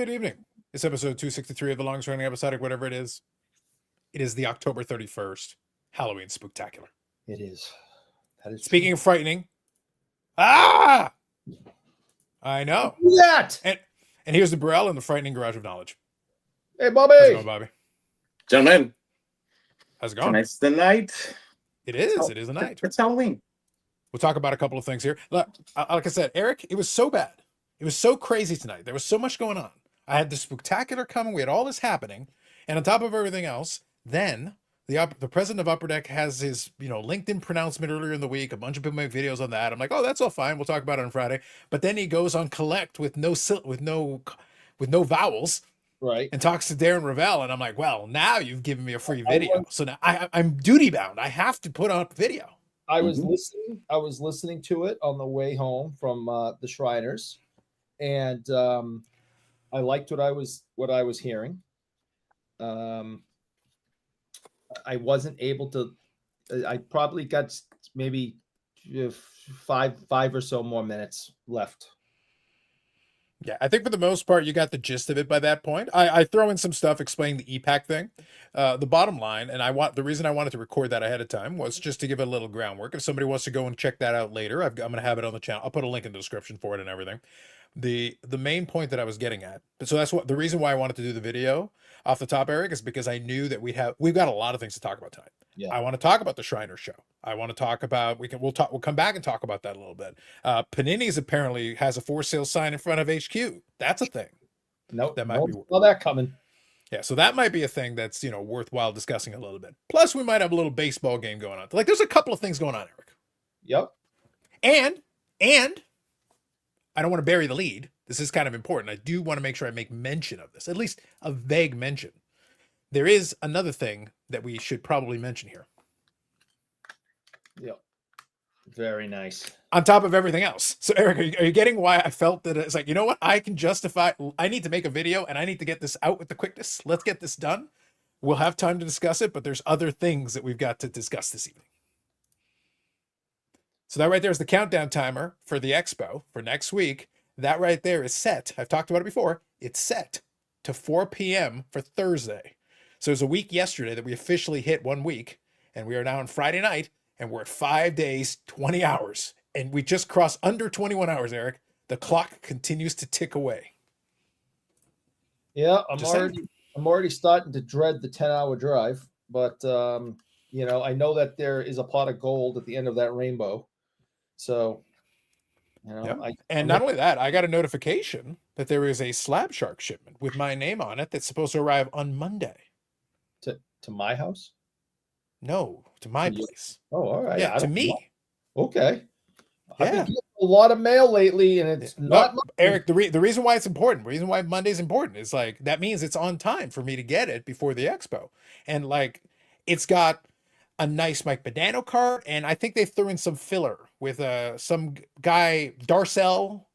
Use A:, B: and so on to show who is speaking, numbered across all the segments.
A: good evening. It's episode 263 of the longest running episodic, whatever it is. It is the October 31st Halloween Spooktacular.
B: It is. That is
A: Speaking of frightening, I know.
B: that.
A: And here's the Burrell in the frightening garage of knowledge.
B: Hey, Bobby.
A: How's it going, Bobby?
C: Gentlemen,
A: How's it going?
C: tonight's the night.
A: It is. It is a night.
C: It's Halloween.
A: We'll talk about a couple of things here. Like I said, Eric, it was so bad. It was so crazy tonight. There was so much going on. I had the Spooktacular coming. We had all this happening. And on top of everything else, then the president of Upper Deck has his, LinkedIn pronouncement earlier in the week. A bunch of people make videos on that. I'm like, oh, that's all fine. We'll talk about it on Friday. But then he goes on Collect with no vowels.
B: Right.
A: And talks to Darren Ravel. And I'm like, well, now you've given me a free video. So now I'm duty bound. I have to put up video.
B: I was listening. I was listening to it on the way home from the Shriners, and I liked what I was hearing. I wasn't able to. I probably got maybe five or so more minutes left.
A: Yeah, I think for the most part, you got the gist of it by that point. I throw in some stuff explaining the EPAC thing. The bottom line, and the reason I wanted to record that ahead of time was just to give it a little groundwork. If somebody wants to go and check that out later, I'm going to have it on the channel. I'll put a link in the description for it and everything. The main point that I was getting at, so that's the reason why I wanted to do the video off the top, Eric, is because I knew that we've got a lot of things to talk about tonight.
B: Yeah.
A: I want to talk about the Shriner show. I want to talk about we'll come back and talk about that a little bit. Panini's apparently has a for sale sign in front of HQ. That's a thing.
B: Nope.
A: That might be
B: all that coming.
A: Yeah, so that might be a thing that's worthwhile discussing a little bit. Plus, we might have a little baseball game going on. Like, there's a couple of things going on, Eric.
B: Yep.
A: And I don't want to bury the lead. This is kind of important. I do want to make sure I make mention of this, at least a vague mention. There is another thing that we should probably mention here.
B: Yep. Very nice.
A: On top of everything else. So, Eric, are you getting why I felt that it's like, you know what? I can justify. I need to make a video and I need to get this out with the quickness. Let's get this done. We'll have time to discuss it, but there's other things that we've got to discuss this evening. So that right there is the countdown timer for the expo for next week. That right there is set. I've talked about it before. It's set to 4 p.m. for Thursday. So it was a week yesterday that we officially hit 1 week, and we are now on Friday night, and we're at 5 days, 20 hours, and we just crossed under 21 hours, Eric. The clock continues to tick away.
B: Yeah, I'm already starting to dread the 10-hour drive, but I know that there is a pot of gold at the end of that rainbow. So,
A: yep. Not only that, I got a notification that there is a Slab Shark shipment with my name on it that's supposed to arrive on Monday.
B: To my house?
A: No, to my place.
B: Oh, all right.
A: Yeah, to me.
B: Okay.
A: Yeah.
B: I've been getting a lot of mail lately, and it's not.
A: Eric, the reason why it's important, the reason why Monday's important is like, that means it's on time for me to get it before the expo. And like, it's got a nice Mike Badano card, and I think they threw in some filler with some guy, Darnell,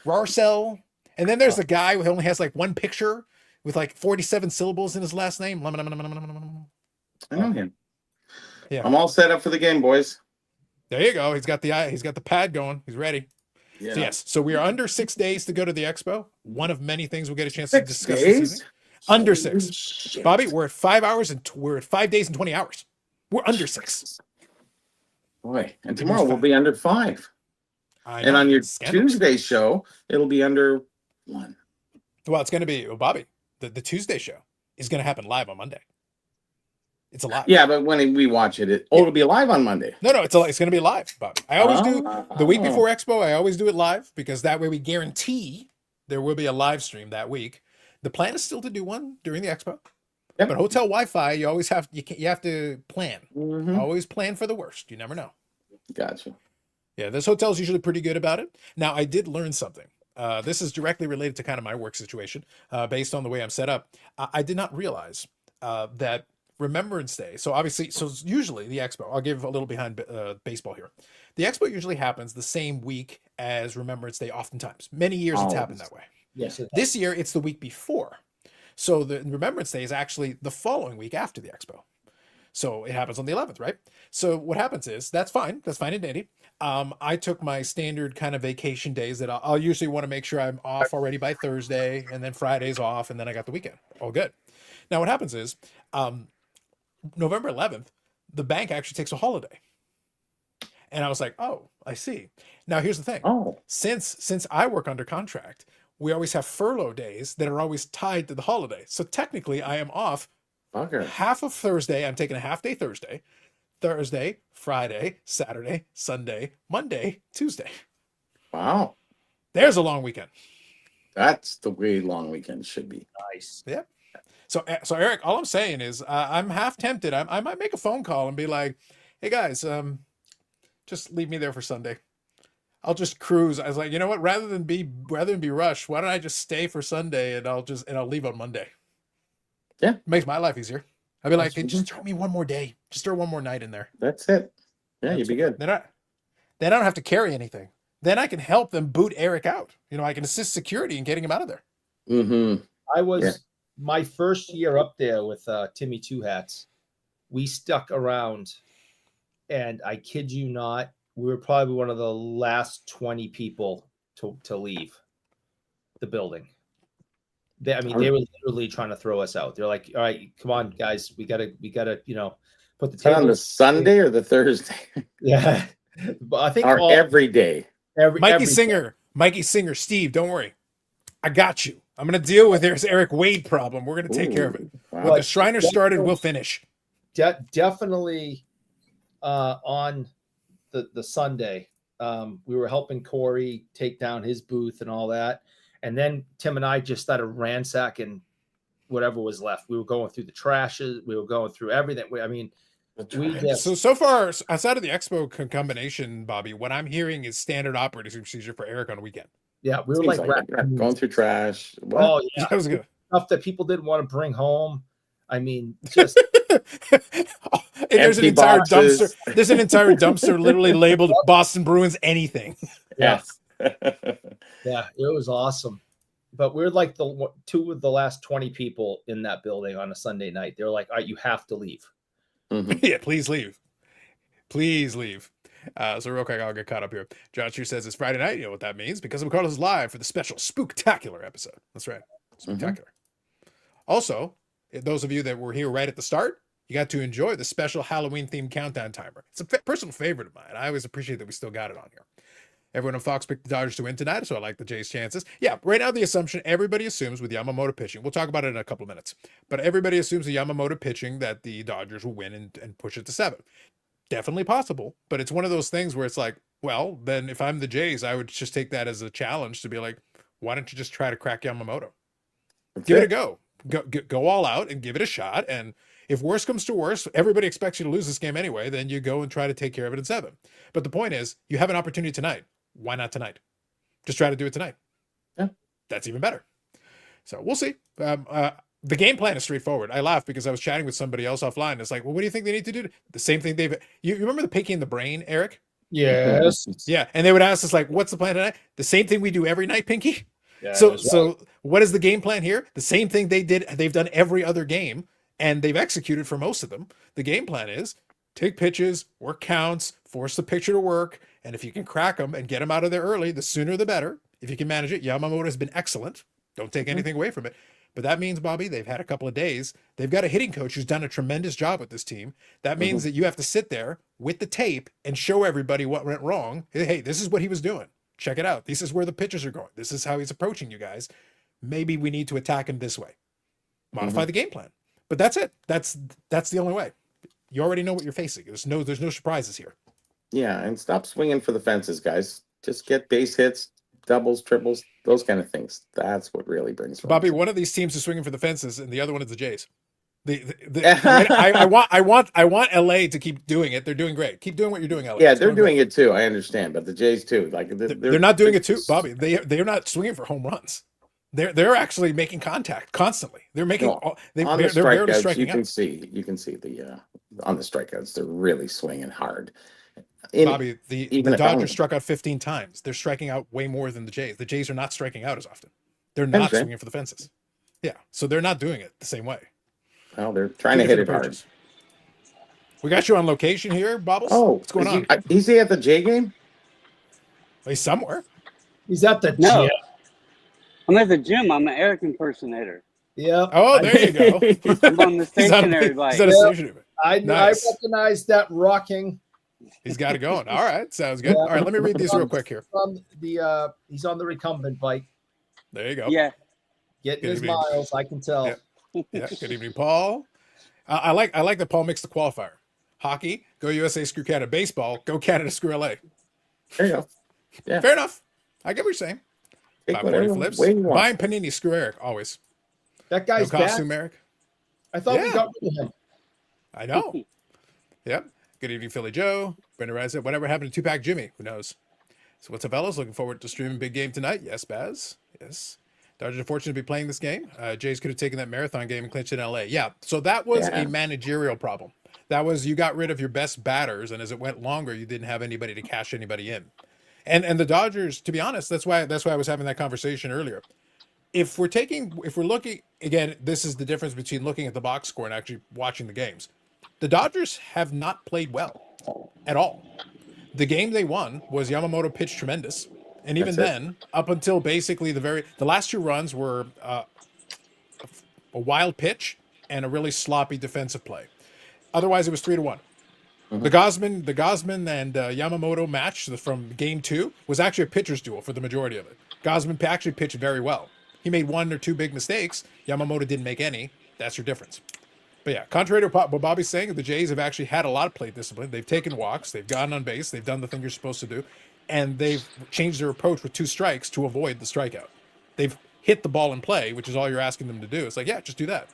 A: Rarcel. And then there's a guy who only has like one picture with like 47 syllables in his last name.
C: I know him.
A: Yeah.
C: I'm all set up for the game, boys.
A: There you go. He's got the pad going. He's ready.
C: Yeah.
A: So yes. So we are under 6 days to go to the expo. One of many things we'll get a chance to discuss this evening. Under 6.
C: Shit.
A: Bobby, we're at 5 hours and we're at 5 days and 20 hours. We're under 6.
C: Boy, and tomorrow we'll be under 5. And on your Tuesday show, it'll be under 1.
A: Well, it's going to be, Bobby, the Tuesday show is going to happen live on Monday. It's a live.
C: Yeah, but when we watch it, it'll be live on Monday.
A: No, it's going to be live, Bobby. I always do the week before Expo. I always do it live because that way we guarantee there will be a live stream that week. The plan is still to do one during the Expo. Yep. But hotel Wi-Fi, you always have to plan.
C: Mm-hmm.
A: Always plan for the worst. You never know.
C: Gotcha.
A: Yeah, this hotel's usually pretty good about it. Now, I did learn something. This is directly related to kind of my work situation, based on the way I'm set up. I did not realize that Remembrance Day. So usually the Expo, I'll give a little behind baseball here. The Expo usually happens the same week as Remembrance Day oftentimes. Many years it's happened that way.
B: Yes.
A: This year it's the week before. So the Remembrance Day is actually the following week after the Expo. So it happens on the 11th, right? So what happens is that's fine. That's fine and dandy. I took my standard kind of vacation days that I'll usually want to make sure I'm off already by Thursday, and then Friday's off, and then I got the weekend. All good. Now what happens is November 11th, the bank actually takes a holiday. And I was like, oh, I see. Now here's the thing.
C: Oh,
A: Since I work under contract, we always have furlough days that are always tied to the holiday. So technically I am off
C: bugger.
A: half of Thursday. I'm taking a half day Thursday, Friday, Saturday, Sunday, Monday, Tuesday.
C: Wow.
A: There's a long weekend.
C: That's the way long weekends should be.
B: Nice.
A: Yeah. So Eric, all I'm saying is I'm half tempted. I might make a phone call and be like, hey guys, just leave me there for Sunday. I'll just cruise. I was like, you know what? Rather than be rushed, why don't I just stay for Sunday and I'll leave on Monday.
C: Yeah.
A: Makes my life easier. I'd be like, hey,
C: Mhm.
A: just throw me one more day. Just throw one more night in there.
C: That's it. Yeah, you'd be good.
A: Then I don't have to carry anything. Then I can help them boot Eric out. You know, I can assist security in getting him out of there.
C: Mm-hmm.
B: I was
C: Yeah.
B: my first year up there with Timmy Two Hats. We stuck around, and I kid you not, we were probably one of the last 20 people to leave the building. They were literally trying to throw us out. They're like, "All right, come on, guys, we gotta, put the
C: Is that on the
B: tables."
C: Sunday or the Thursday?
B: Yeah, but I think
C: Or every day?
A: Mikey Singer, Steve, don't worry. I got you. I'm going to deal with this Eric Wade problem. We're going to take care of it.
C: Wow.
A: When the Shriner started, we'll finish.
B: Definitely on the Sunday, we were helping Corey take down his booth and all that. And then Tim and I just started ransacking whatever was left. We were going through the trashes. We were going through everything.
A: So far, outside of the Expo combination, Bobby, what I'm hearing is standard operating procedure for Eric on a weekend.
B: Yeah, we were
C: Seems
B: like
C: going through trash. What?
B: oh yeah,
A: That was good.
B: stuff that people didn't want to bring home. I mean, just
A: And there's an
C: Empty
A: entire
C: boxes.
A: dumpster. There's an entire dumpster literally labeled Boston Bruins anything.
C: Yes.
B: yeah, it was awesome. But we're like the two of the last 20 people in that building on a Sunday night. They're like, all right, you have to leave.
C: Mhm.
A: Yeah, please leave. Please leave. So real quick, I'll get caught up here. Josh here says it's Friday night. You know what that means? Because McCardle's is live for the special Spooktacular episode. That's right. Spooktacular. Also, those of you that were here right at the start, you got to enjoy the special Halloween themed countdown timer. It's a personal favorite of mine. I always appreciate that we still got it on here. Everyone on Fox picked the Dodgers to win tonight, so I like the Jays' chances. Yeah, right now the assumption everybody assumes with Yamamoto pitching, we'll talk about it in a couple of minutes, but everybody assumes the Yamamoto pitching that the Dodgers will win and push it to 7. Definitely possible, but it's one of those things where it's like, well, then if I'm the Jays, I would just take that as a challenge to be like, why don't you just try to crack Yamamoto? Give it a go. Go all out and give it a shot. And if worse comes to worse, everybody expects you to lose this game anyway, then you go and try to take care of it in 7. But the point is, you have an opportunity tonight. Why not tonight? Just try to do it tonight.
C: Yeah.
A: That's even better. So we'll see. The game plan is straightforward. I laugh because I was chatting with somebody else offline. It's like, well, what do you think they need to do? The same thing you remember the Pinky and the Brain, Eric?
B: Yes.
A: Yeah. And they would ask us like, what's the plan tonight? The same thing we do every night, Pinky.
B: Yeah,
A: So what is the game plan here? The same thing they've done every other game, and they've executed for most of them. The game plan is take pitches, work counts, force the pitcher to work, and if you can crack them and get them out of there early, the sooner the better. If you can manage it, Yamamoto has been excellent. Don't take anything away from it. But that means, Bobby, they've had a couple of days. They've got a hitting coach who's done a tremendous job with this team. That means that you have to sit there with the tape and show everybody what went wrong. Hey, this is what he was doing. Check it out. This is where the pitches are going. This is how he's approaching you guys. Maybe we need to attack him this way. Modify the game plan. But that's it. That's the only way. You already know what you're facing. There's no surprises here.
C: Yeah, and stop swinging for the fences, guys. Just get base hits, doubles, triples, those kind of things. That's what really brings runs.
A: Bobby, one of these teams is swinging for the fences, and the other one is the Jays. I want LA to keep doing it. They're doing great. Keep doing what you're doing, LA.
C: Yeah, they're doing it too. I understand, but the Jays too. Like
A: they're not doing it too, Bobby. They're not swinging for home runs. They're actually making contact constantly. They're making
C: on
A: they're
C: the
A: barely
C: strikeouts.
A: striking
C: You can
A: out.
C: see the on the strikeouts. They're really swinging hard.
A: Bobby, the
C: even if
A: Dodgers
C: only-
A: struck out 15 times. They're striking out way more than the Jays. The Jays are not striking out as often. They're not
C: Okay.
A: swinging for the fences. Yeah, so they're not doing it the same way.
C: Well, they're trying
A: Two
C: to hit it
A: different
C: hard.
A: approaches. We got you on location here, Bobbles.
C: Oh,
A: What's going on?
C: Is he at the J game?
A: He's somewhere.
B: He's at the
D: No.
B: gym.
D: I'm at the gym. I'm an Eric impersonator.
B: Yep.
A: Oh, there you go.
D: I'm on the stationary bike.
A: He's at a
B: Yep.
A: stationary bike.
B: I
A: Nice.
B: recognize that rocking.
A: He's got it going. All right, sounds good.
B: Yeah.
A: All right, let me read these real quick here.
B: He's on the recumbent bike.
A: There you go.
D: Yeah.
B: Getting
A: Good
B: his
A: evening.
B: miles, I can tell.
A: Yeah. Yeah. Good evening, Paul. I like that Paul mixed the qualifier. Hockey, go USA, screw Canada. Baseball, go Canada, screw LA.
C: There you go. Yeah.
A: Fair enough. I get what you're saying.
C: Take
A: 540
C: whatever
A: flips.
C: way you want.
A: Buying Panini, screw Eric, always.
B: That
A: No
B: guy's back.
A: costume, Eric.
B: I thought we
A: Yeah.
B: got rid of him.
A: I know. Yep. Good evening, Philly Joe. Brenda Rice said, whatever happened to Tupac Jimmy? Who knows? So what's up, fellas? Looking forward to streaming big game tonight. Yes, Baz. Yes. Dodgers are fortunate to be playing this game. Jays could have taken that marathon game and clinched it in LA. Yeah. So that was a managerial problem. That was you got rid of your best batters, and as it went longer, you didn't have anybody to cash anybody in. And the Dodgers, to be honest, that's why I was having that conversation earlier. If we're looking again, this is the difference between looking at the box score and actually watching the games. The Dodgers have not played well at all. The game they won was Yamamoto pitched tremendous. And even then, up until basically the last two runs were a wild pitch and a really sloppy defensive play. Otherwise, it was 3-1. Mm-hmm. The Gosman and Yamamoto match from game 2 was actually a pitcher's duel for the majority of it. Gosman actually pitched very well. He made one or two big mistakes. Yamamoto didn't make any. That's your difference. But yeah, contrary to what Bobby's saying, the Jays have actually had a lot of plate discipline. They've taken walks. They've gotten on base. They've done the thing you're supposed to do. And they've changed their approach with 2 strikes to avoid the strikeout. They've hit the ball in play, which is all you're asking them to do. It's like, yeah, just do that.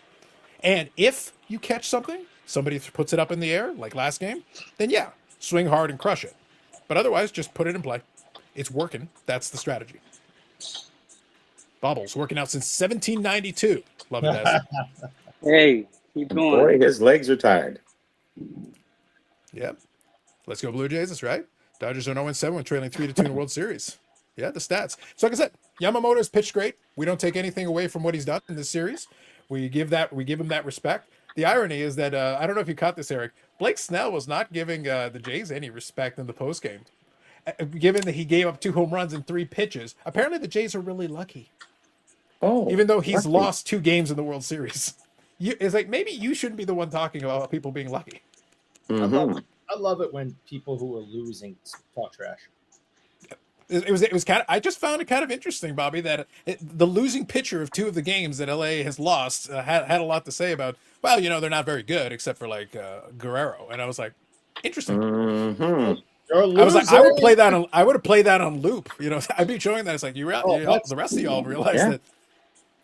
A: And if you catch something, somebody puts it up in the air, like last game, then yeah, swing hard and crush it. But otherwise, just put it in play. It's working. That's the strategy. Bobbles, working out since 1792. Love it, Daz.
D: Hey, keep going.
C: Boy, his legs are tired.
A: Yep. Let's go Blue Jays. That's right. Dodgers are 0-7 when trailing 3-2 in the World Series. Yeah, the stats. So like I said, Yamamoto's pitched great. We don't take anything away from what he's done in this series. We give him that respect. The irony is that I don't know if you caught this, Eric. Blake Snell was not giving the Jays any respect in the postgame. Given that he gave up 2 home runs in 3 pitches, apparently the Jays are really lucky.
C: Oh,
A: even though he's lost 2 games in the World Series. It's like maybe you shouldn't be the one talking about people being lucky.
C: Mm-hmm.
B: I love it when people who are losing talk trash.
A: It was kind of. I just found it kind of interesting, Bobby, that the losing pitcher of 2 of the games that LA has lost had a lot to say about. Well, they're not very good except for like Guerrero, and I was like, interesting.
C: Mm-hmm.
A: I was like, I would play that on. I would have played that on loop. I'd be showing that. It's like the rest of y'all realize that.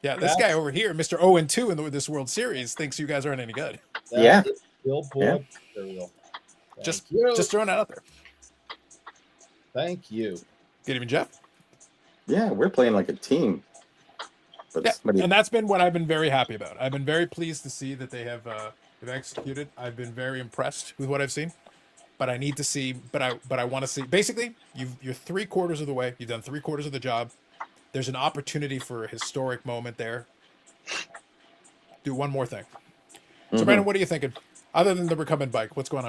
A: Yeah, this guy over here, Mr. 0-2 in this World Series, thinks you guys aren't any good.
C: Yeah.
B: Billboard material.
A: Just throwing that out there.
B: Thank you.
A: Good evening, Jeff.
C: Yeah, we're playing like a team. But
A: and that's been what I've been very happy about. I've been very pleased to see that they've executed. I've been very impressed with what I've seen. But I need to see. But I want to see. Basically, you're 3/4 of the way. You've done 3/4 of the job. There's an opportunity for a historic moment there. Do one more thing. So, Brandon, what are you thinking? Other than the recumbent bike, what's going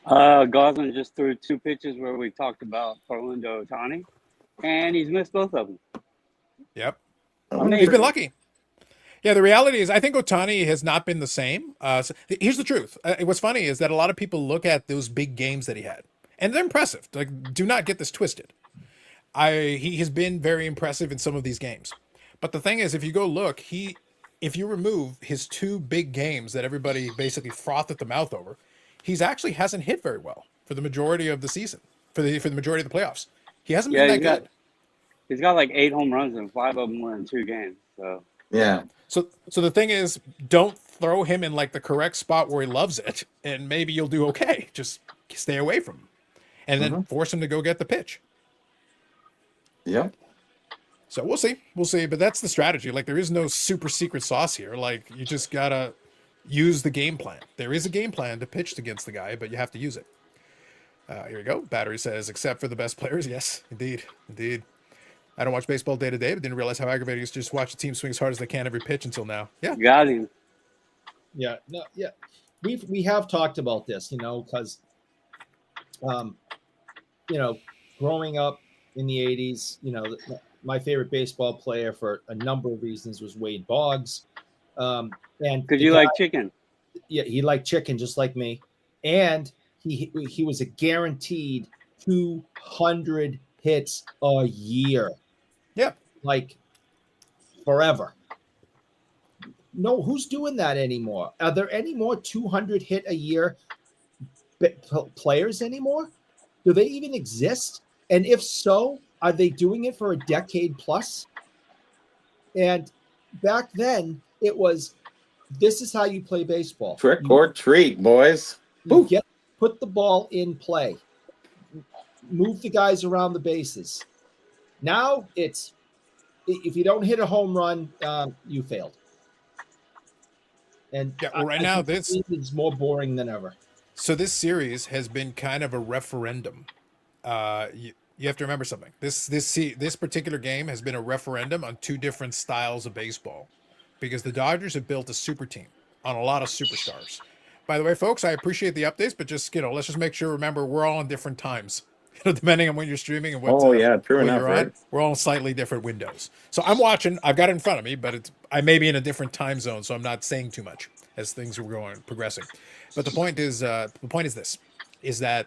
A: on?
D: Gosling just threw 2 pitches where we talked about Orlando Ohtani, and he's missed both of them.
A: Yep.
D: Amazing.
A: He's been lucky. Yeah, the reality is I think Ohtani has not been the same. So here's the truth. What's funny is that a lot of people look at those big games that he had, and they're impressive. Like, do not get this twisted. He has been very impressive in some of these games. But the thing is, if you go look, if you remove his 2 big games that everybody basically frothed at the mouth over, he's actually hasn't hit very well for the majority of the season, for the majority of the playoffs. He hasn't been that good.
D: He's got like 8 home runs and 5 of them were in 2 games. So
C: yeah.
A: So the thing is, don't throw him in like the correct spot where he loves it, and maybe you'll do okay. Just stay away from him, and then force him to go get the pitch.
C: Yep.
A: So we'll see. But that's the strategy. Like, there is no super secret sauce here. Like, you just gotta use the game plan. There is a game plan to pitch against the guy, but you have to use it. Here we go. Battery says, except for the best players. Yes, indeed. I don't watch baseball day to day, but didn't realize how aggravating it is to just watch a team swing as hard as they can every pitch until now. Yeah.
D: Got him.
B: Yeah. No. Yeah. we have talked about this, because growing up in the 80s, my favorite baseball player for a number of reasons was Wade Boggs. And
D: Because you like chicken.
B: Yeah, he liked chicken just like me. And he was a guaranteed 200 hits a year.
A: Yeah.
B: Like forever. No, who's doing that anymore? Are there any more 200 hit a year players anymore? Do they even exist? And if so, are they doing it for a decade plus? And back then, it was, this is how you play baseball.
C: Trick or treat, boys.
B: You put the ball in play. Move the guys around the bases. Now it's, if you don't hit a home run, you failed. And
A: yeah, well, right now this
B: is more boring than ever.
A: So this series has been kind of a referendum. You have to remember something. This particular game has been a referendum on two different styles of baseball, because the Dodgers have built a super team on a lot of superstars. By the way, folks, I appreciate the updates, but just let's just make sure. Remember, we're all on different times, depending on when you're streaming and what.
C: True enough, right?
A: We're all in slightly different windows. So I'm watching. I've got it in front of me, but I may be in a different time zone, so I'm not saying too much as things are progressing. But the point is this: is that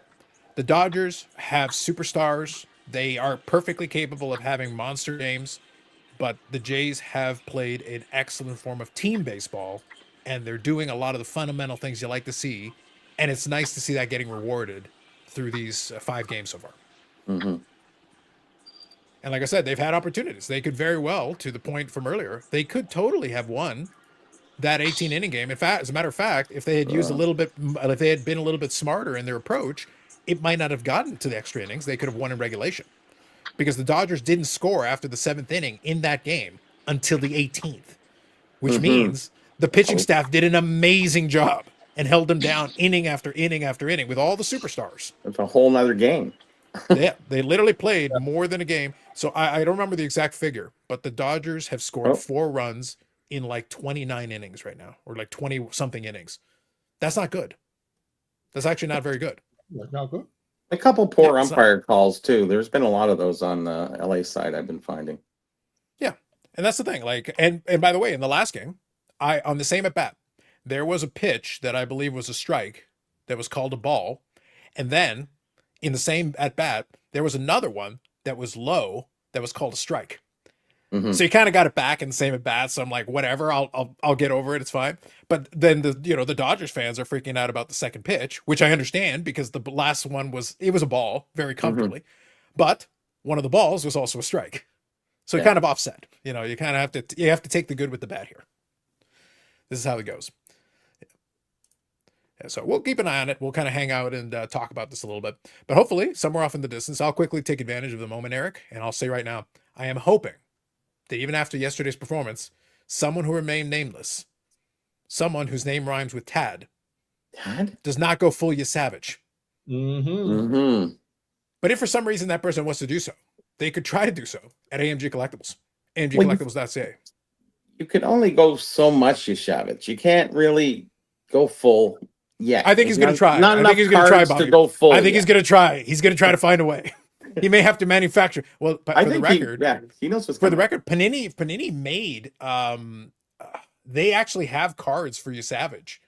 A: the Dodgers have superstars. They are perfectly capable of having monster games, but the Jays have played an excellent form of team baseball, and they're doing a lot of the fundamental things you like to see, and it's nice to see that getting rewarded through these 5 games so far.
C: Mm-hmm.
A: And like I said, they've had opportunities. They could very well, to the point from earlier, they could totally have won that 18-inning game. In fact, as a matter of fact, if they had used if they had been a little bit smarter in their approach, it might not have gotten to the extra innings. They could have won in regulation, because the Dodgers didn't score after the 7th inning in that game until the 18th, which means the pitching staff did an amazing job and held them down inning after inning after inning with all the superstars.
C: It's a whole nother game.
A: They literally played more than a game. So I don't remember the exact figure, but the Dodgers have scored 4 runs in like 29 innings right now, or like 20 something innings. That's not good. That's actually not very good.
B: That's not good.
C: A couple poor umpire calls too. There's been a lot of those on the LA side I've been finding.
A: Yeah. And that's the thing. And by the way, in the last game, on the same at bat, there was a pitch that I believe was a strike that was called a ball. And then in the same at bat, there was another one that was low that was called a strike. Mm-hmm. So you kind of got it back in the same at bat. So I'm like, whatever, I'll get over it. It's fine. But then the Dodgers fans are freaking out about the second pitch, which I understand, because the last one was a ball very comfortably, but one of the balls was also a strike. So it kind of offset. You kind of have to take the good with the bad here. This is how it goes. Yeah, so we'll keep an eye on it. We'll kind of hang out and talk about this a little bit. But hopefully, somewhere off in the distance, I'll quickly take advantage of the moment, Eric. And I'll say right now, I am hoping that even after yesterday's performance, someone who remained nameless, someone whose name rhymes with Tad, does not go full you savage. But if for some reason that person wants to do so, they could try to do so at AMG Collectibles. AMGcollectibles.ca.
C: You can only go so much, you savage. You can't really go full yet.
A: I think he's going to try.
C: Not enough cards to go full.
A: I think he's going to try. He's going to try to find a way. He may have to manufacture. Well, but for the record,
C: he knows what's
A: for the record. Panini made. They actually have cards for you savage.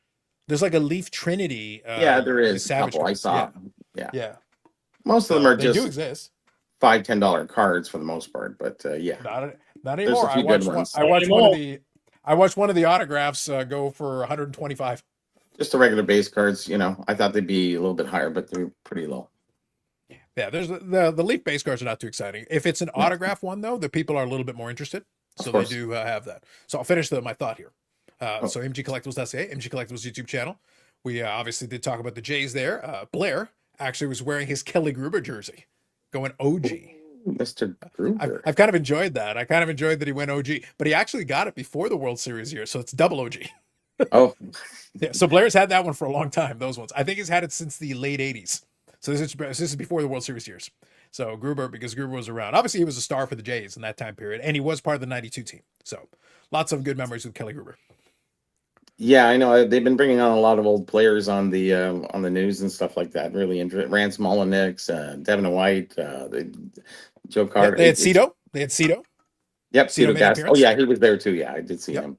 A: There's like a Leaf Trinity.
C: There is.
A: Savage.
C: I saw.
A: Yeah.
C: Most of them are
A: they
C: just
A: do exist.
C: $5-10 cards for the most part, but
A: not anymore. I watched one of the autographs go for 125.
C: Just the regular base cards, I thought they'd be a little bit higher, but they're pretty low.
A: Yeah, there's the Leaf base cards are not too exciting. If it's an autograph one, though, the people are a little bit more interested. So they do have that. So I'll finish my thought here. So AMGcollectibles.ca, AMG Collectibles YouTube channel. We obviously did talk about the Jays there. Blair actually was wearing his Kelly Gruber jersey, going OG.
C: Mr. Gruber.
A: I've kind of enjoyed that. I kind of enjoyed that he went OG, but he actually got it before the World Series year, so it's double OG.
C: Oh.
A: Yeah, so Blair's had that one for a long time, those ones. I think he's had it since the late 80s. So this is before the World Series years. So Gruber, because Gruber was around. Obviously, he was a star for the Jays in that time period, and he was part of the 92 team. So lots of good memories with Kelly Gruber.
C: Yeah, I know. They've been bringing on a lot of old players on the news and stuff like that. Really interesting. Rance Molyneux, Devin White, Joe
A: Yeah,
C: Carter.
A: they had Cito. They had Cito.
C: Yep,
A: Cito
C: Cito
A: made an
C: Gas. Oh
A: appearance.
C: yeah, he was there too. Yeah, I did see
A: Yep.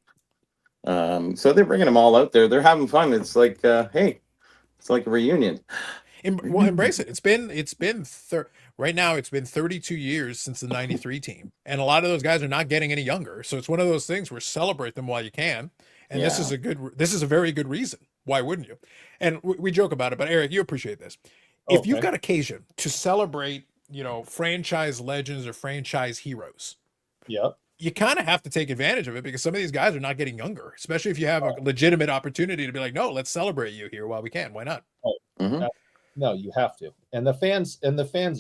C: him. So they're bringing them all out there. They're having fun. It's like, hey, it's like a reunion.
A: Well, embrace it. Right now it's been 32 years since the 93 team. And a lot of those guys are not getting any younger. So it's one of those things where celebrate them while you can. And this is a very good reason. Why wouldn't you? And we joke about it, but Eric, you appreciate this. If you've got occasion to celebrate, franchise legends or franchise heroes,
B: Yep.
A: you kind of have to take advantage of it because some of these guys are not getting younger, especially if you have a legitimate opportunity to be like, no, let's celebrate you here while we can. Why not?
B: No, you have to. And the fans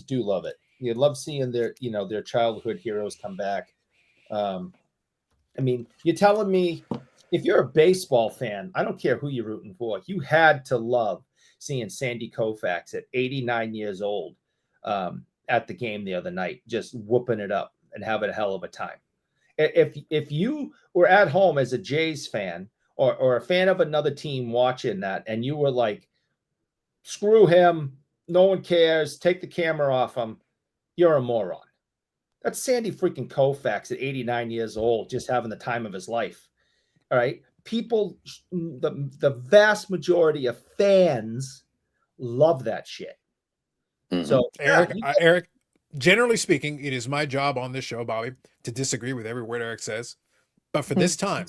B: do love it. You love seeing their childhood heroes come back. I mean, you're telling me if you're a baseball fan, I don't care who you're rooting for, you had to love seeing Sandy Koufax at 89 years old at the game the other night, just whooping it up and having a hell of a time. If you were at home as a Jays fan or a fan of another team watching that, and you were like, screw him, no one cares, take the camera off him, you're a moron. That's Sandy freaking Koufax at 89 years old, just having the time of his life. All right. People, the vast majority of fans love that shit. So
A: Eric, generally speaking, it is my job on this show, Bobby, to disagree with every word Eric says. But for this time,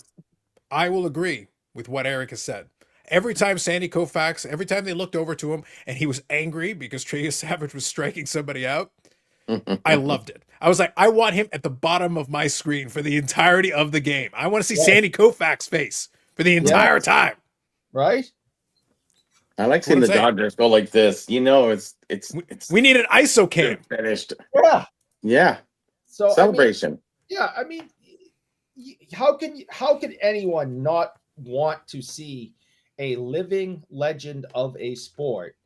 A: I will agree with what Eric has said. Every time Sandy Koufax, every time they looked over to him and he was angry because Trey Savage was striking somebody out, I loved it. I was like, I want him at the bottom of my screen for the entirety of the game. I want to see Sandy Koufax's face for the entire time.
B: Right?
C: I like seeing the Dodgers go like this. It's
A: we need an ISO cam.
C: Finished.
B: Yeah.
C: Yeah.
B: So
C: celebration.
B: I mean, how can anyone not want to see a living legend of a sport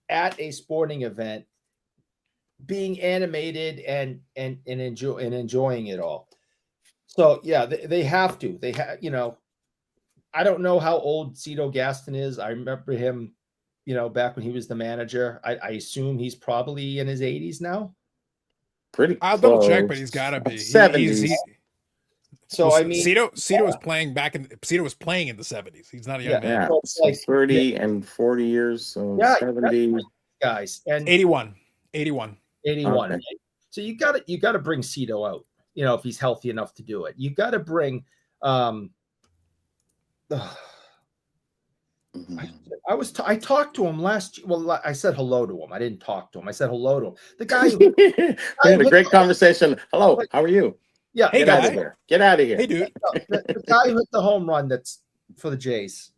B: at a sporting event being animated and enjoying it all? So yeah, they have to. They have, I don't know how old Cito Gaston is. I remember him, back when he was the manager. I assume he's probably in his 80s now.
C: Pretty.
A: I'll double check, but he's got to be
C: 70s.
B: I mean,
A: Cito was playing Cito was playing in the 70s. He's not a young man.
C: Yeah, so 30 and 40 years. So 70
B: guys and
A: 81.
B: Okay. So you got to bring Cito out. If he's healthy enough to do it, you got to bring. I talked to him last year. Well, I said hello to him. I didn't talk to him. I said hello to him. The guy.
C: We had a great conversation. Hello, how are you?
B: Yeah.
A: Hey,
C: get out of here. Get out of here.
A: Hey, dude.
B: The guy who hit the home run that's for the Jays.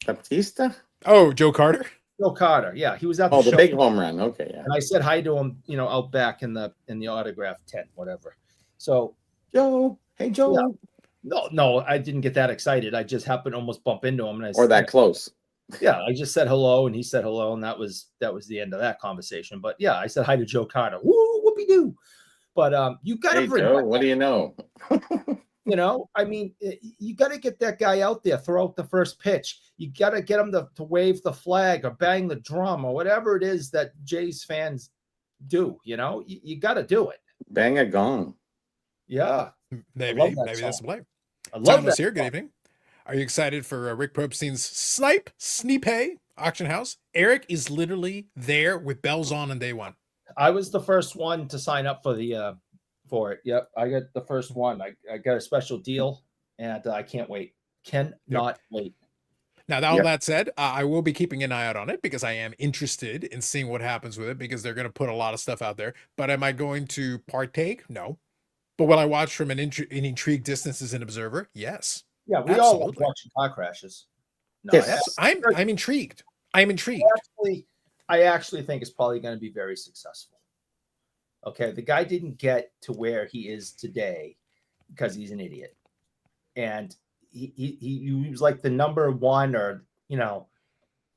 C: Baptista?
A: Oh, Joe Carter.
B: Joe Carter. Yeah, he was at the
C: show. Big home run. Okay, yeah.
B: And I said hi to him, out back in the autograph tent, whatever. So,
C: Joe. Hey, Joe.
B: Yeah. No, I didn't get that excited. I just happened to almost bump into him, and I
C: or that close.
B: Yeah, I just said hello, and he said hello, and that was the end of that conversation. But yeah, I said hi to Joe Carter. Woo, whoopie doo. But you got to bring.
C: Joe, what do you know?
B: I mean, you got to get that guy out there, throw out the first pitch. You got to get him to wave the flag or bang the drum or whatever it is that Jays fans do. You got to do it.
C: Bang a gong.
B: Yeah,
A: maybe that's the play.
B: I love
A: Tom
B: that.
A: was here. Good evening. Are you excited for Rick Probstein's Sneep auction house? Eric is literally there with bells on day one.
B: I was the first one to sign up for for it. Yep, I got the first one. I got a special deal, and I can't wait. Cannot wait.
A: Now, all that said, I will be keeping an eye out on it because I am interested in seeing what happens with it because they're going to put a lot of stuff out there. But am I going to partake? No. But will I watch from an intrigued distance as an observer? Yes.
B: Yeah, we all love watching car crashes. No,
A: yes, I'm intrigued. I'm intrigued.
B: I actually think it's probably going to be very successful. Okay, the guy didn't get to where he is today because he's an idiot, and he was like the number one, or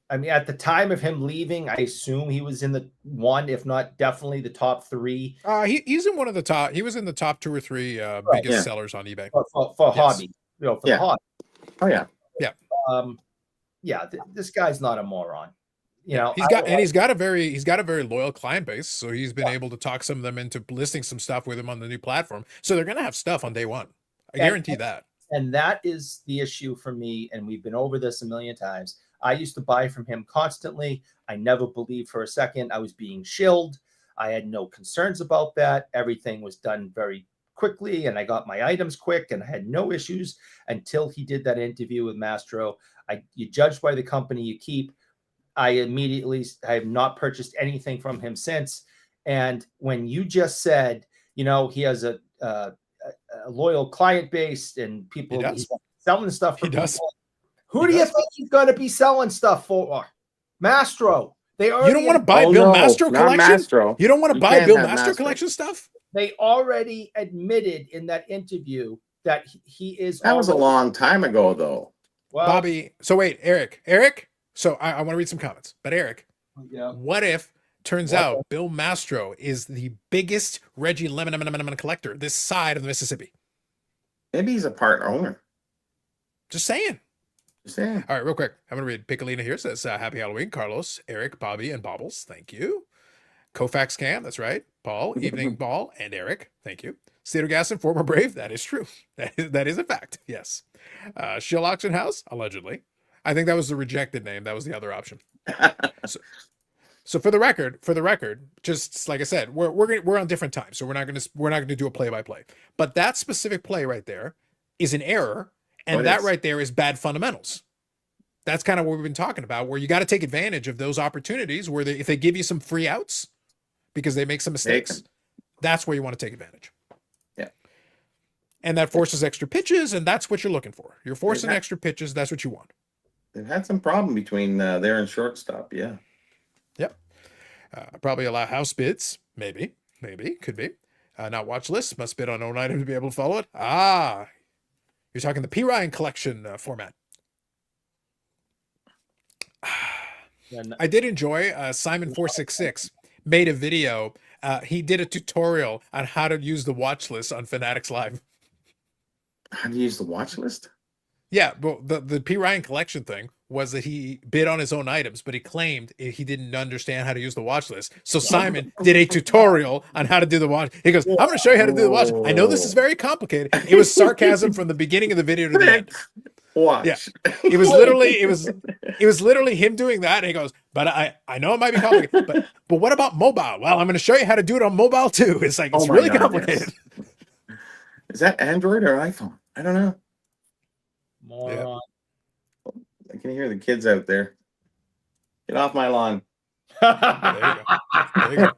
B: I mean, at the time of him leaving, I assume he was in the one, if not definitely the top three.
A: He's in one of the top. He was in the top 2 or 3 biggest sellers on eBay
B: for hobby. For hobby.
C: Oh yeah.
B: Yeah, this guy's not a moron. You know,
A: he's got a very loyal client base, so he's been able to talk some of them into listing some stuff with him on the new platform. So they're gonna have stuff on day one. I guarantee that.
B: And that is the issue for me. And we've been over this a million times. I used to buy from him constantly. I never believed for a second I was being shilled. I had no concerns about that. Everything was done very quickly, and I got my items quick, and I had no issues until he did that interview with Mastro. You judge by the company you keep. I have not purchased anything from him since. And when you just said, you know, he has a loyal client base and people he's selling stuff for people. Who do you think he's going to be selling stuff for? Mastro. You
A: don't want to buy Bill Mastro collection?
C: Mastro.
A: You don't want to buy Bill Mastro collection stuff?
B: They already admitted in that interview that he is.
C: That was a long time ago, though.
B: Well,
A: Bobby. So wait, Eric. So I want to read some comments. But Eric,
B: yeah.
A: What if turns out Bill Mastro is the biggest Reggie Lemon collector this side of the Mississippi?
C: Maybe he's a part owner.
A: Just saying.
C: All
A: right, real quick. I'm going to read Piccolina here. Says, Happy Halloween, Carlos, Eric, Bobby, and Bobbles. Thank you. Kofax Cam, that's right. Paul, Evening Ball, and Eric. Thank you. Cedar Gasson, former Brave. That is true. That is a fact. Yes. Shill Auction House, allegedly. I think that was the rejected name. That was the other option. So for the record, just like I said, we're on different times, so we're not gonna do a play-by-play. But that specific play right there is an error, and that right there is bad fundamentals. That's kind of what we've been talking about, where you got to take advantage of those opportunities where if they give you some free outs because they make some mistakes, that's where you want to take advantage.
C: Yeah.
A: And that forces extra pitches, and that's what you're looking for. You're forcing extra pitches. That's what you want.
C: They've had some problem between there and shortstop. Yeah.
A: Yep. Probably allow house bids. Maybe. Could be. Not watch lists. Must bid on own item to be able to follow it. You're talking the P. Ryan collection format. I did enjoy Simon466 made a video. He did a tutorial on how to use the watch list on Fanatics Live.
C: How to use the watch list?
A: Yeah, well, the P. Ryan collection thing was that he bid on his own items, but he claimed he didn't understand how to use the watch list. So Simon did a tutorial on how to do the watch. He goes, I'm going to show you how to do the watch. I know this is very complicated. It was sarcasm from the beginning of the video to the end.
C: Watch.
A: Yeah. It was literally him doing that. And he goes, but I know it might be complicated, but what about mobile? Well, I'm going to show you how to do it on mobile too. It's like, it's really complicated.
C: Yes. Is that Android or iPhone? I don't know.
B: Moron.
C: I can hear the kids out there. Get off my lawn.
A: There you go.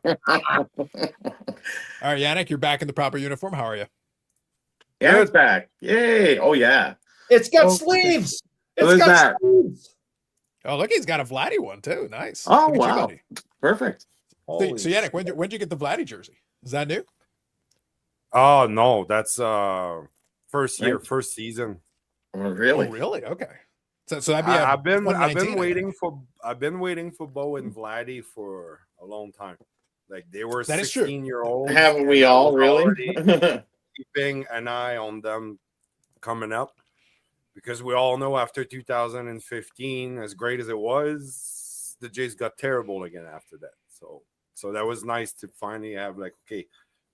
A: All right, Yannick, you're back in the proper uniform. How are you?
C: Yeah, it's back. Yay. Oh, yeah.
B: It's got sleeves.
C: It's got
B: sleeves.
A: Oh, look, he's got a Vladdy one too. Nice.
C: Oh, wow. Perfect.
A: So Yannick, when'd you get the Vladdy jersey? Is that new?
E: Oh, no. That's first year, first season.
C: Oh, really?
A: Oh, really? Okay. So that'd be
E: I've been waiting for Bo and Vladdy for a long time. Like they were 16-year-olds.
C: Haven't we all really?
E: Keeping an eye on them coming up, because we all know after 2015, as great as it was, the Jays got terrible again after that. So that was nice to finally have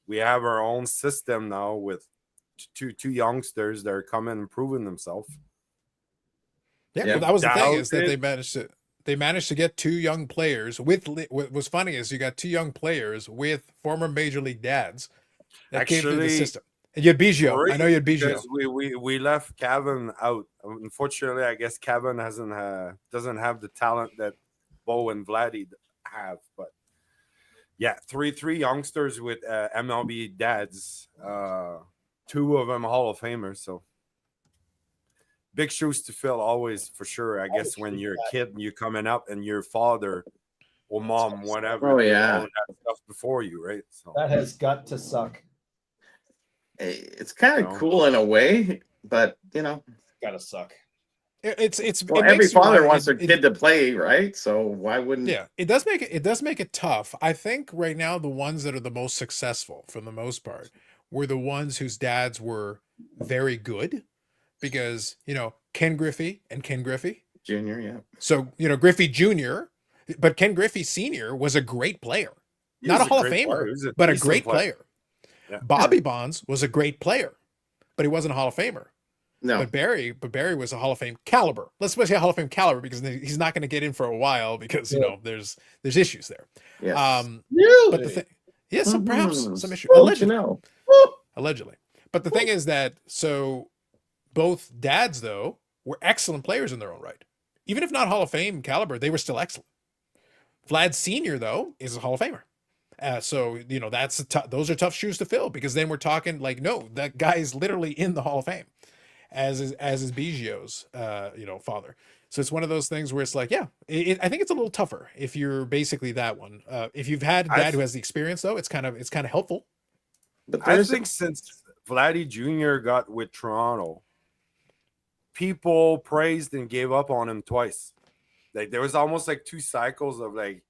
E: we have our own system now with two youngsters that are coming and proving themselves.
A: Yeah, well, that was the thing, is that they managed to get two young players with. What was funny is you got two young players with former major league dads that came through the system. And you had Biggio. I know you had Biggio.
E: We left Kevin out. Unfortunately, I guess Kevin doesn't have the talent that Bo and Vladdy have. But yeah, three youngsters with MLB dads. Two of them Hall of Famers. So big shoes to fill, always, for sure. I guess when you're a kid and you're coming up and your father or mom, whatever,
C: oh yeah,
E: that stuff before you, right? So
B: that has got to suck.
C: It's kind of cool in a way, but it's
B: gotta suck.
C: Every father wants their kid to play, right? So why wouldn't?
A: Yeah, it does make it tough. I think right now the ones that are the most successful, for the most part, were the ones whose dads were very good, because, you know, Ken Griffey and Ken Griffey.
C: Junior, yeah.
A: So, you know, Griffey Jr., but Ken Griffey Sr. was a great player.
E: He
A: Not
E: was
A: a Hall of
E: great player.
A: Famer,
E: He was a
A: but a
E: decent
A: great player.
E: Yeah.
A: Bobby Bonds was a great player, but he wasn't a Hall of Famer.
C: No.
A: But Barry was a Hall of Fame caliber. Let's say a Hall of Fame caliber because he's not going to get in for a while because you know there's issues there.
C: Yes.
B: Really?
A: But the thing, yes, so perhaps
C: Mhm.
A: some issue
C: Well,
A: allegedly.
C: you know.
A: Allegedly. But the thing is that so both dads though were excellent players in their own right. Even if not Hall of Fame caliber, they were still excellent. Vlad Senior though is a Hall of Famer. So you know those are tough shoes to fill because then we're talking like no, that guy is literally in the Hall of Fame, as is Biggio's you know father. So it's one of those things where it's like yeah, I think it's a little tougher if you're basically that one. If you've had a dad who has the experience though, it's kind of helpful.
C: But
E: I
C: there's
E: think since Vladdy Jr. got with Toronto, people praised and gave up on him twice. Like there was almost like 2 cycles of like,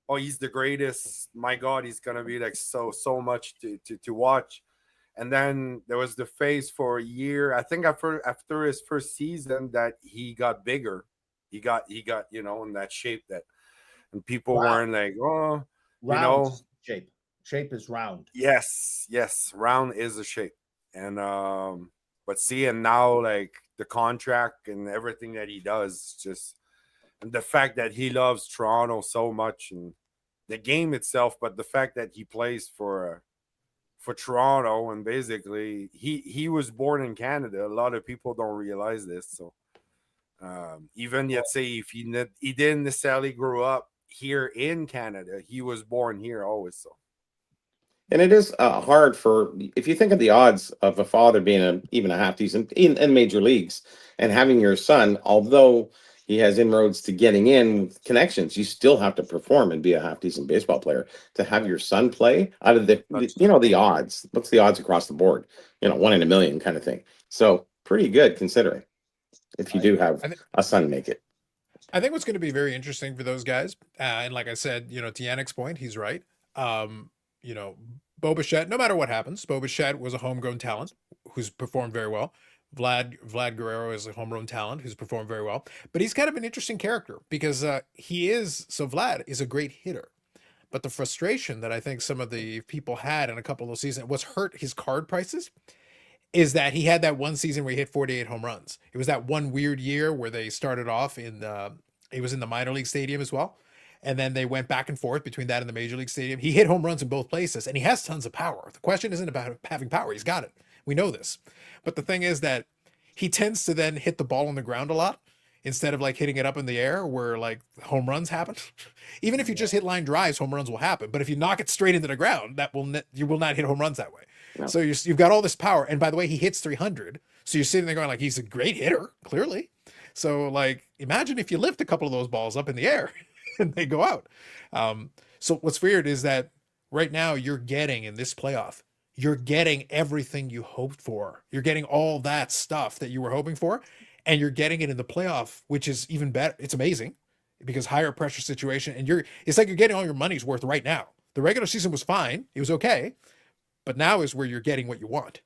E: oh, he's the greatest. My God, he's gonna be like so much to watch. And then there was the phase for a year. I think after his first season that he got bigger. He got you know in that shape that, and people weren't like, oh,
B: Round
E: you know,
B: shape. Shape is round.
E: yes, round is a shape. And but seeing now like the contract and everything that he does, just and the fact that he loves Toronto so much and the game itself, but the fact that he plays for Toronto and basically he was born in Canada. A lot of people don't realize this. So even yet say if he didn't necessarily grow up here in Canada, he was born here always. So.
C: And it is hard for, if you think of the odds of a father being even a half decent in major leagues and having your son, although he has inroads to getting in with connections, you still have to perform and be a half decent baseball player to have your son play out of the the odds. What's the odds across the board? 1 in a million kind of thing. So pretty good considering if you do have a son make it.
A: I think what's going to be very interesting for those guys, and like I said, to Yannick's point, he's right. Bo Bichette, no matter what happens, Bo Bichette was a homegrown talent who's performed very well. Vlad Guerrero is a homegrown talent who's performed very well, but he's kind of an interesting character because Vlad is a great hitter. But the frustration that I think some of the people had in a couple of seasons was hurt his card prices is that he had that one season where he hit 48 home runs. It was that one weird year where they started off it was in the minor league stadium as well. And then they went back and forth between that and the major league stadium. He hit home runs in both places and he has tons of power. The question isn't about having power. He's got it. We know this. But the thing is that he tends to then hit the ball on the ground a lot instead of like hitting it up in the air where like home runs happen. Even if you just hit line drives, home runs will happen. But if you knock it straight into the ground, you will not hit home runs that way. No. So you've got all this power. And by the way, he hits 300. So you're sitting there going like, he's a great hitter, clearly. So like, imagine if you lift a couple of those balls up in the air and they go out. So what's weird is that right now you're getting in this playoff, you're getting everything you hoped for. You're getting all that stuff that you were hoping for, and you're getting it in the playoff, which is even better. It's amazing because higher pressure situation, and it's like you're getting all your money's worth right now. The regular season was fine. It was okay. But now is where you're getting what you want.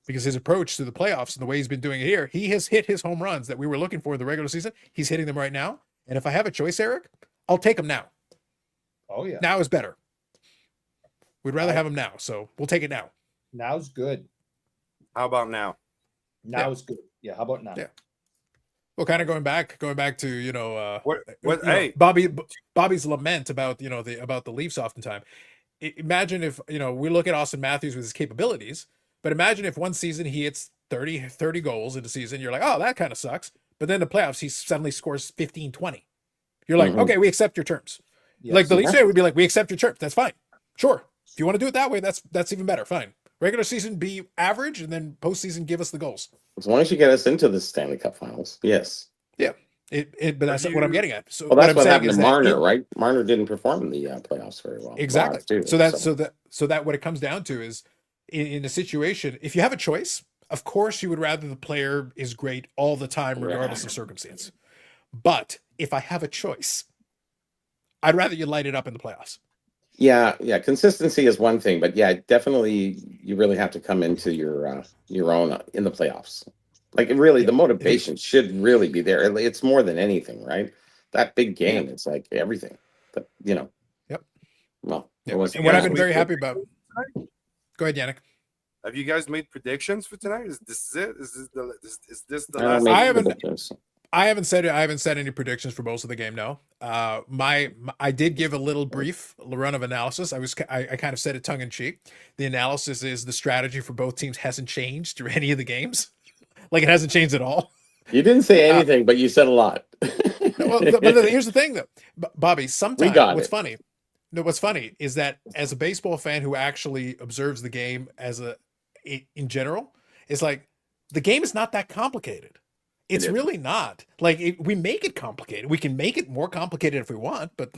A: Because his approach to the playoffs and the way he's been doing it here, he has hit his home runs that we were looking for in the regular season. He's hitting them right now. And if I have a choice, Eric, I'll take him now.
B: Oh, yeah.
A: Now is better. We'd rather have him now. So we'll take it now.
B: Now's good.
E: How about now?
B: Now is good. Yeah. How about now?
A: Yeah. Well, kind of going back to,
E: hey,
A: Bobby's lament about, about the Leafs oftentimes. Imagine if, we look at Austin Matthews with his capabilities, but imagine if one season he hits 30 goals in the season. You're like, oh, that kind of sucks. But then the playoffs, he suddenly scores 15, 20. You're like, okay, we accept your terms. Yes, like the Leafs would be like, we accept your terms. That's fine. Sure. If you want to do it that way, that's even better. Fine. Regular season be average, and then postseason give us the goals.
C: As long as you get us into the Stanley Cup Finals, yes.
A: Yeah. But that's what I'm getting at. So
C: that's what happened to Marner, right? Marner didn't perform in the playoffs very well.
A: Exactly. So that what it comes down to is in a situation, if you have a choice, of course you would rather the player is great all the time, regardless of circumstance. But if I have a choice, I'd rather you light it up in the playoffs.
C: Yeah. Consistency is one thing, but yeah, definitely you really have to come into your own in the playoffs. Like it really,
A: Yeah.
C: the motivation should really be there. It's more than anything, right? That big game, it's like everything. But
A: Yep.
C: well, it
A: Yep.
C: was.
A: And what I've
E: guys
A: been
E: made
A: very happy about.
E: predictions
A: Go ahead, Yannick.
E: Have you guys made predictions for tonight? Is this it? Is this the
C: I don't
E: last?
C: make
A: I haven't-
C: predictions.
A: I haven't said any predictions for most of the game. No. I did give a little brief run of analysis. I kind of said it tongue in cheek. The analysis is the strategy for both teams hasn't changed through any of the games. Like it hasn't changed at all.
C: You didn't say anything, but you said a lot.
A: Well, but here's the thing, though, Bobby. Sometimes
C: got
A: what's
C: it.
A: funny. No, what's funny is that as a baseball fan who actually observes the game in general, is like the game is not that complicated. It's
C: isn't.
A: really not. Like we make it complicated. We can make it more complicated if we want, but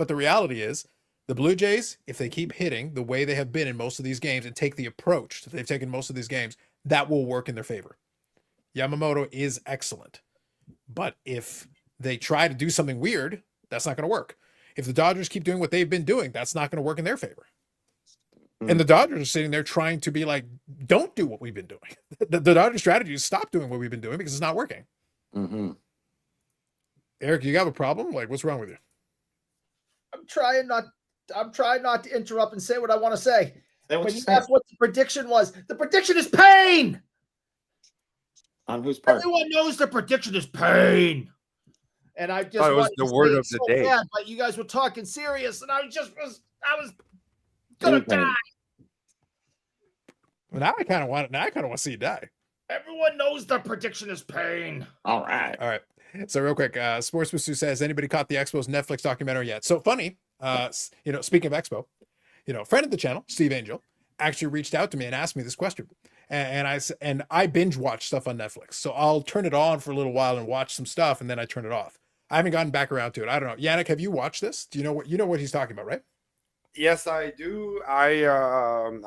A: the reality is the Blue Jays, if they keep hitting the way they have been in most of these games and take the approach that they've taken most of these games, that will work in their favor. Yamamoto is excellent. But if they try to do something weird, that's not going to work. If the Dodgers keep doing what they've been doing, that's not going to work in their favor. And the Dodgers are sitting there trying to be like, don't do what we've been doing. The Dodgers strategy is stop doing what we've been doing because it's not working.
C: Mm-hmm.
A: Eric, you have a problem? Like, what's wrong with you?
B: I'm trying not to interrupt and say what I want to say.
C: Say what
B: When
C: you
B: you
C: said.
B: asked what the prediction was, the prediction is pain.
C: On whose part?
B: Everyone knows the prediction is pain. And I just
E: Oh, it was
B: wanted
E: the
B: to
E: word
B: say it
E: of the
B: so
E: day.
B: bad, but you guys were talking serious, and I was gonna
C: In pain.
B: die.
A: Well, now I kind of want to see you die.
B: Everyone knows the prediction is pain.
C: All right.
A: All right. So real quick, Sports Pursuit says, anybody caught the Expo's Netflix documentary yet? So funny, speaking of Expo, friend of the channel, Steve Angel, actually reached out to me and asked me this question. And I binge watch stuff on Netflix. So I'll turn it on for a little while and watch some stuff, and then I turn it off. I haven't gotten back around to it. I don't know. Yannick, have you watched this? Do you know what he's talking about, right?
E: Yes, I do. I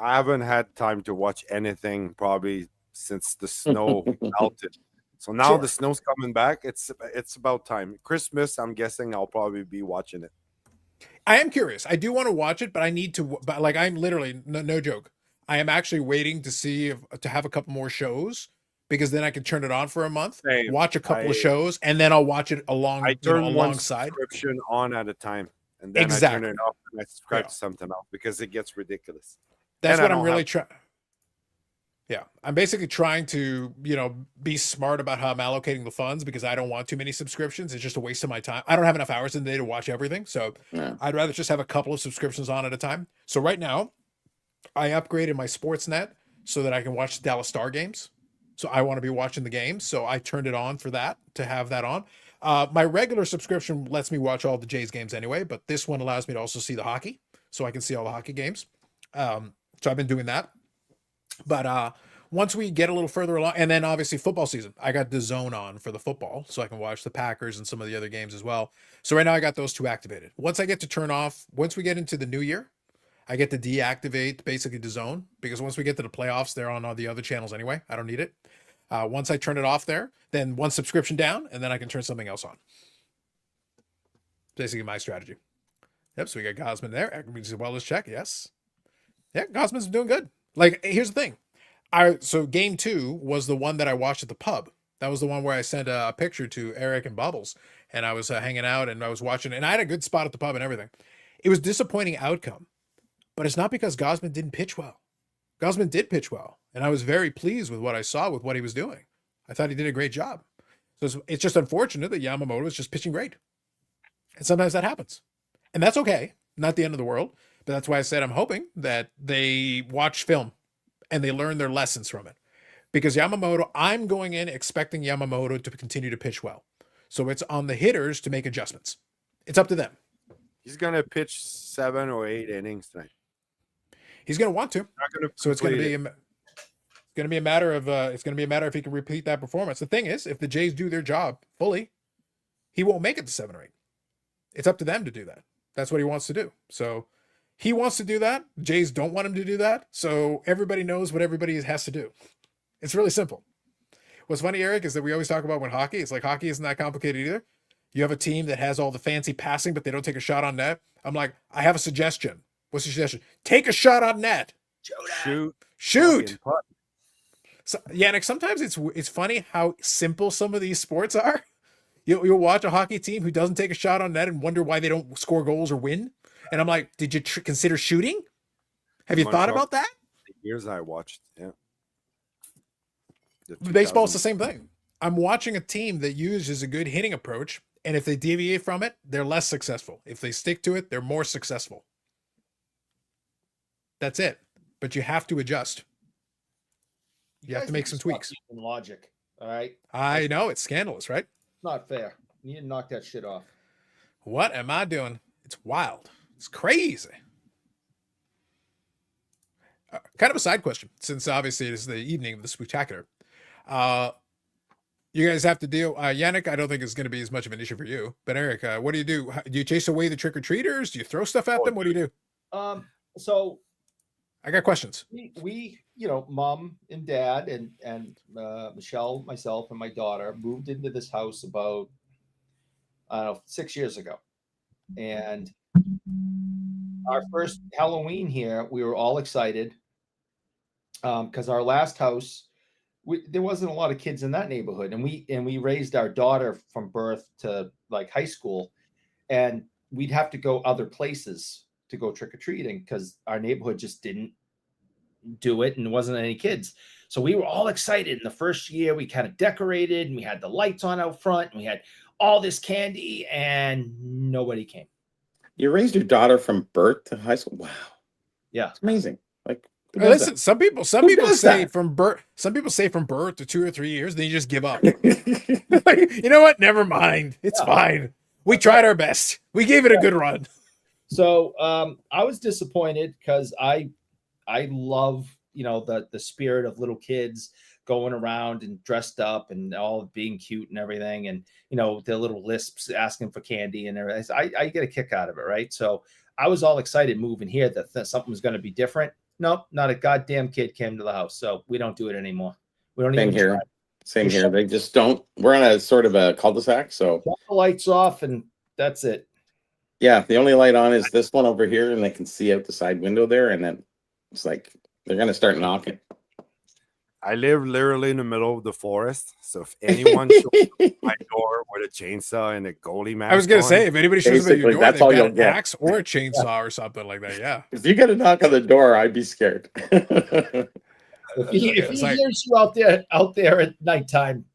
E: haven't had time to watch anything probably since the snow melted. So now
A: Sure.
E: the snow's coming back. It's about time. Christmas, I'm guessing I'll probably be watching it.
A: I am curious. I do want to watch it, but I need to. But like, I'm literally no joke. I am actually waiting to see to have a couple more shows because then I can turn it on for a month,
E: Same.
A: watch a couple of
E: I-
A: shows, and then I'll watch it
E: I turn one
A: alongside.
E: subscription on at a time, and then I
A: Exactly.
E: turn it off and I subscribe
A: Yeah.
E: to something else because it gets ridiculous.
A: That's
E: And I
A: what I'm
E: don't
A: really
E: have-
A: trying. Yeah, I'm basically trying to, be smart about how I'm allocating the funds because I don't want too many subscriptions. It's just a waste of my time. I don't have enough hours in the day to watch everything, so
C: Yeah.
A: I'd rather just have a couple of subscriptions on at a time. So right now, I upgraded my Sportsnet so that I can watch Dallas Star games. So I want to be watching the games, so I turned it on for that to have that on. My regular subscription lets me watch all the Jays games anyway, but this one allows me to also see the hockey, so I can see all the hockey games. So I've been doing that. But once we get a little further along, and then obviously football season, I got the Zone on for the football, so I can watch the Packers and some of the other games as well. So right now I got those two activated. Once I get to turn off, once we get into the new year, I get to deactivate basically the Zone because once we get to the playoffs, they're on all the other channels anyway. I don't need it. Once I turn it off there, then one subscription down, and then I can turn something else on. Basically my strategy. Yep, so we got Gosman there. As well as check, yes. Yeah, Gosman's doing good. Like, here's the thing. So game 2 was the one that I watched at the pub. That was the one where I sent a picture to Eric and Bubbles, and I was hanging out and I was watching, and I had a good spot at the pub and everything. It was disappointing outcome, but it's not because Gosman didn't pitch well. Gosman did pitch well, and I was very pleased with what I saw with what he was doing. I thought he did a great job. So it's just unfortunate that Yamamoto is just pitching great. And sometimes that happens. And that's okay. Not the end of the world. But that's why I said I'm hoping that they watch film and they learn their lessons from it. Because Yamamoto, I'm going in expecting Yamamoto to continue to pitch well. So it's on the hitters to make adjustments. It's up to them.
E: He's gonna pitch 7 or 8 innings tonight.
A: He's going to want to.
E: Not gonna
A: So it's going to
E: complete
A: be a matter of if he can repeat that performance. The thing is, if the Jays do their job fully, he won't make it to 7 or 8. It's up to them to do that. That's what he wants to do. So he wants to do that. Jays don't want him to do that. So everybody knows what everybody has to do. It's really simple. What's funny, Eric, is that we always talk about when hockey, it's like hockey isn't that complicated either. You have a team that has all the fancy passing, but they don't take a shot on net. I'm like, I have a suggestion. What's your suggestion? Take a shot on net.
E: Shoot.
A: Shoot.
E: fucking putt.
A: So, Yannick, sometimes it's funny how simple some of these sports are. You'll watch a hockey team who doesn't take a shot on net and wonder why they don't score goals or win. And I'm like, did you consider shooting? Have you thought
E: Montreal-
A: about that?
E: The years I watched, yeah. The
A: Baseball is the
E: 2000s.
A: same thing. I'm watching a team that uses a good hitting approach, and if they deviate from it, they're less successful. If they stick to it, they're more successful. That's it. But you have to adjust. You have to make some tweaks.
B: Logic. All right.
A: I know it's scandalous, right?
B: Not fair. You need to knock that shit off.
A: What am I doing? It's wild. It's crazy. Kind of a side question, since obviously it is the evening of the Spooktacular. You guys have to deal. Yannick, I don't think it's going to be as much of an issue for you. But Eric, what do you do? Do you chase away the trick or treaters? Do you throw stuff at them? What do you do?
B: So
A: I got questions.
B: we mom and dad and Michelle, myself, and my daughter moved into this house about 6 years ago, and our first Halloween here, we were all excited because our last house, there wasn't a lot of kids in that neighborhood, and we raised our daughter from birth to like high school, and we'd have to go other places to go trick-or-treating because our neighborhood just didn't do it and there wasn't any kids. So we were all excited. In the first year, we kind of decorated and we had the lights on out front and we had all this candy and nobody came.
C: You raised your daughter from birth to high school. Wow.
B: Yeah.
C: It's amazing. Like, who
A: Hey,
C: does
A: listen, some people
C: does
A: say
C: that?
A: from birth. Some people say from birth to 2 or 3 years, then you just give up.
C: that?
A: Like, you know what? Never mind. It's fine. We tried our best. We gave it a good run.
B: So I was disappointed because I love, the spirit of little kids going around and dressed up and all being cute and everything. And, their little lisps asking for candy and everything. So I get a kick out of it. Right. So I was all excited moving here that something was going to be different. Nope. Not a goddamn kid came to the house. So we don't do it anymore. We don't
C: Same
B: even
C: here.
B: try.
C: Same
B: We
C: here.
B: shut-
C: They just don't. We're on a sort of a cul-de-sac. So
B: Shut the lights off and that's it.
C: yeah, the only light on is this one over here, and they can see out the side window there. And then it's like they're gonna start knocking.
E: I live literally in the middle of the forest, so if anyone shows up at my door with a chainsaw and a goalie mask,
A: I was gonna say, if anybody shows up at your
C: Basically,
A: door,
C: that's
A: they've
C: all
A: got
C: you'll
A: an
C: get.
A: axe or a chainsaw or something like that. Yeah.
C: If you get a knock on the door, I'd be scared.
B: If he
A: It's like-
B: hears you out there at nighttime,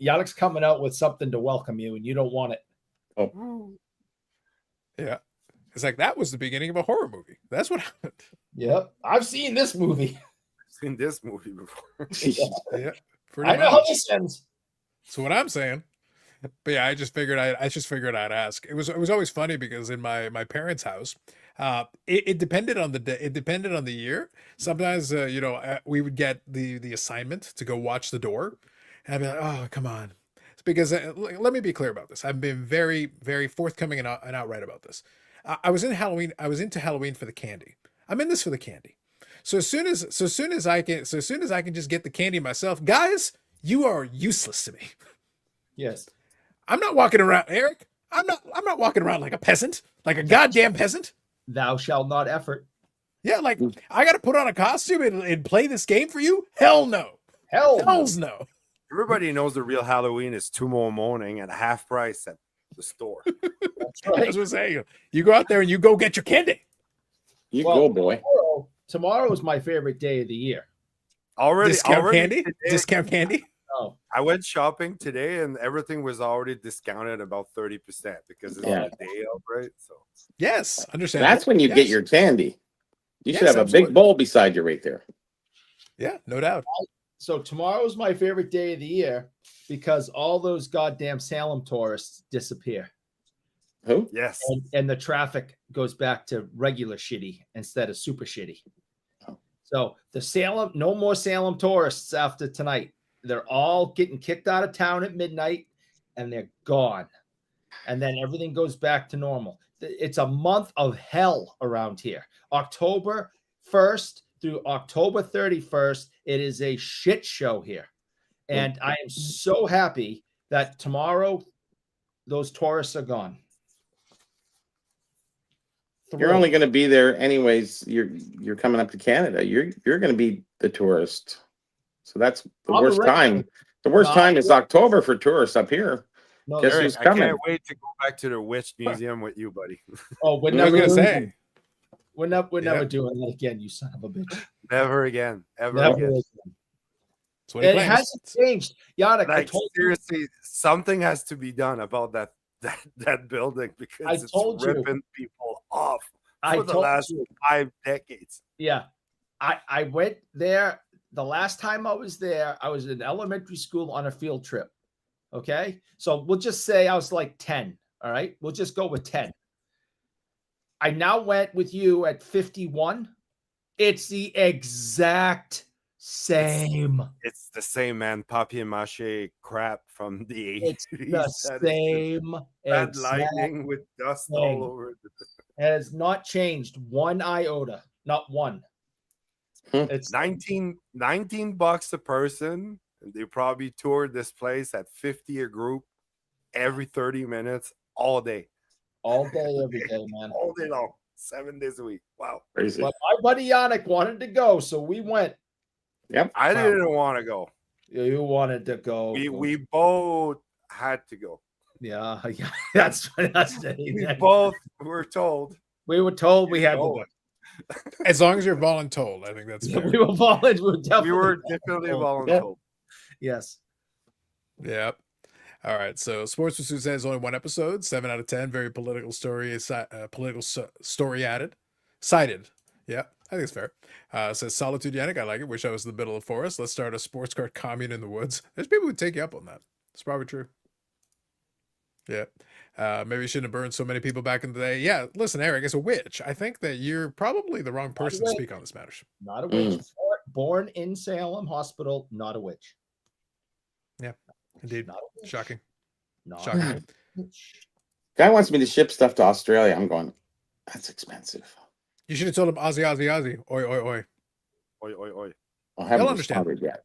B: Yannick's coming out with something to welcome you, and you don't want it.
A: Yeah. It's like that was the beginning of a horror movie. That's what happened.
B: Yep, I've seen this movie.
E: I've seen this movie before.
A: Yeah. Pretty
B: I know how
A: much.
B: this ends.
A: That's what I'm saying. But yeah, I just figured I'd ask. It was always funny because in my parents' house, it depended on the day. It depended on the year. Sometimes we would get the assignment to go watch the door, and I'd be like, oh come on. It's because let me be clear about this. I've been very very forthcoming and outright about this. I was into Halloween for the candy. I'm in this for the candy. So as soon as I can just get the candy myself, guys, you are useless to me.
B: Yes.
A: I'm not walking around, Eric. I'm not walking around like a peasant, like a goddamn peasant.
B: Thou shalt not effort.
A: Yeah, like I got to put on a costume and play this game for you? Hell no.
B: Hell,
A: Hells no.
E: Everybody knows the real Halloween is tomorrow morning at half price at the store.
B: that's
A: That's
B: right.
A: what I'm saying. You go out there and you go get your candy.
C: You
B: Well,
C: go, boy.
B: Tomorrow is my favorite day of the year.
A: Discount candy?
E: today,
A: Discount candy?
B: Oh,
E: I went shopping today and everything was already discounted about 30% because it's
C: Yeah.
E: on the day of, right? So
A: Yes, understand.
C: That's when you get your candy. You should
A: Yes,
C: have a
A: absolutely.
C: big bowl beside you right there.
A: Yeah, no doubt.
B: so tomorrow's my favorite day of the year because all those goddamn Salem tourists disappear.
C: Who?
E: yes,
B: And the traffic goes back to regular shitty instead of super shitty.
C: Oh.
B: So no more Salem tourists after tonight. They're all getting kicked out of town at midnight and they're gone. And then everything goes back to normal. It's a month of hell around here. October 1st through October 31st, it is a shit show here. And I am so happy that tomorrow those tourists are gone.
A: the
C: You're
A: road.
C: only going to be there anyways. You're coming up to Canada. You're going to be the tourist. So that's the
B: On the
C: worst
B: regular.
C: time. The worst
B: No,
C: time is October for tourists up here.
B: No,
C: Guess
E: Eric,
C: who's
E: I
C: coming?
E: can't wait to go back to the Witch Museum with you, buddy.
B: oh, we're
A: I was
B: never
A: gonna say.
B: we're never
A: Yeah.
B: doing that again. You son of a bitch.
E: Never again. Ever
B: Never
E: again.
B: again.
A: That's what he
B: It
A: claims.
B: hasn't changed, Yannick. I
E: Like
B: told you.
E: seriously, something has to be done about that building because it's
B: told you.
E: ripping people off
B: I
E: for the
B: told
E: last
B: you.
E: 5 decades.
B: Yeah, I went there the last time I was there. I was in elementary school on a field trip. Okay, so we'll just say I was like 10. All right, we'll just go with 10. I now went with you at 51. It's the exact same.
E: It's the same, man. Papier-mâché crap from the 80s.
B: It's the
E: That is
B: same.
E: bad
B: exact
E: lighting with dust
B: thing.
E: all over it.
B: It has not changed one iota. Not one. It's
E: 19 bucks a person. And they probably toured this place at 50 a group every 30 minutes all day.
B: all day, every day, man.
E: All day long. 7 days a week. Wow.
C: Crazy.
B: But my buddy Yannick wanted to go, so we went.
C: Yep.
E: I didn't want to go.
B: You wanted to go.
E: We both had to go.
B: Yeah, that's the
E: We
B: thing.
E: both were told.
B: We were told we had to
E: go.
B: go.
A: As long as you're voluntold, I think that's
B: Yeah,
A: fair.
B: we were volunteers. We were
E: We
B: definitely
E: were definitely
B: volunteers.
E: voluntold.
B: Yes.
A: Yep. All right. So Sports Pursuit says only one episode, 7 out of 10. Very political story, story added, cited. Yeah, I think it's fair. Says Solitude Yannick. I like it. Wish I was in the middle of the forest. Let's start a sports car commune in the woods. There's people who take you up on that. It's probably true. Yeah. Maybe you shouldn't have burned so many people back in the day. Yeah. Listen, Eric, as a witch, I think that you're probably the wrong person to speak on this matter.
B: Not a witch. Born in Salem Hospital, not a witch.
A: Yeah. Indeed.
B: Not a witch.
A: Shocking.
B: Not
A: Shocking.
B: a witch.
C: Guy wants me to ship stuff to Australia. I'm going, that's expensive.
A: You should have told him Aussie, Aussie, Aussie. Oi, oi, oi.
E: Oi, oi, oi.
C: I haven't
A: He'll understand.
C: responded yet.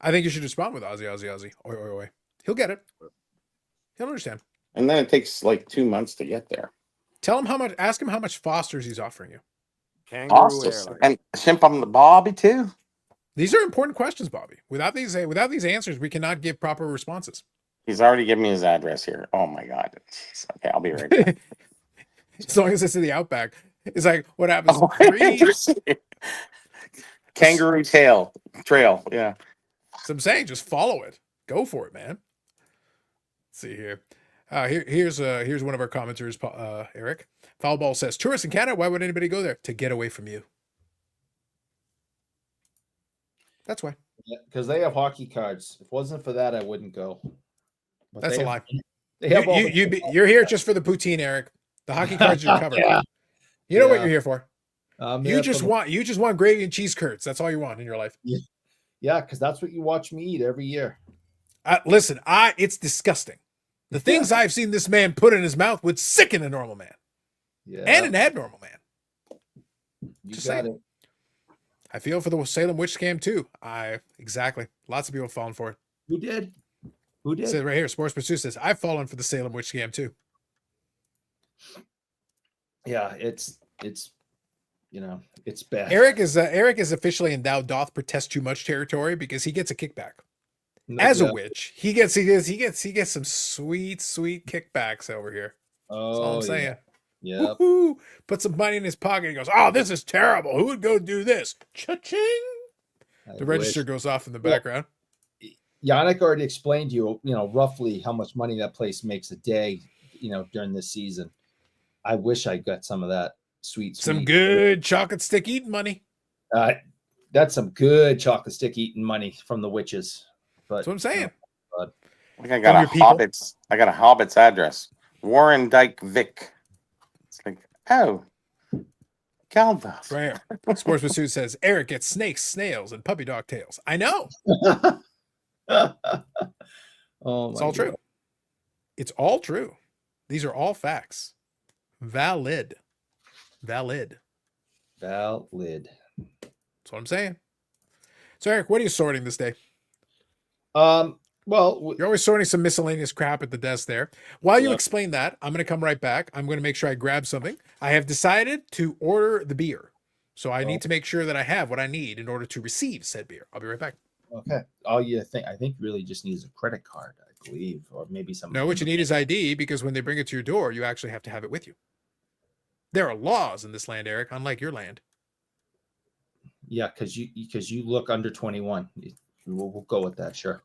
A: I think you should respond with Aussie, Aussie, Aussie. Oi, oi, oi. He'll get it. He'll understand.
C: And then it takes like 2 months to get there.
A: Tell him how much, ask him how much Foster's he's offering you.
E: Kangaroo
C: Awesome.
E: Airline.
C: And ship on the Bobby too.
A: These are important questions, Bobby. Without these answers, we cannot give proper responses.
C: He's already given me his address here. Oh my God. Jeez. Okay, I'll be right back.
A: As long as it's in the outback. It's like, what happens?
C: Oh, interesting. Kangaroo trail. Yeah.
A: So I'm saying, just follow it. Go for it, man. Let's see here. Here's one of our commenters, Eric. Foulball says, tourists in Canada, why would anybody go there? To get away from you. That's why.
B: Because they have hockey cards. If it wasn't for that, I wouldn't go. But
A: That's
B: they
A: a
B: have-
A: lie.
B: They have all the-
A: You're here just for the poutine, Eric. The hockey cards are covered.
B: Yeah.
A: You know what
B: Yeah.
A: you're here for.
B: I'm
A: You
B: there
A: just
B: for the-
A: want gravy and cheese curds. That's all you want in your life.
B: Yeah, because that's what you watch me eat every year.
A: Listen, it's disgusting. The things I've seen this man put in his mouth would sicken a normal man
B: Yeah,
A: and an abnormal man.
B: you
A: just
B: got
A: saying.
B: it.
A: I feel for the Salem witch scam too. Exactly. Lots of people have fallen for it.
B: Who did? Who
A: It
B: did?
A: says right here, Sports Pursuit says, I've fallen for the Salem witch scam too.
B: Yeah, it's it's bad.
A: Eric is officially in thou doth protest too much territory because he gets a kickback. As a witch, he gets some sweet kickbacks over here. That's all I'm saying.
B: Yeah.
A: Woohoo! Put some money in his pocket. He goes, "Oh, this is terrible. Who would go do this?" Cha-ching! The register goes off in the background.
B: Yannick already explained to you, roughly how much money that place makes a day, during this season. I wish I got some of that sweet.
A: Some good chocolate stick eating money.
B: That's some good chocolate stick eating money from the witches. But
A: That's what I'm saying.
C: I think I got
A: From
C: a
A: your people.
C: Hobbit's. I got a Hobbit's address. Warren Dyke Vic. It's like, oh, Galva.
A: Right here. Sports Pursuit says Eric gets snakes, snails, and puppy dog tails. I know.
B: Oh,
A: It's all true. It's all true. These are all facts. Valid.
B: Valid.
A: That's what I'm saying. So Eric, what are you sorting this day?
B: Well, Well,
A: You're always throwing some miscellaneous crap at the desk there. While you
B: Yeah.
A: explain that, I'm going to come right back. I'm going to make sure I grab something. I have decided to order the beer. So I need to make sure that I have what I need in order to receive said beer. I'll be right back.
B: okay. All you think, I think, really just needs a credit card, I believe, or maybe some.
A: No, what you need is ID, because when they bring it to your door, you actually have to have it with you. There are laws in this land, Eric, unlike your land.
B: Yeah, because you look under 21. We'll go with that, sure.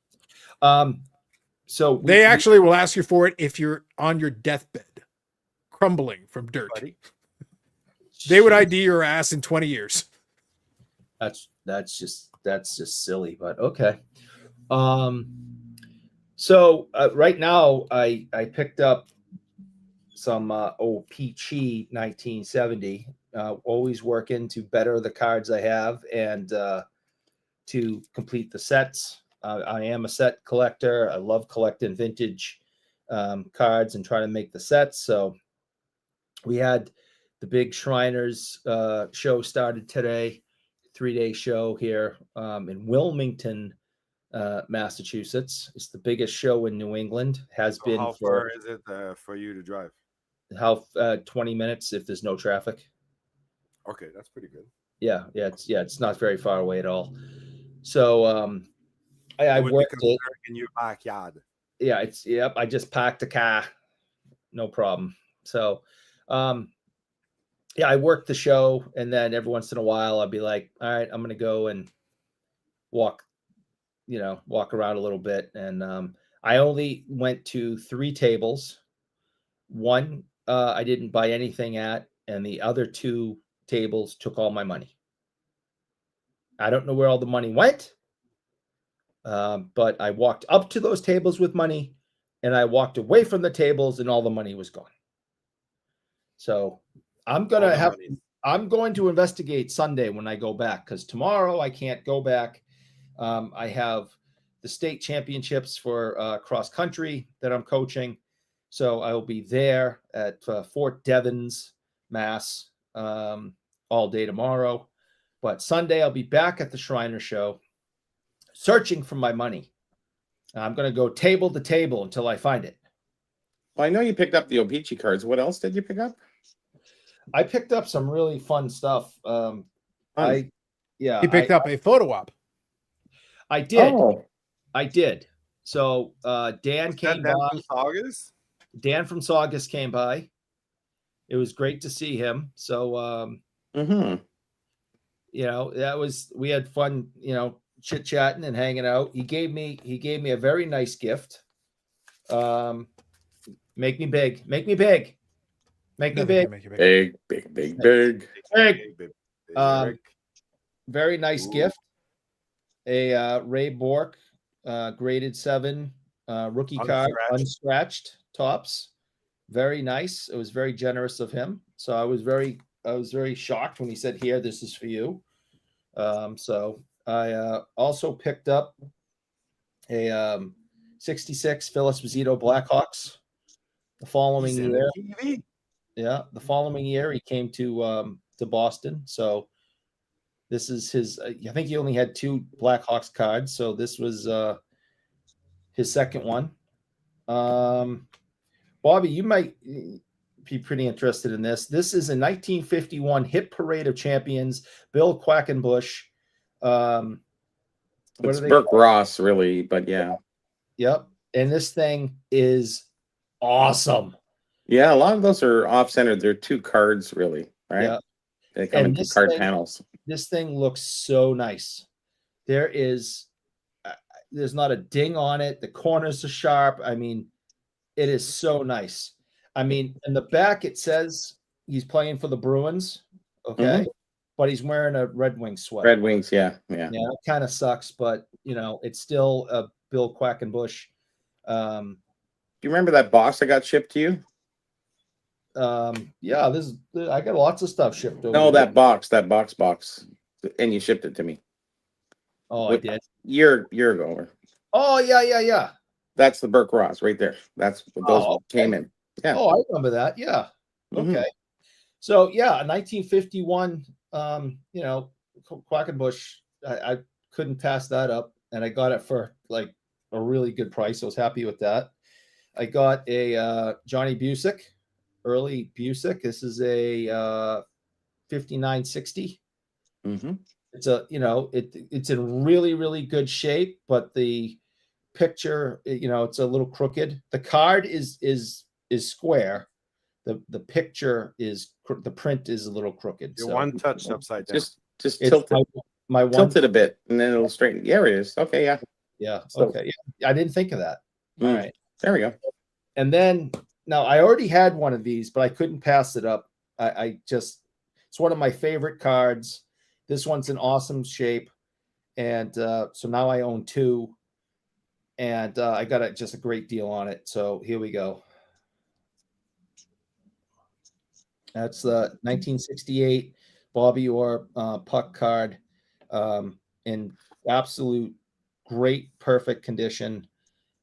B: So
A: They actually will ask you for it if you're on your deathbed, crumbling from dirt.
E: Buddy.
A: They would ID your ass in 20 years.
B: That's just silly, but okay. So right now I picked up some Peachy 1970. Always working to better the cards I have and to complete the sets. I am a set collector. I love collecting vintage cards and trying to make the sets. So we had the big Shriners show started today, 3-day show here in Wilmington, Massachusetts. It's the biggest show in New England. Has been
E: How
B: for
E: far is it for you to drive?
B: 20 minutes if there's no traffic.
E: Okay, that's pretty good.
B: Yeah, it's not very far away at all. So I
E: It would be
B: worked it.
E: considered in your backyard.
B: Yeah, I just packed a car, no problem. So I worked the show, and then every once in a while I'll be like, all right, I'm gonna go and walk around a little bit. And I only went to 3 tables. One I didn't buy anything at, and the other 2 tables took all my money. I don't know where all the money went, but I walked up to those tables with money, and I walked away from the tables, and all the money was gone. So I'm going to investigate Sunday when I go back, because tomorrow I can't go back. I have the state championships for cross country that I'm coaching. So I will be there at Fort Devens, Mass, all day tomorrow. But Sunday I'll be back at the Shriner show searching for my money. I'm going to go table to table until I find it.
C: Well, I know you picked up the Opeachy cards. What else did you pick up?
B: I picked up some really fun stuff.
A: He picked up a photo op.
B: I did.
C: Oh,
B: I did. So Dan came by.
E: August?
B: Dan from Saugus came by. It was great to see him. So we had fun, chit chatting and hanging out. He gave me a very nice gift. Make me big. Make me big. Make me big.
C: big.
B: Very nice gift. A Ray Bork graded 7 rookie card, unscratched tops. Very nice. It was very generous of him. So I was very shocked when he said, "Here, this is for you." So I also picked up a 66 Phyllis Mazzito Blackhawks the following year. Yeah, the following year he came to Boston. So this is his. I think he only had 2 Blackhawks cards, so this was his second one. Bobby, you might be pretty interested in this. This is a 1951 Hit Parade of Champions, Bill Quackenbush.
C: It's Burke Ross, really, but yeah.
B: Yep. And this thing is awesome.
C: Yeah, a lot of those are off-centered. They're 2 cards, really, right?
B: Yeah.
C: They come in 2 card panels.
B: This thing looks so nice. There's not a ding on it. The corners are sharp. I mean, it is so nice. I mean, in the back it says he's playing for the Bruins, okay, but he's wearing a Red Wings sweater.
C: Red Wings, yeah.
B: Yeah, it kind of sucks, but it's still a Bill Quackenbush.
C: Do you remember that box that got shipped to you?
B: Yeah, I got lots of stuff shipped over.
C: No, that box, and you shipped it to me.
B: Oh, I did.
C: Year ago.
B: Oh, yeah.
C: That's the Burke Ross right there. That's what those came in. Yeah.
B: Oh, I remember that. Yeah. Okay. So yeah, 1951. Quackenbush. I couldn't pass that up, and I got it for like a really good price. I was happy with that. I got a Johnny Busick, early Busick. This is a 5960.
C: Mm-hmm.
B: It's a, it's in really, really good shape, but the picture, it's a little crooked. The card is square. The picture is, the print is a little crooked.
E: You're
B: So
E: one touched upside down.
C: Just
B: it's
C: tilt it,
B: my one.
C: tilt it a bit, and then it'll straighten. Yeah, it is. Okay, yeah.
B: Yeah.
C: So-
B: Okay. Yeah, I didn't think of that. All
C: Mm.
B: right.
C: There we go.
B: And then now I already had one of these, but I couldn't pass it up. I just, it's one of my favorite cards. This one's in awesome shape. And so now I own two. And I got just a great deal on it. So here we go. That's the 1968 Bobby Orr puck card in absolute great, perfect condition.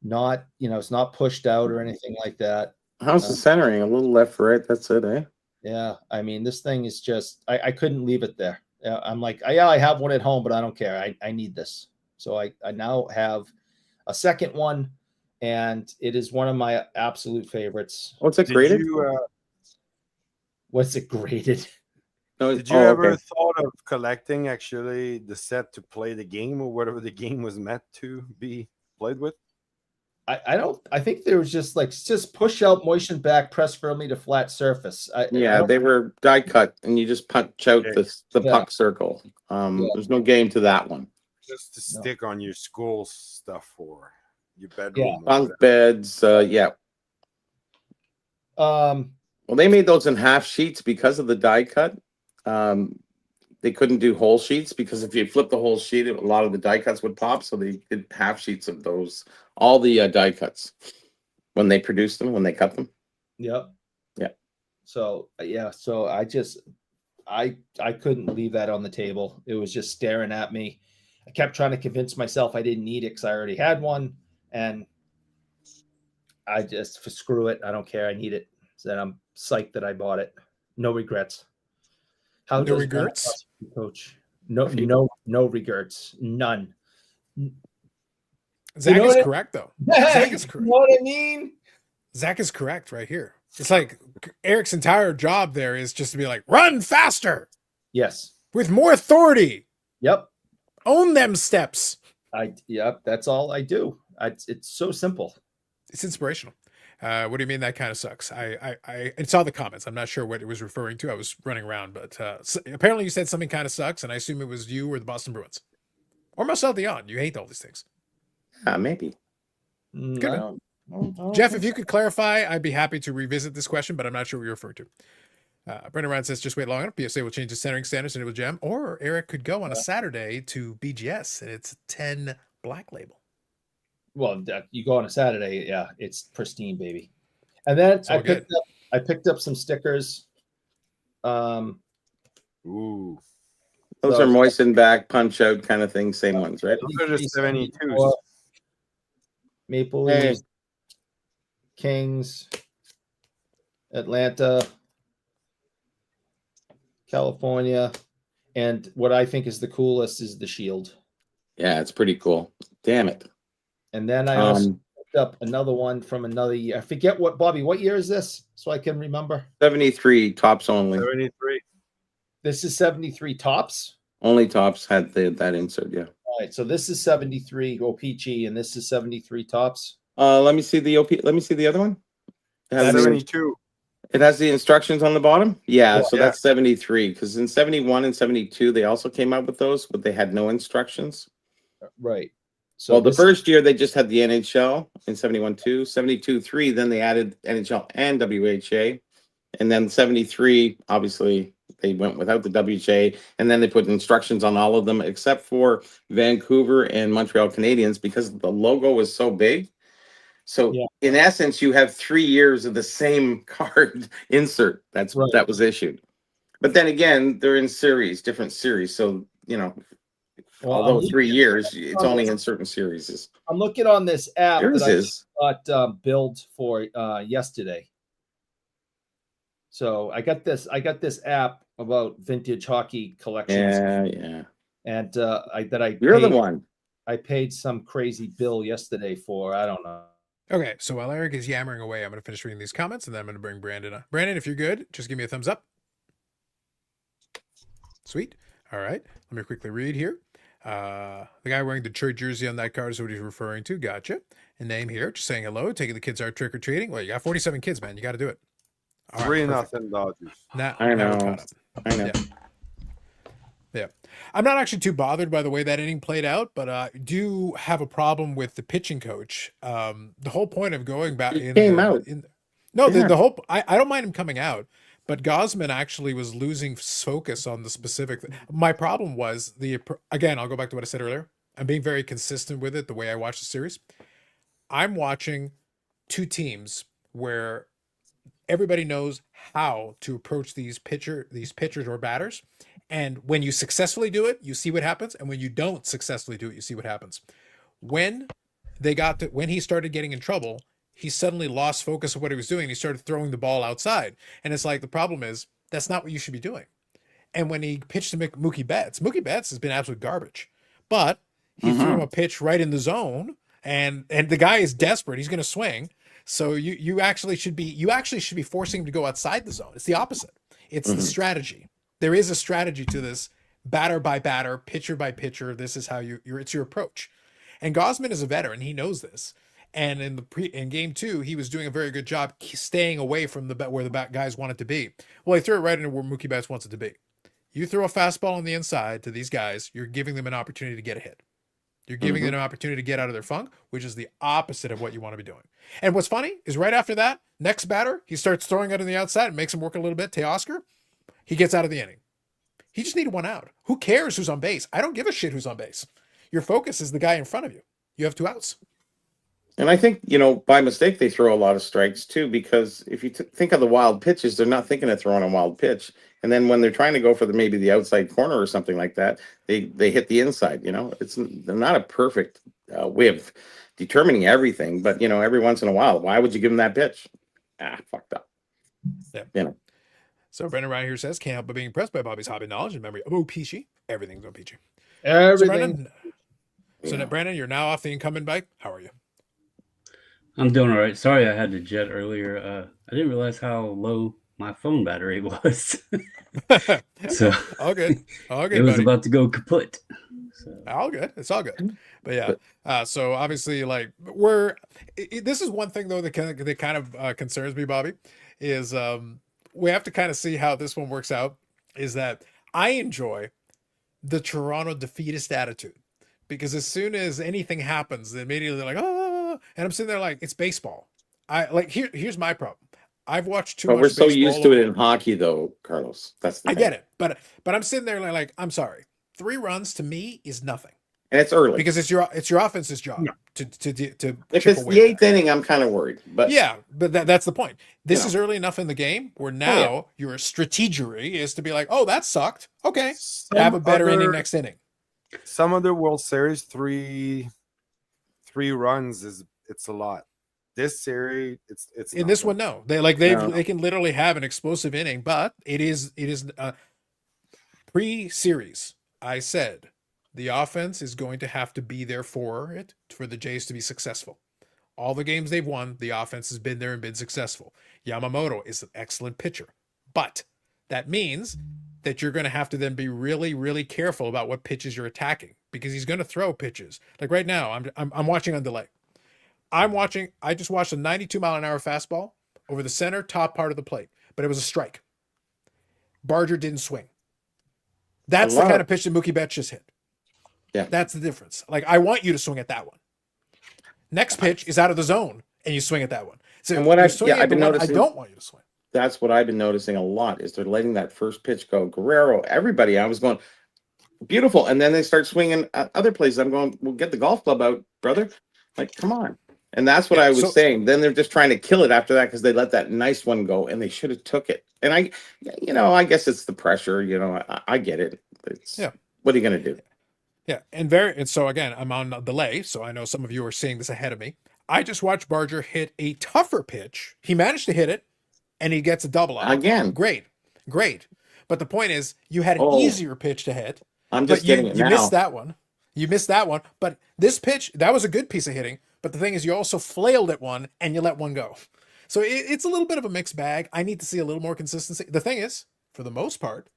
B: Not, it's not pushed out or anything like that.
C: How's the centering? A little left, right. That's it, eh?
B: Yeah, I mean, this thing is just, I couldn't leave it there. I'm like, yeah, I have one at home, but I don't care. I need this. So I now have a second one, and it is one of my absolute favorites.
C: What's it
E: Did
C: graded?
B: What's it graded?
C: No,
E: Did you ever
C: okay.
E: thought of collecting actually the set to play the game or whatever the game was meant to be played with?
B: I think there was just like, just push out, moisten back, press firmly to flat surface.
C: Yeah, they were die cut, and you just punch out
E: Okay.
C: the
B: Yeah.
C: puck circle. There's no game to that one.
E: Just to
B: No.
E: stick on your school stuff or your bedroom.
B: Yeah.
E: or
C: Bunk
E: whatever.
C: beds, yeah.
B: Um,
C: Well, they made those in half sheets because of the die cut. They couldn't do whole sheets because if you flip the whole sheet, a lot of the die cuts would pop. So they did half sheets of those, all the die cuts when they produced them, when they cut them.
B: Yep.
C: Yeah.
B: So yeah, so I couldn't leave that on the table. It was just staring at me. I kept trying to convince myself I didn't need it because I already had one, and I just screw it. I don't care. I need it. So I'm psyched that I bought it. No regrets. How
A: No
B: does one
A: regrets?
B: coach? No regrets. None.
A: Zach
B: know
A: is
B: what
A: correct, though.
B: You
A: Zach is correct.
B: know what I mean?
A: Zach is correct right here. It's like Eric's entire job there is just to be like, run faster
B: Yes.
A: with more authority.
B: Yep.
A: Own them steps.
B: Yep. That's all I do. It's so simple.
A: It's inspirational. What do you mean that kind of sucks? I saw the comments. I'm not sure what it was referring to. I was running around, but apparently you said something kind of sucks, and I assume it was you or the Boston Bruins. Or Marcel Dion. You hate all these things.
C: Maybe.
A: Good.
B: I don't
A: Jeff,
B: think
A: if you
B: so.
A: could clarify, I'd be happy to revisit this question, but I'm not sure what you're referring to. Brendan Ryan says, just wait long enough. PSA will change the centering standards into a gem, or Eric could go on a Saturday to BGS, and it's 10 black label.
B: Well, you go on a Saturday, yeah, it's pristine, baby. And then
A: It's all good.
B: I picked up some stickers.
E: Ooh.
C: Those
B: So-
C: are moistened back, punch out kind of thing. Same ones, right?
E: Those are the 72s.
B: 74, Maple
C: Hey.
B: Leafs, Kings, Atlanta, California, and what I think is the coolest is the Shield.
C: Yeah, it's pretty cool. Damn it.
B: And then I also
C: Um,
B: picked up another one from another year. I forget what year is this? So I can remember.
C: 73 tops only.
E: 73.
B: This is 73 tops.
C: Only tops had that insert. Yeah.
B: All right, so this is 73 OPG, and this is 73 tops.
C: Let me see the OP. Let me see the other one. It has, the,
E: 72.
C: it has the instructions on the bottom. Yeah,
B: Yeah.
C: so that's 73. Because in 71 and 72, they also came out with those, but they had no instructions.
B: Right. So
C: Well, the
B: this-
C: first year they just had the NHL in 71 2, 72 3, then they added NHL and WHA. And then 73, obviously, they went without the WHA. And then they put instructions on all of them except for Vancouver and Montreal Canadiens because the logo was so big. So
B: Yeah.
C: in essence, you have 3 years of the same card insert that
B: Right.
C: was issued. But then again, they're in series, different series. So,
B: well,
C: although
B: I'm
C: 3
B: looking-
C: years, it's only in certain series.
B: I'm looking on this app
C: Yours
B: that
C: is.
B: I got billed for yesterday. So I got this app about vintage hockey collections,
C: Yeah.
B: and I
C: You're the
B: paid-
C: one.
B: I paid some crazy bill yesterday for. I don't know.
A: Okay, so while Eric is yammering away, I'm going to finish reading these comments, and then I'm going to bring Brandon up. Brandon, if you're good, just give me a thumbs up. Sweet. All right. Let me quickly read here. The guy wearing the Detroit jersey on that card is what he's referring to. Gotcha. And name here, just saying hello, taking the kids out trick or treating. Well, you got 47 kids, man. You got to do it. All right,
E: 3-0 Dodgers.
A: Now,
C: I
A: now we're
C: know.
A: caught up.
C: I know.
A: Yeah. Yeah. I'm not actually too bothered by the way that inning played out, but I do have a problem with the pitching coach. The whole point of going back
C: He came out.
A: No,
C: Yeah.
A: the whole I don't mind him coming out, but Gosman actually was losing focus on the specific My problem was again, I'll go back to what I said earlier. I'm being very consistent with it the way I watch the series. I'm watching two teams where everybody knows how to approach these pitchers or batters. And when you successfully do it, you see what happens. And when you don't successfully do it, you see what happens. When he started getting in trouble, he suddenly lost focus of what he was doing. He started throwing the ball outside. And it's like, the problem is that's not what you should be doing. And when he pitched to Mookie Betts has been absolute garbage. But he threw him a pitch right in the zone, and the guy is desperate. He's going to swing. So you actually should be forcing him to go outside the zone. It's the opposite. It's the strategy. There is a strategy to this, batter by batter, pitcher by pitcher. This is how it's your approach. And Gosman is a veteran. He knows this. And in game 2, he was doing a very good job staying away from where the guys want it to be. Well, he threw it right into where Mookie Betts wants it to be. You throw a fastball on the inside to these guys, you're giving them an opportunity to get a hit. You're giving them an opportunity to get out of their funk, which is the opposite of what you want to be doing. And what's funny is right after that, next batter, he starts throwing it on the outside and makes him work a little bit. Teoscar, he gets out of the inning. He just needed one out. Who cares who's on base? I don't give a shit who's on base. Your focus is the guy in front of you. You have 2 outs.
C: And I think, by mistake, they throw a lot of strikes too, because if you think of the wild pitches, they're not thinking of throwing a wild pitch. And then when they're trying to go for maybe the outside corner or something like that, they hit the inside. They're not a perfect way of determining everything, but every once in a while, why would you give them that pitch? Fucked up.
A: Yeah. So Brendan Ryan here says, can't help but being impressed by Bobby's hobby knowledge and memory of Peachy. Everything's on Peachy.
B: Everything.
A: So Brandon, you're now off the incumbent bike. How are you?
F: I'm doing all right. Sorry I had to jet earlier. I didn't realize how low my phone battery was. So
A: all good.
F: It was
A: buddy.
F: about to go kaput. So.
A: All good. It's all good. But yeah. So obviously, this is one thing though that kind of concerns me, Bobby, is we have to kind of see how this one works out. Is that I enjoy the Toronto defeatist attitude, because as soon as anything happens, then immediately they're like, oh, and I'm sitting there like, it's baseball. Here's my problem. I've watched too much.
C: But we're so
A: baseball
C: used to it in hockey, though, Carlos. That's the
A: I
C: thing.
A: get it, but I'm sitting there like, I'm sorry, 3 runs to me is nothing,
C: and it's early
A: because it's your offense's job to
C: if
A: chip
C: it's
A: away
C: the
A: at
C: 8th inning, I'm kind of worried. But
A: yeah, but that's the point. This
C: Yeah.
A: is early enough in the game where now your strategery is to be like, oh, that sucked. Okay, have a better inning next inning.
E: Some other World Series, three runs it's a lot. This series, it's
A: In
E: not
A: this
E: that.
A: one, no, they can literally have an explosive inning, but it is pre-series. I said the offense is going to have to be there for the Jays to be successful. All the games they've won, the offense has been there and been successful. Yamamoto is an excellent pitcher, but that means that you're going to have to then be really, really careful about what pitches you're attacking, because he's going to throw pitches. Like right now, I'm watching on delay. I just watched a 92-mile-an-hour fastball over the center top part of the plate, but it was a strike. Barger didn't swing. That's the kind of pitch that Mookie Betts just hit.
C: Yeah.
A: That's the difference. Like, I want you to swing at that one. Next pitch is out of the zone, and you swing at that one. So
C: And what
A: you're
C: I've
A: swinging at
C: been
A: the one
C: noticing,
A: I don't want you to swing.
C: that's what I've been noticing a lot, is they're letting that first pitch go. Guerrero, everybody, I was going, beautiful. And then they start swinging at other places. I'm going, well, get the golf club out, brother. Like, come on. And that's what I was saying. Then they're just trying to kill it after that, because they let that nice one go and they should have took it. And I guess it's the pressure. I get it. What are you going to do?
A: Yeah, and so again, I'm on a delay, so I know some of you are seeing this ahead of me. I just watched Barger hit a tougher pitch. He managed to hit it, and he gets a double out.
C: Again.
A: Great. But the point is, you had an easier pitch to hit.
C: I'm just getting it
A: you
C: now.
A: missed that one. You missed that one. But this pitch, that was a good piece of hitting. But the thing is, you also flailed at one and you let one go. So it's a little bit of a mixed bag. I need to see a little more consistency. The thing is, for the most part,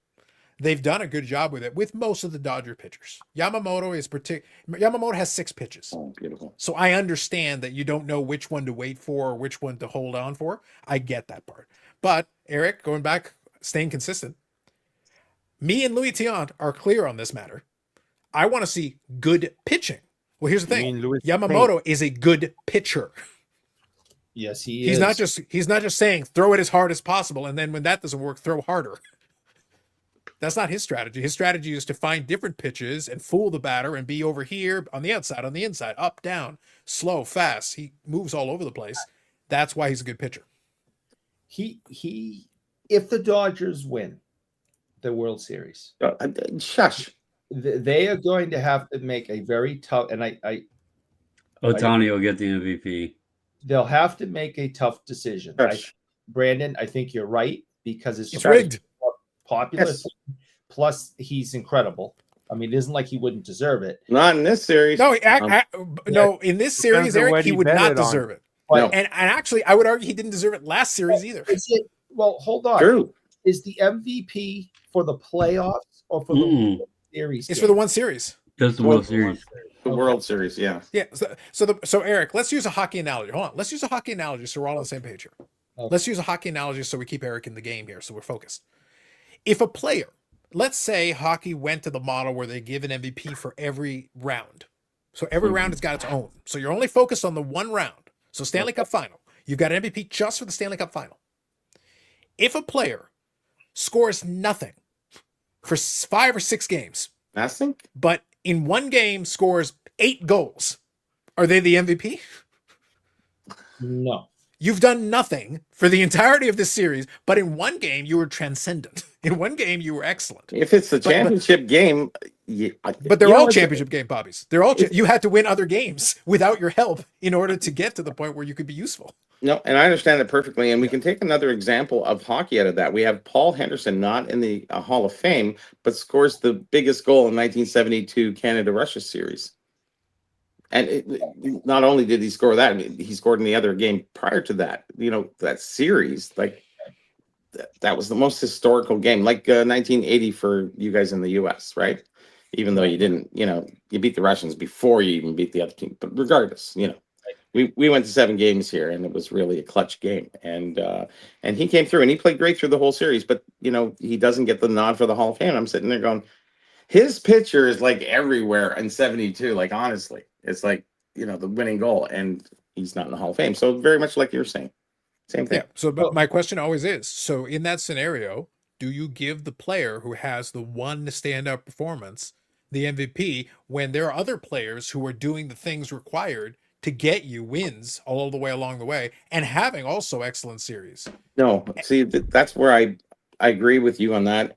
A: they've done a good job with it with most of the Dodger pitchers. Yamamoto has 6 pitches.
C: Oh, beautiful.
A: So I understand that you don't know which one to wait for or which one to hold on for. I get that part. But Eric, going back, staying consistent. Me and Louis Tiant are clear on this matter. I want to see good pitching. Well, here's the
E: You
A: thing.
E: mean Louis
A: Yamamoto is a good pitcher.
B: Yes, he
A: He's
B: is.
A: not just saying throw it as hard as possible, and then when that doesn't work, throw harder. That's not his strategy. His strategy is to find different pitches and fool the batter and be over here on the outside, on the inside, up, down, slow, fast. He moves all over the place. That's why he's a good pitcher.
B: He if the Dodgers win the World Series,
C: Shush.
B: they are going to have to make a very tough, and
F: Otani will get the MVP.
B: they'll have to make a tough decision.
C: Shush.
B: Brandon, I think you're right because it's
A: rigged.
B: popular.
C: Yes.
B: Plus, he's incredible. I mean, it isn't like he wouldn't deserve it.
C: Not in this series.
A: No, no. In this series,
E: Depends on
A: Eric,
E: what
A: he
E: he
A: would not
E: betted on.
A: deserve it.
C: No.
A: And actually, I would argue he didn't deserve it last series either.
B: Is it? Well, hold on.
C: True.
B: Is the MVP for the playoffs or for the World Series?
A: It's
B: game?
A: for the one series.
F: That's the World Series.
C: The World Series, yeah.
A: Yeah. So Eric, let's use a hockey analogy. Hold on. Let's use a hockey analogy so we're all on the same page here.
B: Okay.
A: Let's use a hockey analogy so we keep Eric in the game here, so we're focused. If a player, let's say hockey went to the model where they give an MVP for every round. So every round has got its own. So you're only focused on the one round. So Stanley Cup final. You've got an MVP just for the Stanley Cup final. If a player scores nothing for 5 or 6 games,
C: Nothing?
A: but in one game scores 8 goals, are they the MVP?
B: No.
A: You've done nothing for the entirety of this series, but in one game you were transcendent. In one game you were excellent.
C: If it's the championship game,
A: But they're all championship game poppies. They're all you had to win other games without your help in order to get to the point where you could be useful.
C: No, and I understand that perfectly. And we can take another example of hockey out of that. We have Paul Henderson, not in the Hall of Fame, but scores the biggest goal in 1972 Canada-Russia series. And not only did he score that, he scored in the other game prior to that. You know, that series, like that was the most historical game, like 1980 for you guys in the U.S., right? Even though you didn't, you beat the Russians before you even beat the other team. But regardless, we went to 7 games here, and it was really a clutch game. And he came through, and he played great through the whole series. But he doesn't get the nod for the Hall of Fame. I'm sitting there going, his pitcher is like everywhere in 72. Like honestly, it's like the winning goal, and he's not in the Hall of Fame. So very much like you were saying, same thing.
A: Yeah. So, but my question always is: so in that scenario, do you give the player who has the one standout performance the MVP when there are other players who are doing the things required to get you wins all the way along the way and having also excellent series?
C: No, see, that's where I agree with you on that.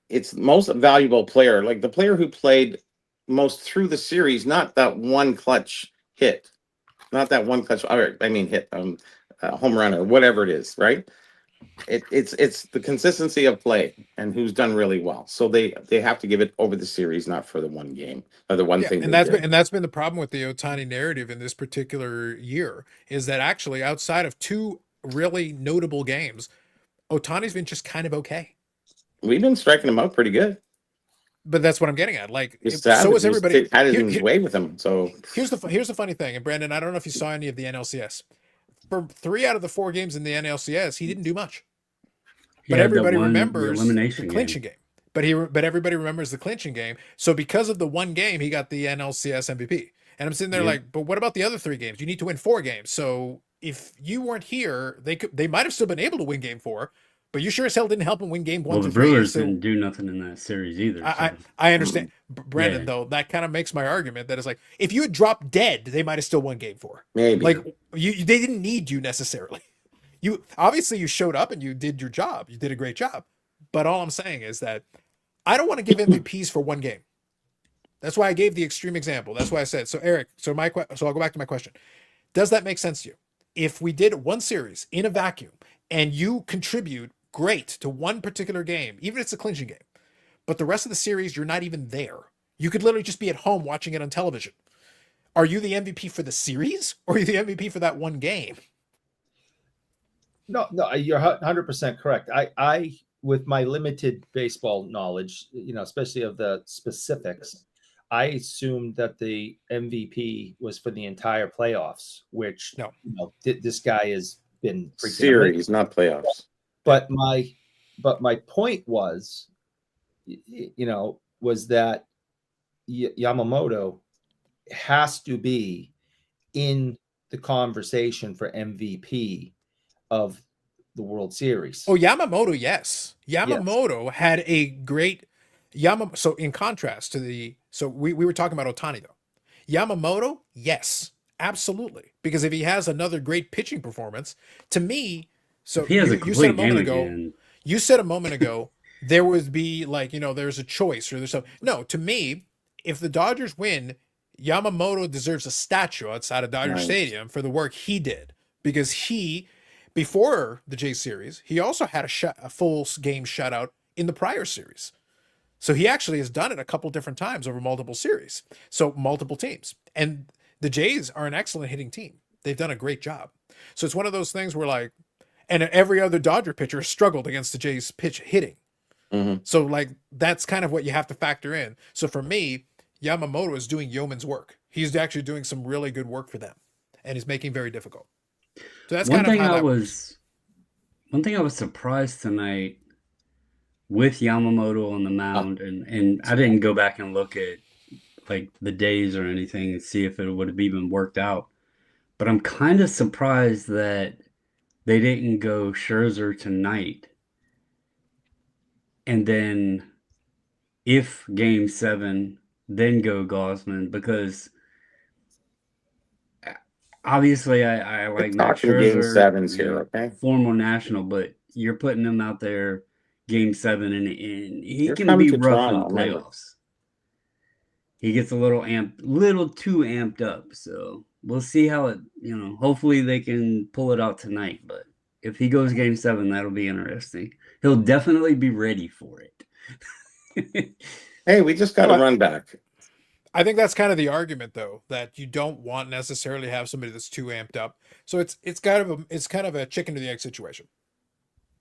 C: It's the most valuable player, like the player who played most through the series, not that one clutch hit, not that one clutch. Hit, home run or whatever it is, right? It's the consistency of play and who's done really well. So they have to give it over the series, not for the one game or the one thing.
A: And that's been the problem with the Otani narrative in this particular year, is that actually outside of 2 really notable games, Otani's been just kind of okay.
C: We've been striking him out pretty good.
A: But that's what I'm getting at. Like,
C: So
A: is everybody.
C: had it in his way with him. So
A: here's the funny thing, and Brandon, I don't know if you saw any of the NLCS. For 3 out of the 4 games in the NLCS, he didn't do much. But everybody remembers the clinching game. But everybody remembers the clinching game. So because of the one game, he got the NLCS MVP. And I'm sitting there like, but what about the other 3 games? You need to win 4 games. So if you weren't here, they might have still been able to win game 4. But you sure as hell didn't help him win game 1
F: Well,
A: through
F: the
A: 3.
F: Brewers didn't do nothing in that series either.
A: I understand, Brandon. Though that kind of makes my argument that it's like if you had dropped dead, they might have still won game 4.
C: maybe
A: Like they didn't need you necessarily. You obviously you showed up and you did your job. You did a great job. But all I'm saying is that I don't want to give MVPs for one game. That's why I gave the extreme example. That's why I said so. Eric, so I'll go back to my question. Does that make sense to you? If we did one series in a vacuum and you contribute great to one particular game, even if it's a clinching game, but the rest of the series you're not even there, You could literally just be at home watching it on television. Are you the MVP for the series, or are you the MVP for that one game?
B: No, you're 100% correct. I, with my limited baseball knowledge, especially of the specifics, I assumed that the MVP was for the entire playoffs, which
A: No.
B: This guy has been freaking
C: Series,
B: amazing.
C: not playoffs.
B: But my point was, was that Yamamoto has to be in the conversation for MVP of the World Series.
A: Oh, Yamamoto, yes. Yamamoto had a great So in contrast to we were talking about Ohtani though. Yamamoto, yes, absolutely. Because if he has another great pitching performance, to me, so
F: If he has a
A: you said a
F: complete
A: moment
F: game
A: ago,
F: again,
A: you said a moment ago there would be like, there's a choice or there's something. No, to me, if the Dodgers win, Yamamoto deserves a statue outside of Dodger
C: Right.
A: Stadium for the work he did, because before the J series, he also had a full game shutout in the prior series. So he actually has done it a couple different times over multiple series. So multiple teams. And the Jays are an excellent hitting team. They've done a great job. So it's one of those things where like, and every other Dodger pitcher has struggled against the Jays pitch hitting.
C: Mhm.
A: So like, that's kind of what you have to factor in. So for me, Yamamoto is doing yeoman's work. He's actually doing some really good work for them, and he's making very difficult. So that's
F: one
A: kind of
F: thing
A: how
F: I
A: that works.
F: was surprised tonight with Yamamoto on the mound, and I didn't go back and look at like the days or anything and see if it would have even worked out. But I'm kind of surprised that they didn't go Scherzer tonight. And then if game 7, then go Gosman, because obviously I like
C: We're
F: Max
C: talking game
F: Scherzer,
C: sevens here, okay?
F: former national, but you're putting him out there game 7 and he
C: You're
F: can
C: coming
F: be
C: to
F: rough in the
C: Toronto, remember.
F: playoffs. He gets a little too amped up. So we'll see how it, hopefully they can pull it out tonight. But if he goes game 7, that'll be interesting. He'll definitely be ready for it.
C: Hey, we just got a run back.
A: I think that's kind of the argument, though, that you don't want necessarily have somebody that's too amped up. So it's kind of a chicken to the egg situation.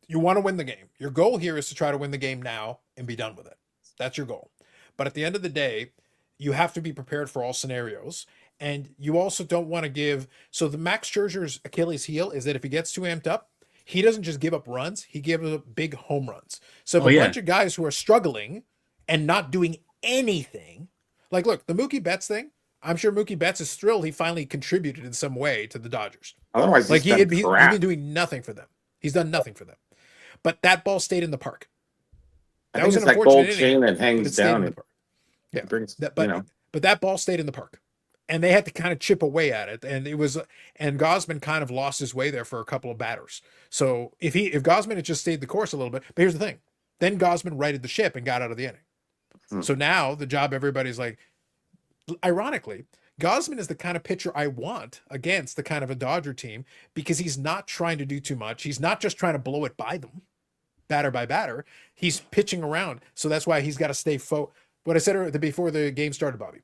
A: You want to win the game. Your goal here is to try to win the game now and be done with it. That's your goal. But at the end of the day, you have to be prepared for all scenarios. And you also don't want to give. So the Max Scherzer's Achilles heel is that if he gets too amped up, he doesn't just give up runs, he gives up big home runs. So if a bunch of guys who are struggling and not doing anything, like look, the Mookie Betts thing, I'm sure Mookie Betts is thrilled he finally contributed in some way to the Dodgers.
C: Otherwise,
A: Like he's
C: he's
A: been doing nothing for them. He's done nothing for them. But that ball stayed in the park.
C: I think it's that gold chain that
A: but
C: hangs
A: it stayed in
C: down.
A: the park. Yeah,
C: It brings,
A: but that ball stayed in the park, and they had to kind of chip away at it, and Gosman kind of lost his way there for a couple of batters. So if Gosman had just stayed the course a little bit, but here's the thing, then Gosman righted the ship and got out of the inning. So now the job everybody's like, ironically, Gosman is the kind of pitcher I want against the kind of a Dodger team, because he's not trying to do too much. He's not just trying to blow it by them, batter by batter. He's pitching around, so that's why he's got to stay what I said before the game started, Bobby.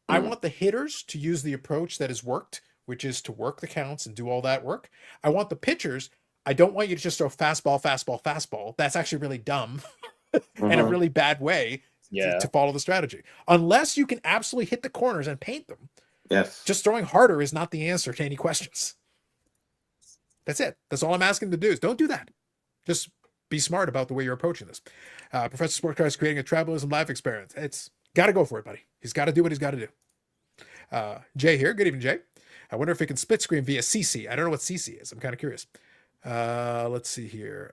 A: I want the hitters to use the approach that has worked, which is to work the counts and do all that work. I want the pitchers. I don't want you to just throw fastball, fastball, fastball. That's actually really dumb and a really bad way to follow the strategy. Unless you can absolutely hit the corners and paint them.
C: Yes.
A: Just throwing harder is not the answer to any questions. That's it. That's all I'm asking to do is don't do that. Just be smart about the way you're approaching this. Professor Sport Car is creating a travelism life experience. It's got to go for it, buddy. He's got to do what he's got to do. Jay here. Good evening, Jay. I wonder if it can split screen via CC. I don't know what CC is. I'm kind of curious. Let's see here.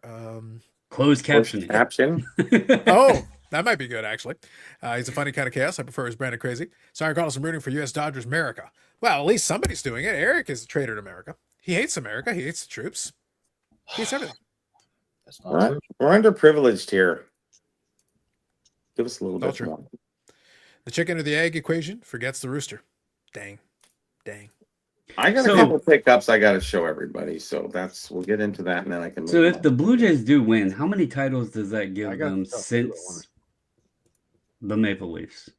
F: Closed captioning.
C: Caption.
A: Oh, that might be good, actually. He's a funny kind of chaos. I prefer his brand of crazy. Sorry, Carlos, I'm rooting for U.S. Dodgers America. Well, at least somebody's doing it. Eric is a traitor to America. He hates America. He hates the troops. He hates everything.
B: That's not true.
C: We're underprivileged here. Give us a little bit
A: true.
C: more.
A: The chicken or the egg equation forgets the rooster. Dang.
C: I got a couple of pickups I got to show everybody, so we'll get into that, and then I can.
F: So if the Blue Jays do win, how many titles does that give them since the Maple Leafs?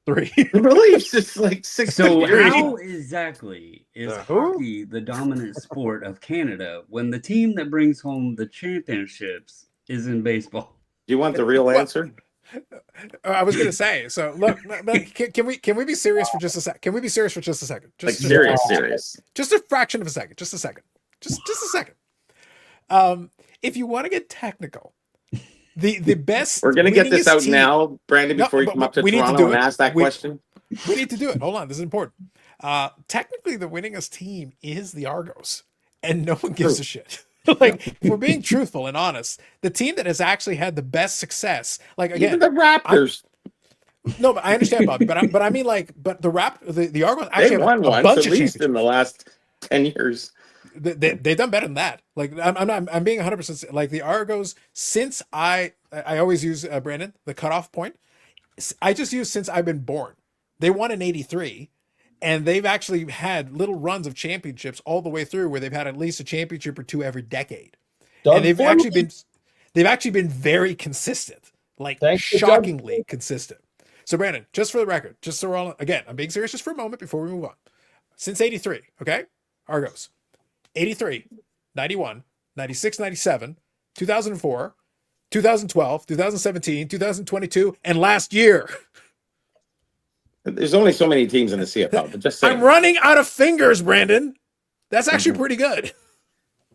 A: 3.
C: The Leafs is like 6
F: So
C: years.
F: how exactly is
E: The who?
F: hockey the dominant sport of Canada when the team that brings home the championships is in baseball?
C: Do you want the real
A: Well,
C: answer?
A: I was gonna say. So look, can we be serious for just a sec? Can we be serious for just a second?
C: Like
A: Just
C: serious.
A: just a fraction of a second. Just a second. Just a second. If you want to get technical, the best.
C: We're gonna get this
A: winningest
C: out
A: team-
C: now, Brandon,
A: No,
C: before you
A: but
C: come up to
A: we need to
C: Toronto
A: do
C: and
A: it.
C: ask that
A: We-
C: question.
A: We need to do it. Hold on, this is important. Technically, the winningest team is the Argos, and no one gives a shit. Like, if we're being truthful and honest, the team that has actually had the best success, like
C: Even
A: again,
C: the Raptors,
A: no, but I understand, Bobby, but I mean, like, but the Argos
C: they
A: actually have
C: won
A: a
C: once
A: bunch
C: at
A: of
C: least
A: championships.
C: in the last 10 years.
A: They've done better than that. Like, I'm being 100% like the Argos. Since I always use Brandon the cutoff point. I just use since I've been born. They won in '83. And they've actually had little runs of championships all the way through where they've had at least a championship or two every decade.
B: Doug
A: And they've
B: Flutie.
A: actually been very consistent, like
B: Thanks to Doug
A: shockingly consistent. So Brandon, just for the record, just so we're all again, I'm being serious just for a moment before we move on. Since 83, okay? Argos. 83, 91, 96, 97, 2004, 2012, 2017, 2022, and last year.
C: There's only so many teams in the CFL, but just saying.
A: I'm running out of fingers, Brandon. That's actually pretty good.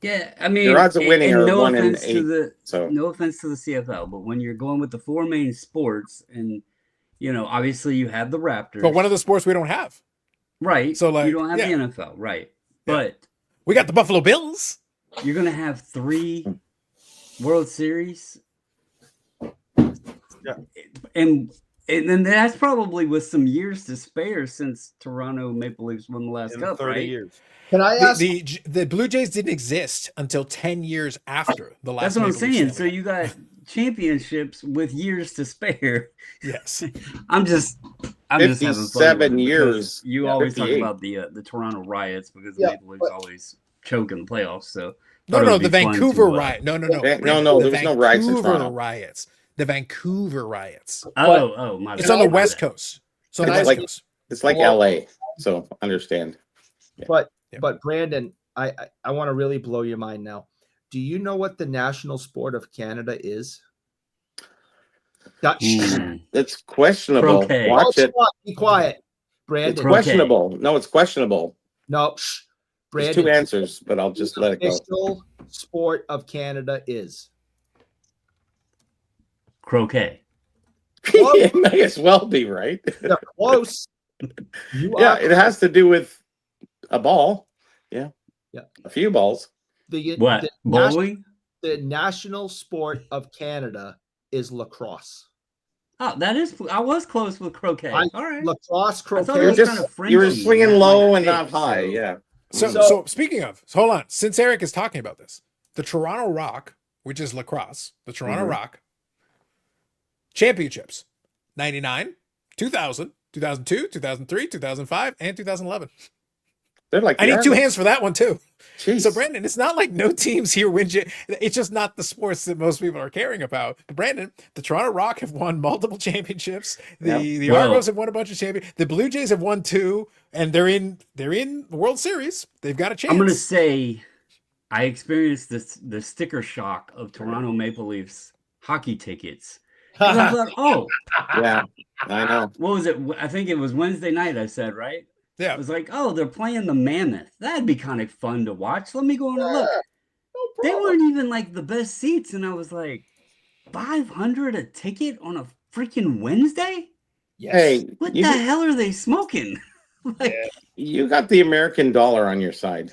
F: Yeah, I mean,
C: Your odds of winning
F: and
C: are
F: no
C: 1 in
F: offense
C: 8.
F: to the
C: So
F: no offense to the CFL, but when you're going with the four main sports, and obviously you have the Raptors,
A: But one of the sports we don't have.
F: right?
A: so, like,
F: you don't have
A: yeah.
F: the NFL, right?
A: Yeah.
F: But
A: We got the Buffalo Bills.
F: you're gonna have 3 World Series,
E: Yeah.
F: and then that's probably with some years to spare since Toronto Maple Leafs won the last
E: In
F: cup,
E: 30
F: right?
E: years.
B: Can I ask?
A: The Blue Jays didn't exist until 10 years after the last.
F: That's what I'm
A: Maple Leaf
F: saying. So
A: Stanley
F: you got championships with years to spare.
A: Cup. Yes.
F: I'm just having fun.
C: 57
F: with it
C: years.
F: because You
C: Yeah,
F: always
C: 58.
F: talk about the Toronto riots because the
B: Yeah,
F: Maple Leafs
B: but-
F: always choke in the playoffs. So
A: No,
F: thought it
A: no,
F: would
A: the
F: be fun
A: Vancouver
F: to,
A: riot. No,
C: No, there was no riots in Toronto.
A: riots. The Vancouver riots.
F: my
A: It's
F: bad.
A: on the
F: My
A: West
F: bad.
A: Coast. It's on
B: Can
A: the
B: I-
A: West
C: like-
A: Coast.
C: It's like
B: Well-
C: LA. So understand.
B: But
A: Yeah.
B: but Brandon, I want to really blow your mind now. Do you know what the national sport of Canada is? Dutch.
C: It's questionable.
F: Croquet.
C: Watch it.
B: Be quiet,
C: It's
B: Brandon.
F: Croquet.
C: questionable. No, it's questionable.
B: No,
C: There's
B: Brandon.
C: 2 answers, but I'll just let it go.
B: Official sport of Canada is.
F: Croquet.
C: It may as well be, right?
B: They're close. You
C: Yeah,
B: are
C: it has to do with a ball. Yeah.
B: Yeah.
C: A few balls.
F: What?
B: The,
F: Bowling?
B: the national sport of Canada is lacrosse.
F: Oh, that is. I was close with croquet.
B: I-
F: All right.
B: Lacrosse,
F: I thought
B: croquet.
F: it
C: You're
F: was
C: just
F: kind of
C: you were
F: Frenchy,
C: swinging
F: not
C: low
F: like
C: and not
F: thick,
C: high.
F: so-
C: Yeah.
A: So speaking of, so hold on. Since Eric is talking about this, the Toronto Rock, which is lacrosse, the Toronto
C: Mhm.
A: Rock championships, 99, 2000, 2002, 2003, 2005, and 2011.
C: They're like
A: I
C: the
A: need 2
C: Argos.
A: hands for that one too.
C: Jeez.
A: So Brandon, it's not like no teams here win. It's just not the sports that most people are caring about. But Brandon, the Toronto Rock have won multiple championships. The
F: Well-
A: Argos have won a bunch of champions. The Blue Jays have won 2, and they're in the World Series. They've got a chance.
F: I'm gonna say I experienced the sticker shock of Toronto Maple Leafs hockey tickets. 'Cause I thought, oh,
C: Yeah, I know.
F: what was it? I think it was Wednesday night. I said, right?
A: Yeah.
F: I was like, oh, they're playing the Mammoth. That'd be kind of fun to watch. Let me go and look.
B: No
F: They
B: problem.
F: weren't even like the best seats, and I was like, 500 a ticket on a freaking Wednesday?
B: Yes.
C: Hey,
F: What
C: you,
F: the hell are they smoking? like,
C: you got the American dollar on your side.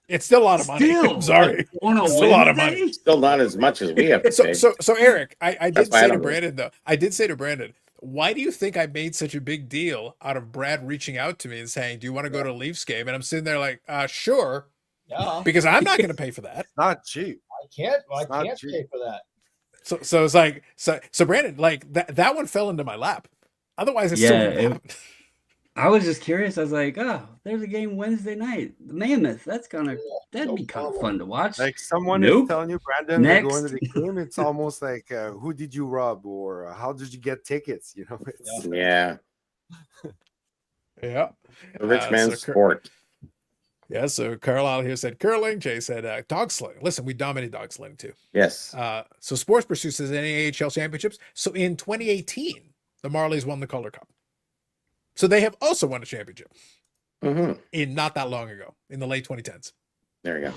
A: It's still a lot of money.
F: Still,
A: I'm sorry.
F: on a
A: It's
F: Wednesday?
A: a lot of money.
C: Still not as much as we have to pay.
A: So Eric, I
C: That's
A: did
C: why I
A: say to
C: don't go.
A: Brandon though. I did say to Brandon, why do you think I made such a big deal out of Brad reaching out to me and saying, "Do you want to go to a Leafs game?" And I'm sitting there like, sure,
B: Yeah.
A: because I'm not going to pay for that.
E: Not cheap.
B: I can't. I
E: It's not
B: can't
E: cheap.
B: pay for that.
A: So it's like so Brandon, like that one fell into my lap. Otherwise, it still
F: Yeah,
A: wouldn't happen.
F: I was just curious. I was like, oh, there's a game Wednesday night. The Mammoth. That'd
B: no
F: be kind of
B: problem.
F: fun to watch.
E: Like someone is
F: Nope.
E: telling you, Brandon, they're going to
F: Next.
E: the game. It's almost like, who did you rob, or how did you get tickets? You know, it's
C: Yeah.
A: Yeah.
C: The rich
A: So
C: man's sport.
A: Yeah, so Carlisle here said curling. Jay said dog sling. Listen, we dominate dog sling too.
C: Yes.
A: So Sports Pursuit says any AHL championships. So in 2018, the Marlies won the Calder Cup. So they have also won a championship
C: Hmm.
A: in not that long ago, in the late 2010s.
C: There you go.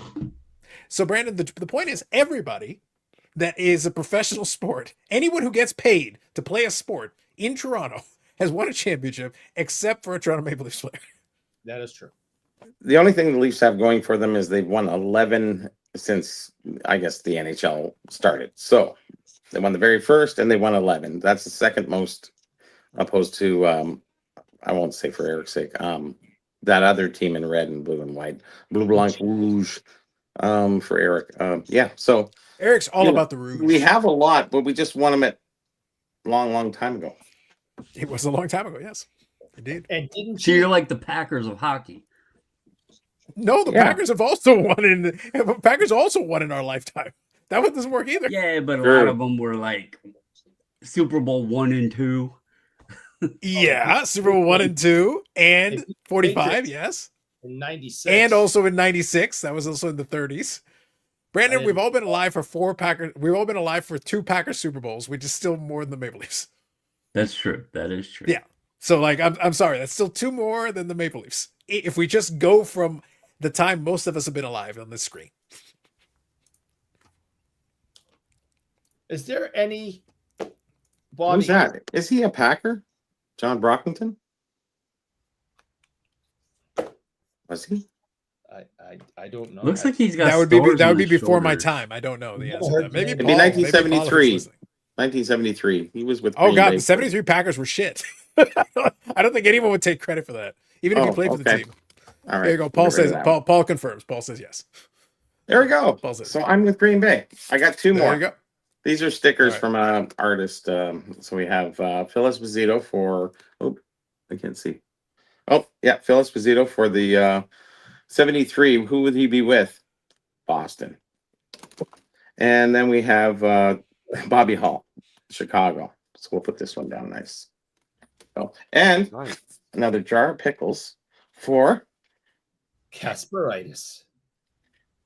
A: So Brandon, the point is everybody that is a professional sport, anyone who gets paid to play a sport in Toronto has won a championship except for a Toronto Maple Leafs player.
B: That is true.
C: The only thing the Leafs have going for them is they've won 11 since, I guess, the NHL started. So they won the very first and they won 11. That's the second most, opposed to, I won't say for Eric's sake, that other team in red and blue and white, blue, blanc, rouge, for Eric. Yeah. So
A: Eric's all
C: You know,
A: about the Rouge.
C: we have a lot, but we just won them at long time ago.
A: It was a long time ago, yes. Indeed.
B: And didn't
F: So you're
B: you?
F: like the Packers of hockey.
A: No, the
C: Yeah.
A: Packers have also won in our lifetime. That one doesn't work either.
F: Yeah, but a
C: Sure.
F: lot of them were like Super Bowl 1 and 2.
A: Yeah, Super Bowl 1 and 2 and 45,
B: Patriots.
A: yes.
B: In 96.
A: And also in 96. That was also in the 30s. Brandon, we've all been alive for we've all been alive for 2 Packers Super Bowls, which is still more than the Maple Leafs.
F: That's true. That is true.
A: Yeah. So like I'm sorry, that's still 2 more than the Maple Leafs. If we just go from the time most of us have been alive on this screen.
B: Is there any Bobby?
C: Who's that? Is he a Packer? John Brockington? Was he?
B: I don't know.
F: Looks like he's got
A: That would be
F: stars on his
A: before my
F: shoulders.
A: time. I don't know the
B: Never
A: answer to
B: heard
A: that.
B: the
A: Maybe
B: name.
C: It'd be
A: Paul, maybe Paul, if he's
C: 1973.
A: listening.
C: 1973. He was with
A: Oh
C: Green
A: god,
C: Bay
A: the
C: for-
A: 73 Packers were shit. I don't think anyone would take credit for that, even if he
C: Oh,
A: played for the
C: okay.
A: team.
C: All right.
A: There you go. Paul
C: Get rid of
A: says.
C: that
A: Paul
C: one.
A: confirms. Paul says yes.
C: There we go.
A: Paul says.
C: So I'm with Green Bay. I got 2
A: There
C: more.
A: you go.
C: These are stickers
A: All right.
C: from an artist. So we have Phyllis Esposito for. Oh, I can't see. Oh, yeah, Phyllis Esposito for the 73. Who would he be with? Boston. And then we have Bobby Hall, Chicago. So we'll put this one down nice. Oh, and
E: nice.
C: another jar of pickles for.
B: Kasperitis.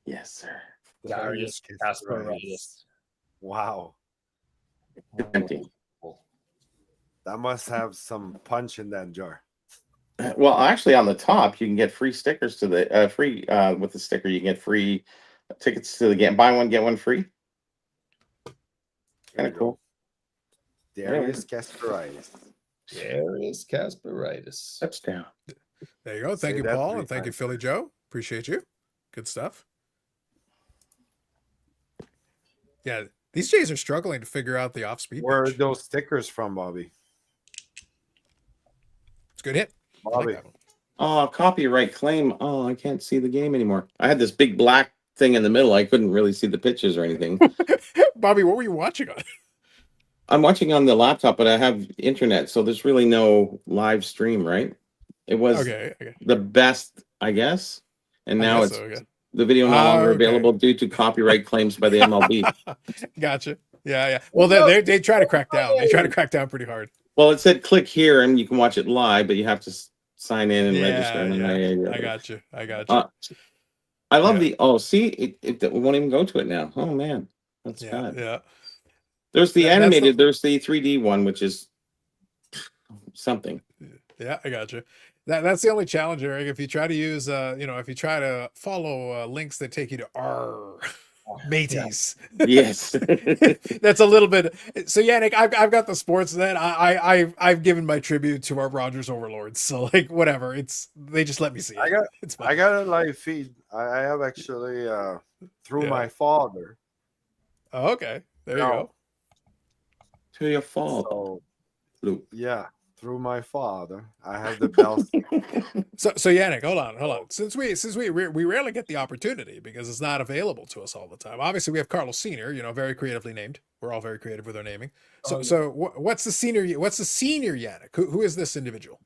C: Yes, sir.
B: Darius Kasperitis.
E: Wow,
C: Empty.
E: that must have some punch in that jar.
C: Well, actually, on the top, you can get free stickers to the free with the sticker. You can get free tickets to the game. Buy one, get one free.
E: There
C: Kind
E: you
C: of cool.
E: go. Darius Kasperitis.
B: Darius Kasperitis.
C: Touchdown.
A: There you go. Thank
E: Say
A: you,
E: that
A: Paul,
E: 3
A: and thank you,
E: times.
A: Philly Joe. Appreciate you. Good stuff. Yeah, these Jays are struggling to figure out the off-speed.
E: Where are
A: pitch.
E: those stickers from, Bobby?
A: It's a good hit. I like
E: Bobby.
A: that one.
C: Oh, copyright claim. Oh, I can't see the game anymore. I had this big black thing in the middle. I couldn't really see the pictures or anything.
A: Bobby, what were you watching on?
C: I'm watching on the laptop, but I have internet, so there's really no live stream, right? It was
A: Okay.
C: the best, I guess. And
A: I
C: now
A: guess
C: it's
A: so, okay.
C: the video no longer
A: Okay.
C: available due to copyright claims by the MLB.
A: Gotcha. Yeah. Well, they try to crack down. They try to crack down pretty hard.
C: Well, it said click here and you can watch it live, but you have to sign in and register. And
A: Yeah. I got you.
C: I love
A: Yeah.
C: the see it won't even go to it now. Oh man, that's bad.
A: Yeah.
C: There's the
A: That's
C: animated. There's the 3D one, which is something.
A: Yeah, I got you. That's the only challenge, Eric. If you try to use, if you try to follow links that take you to our mateys,
C: Yes.
A: that's a little bit. So yeah, Nick, I've got the sports net. I've given my tribute to our Rogers overlords. So like whatever, they just let me see it. It's fine.
E: I got a live feed. I have actually through
A: Yeah.
E: my father.
A: Oh, okay, there you
E: No.
A: go.
C: To your fault,
E: So
C: Luke.
E: yeah, through my father, I have the belt.
A: So Yannick, hold on. Since we rarely get the opportunity because it's not available to us all the time. Obviously, we have Carlos Senior, very creatively named. We're all very creative with our naming. So what's the senior? What's the senior Yannick? Who is this individual?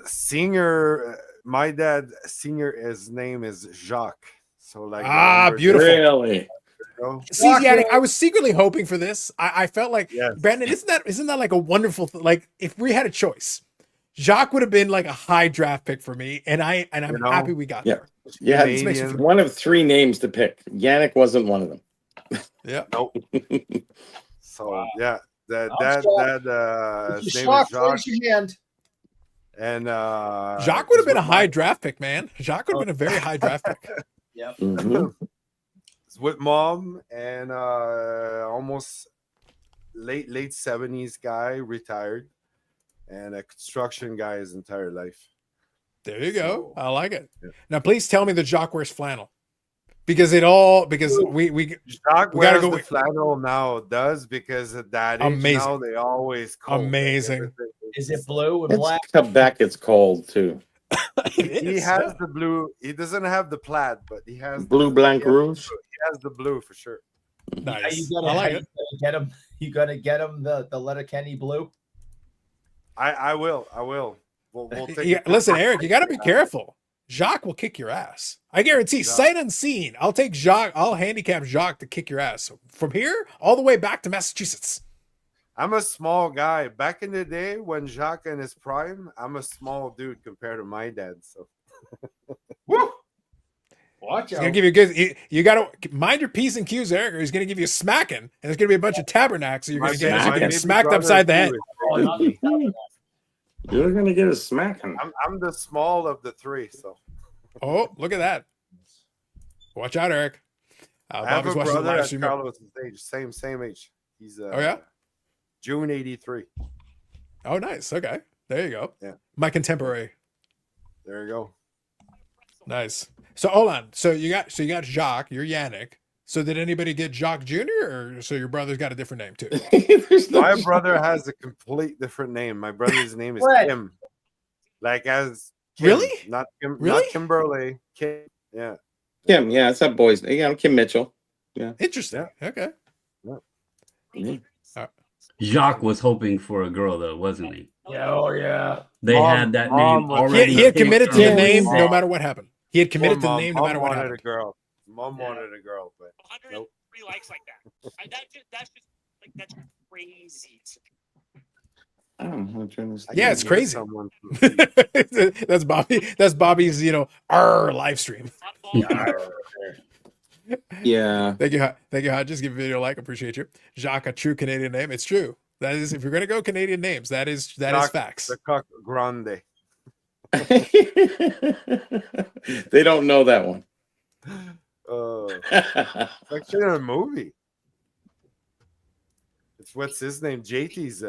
E: Singer, my dad, Singer, his name is Jacques. So like,
A: Beautiful.
C: Really?
E: You know?
A: See, Yannick, I was secretly hoping for this. I felt like,
E: Yes.
A: Brandon, isn't that like a wonderful like if we had a choice, Jacques would have been like a high draft pick for me, and I'm
E: You know?
A: happy we got
C: Yeah.
A: there.
C: Yeah,
A: This makes me feel-
C: one of 3 names to pick. Yannick wasn't one of them.
A: Yeah.
E: Nope. So
B: Wow.
E: yeah,
B: I'm
E: his
B: If
E: name
B: you're
E: is
B: shocked,
E: Jacques,
B: raise your hand.
E: and
A: Jacques would have
E: he's
A: been a
E: with
A: high
E: my-
A: draft pick, man. Jacques would have been a very high draft pick.
B: Yep.
C: Mhm.
E: He's with mom, and almost late 70s guy, retired, and a construction guy his entire life.
A: There you go.
E: So,
A: I like it.
E: yeah.
A: Now, please tell me that Jacques wears flannel, because we
E: Jacques
A: We gotta
E: wears
A: go
E: the
A: with-
E: flannel now, does because at that age
A: Amazing.
E: now they always cold.
A: Amazing.
B: Is it blue and
C: It's
B: black?
C: Quebec, it's cold too.
E: He
A: is,
E: has
A: yeah.
E: the blue. He doesn't have the plaid, but he has
C: Blue
E: the,
C: Blanc
E: he has,
C: Rouge.
E: he has the blue for sure.
A: Nice.
B: You gotta,
A: I like
B: you
A: it.
B: gotta get him. You gotta get him the Letterkenny blue.
E: I will. We'll take
A: Yeah,
E: it.
A: listen, Eric, you got to be careful. Jacques will kick your ass. I guarantee,
E: Jacques.
A: sight unseen. I'll take Jacques. I'll handicap Jacques to kick your ass from here all the way back to Massachusetts.
E: I'm a small guy. Back in the day when Jacques in his prime, I'm a small dude compared to my dad. So
B: Woo! Watch
A: He's
B: out.
A: gonna give you a good. You got to mind your p's and q's, Eric, or he's gonna give you a smacking, and there's gonna be a bunch of tabernacles. You're gonna
E: My
A: get,
C: baby-
A: you're
C: my
A: gonna
C: baby
A: get smacked
E: brother
A: upside the head.
E: too is-
B: Oh, not the-
C: You're gonna get a smacking.
E: I'm the small of the 3. So
A: Oh, look at that! Watch out, Eric.
E: I have
A: Bobby's
E: a
A: watching the
E: brother
A: live
E: at
A: stream.
E: Carlos' age, same age. He's
A: Oh, yeah?
E: June 83.
A: Oh, nice. Okay, there you go.
E: Yeah.
A: My contemporary.
E: There you go.
A: Nice. So hold on. So you got Jacques. You're Yannick. So did anybody get Jacques Jr. or so your brother's got a different name too?
C: There's no-
E: My brother has a complete different name. My brother's name is
B: Fred.
E: Kim. Like as Kim,
A: Really?
E: Not Kim,
A: Really?
E: not Kimberly. Kim. Yeah.
C: Kim, yeah, it's that boy's name. You know, Kim Mitchell.
A: Interesting. Okay.
C: Mhm.
F: Jacques was hoping for a girl though, wasn't he?
B: Yeah, oh yeah.
F: They
E: Mom-
F: had that
E: Mom
F: name
E: was-
F: already.
A: He had committed to the
C: Yeah.
A: name no
C: Yeah.
A: matter what happened. He had committed to the
E: Mom-
A: name no
E: Mom
A: matter what
E: wanted
A: happened.
E: a girl. Mom wanted a girl, but nope.
G: 103 likes like that. That's just like that's crazy.
C: I don't know how to turn this.
E: I
A: Yeah,
E: can
A: it's
E: get
A: crazy.
E: someone from-
A: That's Bobby. That's Bobby's, our live stream.
C: Yeah.
A: Thank you. Thank you. Just give the video a like. Appreciate you. Jacques, a true Canadian name. It's true. That is, if you're gonna go Canadian names, that is
E: Jacques
A: facts.
E: The cock grande.
C: They don't know that one.
E: It's actually in a movie. It's what's his name? JT's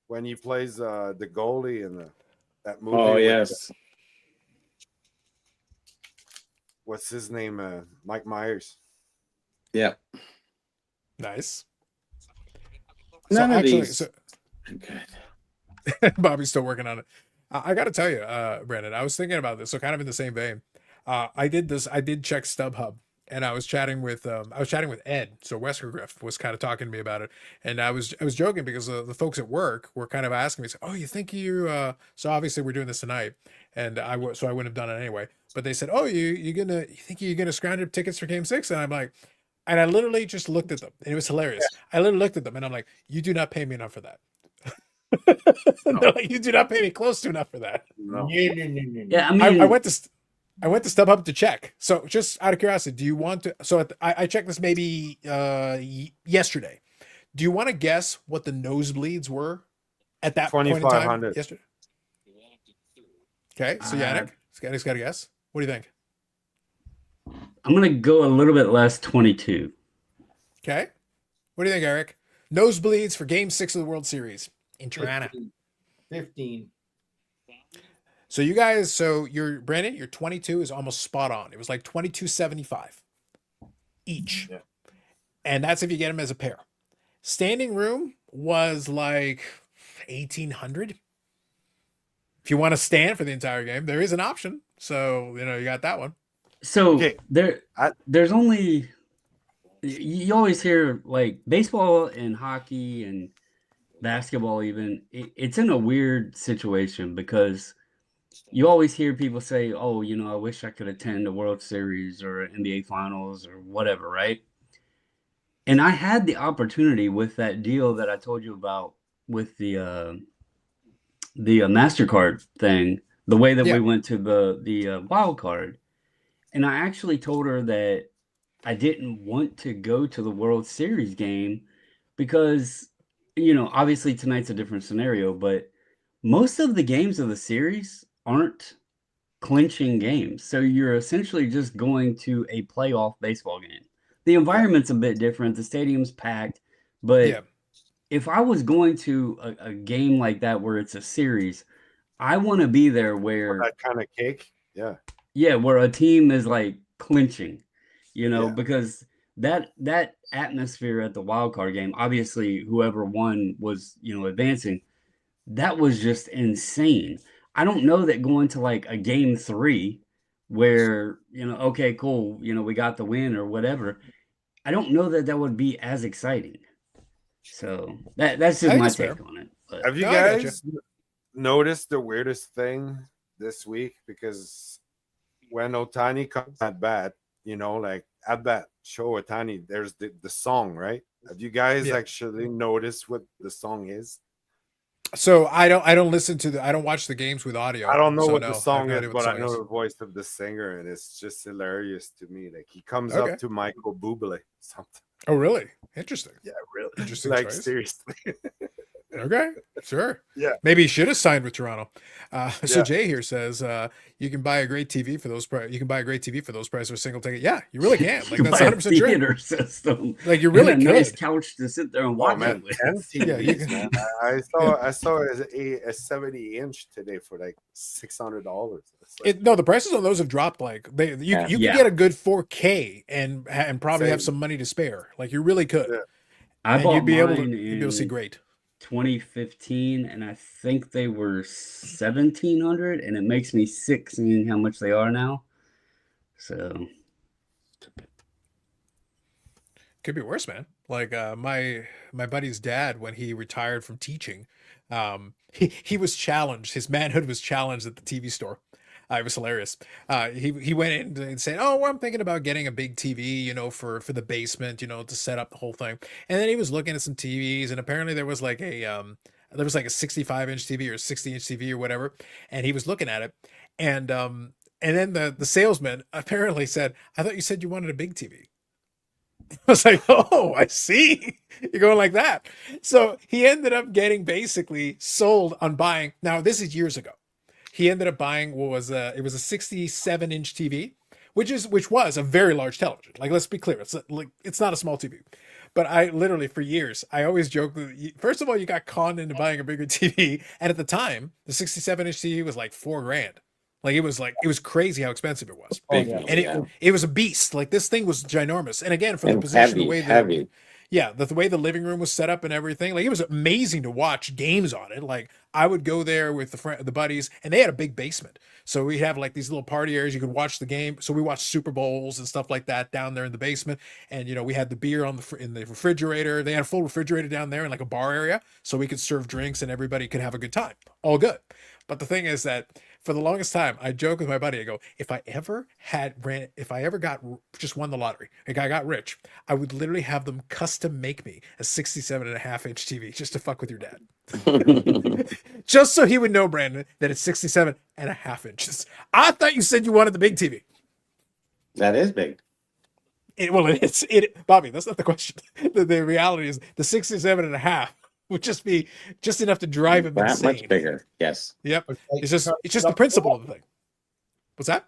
E: when he plays the goalie in that movie.
C: Oh
E: with,
C: yes.
E: what's his name? Mike Myers.
C: Yeah.
A: Nice.
C: None of
A: actually,
C: these.
A: so-
C: Good.
A: Bobby's still working on it. I got to tell you, Brandon, I was thinking about this. So kind of in the same vein, I did check StubHub, and I was chatting with Ed. So Wesker Griff was kind of talking to me about it, and I was joking because the folks at work were kind of asking me, "Oh, you think you?" So obviously we're doing this tonight, and so I wouldn't have done it anyway. But they said, "Oh, you think you're gonna scrounge up tickets for Game 6?" And I'm like, and I literally just looked at them, and it was hilarious. I literally looked at them, and I'm like, "You do not pay me enough for that." They're like, you do not pay me close to enough for that.
E: No.
F: Yeah, I mean,
A: I went to StubHub to check. So just out of curiosity, do you want to? So I checked this maybe yesterday. Do you want to guess what the nosebleeds were at that point in time
E: 2,500.
A: yesterday? Okay, so Yannick's got a guess. What do you think?
F: I'm gonna go a little bit less. 22.
A: Okay, what do you think, Eric? Nosebleeds for Game 6 of the World Series in Toronto.
B: 15.
A: So you guys, you're Brandon, your 22 is almost spot on. It was like 22.75 each.
B: Yeah.
A: And that's if you get them as a pair. Standing room was like 1,800. If you want to stand for the entire game, there is an option. So, you got that one.
F: So
E: Okay.
F: there's only, you always hear like baseball and hockey and basketball even, it's in a weird situation because you always hear people say, "Oh, I wish I could attend a World Series or an NBA Finals or whatever," right? And I had the opportunity with that deal that I told you about with the Mastercard thing, the way that
A: Yeah.
F: we went to the wild card, and I actually told her that I didn't want to go to the World Series game because, obviously tonight's a different scenario, but most of the games of the series aren't clinching games. So you're essentially just going to a playoff baseball game. The environment's a bit different, the stadium's packed, but
A: Yeah.
F: if I was going to a game like that where it's a series, I want to be there
E: For
F: where,
E: that kind of cake. Yeah.
F: where a team is like clinching,
E: Yeah.
F: because that atmosphere at the wild card game, obviously whoever won was, advancing. That was just insane. I don't know that going to like a game 3 where, okay, cool, we got the win or whatever. I don't know that that would be as exciting. So that's
A: I
F: just
A: think
F: my
A: it's fair.
F: take on it. But
E: Have you
A: No, I got you.
E: guys noticed the weirdest thing this week? Because when Otani comes at bat, like at bat, show Otani, there's the song, right? Have you guys
A: Yeah.
E: actually noticed what the song is?
A: So I don't listen to I don't watch the games with audio.
E: I don't know
A: so
E: what
A: no,
E: the
A: I have
E: song
A: no
E: is,
A: idea what the
E: but I
A: song
E: know
A: is.
E: the voice of the singer, and it's just hilarious to me. Like he comes
A: Okay.
E: up to Michael Bublé, something.
A: Oh, really? Interesting.
E: Yeah, really.
A: Interesting
E: Like
A: choice.
E: seriously.
A: Okay, sure.
E: Yeah.
A: Maybe he should have signed with Toronto. So
E: Yeah.
A: Jay here says you can buy a great TV for those price. You can buy a great TV for those prices for a single ticket. Yeah, you really can. Like
F: you
A: that's
F: buy a
A: 100% true.
F: theater system,
A: Like you really
F: and a nice
A: could.
F: couch to sit there and
E: Oh
F: watch
E: man,
F: it with.
E: 10 TVs,
A: Yeah, you can-
E: man. I saw a 70-inch today for like $600.
A: No, the prices on those have dropped. Like you could
F: Yeah.
A: get a good 4K and probably have
E: Same.
A: some money to spare. Like you really could.
E: Yeah.
F: I
A: And
F: bought
A: you'd be able
F: mine
A: to see
F: in
A: great.
F: 2015, and I think they were 1,700, and it makes me sick seeing how much they are now. So
A: Could be worse, man. Like my buddy's dad, when he retired from teaching, he was challenged. His manhood was challenged at the TV store. It was hilarious. He went in and said, "Oh, well, I'm thinking about getting a big TV, for the basement, to set up the whole thing." And then he was looking at some TVs, and apparently there was like a 65-inch TV or a 60-inch TV or whatever, and he was looking at it, and then the salesman apparently said, "I thought you said you wanted a big TV." I was like, "Oh, I see. You're going like that." So he ended up getting basically sold on buying. Now, this is years ago. He ended up buying what was it was a 67-inch TV, which was a very large television. Like, let's be clear, it's not a small TV. But I literally, for years, I always joke that first of all, you got conned into buying a bigger TV, and at the time, the 67-inch TV was like $4,000. Like it was crazy how expensive it was.
B: Oh, yeah.
A: And it was a beast. Like this thing was ginormous. And again, for the
C: And
A: position, the
C: heavy,
A: way
C: heavy.
A: the way the living room was set up and everything, like it was amazing to watch games on it. Like I would go there with the buddies, and they had a big basement, so we have like these little party areas you could watch the game. So we watched Super Bowls and stuff like that down there in the basement, and we had the beer in the refrigerator. They had a full refrigerator down there in like a bar area, so we could serve drinks and everybody could have a good time. All good. But the thing is that for the longest time, I joke with my buddy. I go, if I ever just won the lottery, like I got rich, I would literally have them custom make me a 67.5-inch TV just to fuck with your dad. Just so he would know, Brandon, that it's 67.5 inches. I thought you said you wanted the big TV.
C: That is big.
A: Bobby, that's not the question. The reality is the 67.5 would just be just enough to drive him
C: That
A: insane.
C: much bigger. Yes.
A: Yep.
B: It's like
A: It's just
B: turning
A: the
B: it up to
A: principle
B: 11.
A: of the thing. What's that?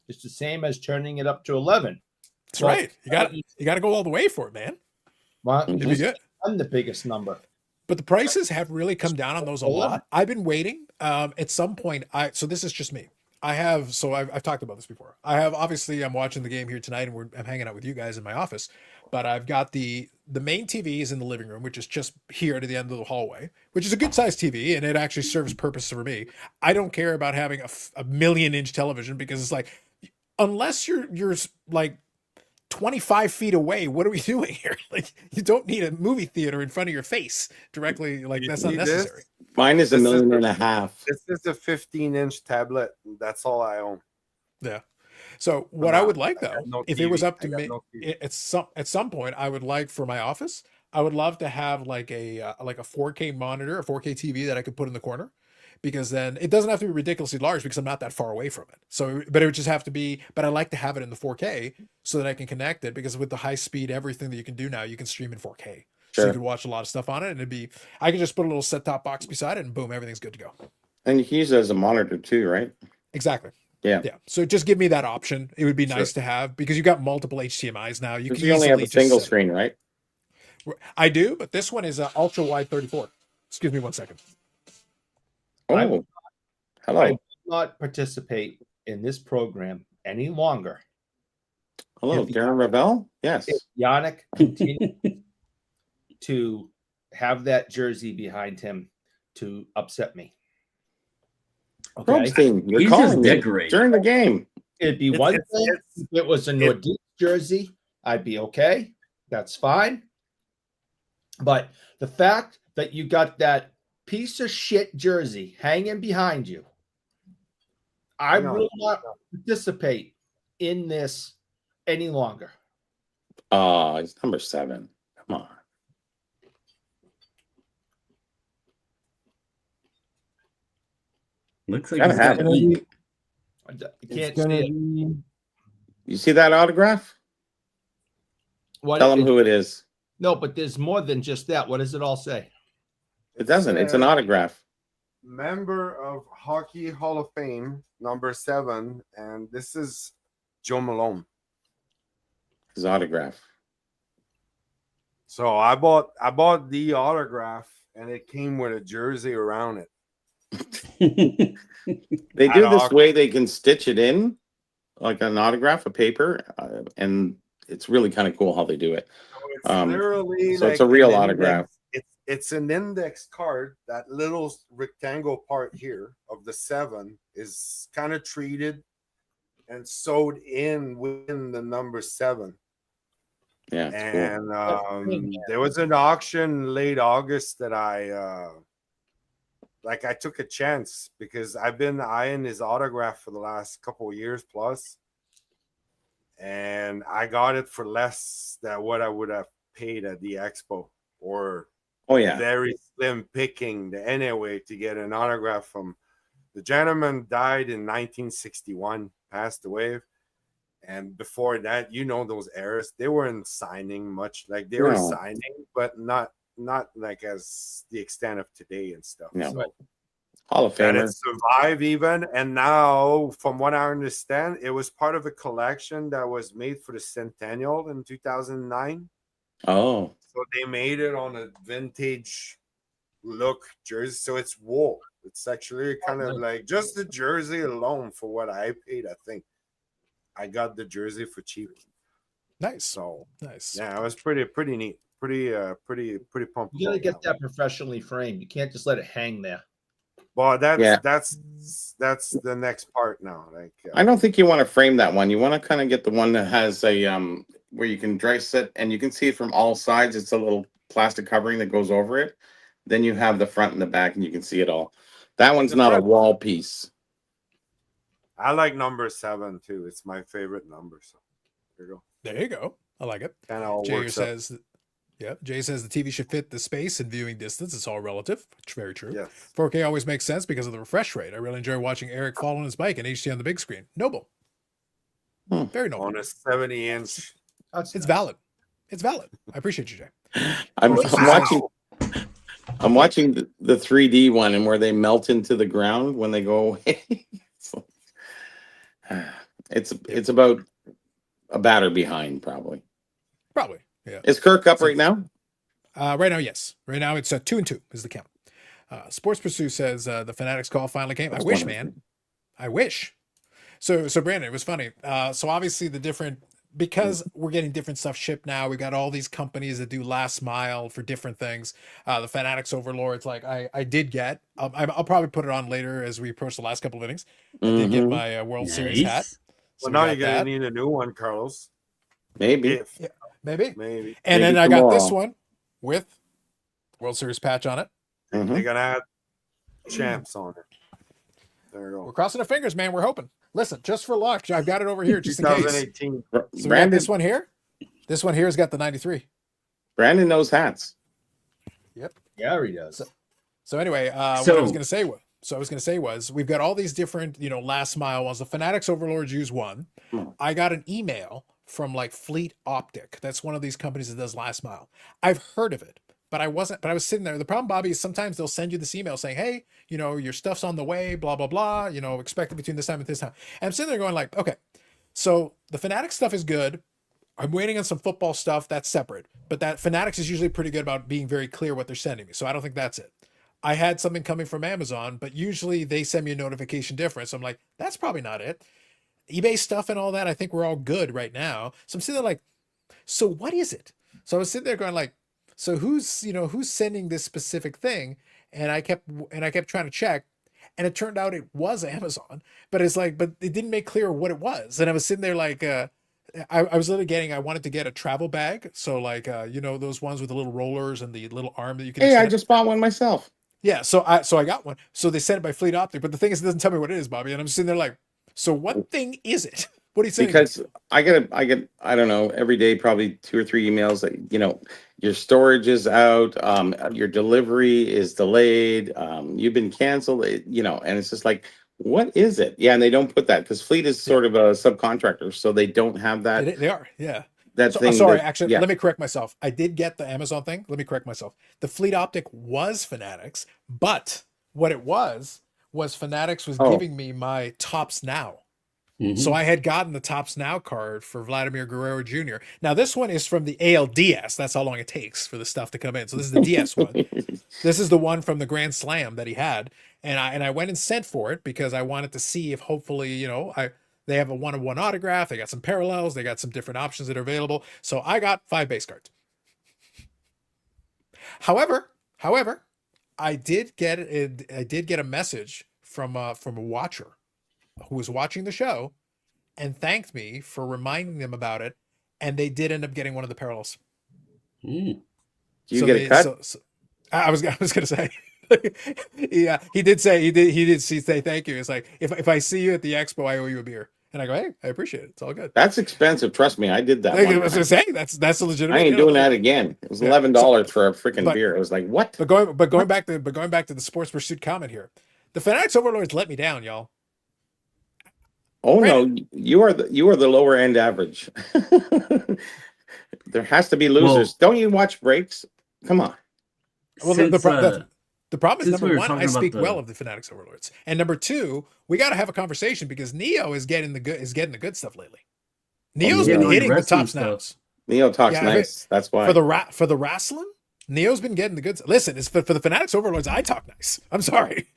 B: It's the same as turning it up to 11.
A: That's
B: Well,
A: right. You got to go all the way for it, man.
B: Well,
C: Mhm.
A: It'd be good.
B: I'm the biggest number.
A: But the prices have really come down on those a lot. I've been waiting. At some point, so this is just me. I've talked about this before. Obviously I'm watching the game here tonight, and I'm hanging out with you guys in my office. But I've got the main TV is in the living room, which is just here to the end of the hallway, which is a good sized TV, and it actually serves purpose for me. I don't care about having a million-inch television because it's like, unless you're like 25 feet away. What are we doing here? Like, you don't need a movie theater in front of your face directly. Like,
E: You
A: that's not
E: see this?
A: necessary.
C: Mine is a
E: This is
C: million
E: the-
C: and a half.
E: This is a 15-inch tablet. That's all I own.
A: Yeah. So what I would like
E: I got
A: though,
E: no
A: if it was
E: TV.
A: up
E: I
A: to
E: got
A: me,
E: no TV.
A: at some point, I would like for my office, I would love to have like a 4K monitor, a 4K TV that I could put in the corner, because then it doesn't have to be ridiculously large because I'm not that far away from it. So, but it would just have to be. But I like to have it in the 4K so that I can connect it, because with the high speed, everything that you can do now, you can stream in 4K. So you
C: Sure.
A: could watch a lot of stuff on it, and I could just put a little set top box beside it, and boom, everything's good to go.
C: And you can use it as a monitor too, right?
A: Exactly.
C: Yeah.
A: Yeah. So just give me that option. It would be
C: Sure.
A: nice to have, because you got multiple HDMI's now. You
C: Because
A: can
C: you only have
A: easily
C: a single
A: just set it.
C: screen, right?
A: I do, but this one is ultra wide 34. Excuse me one second.
C: Oh,
B: I will
C: hello.
B: I will not participate in this program any longer.
C: Hello,
B: if you-
C: Darren Ravel? Yes.
B: If Yannick continues to have that jersey behind him to upset me. Okay.
C: Probstein, you're
F: He's just
C: calling me
F: decorating.
C: during the game.
B: It'd be
E: It's-
B: one
E: it's-
B: thing
E: it's-
B: if it was a Nordique jersey, I'd be okay. That's fine. But the fact that you got that piece of shit jersey hanging behind you, I
E: No,
B: will not participate in this any longer.
C: It's number 7. Come on.
F: Looks like
C: Gotta
F: he's
C: have
F: got
C: it.
F: heat.
B: I
H: It's
B: can't
H: gonna
B: see it.
H: be
C: You see that autograph?
B: What
C: Tell them
B: it-
C: who it is.
B: No, but there's more than just that. What does it all say?
C: It doesn't. It's an autograph.
E: Member of Hockey Hall of Fame, number 7, and this is Joe Malone.
C: His autograph.
E: So I bought the autograph, and it came with a jersey around it.
C: They
E: At
C: do this
E: auction.
C: way. They can stitch it in like an autograph of paper, and it's really kind of cool how they do it.
E: So it's
C: so
E: literally
C: it's
E: like
C: a real
E: an
C: autograph.
E: It's an index card. That little rectangle part here of the 7 is kind of treated and sewed in within the number 7.
C: Yeah, it's cool.
E: And there was an auction late August that I took a chance because I've been eyeing his autograph for the last couple of years plus, and I got it for less than what I would have paid at the expo, or
C: Oh yeah.
E: very slim picking anyway to get an autograph from the gentleman. Died in 1961, passed away. And before that, those eras, they weren't signing much. Like they were
C: No.
E: signing, but not like as the extent of today and stuff.
C: No.
E: So,
C: Hall of
E: and
C: Famer.
E: it survived even. And now, from what I understand, it was part of a collection that was made for the centennial in 2009.
C: Oh,
E: So they made it on a vintage look jersey. So it's wool. It's actually kind of like just the jersey alone for what I paid. I think I got the jersey for cheap.
A: Nice.
E: So
A: Nice.
E: yeah, it was pretty neat. Pretty pumped.
B: You gotta
E: about
B: get that professionally framed. You can't just let it hang there.
E: Well, that's
C: Yeah.
E: that's the next part now. Like
C: I don't think you want to frame that one. You want to kind of get the one that has a where you can dress it and you can see it from all sides. It's a little plastic covering that goes over it. Then you have the front and the back, and you can see it all. That one's
E: The
C: not a
E: front-
C: wall piece.
E: I like number 7 too. It's my favorite number. So there you go.
A: There you go. I like it.
E: Kind of all
A: Jay
E: works up.
A: says, yeah, Jay says the TV should fit the space and viewing distance. It's all relative. It's very true.
E: Yes.
A: 4K always makes sense because of the refresh rate. I really enjoy watching Eric fall on his bike in HD on the big screen. Noble.
C: Hmm.
A: Very noble.
E: On a 70-inch.
B: That's
A: It's
B: nice.
A: valid. It's valid. I appreciate you, Jay.
C: I'm
A: Wow.
C: watching the 3D one and where they melt into the ground when they go away. It's about a batter behind, probably.
A: Probably. Yeah.
C: Is Kirk up right now?
A: Right now, yes. Right now, it's 2-2 is the count. Sports Pursue says the Fanatics call finally came. I
C: That's
A: wish,
C: wonderful.
A: man. I wish. So Brandon, it was funny. So obviously the different, because we're getting different stuff shipped now. We got all these companies that do last mile for different things. The Fanatics Overlords, like I did get. I'll probably put it on later as we approach the last couple of innings. I did get
C: Mhm.
A: my World Series hat.
F: Nice.
A: So
E: Well,
A: we
E: now
A: got
E: you're gonna
A: that.
E: need a new one, Carlos.
C: Maybe.
E: If
A: Yeah, maybe.
E: maybe
A: And
C: Maybe
A: then I got this
C: tomorrow.
A: one with World Series patch on it.
C: Mhm.
E: they're gonna have champs on it. There you
A: We're
E: go.
A: crossing our fingers, man. We're hoping. Listen, just for luck, I've got it over here just in case.
E: 2018.
A: So we got
C: Brandon,
A: this one here. This one here has got the 93.
C: Brandon knows hats.
A: Yep.
B: Yeah, he does.
A: So anyway, what I was
F: So-
A: going to say was, we've got all these different, last mile ones. The Fanatics Overlords use one.
C: Hmm.
A: I got an email from like Fleet Optic. That's one of these companies that does last mile. I've heard of it, but I was sitting there. The problem, Bobby, is sometimes they'll send you this email saying, hey, your stuff's on the way, blah, blah, blah, expect it between this time and this time. And I'm sitting there going like, okay, so the Fanatics stuff is good. I'm waiting on some football stuff that's separate, but that Fanatics is usually pretty good about being very clear what they're sending me. So I don't think that's it. I had something coming from Amazon, but usually they send me a notification different. So I'm like, that's probably not it. eBay stuff and all that, I think we're all good right now. So I'm sitting there like, so what is it? So I was sitting there going like, so who's sending this specific thing? And I kept trying to check, and it turned out it was Amazon, but it didn't make clear what it was. And I was sitting there like, I was literally I wanted to get a travel bag. So like, those ones with the little rollers and the little arm that you can
C: Hey, I
A: extend.
C: just bought one myself.
A: Yeah, so I got one. So they sent it by Fleet Optic, but the thing is, it doesn't tell me what it is, Bobby. And I'm sitting there like, so what thing is it? What are you saying?
C: Because I get I don't know, every day probably 2 or 3 emails that your storage is out, your delivery is delayed, you've been canceled, and it's just like, what is it? Yeah, and they don't put that because Fleet is sort of a subcontractor, so they don't have that.
A: They are, yeah.
C: That
A: So,
C: thing.
A: sorry,
C: that-
A: actually,
C: yeah.
A: let me correct myself. I did get the Amazon thing. Let me correct myself. The Fleet Optic was Fanatics, but what it was Fanatics was
C: Oh.
A: giving me my Tops Now.
F: Mhm.
A: So I had gotten the Tops Now card for Vladimir Guerrero Jr. Now this one is from the ALDS. That's how long it takes for the stuff to come in. So this is the DS one. This is the one from the Grand Slam that he had, and I went and sent for it because I wanted to see if hopefully they have a one-on-one autograph. They got some parallels. They got some different options that are available. So I got 5 base cards. However, I did get a message from a watcher who was watching the show and thanked me for reminding them about it, and they did end up getting one of the parallels.
F: Mm.
C: Do you get a cut?
A: So I was gonna say, yeah, he did say thank you. It's like if I see you at the expo, I owe you a beer, and I go, hey, I appreciate it. It's all good.
C: That's expensive. Trust me, I did that.
A: I
C: one
A: was
C: time.
A: gonna say that's a legitimate.
C: I ain't doing that again. It was
A: Yeah.
C: $11 for a freaking
A: but-
C: beer. It was like, what?
A: But going back to the sports pursuit comment here, the Fanatics Overlords let me down, y'all.
C: Oh no, you are the lower end average. There has to be losers. Don't you watch breaks? Come on.
A: Well,
F: Since,
A: the problem is,
F: since we
A: number
F: were
A: one,
F: talking
A: I
F: about
A: speak
F: the-
A: well of the Fanatics Overlords, and number two, we got to have a conversation because Neo is getting the good stuff lately. Neo's
C: yeah,
A: been
C: no,
A: hitting the
F: wrestling
A: tops
F: stuff.
A: nows
C: Neo talks
A: Yeah,
C: nice. That's why.
A: for the wrestling. Neo's been getting the goods. Listen, it's for the Fanatics Overlords. I talk nice. I'm sorry,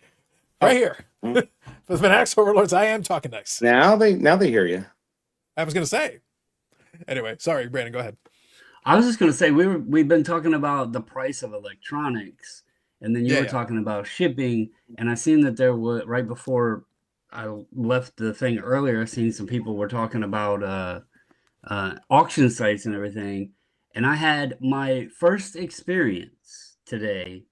A: right here.
C: Mm.
A: For the Fanatics Overlords, I am talking nice.
C: now they hear you.
A: I was gonna say. Anyway, sorry, Brandon. Go ahead.
F: I was just gonna say we've been talking about the price of electronics, and then you
A: Yeah,
F: were
A: yeah.
F: talking about shipping, and I seen that there was right before I left the thing earlier. I seen some people were talking about auction sites and everything, and I had my first experience today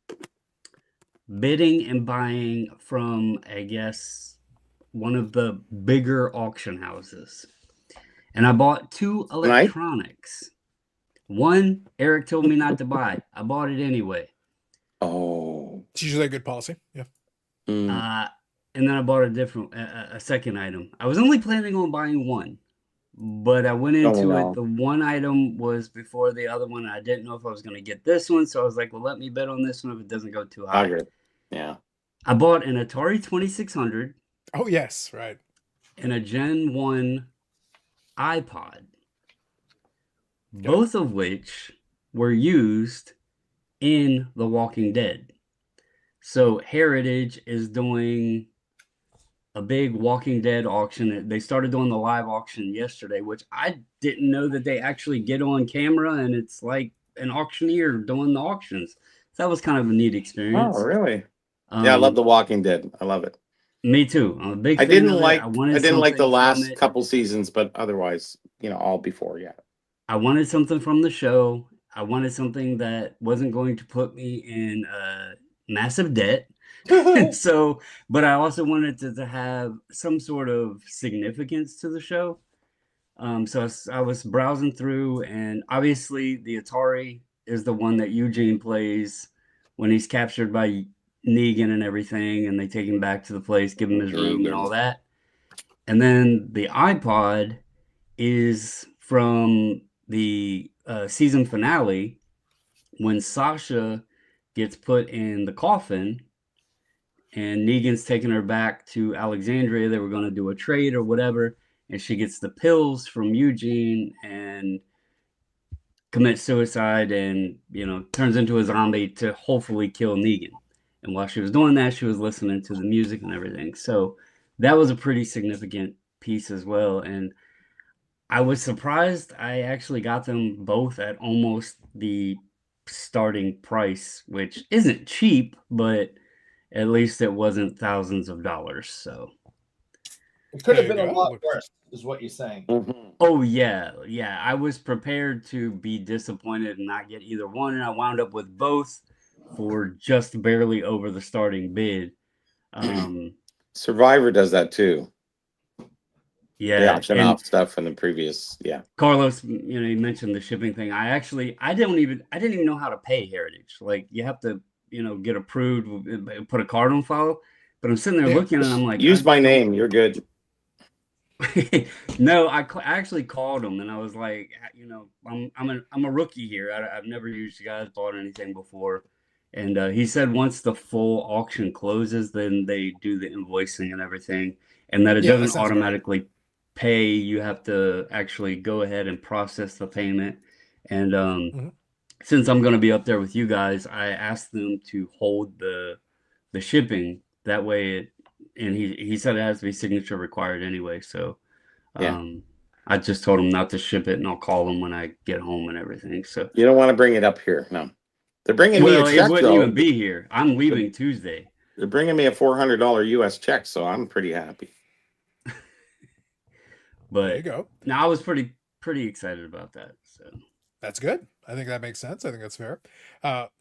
F: bidding and buying from, I guess, one of the bigger auction houses. And I bought 2 electronics. One, Eric told me not to buy. I bought it anyway.
C: Oh.
A: It's usually a good policy. Yeah.
C: Mm.
F: And then I bought a second item. I was only planning on buying one, but I went into
C: no.
F: it. The one item was before the other one. I didn't know if I was going to get this one, so I was like, well, let me bet on this one if it doesn't go too high.
C: Agree. Yeah.
F: I bought an Atari 2600
A: Oh yes, right.
F: and a Gen 1 iPod, both of which were used in The Walking Dead. So Heritage is doing a big Walking Dead auction. They started doing the live auction yesterday, which I didn't know that they actually get on camera and it's like an auctioneer doing the auctions. So that was kind of a neat experience.
C: Oh, really? Yeah, I love The Walking Dead. I love it.
F: Me too. I'm a big
C: I
F: fan
C: didn't
F: of it.
C: like
F: I wanted
C: the
F: something from
C: last
F: it.
C: couple seasons, but otherwise, all before, yeah.
F: I wanted something from the show. I wanted something that wasn't going to put me in massive debt. So, but I also wanted to have some sort of significance to the show. So I was browsing through, and obviously the Atari is the one that Eugene plays when he's captured by Negan and everything, and they take him back to the place, give him his room and all that. And then the iPod is from the season finale when Sasha gets put in the coffin and Negan's taking her back to Alexandria. They were going to do a trade or whatever, and she gets the pills from Eugene and commits suicide and, turns into a zombie to hopefully kill Negan. And while she was doing that, she was listening to the music and everything. So that was a pretty significant piece as well. And I was surprised I actually got them both at almost the starting price, which isn't cheap, but at least it wasn't thousands of dollars. So,
B: It could have
A: There
B: been
A: you
B: a
A: go.
B: lot worse, is what you're saying.
F: oh yeah, I was prepared to be disappointed and not get either one, and I wound up with both for just barely over the starting bid.
C: Survivor does that too. They
F: Yeah,
C: auction
F: and
C: off stuff from the previous. Yeah.
F: Carlos, you mentioned the shipping thing. I didn't even know how to pay Heritage. Like you have to, get approved, put a card on file. But I'm sitting there
A: Yeah.
F: looking, and I'm like,
C: Use my name. You're good.
F: No, I actually called him, and I was like, I'm a rookie here. I've never used you guys, bought anything before. And he said once the full auction closes, then they do the invoicing and everything, and that it
A: Yeah, that
F: doesn't
A: sounds about right.
F: automatically pay. You have to actually go ahead and process the payment. And since I'm going to be up there with you guys, I asked them to hold the shipping. That way, and he said it has to be signature required anyway. So
C: Yeah.
F: I just told him not to ship it, and I'll call him when I get home and everything. So
C: You don't want to bring it up here. No. They're bringing me a
F: well, it
C: check,
F: wouldn't
C: though.
F: even be here. I'm leaving Tuesday.
C: They're bringing me a $400 US check, so I'm pretty happy.
A: There
F: But
A: you go.
F: now I was pretty excited about that. So
A: That's good. I think that makes sense. I think that's fair.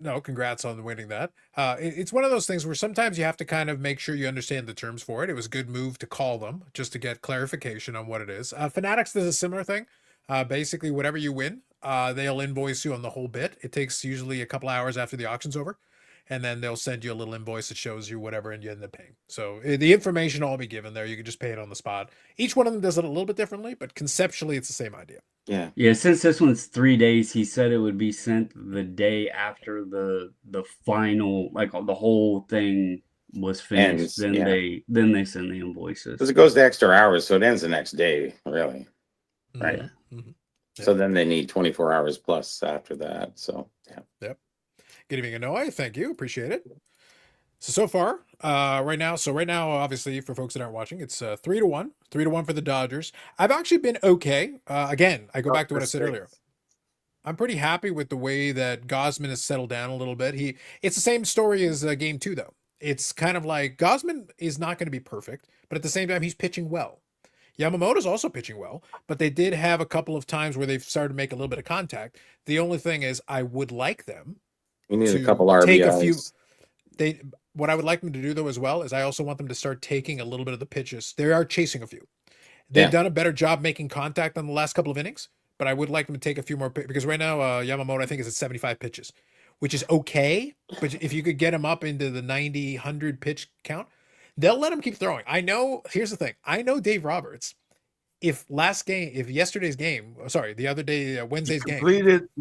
A: No, congrats on winning that. It's one of those things where sometimes you have to kind of make sure you understand the terms for it. It was a good move to call them just to get clarification on what it is. Fanatics does a similar thing. Basically, whatever you win, they'll invoice you on the whole bit. It takes usually a couple hours after the auction's over, and then they'll send you a little invoice that shows you whatever, and you end up paying. So the information will all be given there. You can just pay it on the spot. Each one of them does it a little bit differently, but conceptually, it's the same idea.
F: yeah, since this one's 3 days, he said it would be sent the day after the final, like the whole thing was finished.
C: Ends, yeah.
F: Then they send the invoices.
C: Because it goes to extra hours, so it ends the next day, really. Right.
A: Mm-hmm.
C: So then they need 24 hours plus after that. So, yeah.
A: Yep. Good evening, Anoy. Thank you. Appreciate it. So far, right now, obviously, for folks that aren't watching, it's 3-1, 3-1 for the Dodgers. I've actually been okay. Again, I go back to what I said earlier. I'm pretty happy with the way that Gosman has settled down a little bit. It's the same story as game 2, though. It's kind of like Gosman is not going to be perfect, but at the same time, he's pitching well. Yamamoto's also pitching well, but they did have a couple of times where they've started to make a little bit of contact. The only thing is, I would like them
C: We need a
A: to
C: couple
A: take
C: RBIs.
A: a few. What I would like them to do, though, as well, is I also want them to start taking a little bit of the pitches. They are chasing a few. They've done a better job making contact on the last couple of innings, but I would like them to take a few more because right now Yamamoto, I think, is at 75 pitches, which is okay. But if you could get him up into the 90, 100 pitch count, they'll let him keep throwing. I know. Here's the thing. I know Dave Roberts. If yesterday's game, the other day, Wednesday's game,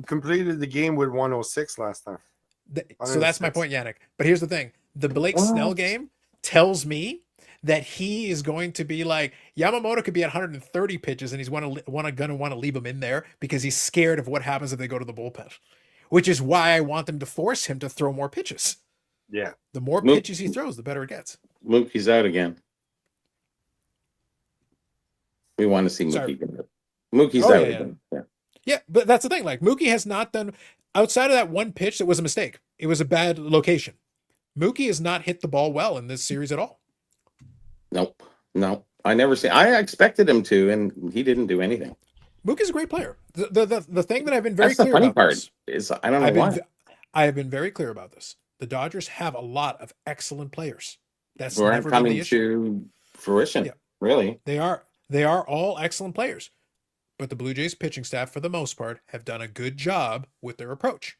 E: completed the game with 106 last time.
A: So that's my point, Yannick. But here's the thing. The Blake Snell game tells me that he is going to be like Yamamoto could be at 130 pitches and he's going to want to leave him in there because he's scared of what happens if they go to the bullpen, which is why I want them to force him to throw more pitches.
E: Yeah.
A: The more pitches he throws, the better it gets.
C: Mookie's out again. We want to see Mookie.
A: Sorry.
C: Mookie's out again.
A: Yeah, but that's the thing. Like Mookie has not done outside of that one pitch that was a mistake. It was a bad location. Mookie has not hit the ball well in this series at all.
C: Nope. No. I never see. I expected him to, and he didn't do anything.
A: Mook is a great player. The thing that I've been very
C: That's the
A: clear
C: funny
A: about
C: part.
A: this,
C: Is I don't know
A: I've been
C: why.
A: I have been very clear about this. The Dodgers have a lot of excellent players. That's
C: Who aren't
A: never been the
C: coming
A: issue.
C: to fruition.
A: Yeah,
C: Really.
A: they are all excellent players. But the Blue Jays pitching staff, for the most part, have done a good job with their approach.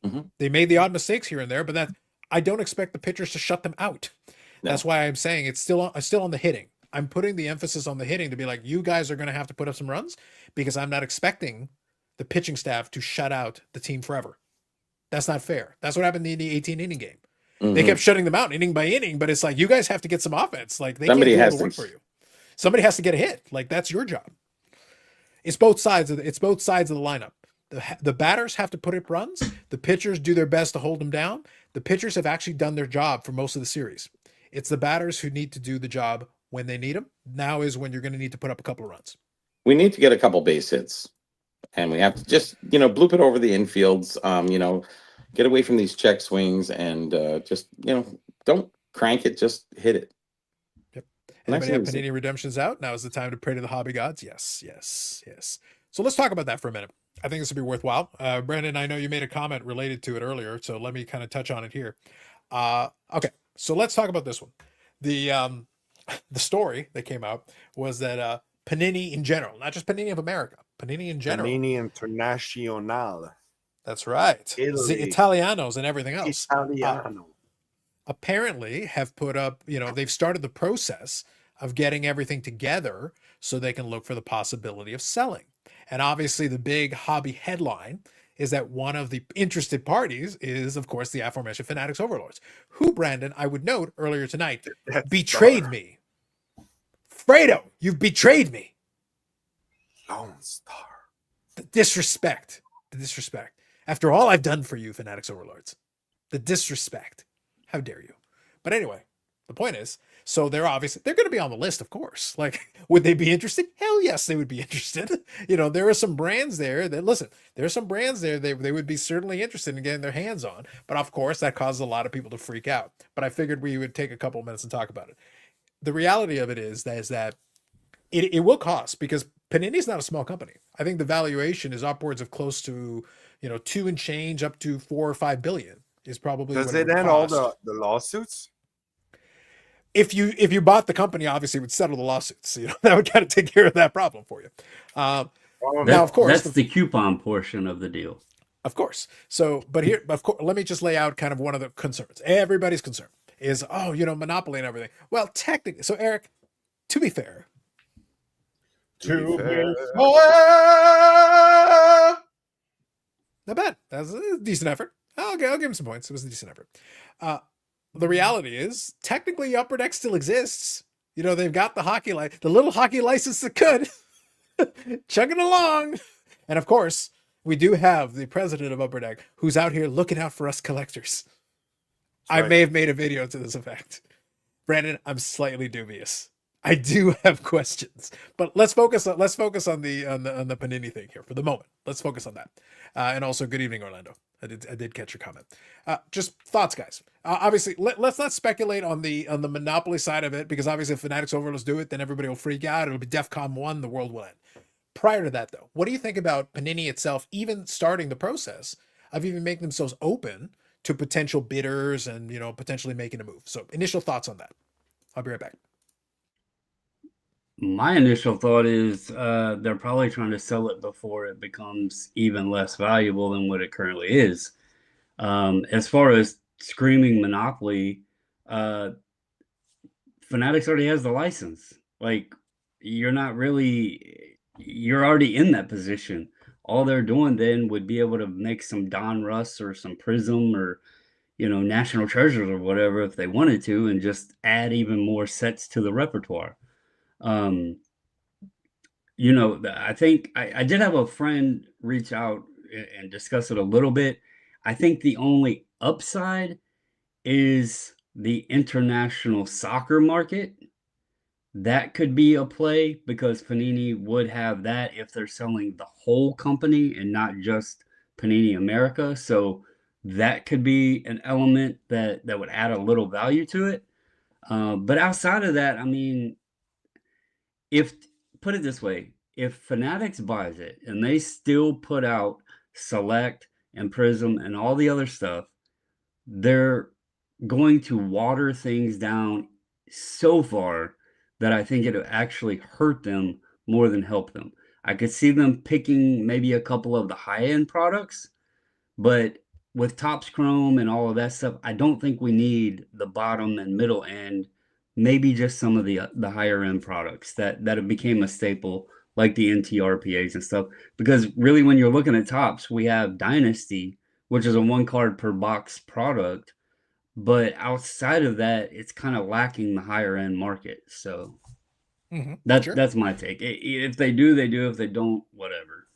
C: Mhm.
A: They made the odd mistakes here and there, but that I don't expect the pitchers to shut them out.
C: No.
A: That's why I'm saying it's still on the hitting. I'm putting the emphasis on the hitting to be like, you guys are going to have to put up some runs because I'm not expecting the pitching staff to shut out the team forever. That's not fair. That's what happened in the 18 inning game. They
C: Mhm.
A: kept shutting them out inning by inning, but it's like you guys have to get some offense. Like they
C: Somebody
A: can't do all
C: has
A: the
C: to.
A: work for you. Somebody has to get a hit. Like that's your job. It's both sides of the lineup. The batters have to put up runs. The pitchers do their best to hold them down. The pitchers have actually done their job for most of the series. It's the batters who need to do the job when they need them. Now is when you're going to need to put up a couple of runs.
C: We need to get a couple base hits, and we have to just bloop it over the infields. Get away from these check swings and just don't crank it. Just hit it.
A: Yep.
C: Nice
A: Anybody have
C: and easy.
A: Panini Redemptions out? Now is the time to pray to the hobby gods. Yes, yes, yes. So let's talk about that for a minute. I think this would be worthwhile. Brandon, I know you made a comment related to it earlier, so let me kind of touch on it here. Okay, so let's talk about this one. The the story that came out was that Panini in general, not just Panini of America, Panini in general.
E: Panini International.
A: That's right. The
E: Italy.
A: Italianos and everything else.
E: Italiano.
A: Apparently have put up, they've started the process of getting everything together so they can look for the possibility of selling. And obviously the big hobby headline is that one of the interested parties is, of course, the aforementioned Fanatics Overlords, who, Brandon, I would note earlier tonight,
E: Death
A: betrayed
E: Star.
A: me. Fredo, you've betrayed me.
E: Lone Star.
A: The disrespect. The disrespect. After all I've done for you, Fanatics Overlords. The disrespect. How dare you? But anyway, the point is, so they're going to be on the list, of course. Like, would they be interested? Hell yes, they would be interested. There are some brands there that, listen, there are some brands there they would be certainly interested in getting their hands on. But of course, that causes a lot of people to freak out. But I figured we would take a couple of minutes and talk about it. The reality of it is that it will cost, because Panini's not a small company. I think the valuation is upwards of close to, 2 and change up to 4 or 5 billion is probably
E: Does
A: what
E: it
A: would
E: end all
A: cost.
E: the lawsuits?
A: If you bought the company, obviously it would settle the lawsuits. That would kind of take care of that problem for you. Now, of course,
F: that's the coupon portion of the deal.
A: Of course. So, but here, of course, let me just lay out kind of one of the concerns. Everybody's concern is, monopoly and everything. Well, technically, so Eric, to be fair, not bad. That's a decent effort. I'll give him some points. It was a decent effort. The reality is, technically, Upper Deck still exists. They've got the little hockey license that could chugging along. And of course, we do have the president of Upper Deck who's out here looking out for us collectors. I may have made a video to this effect. Brandon, I'm slightly dubious. I do have questions, but let's focus on the Panini thing here for the moment. Let's focus on that. And also, good evening, Orlando. I did catch your comment. Just thoughts, guys. Obviously, let's not speculate on the monopoly side of it, because obviously if Fanatics Overlords do it, then everybody will freak out. It'll be DEFCON 1, the world will end. Prior to that, though, what do you think about Panini itself even starting the process of even making themselves open to potential bidders and, potentially making a move? So initial thoughts on that. I'll be right back.
F: My initial thought is they're probably trying to sell it before it becomes even less valuable than what it currently is. As far as screaming monopoly, Fanatics already has the license. Like, you're already in that position. All they're doing then would be able to make some Don Russ or some Prism or, National Treasures or whatever if they wanted to, and just add even more sets to the repertoire. I think I did have a friend reach out and discuss it a little bit. I think the only upside is the international soccer market. That could be a play, because Panini would have that if they're selling the whole company and not just Panini America. So that could be an element that would add a little value to it. But outside of that, I mean, put it this way, if Fanatics buys it and they still put out Select and Prism and all the other stuff, they're going to water things down so far that I think it'll actually hurt them more than help them. I could see them picking maybe a couple of the high-end products, but with Topps Chrome and all of that stuff, I don't think we need the bottom and middle end. Maybe just some of the higher end products that it became a staple, like the NTRPAs and stuff. Because really, when you're looking at Topps, we have Dynasty, which is a 1 card per box product. But outside of that, it's kind of lacking the higher end market. So
A: Sure.
F: that's my take. If they do, they do. If they don't, whatever.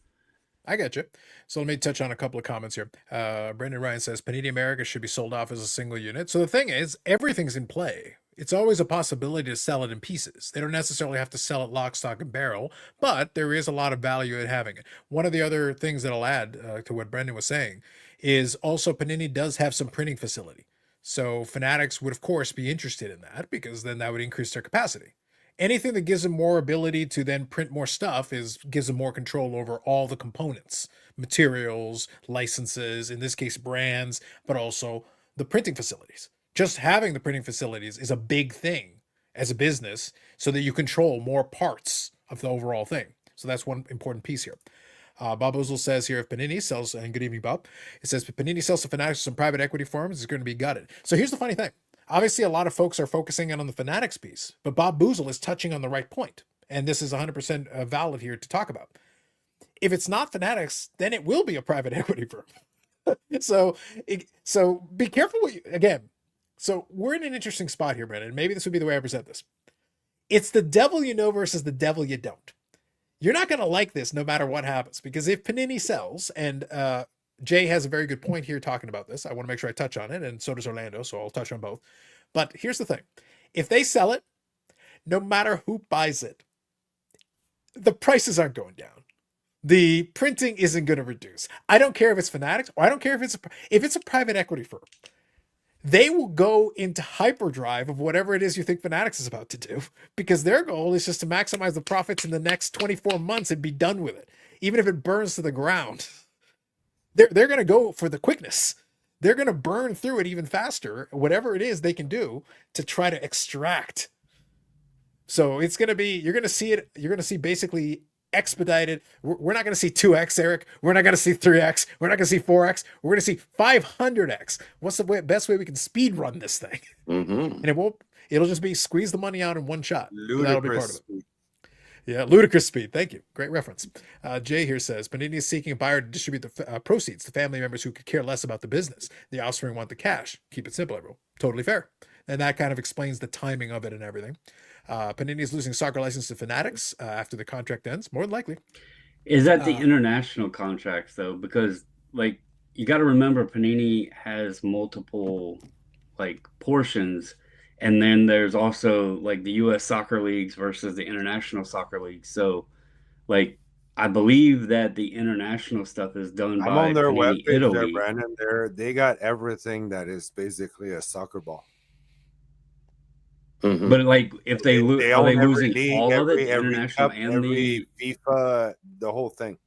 A: I get you. So let me touch on a couple of comments here. Brendan Ryan says Panini America should be sold off as a single unit. So the thing is, everything's in play. It's always a possibility to sell it in pieces. They don't necessarily have to sell it lock, stock, and barrel, but there is a lot of value in having it. One of the other things that I'll add to what Brendan was saying is also Panini does have some printing facility. So Fanatics would, of course, be interested in that because then that would increase their capacity. Anything that gives them more ability to then print more stuff gives them more control over all the components, materials, licenses, in this case brands, but also the printing facilities. Just having the printing facilities is a big thing as a business so that you control more parts of the overall thing. So that's one important piece here. Bob Ozel says here, if Panini sells, and good evening, Bob, it says, if Panini sells to Fanatics or some private equity firms, it's going to be gutted. So here's the funny thing. Obviously, a lot of folks are focusing on the Fanatics piece, but Bob Boozle is touching on the right point, and this is 100% valid here to talk about. If it's not Fanatics, then it will be a private equity firm. So be careful what you, again. So we're in an interesting spot here, Brandon. Maybe this would be the way I present this. It's the devil you know versus the devil you don't. You're not going to like this no matter what happens, because if Panini sells, and Jay has a very good point here talking about this. I want to make sure I touch on it, and so does Orlando, so I'll touch on both. But here's the thing. If they sell it, no matter who buys it, the prices aren't going down. The printing isn't going to reduce. I don't care if it's Fanatics, or I don't care if it's a private equity firm. They will go into hyperdrive of whatever it is you think Fanatics is about to do, because their goal is just to maximize the profits in the next 24 months and be done with it, even if it burns to the ground. They're going to go for the quickness. They're going to burn through it even faster, whatever it is they can do to try to extract. So it's going to be, you're going to see basically expedited. We're not going to see 2x, Eric. We're not going to see 3x. We're not going to see 4x. We're going to see 500x. What's the best way we can speed run this thing? And it'll just be squeeze the money out in one shot. That'll be part of it. Yeah, ludicrous speed. Thank you. Great reference. Jay here says, Panini is seeking a buyer to distribute the proceeds to family members who could care less about the business. The offspring want the cash. Keep it simple, everyone. Totally fair. And that kind of explains the timing of it and everything. Panini is losing soccer license to Fanatics after the contract ends, more than likely.
F: Is that the international contracts, though? Because, like, you got to remember Panini has multiple, like, portions. And then there's also like the U.S. soccer leagues versus the international soccer leagues. So, like, I believe that the international stuff is done by
E: I'm on their
F: Panini
E: webpage there,
F: Italy.
E: Brandon. They got everything that is basically a soccer ball.
F: But like, if they lose, are they losing
E: league,
F: all of it? The
E: every
F: international
E: cup,
F: and the
E: FIFA, the whole thing.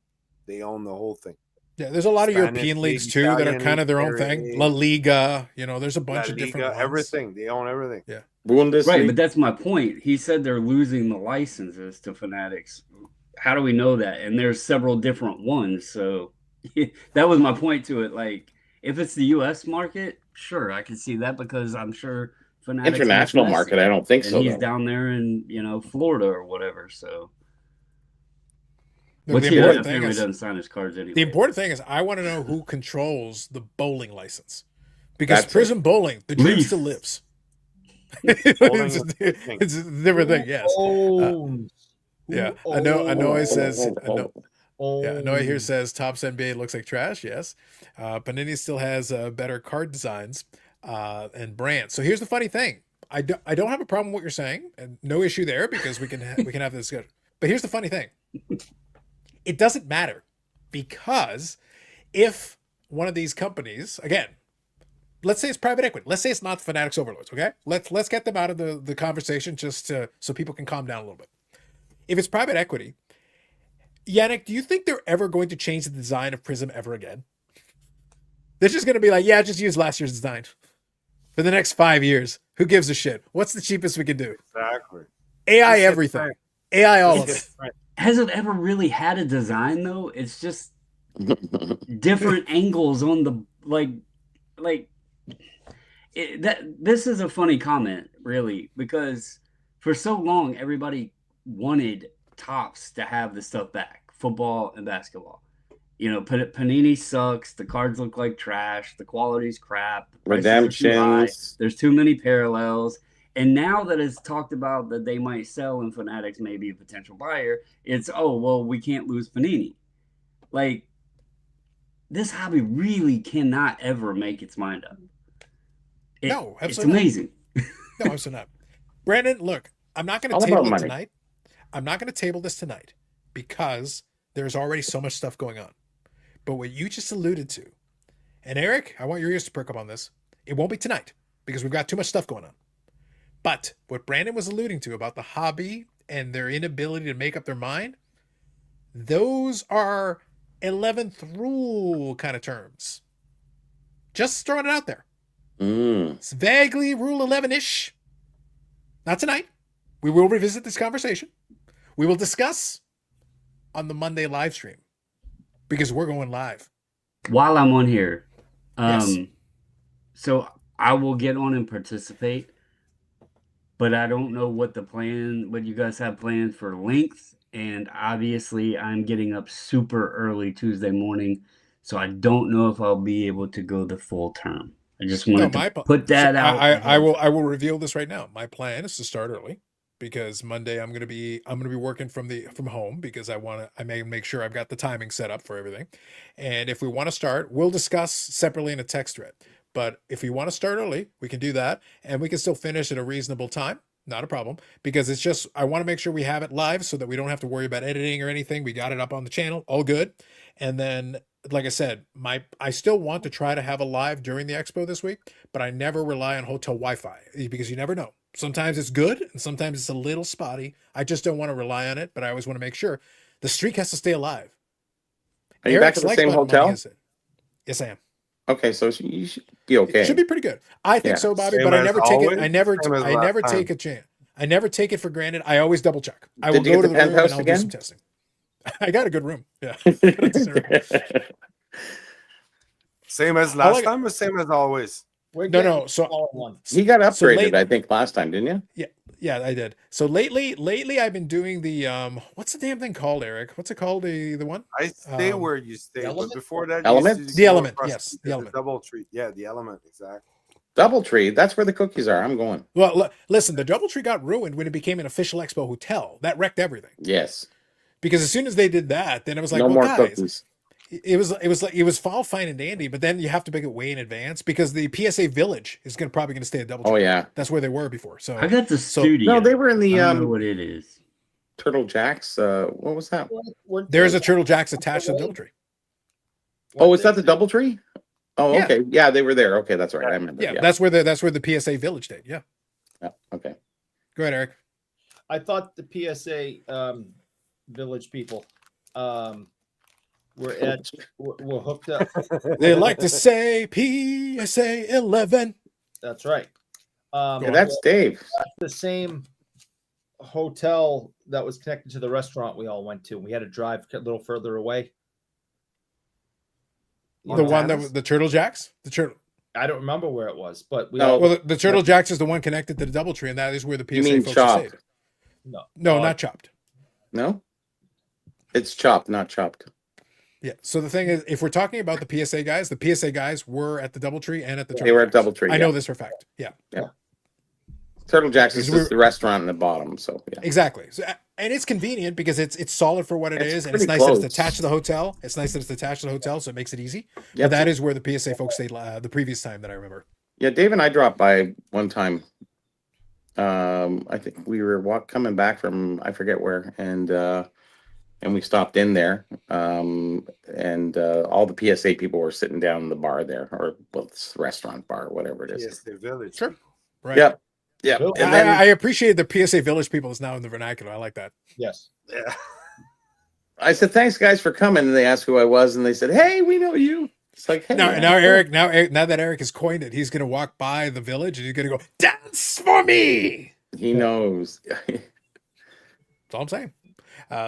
E: They own the whole thing.
A: Yeah, there's a lot of
E: Spanish
A: European leagues
E: league,
A: too that are
E: Italian
A: kind of their
E: league,
A: own thing.
E: Serie A.
A: La Liga, there's a
E: La
A: bunch of different
E: Liga,
A: ones.
E: everything. They own everything.
A: Yeah.
C: Bundesliga.
F: right, but that's my point. He said they're losing the licenses to Fanatics. How do we know that? And there's several different ones. So that was my point to it. Like, if it's the U.S. market, sure, I can see that, because I'm sure Fanatics
C: International
F: has
C: market, I don't think
F: and
C: so.
F: he's
C: though.
F: down there in Florida or whatever. So,
A: Look,
F: which
A: the
F: he
A: important thing
F: apparently
A: is
F: doesn't sign his cards anyway.
A: the important thing is I want to know who controls the bowling license, because
C: That's
A: Prism Bowling, the dream
F: Leaf.
A: still lives.
E: Bowling
A: it's a different thing. Yes. Yeah, I know. It says. Yeah, Noah here says Topps NBA looks like trash. Yes, Panini still has better card designs and brands. So here's the funny thing: I don't have a problem with what you're saying, and no issue there, because we can have this discussion. But here's the funny thing: it doesn't matter, because if one of these companies, again, let's say it's private equity, let's say it's not Fanatics Overlords, okay? Let's get them out of the conversation just so people can calm down a little bit. If it's private equity, Yannick, do you think they're ever going to change the design of Prism ever again? They're just going to be like, yeah, just use last year's design for the next 5 years. Who gives a shit? What's the cheapest we can do?
E: Exactly.
A: AI
E: Just hit
A: everything.
E: print.
A: AI all of
E: Just
A: it.
E: hit print.
F: Has it ever really had a design though? It's just different angles on the this is a funny comment, really, because for so long everybody wanted Tops to have the stuff back, football and basketball. You know, Panini sucks. The cards look like trash. The quality's crap. The prices are too high.
C: Redemptions.
F: There's too many parallels. And now that it's talked about that they might sell and Fanatics may be a potential buyer, it's, oh, well, we can't lose Panini. Like, this hobby really cannot ever make its mind up.
A: No,
F: it's
A: absolutely not.
F: amazing.
A: No, absolutely not. Brandon, look, I'm not going
C: All
A: to
C: about
A: table it
C: money.
A: tonight. I'm not going to table this tonight because there's already so much stuff going on. But what you just alluded to, and Eric, I want your ears to perk up on this. It won't be tonight because we've got too much stuff going on. But what Brandon was alluding to about the hobby and their inability to make up their mind, those are 11th rule kind of terms. Just throwing it out there. It's vaguely Rule 11-ish. Not tonight. We will revisit this conversation. We will discuss on the Monday live stream because we're going live.
F: While I'm on here,
A: Yes.
F: so I will get on and participate, but I don't know what you guys have planned for length. And obviously, I'm getting up super early Tuesday morning, so I don't know if I'll be able to go the full term. I just wanted to put that out.
A: I will reveal this right now. My plan is to start early because Monday I'm gonna be working from home because I may make sure I've got the timing set up for everything. And if we want to start, we'll discuss separately in a text thread. But if we want to start early, we can do that, and we can still finish at a reasonable time. Not a problem, because it's just I want to make sure we have it live so that we don't have to worry about editing or anything. We got it up on the channel, all good. And then, like I said, I still want to try to have a live during the expo this week, but I never rely on hotel Wi-Fi because you never know. Sometimes it's good and sometimes it's a little spotty. I just don't want to rely on it, but I always want to make sure the streak has to stay alive.
C: Are you back at the same hotel?
A: Yes, I am.
C: Okay, so you should be okay.
A: It should be pretty good. I think
C: Yeah.
A: so, Bobby,
E: Same
A: but I
E: as
A: never take it.
E: always?
A: I never
E: Same as last
A: take
E: time.
A: a chance. I never take it for granted. I always double check. I will
C: Did you
A: go
C: get
A: to
C: the
A: the room and
C: penthouse
A: I'll do
C: again?
A: some testing. I got a good room. Yeah.
E: Same as
A: All
E: last
A: I-
E: time or same as always?
B: We're
A: No,
B: getting
A: no, so-
B: all in one.
C: He got
A: So
C: upgraded,
A: late-
C: I think, last time, didn't you?
A: Yeah, I did. So lately I've been doing the what's the damn thing called, Eric? What's it called? The one?
E: I stay
A: Um,
E: where you stay, but
B: Element?
E: before that,
C: Element?
E: you used to
A: The
E: go
A: Element,
E: across
A: yes, the
E: the
A: Element.
E: double tree. Yeah, the element, exactly.
C: Doubletree. That's where the cookies are. I'm going.
A: Well, listen, the DoubleTree got ruined when it became an official Expo hotel. That wrecked everything.
C: Yes.
A: Because as soon as they did that, then it was like,
C: No
A: well,
C: more
A: guys,
C: cookies.
A: it was fall fine and dandy, but then you have to make it way in advance because the PSA Village is probably going to stay at DoubleTree.
C: Oh yeah.
A: That's where they were before. So
F: I got the studio.
C: No, they were in the
F: I don't know what it is.
C: Turtle Jacks. What was that?
A: there's a Turtle Jacks attached to DoubleTree.
C: Oh, is that the Doubletree? Oh,
A: Yeah.
C: okay. Yeah, they were there. Okay, that's right. I remember.
A: Yeah,
C: Yeah.
A: that's where the PSA Village stayed. Yeah.
C: Yeah, okay.
A: Go ahead, Eric.
B: I thought the PSA village people were hooked up.
A: They like to say PSA 11.
B: That's right.
C: Yeah, that's Dave.
B: That's the same hotel that was connected to the restaurant we all went to. We had to drive a little further away.
A: The one that was the Turtle Jacks? The Turtle.
B: I don't remember where it was, but we
C: No.
B: all
A: Well, the Turtle Jacks is the one connected to the DoubleTree, and that is where the PSA
C: You mean
A: folks
C: chopped?
A: stayed.
B: no.
A: No, not chopped.
C: No? It's chopped, not chopped.
A: Yeah. So the thing is, if we're talking about the PSA guys were at the DoubleTree and at the Turtle
C: They were at
A: Jacks.
C: Doubletree.
A: I know
C: yeah.
A: this for a fact. Yeah.
C: Turtle Jacks is
A: Because
C: just the restaurant in the bottom. So yeah.
A: Exactly. So, and it's convenient because it's solid for what it
C: It's
A: is, and it's
C: pretty
A: nice that it's
C: close.
A: attached to the hotel. It's nice that it's attached to the hotel, so it makes it easy.
C: Yep.
A: But that is where the PSA folks stayed the previous time that I remember.
C: Yeah, Dave and I dropped by one time. I think we were coming back from I forget where, and we stopped in there. And all the PSA people were sitting down in the bar there, or well, it's the restaurant bar, whatever it is.
E: Yes, the village.
A: Sure. Right.
C: Yep. Yep.
B: Really?
C: And then,
A: I appreciate the PSA Village people is now in the vernacular. I like that.
B: Yes.
E: Yeah.
C: I said, thanks guys for coming. And they asked who I was, and they said, hey, we know you. It's like, hey,
A: Now,
C: man,
A: now
C: cool.
A: Eric, now that Eric has coined it, he's gonna walk by the village and he's gonna go, dance for me.
C: He knows.
A: That's all I'm saying.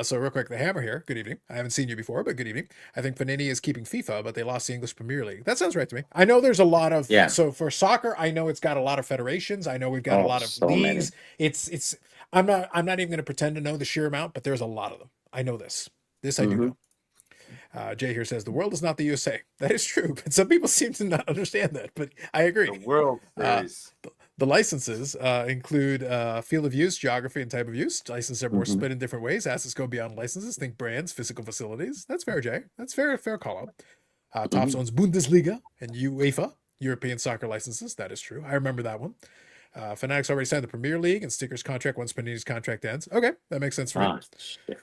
A: So real quick, the Hammer here. Good evening. I haven't seen you before, but good evening. I think Panini is keeping FIFA, but they lost the English Premier League. That sounds right to me. I know there's a lot of So for soccer, I know it's got a lot of federations. I know we've got a lot of
C: so
A: leagues.
C: many.
A: It's. I'm not even going to pretend to know the sheer amount, but there's a lot of them. I know this. This I do know. Jay here says the world is not the USA. That is true, but some people seem to not understand that. But I agree.
E: The World Series.
A: The licenses include field of use, geography, and type of use. Licenses are more split in different ways. Assets go beyond licenses. Think brands, physical facilities. That's fair, Jay. That's fair call out. Top owns Bundesliga and UEFA, European soccer licenses. That is true. I remember that one. Fanatics already signed the Premier League and stickers contract once Panini's contract ends. Okay, that makes sense for me.
C: Shit.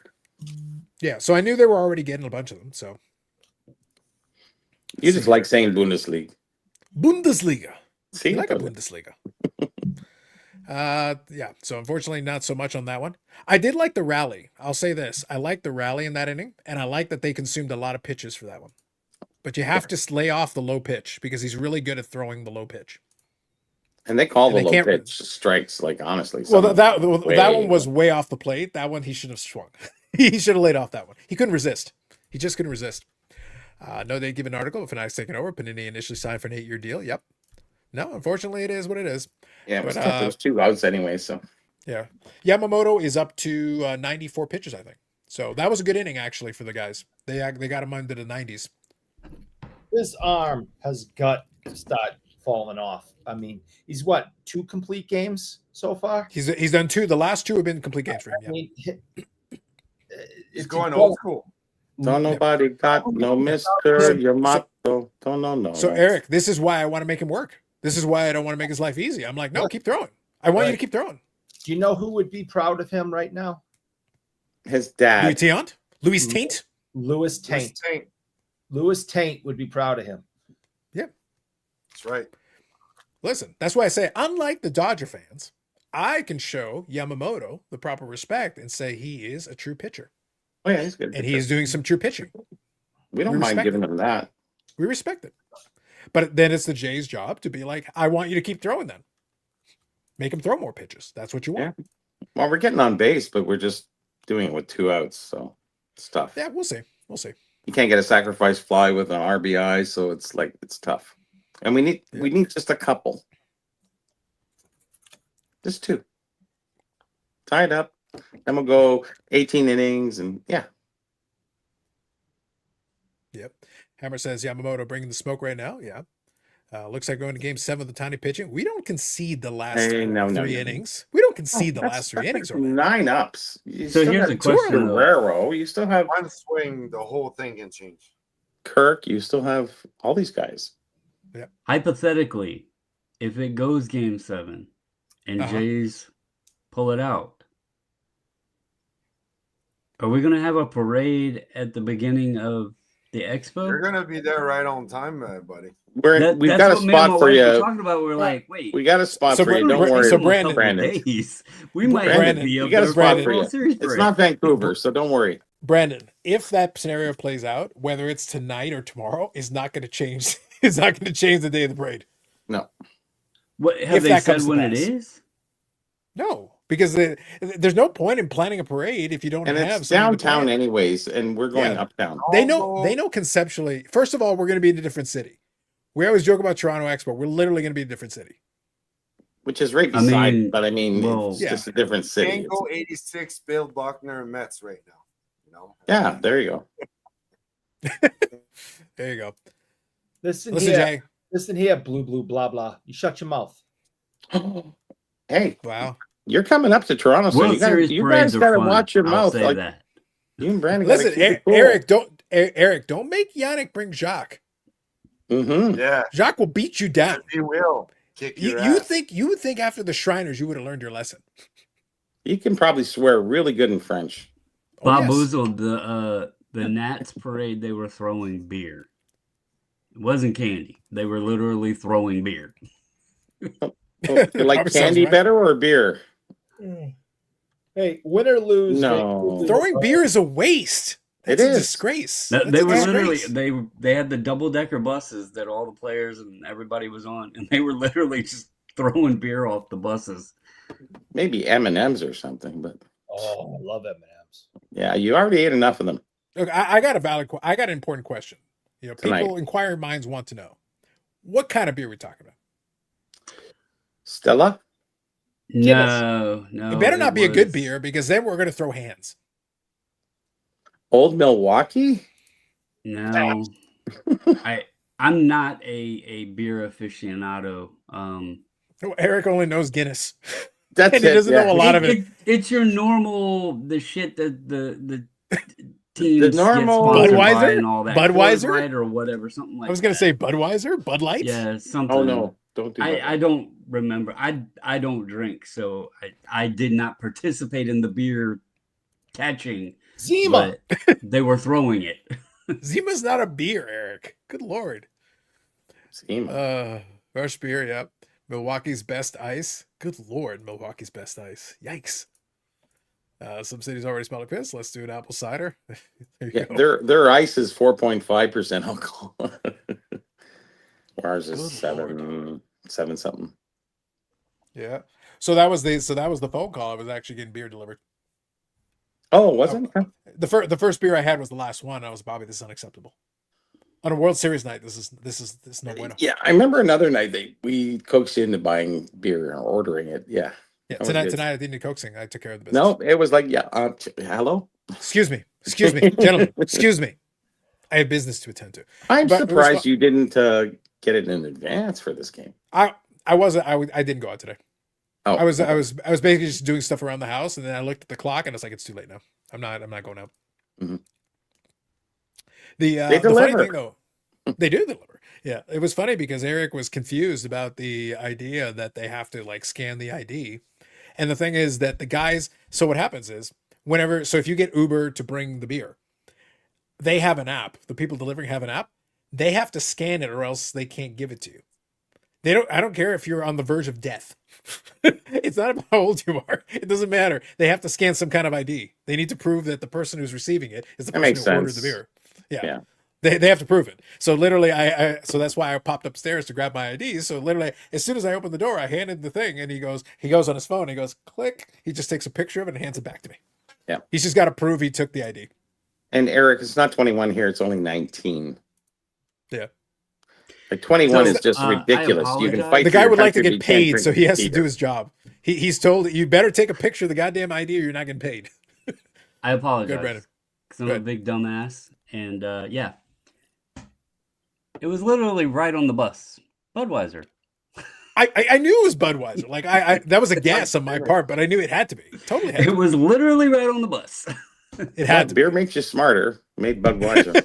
A: Yeah, so I knew they were already getting a bunch of them. So
C: You just like saying Bundesliga.
A: Bundesliga.
C: See,
A: You like a Bundesliga. Yeah, so unfortunately not so much on that one. I did like the rally. I'll say this. I like the rally in that inning, and I like that they consumed a lot of pitches for that one. But you have to lay off the low pitch because he's really good at throwing the low pitch.
C: And they call
A: And
C: the
A: they
C: low
A: can't-
C: pitch strikes, like, honestly.
A: Well,
C: some
A: that
C: way
A: one was
C: low.
A: way off the plate. That one he should have swung. He should have laid off that one. He couldn't resist. He just couldn't resist. No, they give an article. If Fanatics taking over, Panini initially signed for an 8-year deal. Yep. No, unfortunately, it is what it is.
C: Yeah, it was
A: but,
C: tough. There was 2 outs anyway, so.
A: Yeah. Yamamoto is up to 94 pitches, I think. So that was a good inning, actually, for the guys. They got him under the 90s.
B: His arm has got to start falling off. I mean, he's what, 2 complete games so far?
A: He's done 2. The last 2 have been complete games for him.
B: I
A: Yeah.
B: mean,
E: He's
B: it's
E: going
B: incredible.
E: old school.
C: Don't nobody got no mister, your motto. Don't know no.
A: So Eric, this is why I want to make him work. This is why I don't want to make his life easy. I'm like, no, keep throwing. I want you to keep throwing.
B: Do you know who would be proud of him right now?
C: His
A: Louis
C: dad.
A: Taint? Louis Taint?
B: Louis Taint.
E: Tank.
B: Louis Taint would be proud of him.
E: That's right.
A: Listen, that's why I say, unlike the Dodger fans, I can show Yamamoto the proper respect and say he is a true pitcher.
C: Oh, yeah, he's good.
A: And he is doing some true pitching.
C: We don't
A: we
C: mind
A: respect
C: giving him that.
A: We respect it. But then it's the Jays' job to be like, I want you to keep throwing then. Make him throw more pitches. That's what you want.
C: Well, we're getting on base, but we're just doing it with 2 outs, so it's tough.
A: Yeah, we'll see. We'll see.
C: You can't get a sacrifice fly with an RBI, so it's like it's tough. And we need just a couple. Just 2. Tie it up. Then we'll go 18 innings and yeah.
A: Yep. Hammer says Yamamoto bringing the smoke right now. Yeah. Looks like going to game 7 of the tiny pitching. We don't concede the last
C: Hey, no,
A: three
C: no.
A: innings. We don't concede the
C: That's-
A: last 3 innings.
C: that's
A: Orlando.
C: 9 ups. You
F: So
C: still
F: here's
C: have
F: a question, though.
C: Guerrero. You still have
E: One swing, the whole thing can change.
C: Kirk. You still have all these guys.
F: Hypothetically, if it goes game 7 and Jays pull it out, are we going to have a parade at the beginning of the expo?
E: You're gonna be there right on time, buddy.
C: We've
F: That's
C: got a
F: what me and my
C: spot for
F: wife were
C: you.
F: talking about. We're like, wait,
C: We got a spot
A: So
C: for you.
A: Brandon-
C: Don't worry.
A: so
F: a
A: Brandon-
F: couple
C: Brandon.
F: days. We might
A: Brandon,
F: be
C: you
F: up
C: got a
F: there
C: spot
F: for
C: for
F: the
C: you.
F: World Series
C: It's
F: parade.
C: not Vancouver, so don't worry.
A: Brandon, if that scenario plays out, whether it's tonight or tomorrow, is not going to change. It's not going to change the day of the parade.
C: No.
F: What
A: if
F: have they
A: that
F: said
A: comes to
F: when it
A: pass.
F: is?
A: No, because there's no point in planning a parade if you don't
C: And
A: have
C: it's
A: something to
C: downtown
A: plan.
C: anyways, and we're going
A: Yeah.
C: uptown.
A: They know conceptually. First of all, we're going to be in a different city. We always joke about Toronto Expo. We're literally going to be in a different city.
C: Which is right
F: I
C: beside,
F: mean,
C: but I mean,
F: well-
C: it's just a different city.
E: Angle 86, Bill Buckner, and Mets right now. You know.
C: Yeah, there you
A: There you go.
B: Listen
A: Listen,
B: here,
A: Jay.
B: listen here, blue, blah, blah. You shut your mouth.
C: go. Hey,
A: Wow.
C: you're coming up to Toronto, so
F: World
C: you guys,
F: Series
C: you
F: parades
C: guys
F: are
C: gotta
F: fun.
C: watch your
F: I'll
C: mouth.
F: say
C: Like
F: that.
C: you and Brandon gotta
A: Listen,
C: keep it cool.
A: Eric, don't make Yannick bring Jacques.
C: Mm-hmm.
E: Yeah,
A: Jacques will beat you down.
E: he will kick your
A: You
E: ass.
A: would think after the Shriners you would have learned your lesson.
C: You can probably swear really good in French.
A: Oh,
F: Bob
A: yes.
F: Boozled, the Nats parade, they were throwing beer. It wasn't candy. They were literally throwing beer.
C: Oh, you like
A: Probably sounds
C: candy
A: right.
C: better or beer?
B: Hey, win or lose.
C: No.
A: Throwing beer is a waste. That's
C: It
A: a
C: is.
A: disgrace.
F: They
A: That's a
F: were literally
A: disgrace.
F: they had the double-decker buses that all the players and everybody was on, and they were literally just throwing beer off the buses.
C: Maybe M&Ms or something, but
B: Oh, I love M&Ms.
C: yeah, you already ate enough of them
A: Look, I got I got an important question. You know,
C: tonight.
A: people, inquiring minds want to know what kind of beer we talking about.
C: Stella?
F: No,
A: It better not be a good
F: was-
A: beer because then we're going to throw hands.
C: Old Milwaukee?
F: No, I'm not a beer aficionado.
A: Oh, Eric only knows Guinness.
C: That's
A: And he
C: it.
A: doesn't know a lot of it.
F: It's your normal the shit that the teams
C: The
F: get
C: normal-
F: sponsored by
A: Budweiser?
F: and all that.
A: Budweiser?
F: Coors Light or whatever, something like.
A: I was going to
F: that.
A: say Budweiser, Bud Light.
F: Yeah, something.
C: Oh no, don't do that.
F: I don't remember. I don't drink, so I did not participate in the beer catching.
B: Zima.
F: But they were throwing it.
A: Zima's not a beer, Eric. Good Lord.
C: Schema.
A: Rush beer, yep. Milwaukee's best ice. Good Lord, Milwaukee's best ice. Yikes. Some cities already smell like piss. Let's do an apple cider. There you
C: Yeah,
A: go.
C: their ice is 4.5% alcohol. Ours is
A: Good
C: seven something.
A: Yeah. So that was the phone call. I was actually getting beer delivered.
C: Oh, wasn't it?
A: The first beer I had was the last one. I was, Bobby, this is unacceptable. On a World Series night, this is no bueno.
C: Yeah, I remember another night we coaxed you into buying beer or ordering it. Yeah.
A: Yeah,
C: That was
A: tonight
C: good.
A: I didn't need coaxing. I took care of the business.
C: No, it was like, yeah, hello?
A: Excuse me, gentlemen. Excuse me. I have business to attend to.
C: I'm
A: But it was
C: surprised
A: fun.
C: you didn't get it in advance for this game.
A: I didn't go out today.
C: Oh,
A: I was basically just doing stuff around the house, and then I looked at the clock, and I was like, it's too late now. I'm not going out.
C: Mhm.
A: The
C: They
A: the funny
C: deliver.
A: thing though, they do deliver. Yeah, it was funny because Eric was confused about the idea that they have to like scan the ID, and the thing is that the guys. So what happens is so if you get Uber to bring the beer, they have an app. The people delivering have an app. They have to scan it, or else they can't give it to you. I don't care if you're on the verge of death. It's not about how old you are. It doesn't matter. They have to scan some kind of ID. They need to prove that the person who's receiving it is the
C: That
A: person
C: makes
A: who ordered the
C: sense.
A: beer. Yeah.
C: Yeah.
A: They have to prove it. So literally so that's why I popped upstairs to grab my ID. So literally as soon as I opened the door, I handed the thing and he goes on his phone, he goes, click. He just takes a picture of it and hands it back to me.
C: Yeah.
A: He's just got to prove he took the ID.
C: And Eric, it's not 21 here, it's only 19.
A: Yeah.
C: Like 21
F: So,
C: is just
F: I
C: ridiculous. You can
F: apologize.
C: fight
A: The
C: for
A: guy
C: your
A: would like to
C: country,
A: get
C: but you can't
A: paid,
C: drink
A: so he has to
C: beer.
A: do his job. He's told you better take a picture of the goddamn ID or you're not getting paid.
F: I apologize.
A: Good, Brandon.
F: Because I'm
A: Go
F: a
A: ahead.
F: big dumbass. And yeah. It was literally right on the bus. Budweiser.
A: I knew it was Budweiser. Like I that was a guess on my part, but I knew it had to be. Totally had to
F: It was literally right on the bus.
A: be. It had to be.
C: Beer makes you smarter. Made Budweiser.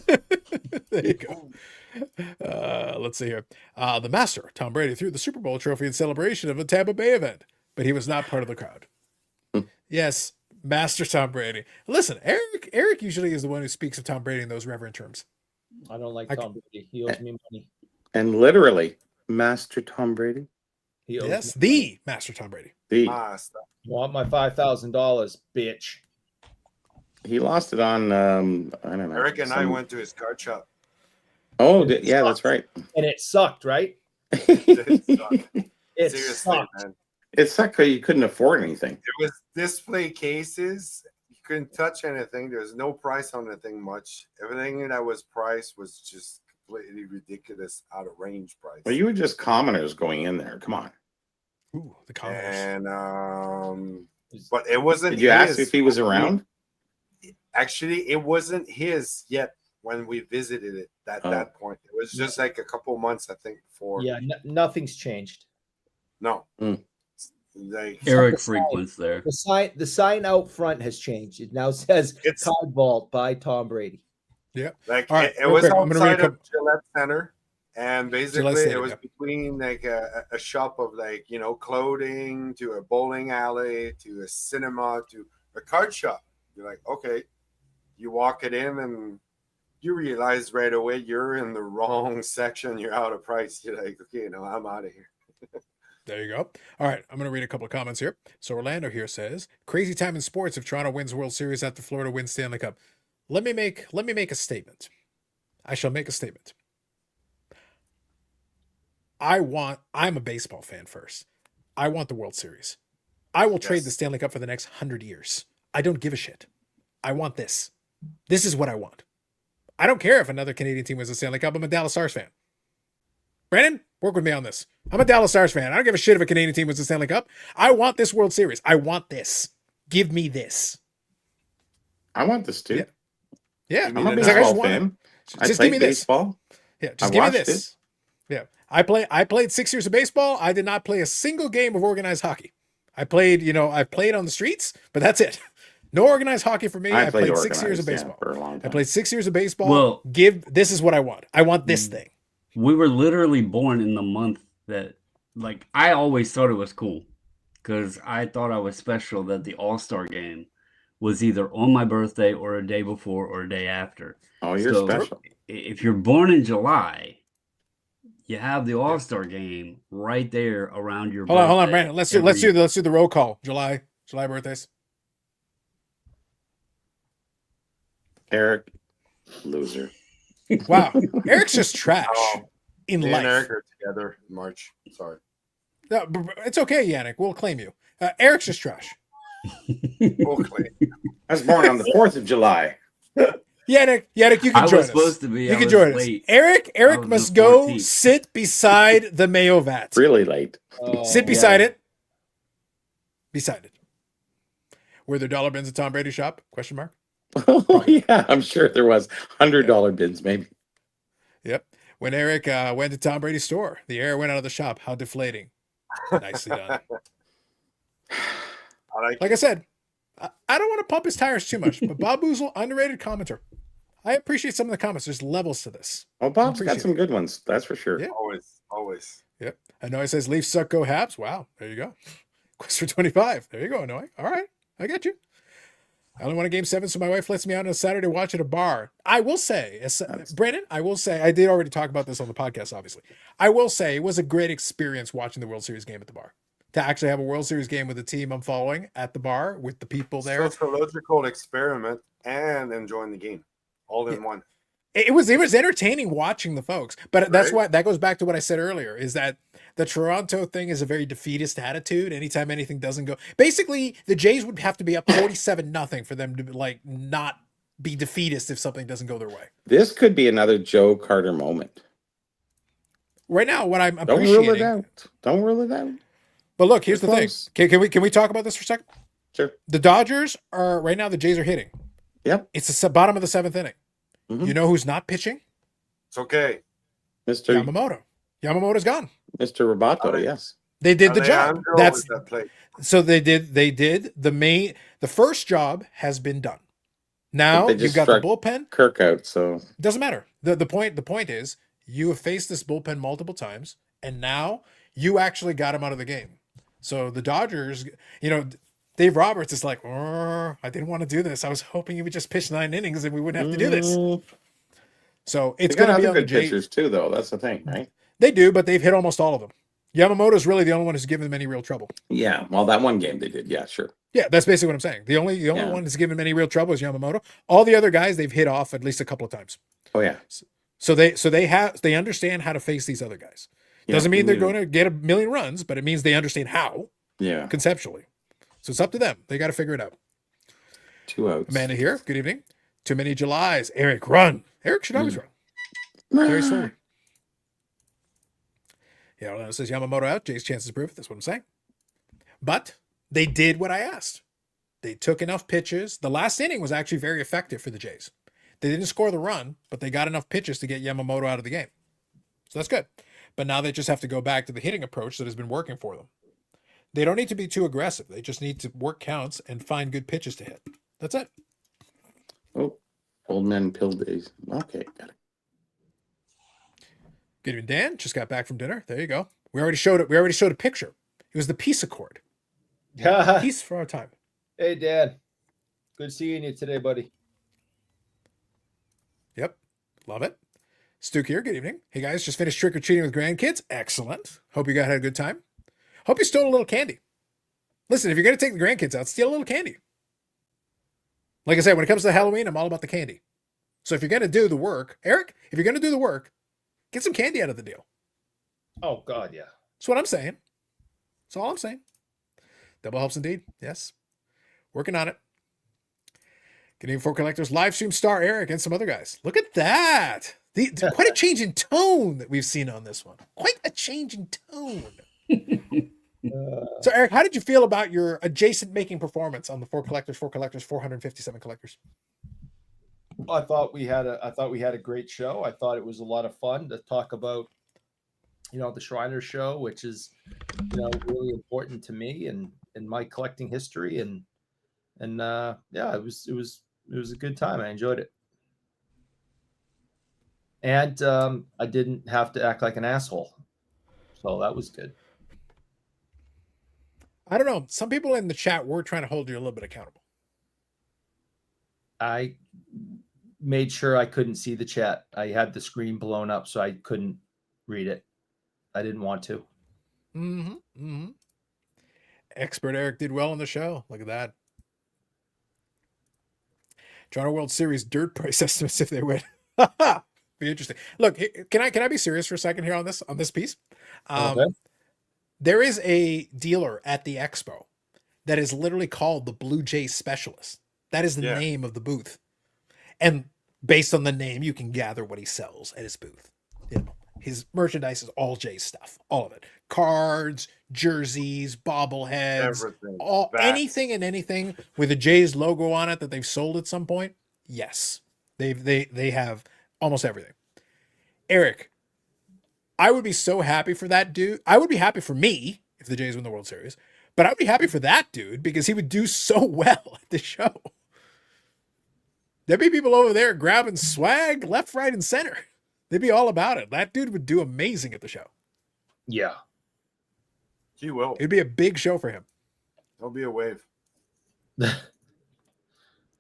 A: There you go. Let's see here. The master, Tom Brady, threw the Super Bowl trophy in celebration of a Tampa Bay event, but he was not part of the crowd. Yes, Master Tom Brady. Listen, Eric usually is the one who speaks of Tom Brady in those reverent terms.
B: I don't like
A: I-
B: Tom Brady. He owes me money.
C: And literally, Master Tom Brady.
B: He owes
A: Yes,
B: me
A: the
B: money.
A: Master Tom Brady.
E: Master.
B: Want my $5,000, bitch.
C: He lost it on I don't know.
E: Eric and I
C: some-
E: went to his card shop.
C: Oh, yeah, that's right.
B: And it sucked, right?
E: It sucked.
B: It
E: Seriously,
B: sucked.
E: man.
C: It sucked because you couldn't afford anything.
E: It was display cases. You couldn't touch anything. There was no price on anything much. Everything that was priced was just completely ridiculous, out of range price.
C: Well, you were just commoners going in there. Come on.
A: Ooh, the Commodores.
E: And but it wasn't.
C: Did you ask
E: his.
C: if he was around?
E: Actually, it wasn't his yet when we visited it at
C: Oh.
E: that point. It was just like a couple months, I think, before.
B: Yeah, nothing's changed.
E: No.
C: Mm.
E: Like
F: Eric frequents there.
B: The sign out front has changed. It now says
E: It's-
B: Card Vault by Tom Brady.
E: Like
A: All right,
E: it
A: real
E: was
A: quick, I'm gonna read a
E: outside of Gillette Center, and basically
A: Center,
E: it was
A: yeah.
E: between like a shop of like clothing to a bowling alley to a cinema to a card shop. You're like, okay, you walk it in and you realize right away you're in the wrong section. You're out of price. You're like, okay, no, I'm out of here.
A: There you go. All right, I'm going to read a couple of comments here. So Orlando here says, crazy time in sports if Toronto wins World Series after Florida wins Stanley Cup. let me make a statement. I shall make a statement. I'm a baseball fan first. I want the World Series. I will trade the Stanley Cup for the next 100 years. I don't give a shit. I want this. This is what I want. I don't care if another Canadian team wins the Stanley Cup. I'm a Dallas Stars fan. Brandon, work with me on this. I'm a Dallas Stars fan. I don't give a shit if a Canadian team wins the Stanley Cup. I want this World Series. I want this. Give me this.
C: I want this too.
A: Yeah.
C: I'm a
A: It's like, I
C: baseball
A: just want
C: fan.
A: it.
C: I
A: Just
C: played
A: give me this.
C: baseball.
A: Yeah,
C: I
A: just give me
C: watched
A: this. Yeah. I played 6 years of baseball. I did not play a single game of organized hockey. I played on the streets, but that's it. No organized hockey for me. I played 6 years of baseball.
C: for a long time.
A: I played 6 years of baseball.
F: Well-
A: This is what I want. I want this thing.
F: We were literally born in the month that, like, I always thought it was cool because I thought I was special that the All-Star game was either on my birthday or a day before or a day after.
C: Oh, you're
F: So,
C: special.
F: If you're born in July, you have the All-Star game right there around your birthday.
A: Hold on, Brandon. Let's do the roll call. July birthdays.
C: Eric, loser.
A: Wow. Eric's just trash in
E: Me and
A: life.
E: Eric are together in March. Sorry.
A: No, it's okay, Yannick. We'll claim you. Eric's just trash.
E: Okay.
C: I was born on the 4th of July.
A: Yannick, you
F: I
A: can
F: was
A: join us.
F: supposed to be.
A: You
F: I
A: can
F: was
A: join us.
F: late.
A: Eric
F: I was
A: must
F: the
A: go
F: 14th.
A: sit beside the mayo vat.
C: Really late.
B: Oh,
A: Sit beside it. Beside it. Were there dollar bins at Tom Brady's shop? Question mark.
C: Oh, yeah. I'm sure there was $100 bids, maybe.
A: Yep. When Eric went to Tom Brady's store, the air went out of the shop. How deflating. Nicely done. Like I said, I don't want to pump his tires too much, but Bob Boozle, underrated commenter. I appreciate some of the comments. There's levels to this.
C: Well, Bob's got
A: Appreciate
C: some good ones. That's for sure.
A: Yeah.
E: Always.
A: Yep. I know he says Leafs suck, go Habs. Wow. There you go. Quest for 25. There you go, Noah. All right. I get you. I only want a game 7, so my wife lets me out on a Saturday to watch at a bar. I will say, Brandon, I did already talk about this on the podcast, obviously. I will say it was a great experience watching the World Series game at the bar. To actually have a World Series game with the team I'm following at the bar with the people there.
E: Sociological experiment and enjoying the game all in one.
A: It was entertaining watching the folks, but that's why that goes back to what I said earlier, is that the Toronto thing is a very defeatist attitude. Anytime anything doesn't go, basically the Jays would have to be up 47-0 for them to not be defeatist if something doesn't go their way.
C: This could be another Joe Carter moment.
A: Right now, what I'm
C: Don't
A: appreciating.
C: rule it out. Don't rule it out.
A: But look, here's the
C: Close.
A: thing. Can we talk about this for a second?
C: Sure.
A: The Dodgers are right now. The Jays are hitting.
C: Yep.
A: It's the bottom of the 7th inning.
C: Mhm.
A: You know who's not pitching?
E: It's okay.
C: Mr.
A: Yamamoto. Yamamoto's gone.
C: Mr. Roboto, yes.
A: They did the job.
E: Alejandro
A: That's
E: was that play.
A: so they did the first job has been done. Now
C: They
A: you've
C: just
A: got the
C: struck
A: bullpen.
C: Kirk out, so
A: It doesn't matter. The point is you have faced this bullpen multiple times, and now you actually got him out of the game. So the Dodgers, Dave Roberts is like, I didn't want to do this. I was hoping you would just pitch 9 innings and we wouldn't have to do this. So it's
C: They got
A: going to be
C: other
A: on the
C: good
A: Jays.
C: pitchers too, though. That's the thing, right?
A: They do, but they've hit almost all of them. Yamamoto's really the only one who's given them any real trouble.
C: Yeah. Well, that one game they did. Yeah, sure.
A: Yeah, that's basically what I'm saying. The only
C: Yeah.
A: one that's given them any real trouble is Yamamoto. All the other guys they've hit off at least a couple of times.
C: Oh yeah.
A: So they understand how to face these other guys.
C: Yeah,
A: Doesn't mean they're
C: yeah.
A: going to get a million runs, but it means they understand how
C: Yeah.
A: conceptually. So it's up to them. They got to figure it out.
C: 2 outs.
A: Amanda here. Good evening. Too many Julys. Eric, run. Eric should always run. Very slowly. Yeah, well, it says Yamamoto out. Jay's chances proof. That's what I'm saying. But they did what I asked. They took enough pitches. The last inning was actually very effective for the Jays. They didn't score the run, but they got enough pitches to get Yamamoto out of the game. So that's good. But now they just have to go back to the hitting approach that has been working for them. They don't need to be too aggressive. They just need to work counts and find good pitches to hit. That's it.
C: Oh, old men pill days. Okay, got it.
A: Good evening, Dan. Just got back from dinner. There you go. We already showed it. We already showed a picture. It was the peace accord. Peace for our time.
B: Hey, Dad. Good seeing you today, buddy.
A: Yep. Love it. Stuke here. Good evening. Hey guys, just finished trick-or-treating with grandkids. Excellent. Hope you guys had a good time. Hope you stole a little candy. Listen, if you're going to take the grandkids out, steal a little candy. Like I said, when it comes to Halloween, I'm all about the candy. So if you're going to do the work, Eric, if you're going to do the work, get some candy out of the deal.
B: Oh God, yeah.
A: That's what I'm saying. That's all I'm saying. Double helps indeed. Yes. Working on it. Canadian Folk Collectors live stream star Eric and some other guys. Look at that. Quite a change in tone that we've seen on this one. Quite a change in tone. So Eric, how did you feel about your adjacent making performance on the Four Collectors, 457 collectors?
B: I thought we had a great show. I thought it was a lot of fun to talk about, the Shriners show, which is, really important to me and my collecting history. And yeah, it was a good time. I enjoyed it. And I didn't have to act like an asshole. So that was good.
A: I don't know. Some people in the chat were trying to hold you a little bit accountable.
B: I made sure I couldn't see the chat. I had the screen blown up so I couldn't read it. I didn't want to.
A: Mm-hmm. Mm-hmm. Expert Eric did well on the show. Look at that. Toronto World Series dirt price estimates if they win. Be interesting. Look, can I be serious for a second here on this piece?
B: Okay.
A: There is a dealer at the expo that is literally called the Blue Jay Specialist. That is the name of the booth. And based on the name, you can gather what he sells at his booth. His merchandise is all Jay stuff, all of it. Cards, jerseys, bobbleheads,
E: everything.
A: Anything and anything with a Jay's logo on it that they've sold at some point. Yes. They have almost everything. Eric, I would be so happy for that dude. I would be happy for me if the Jays win the World Series, but I would be happy for that dude because he would do so well at the show. There'd be people over there grabbing swag left, right, and center. They'd be all about it. That dude would do amazing at the show.
B: Yeah.
E: He will.
A: It'd be a big show for him.
E: There'll be a wave.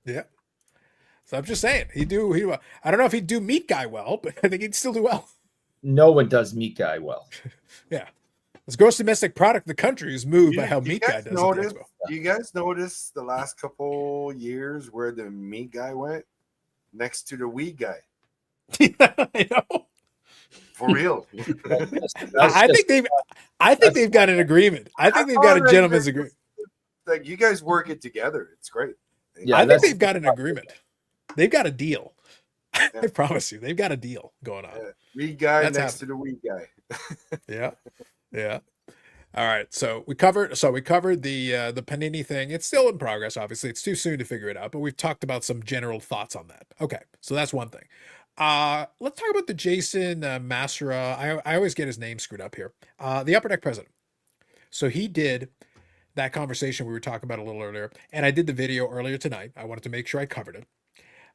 A: Yeah. So I'm just saying, I don't know if he'd do Meat Guy well, but I think he'd still do well.
B: No one does Meat Guy well.
A: Yeah. This gross domestic product in the country is moved by how Meat Guy does it.
E: Do you guys notice the last couple years where the Meat Guy went next to the Weed Guy?
A: I know.
E: For real.
A: I think they've got an agreement. I think they've got a gentleman's agreement.
E: Like, you guys work it together. It's great.
B: Yeah,
A: I think they've got an agreement. They've got a deal. I promise you, they've got a deal going on.
E: Weed Guy
A: That's
E: next to the Weed Guy.
A: Yeah. Yeah. All right. So we covered the Panini thing. It's still in progress, obviously. It's too soon to figure it out, but we've talked about some general thoughts on that. Okay. So that's one thing. Let's talk about the Jason Masura. I always get his name screwed up here. The Upper Deck president. So he did that conversation we were talking about a little earlier, and I did the video earlier tonight. I wanted to make sure I covered it.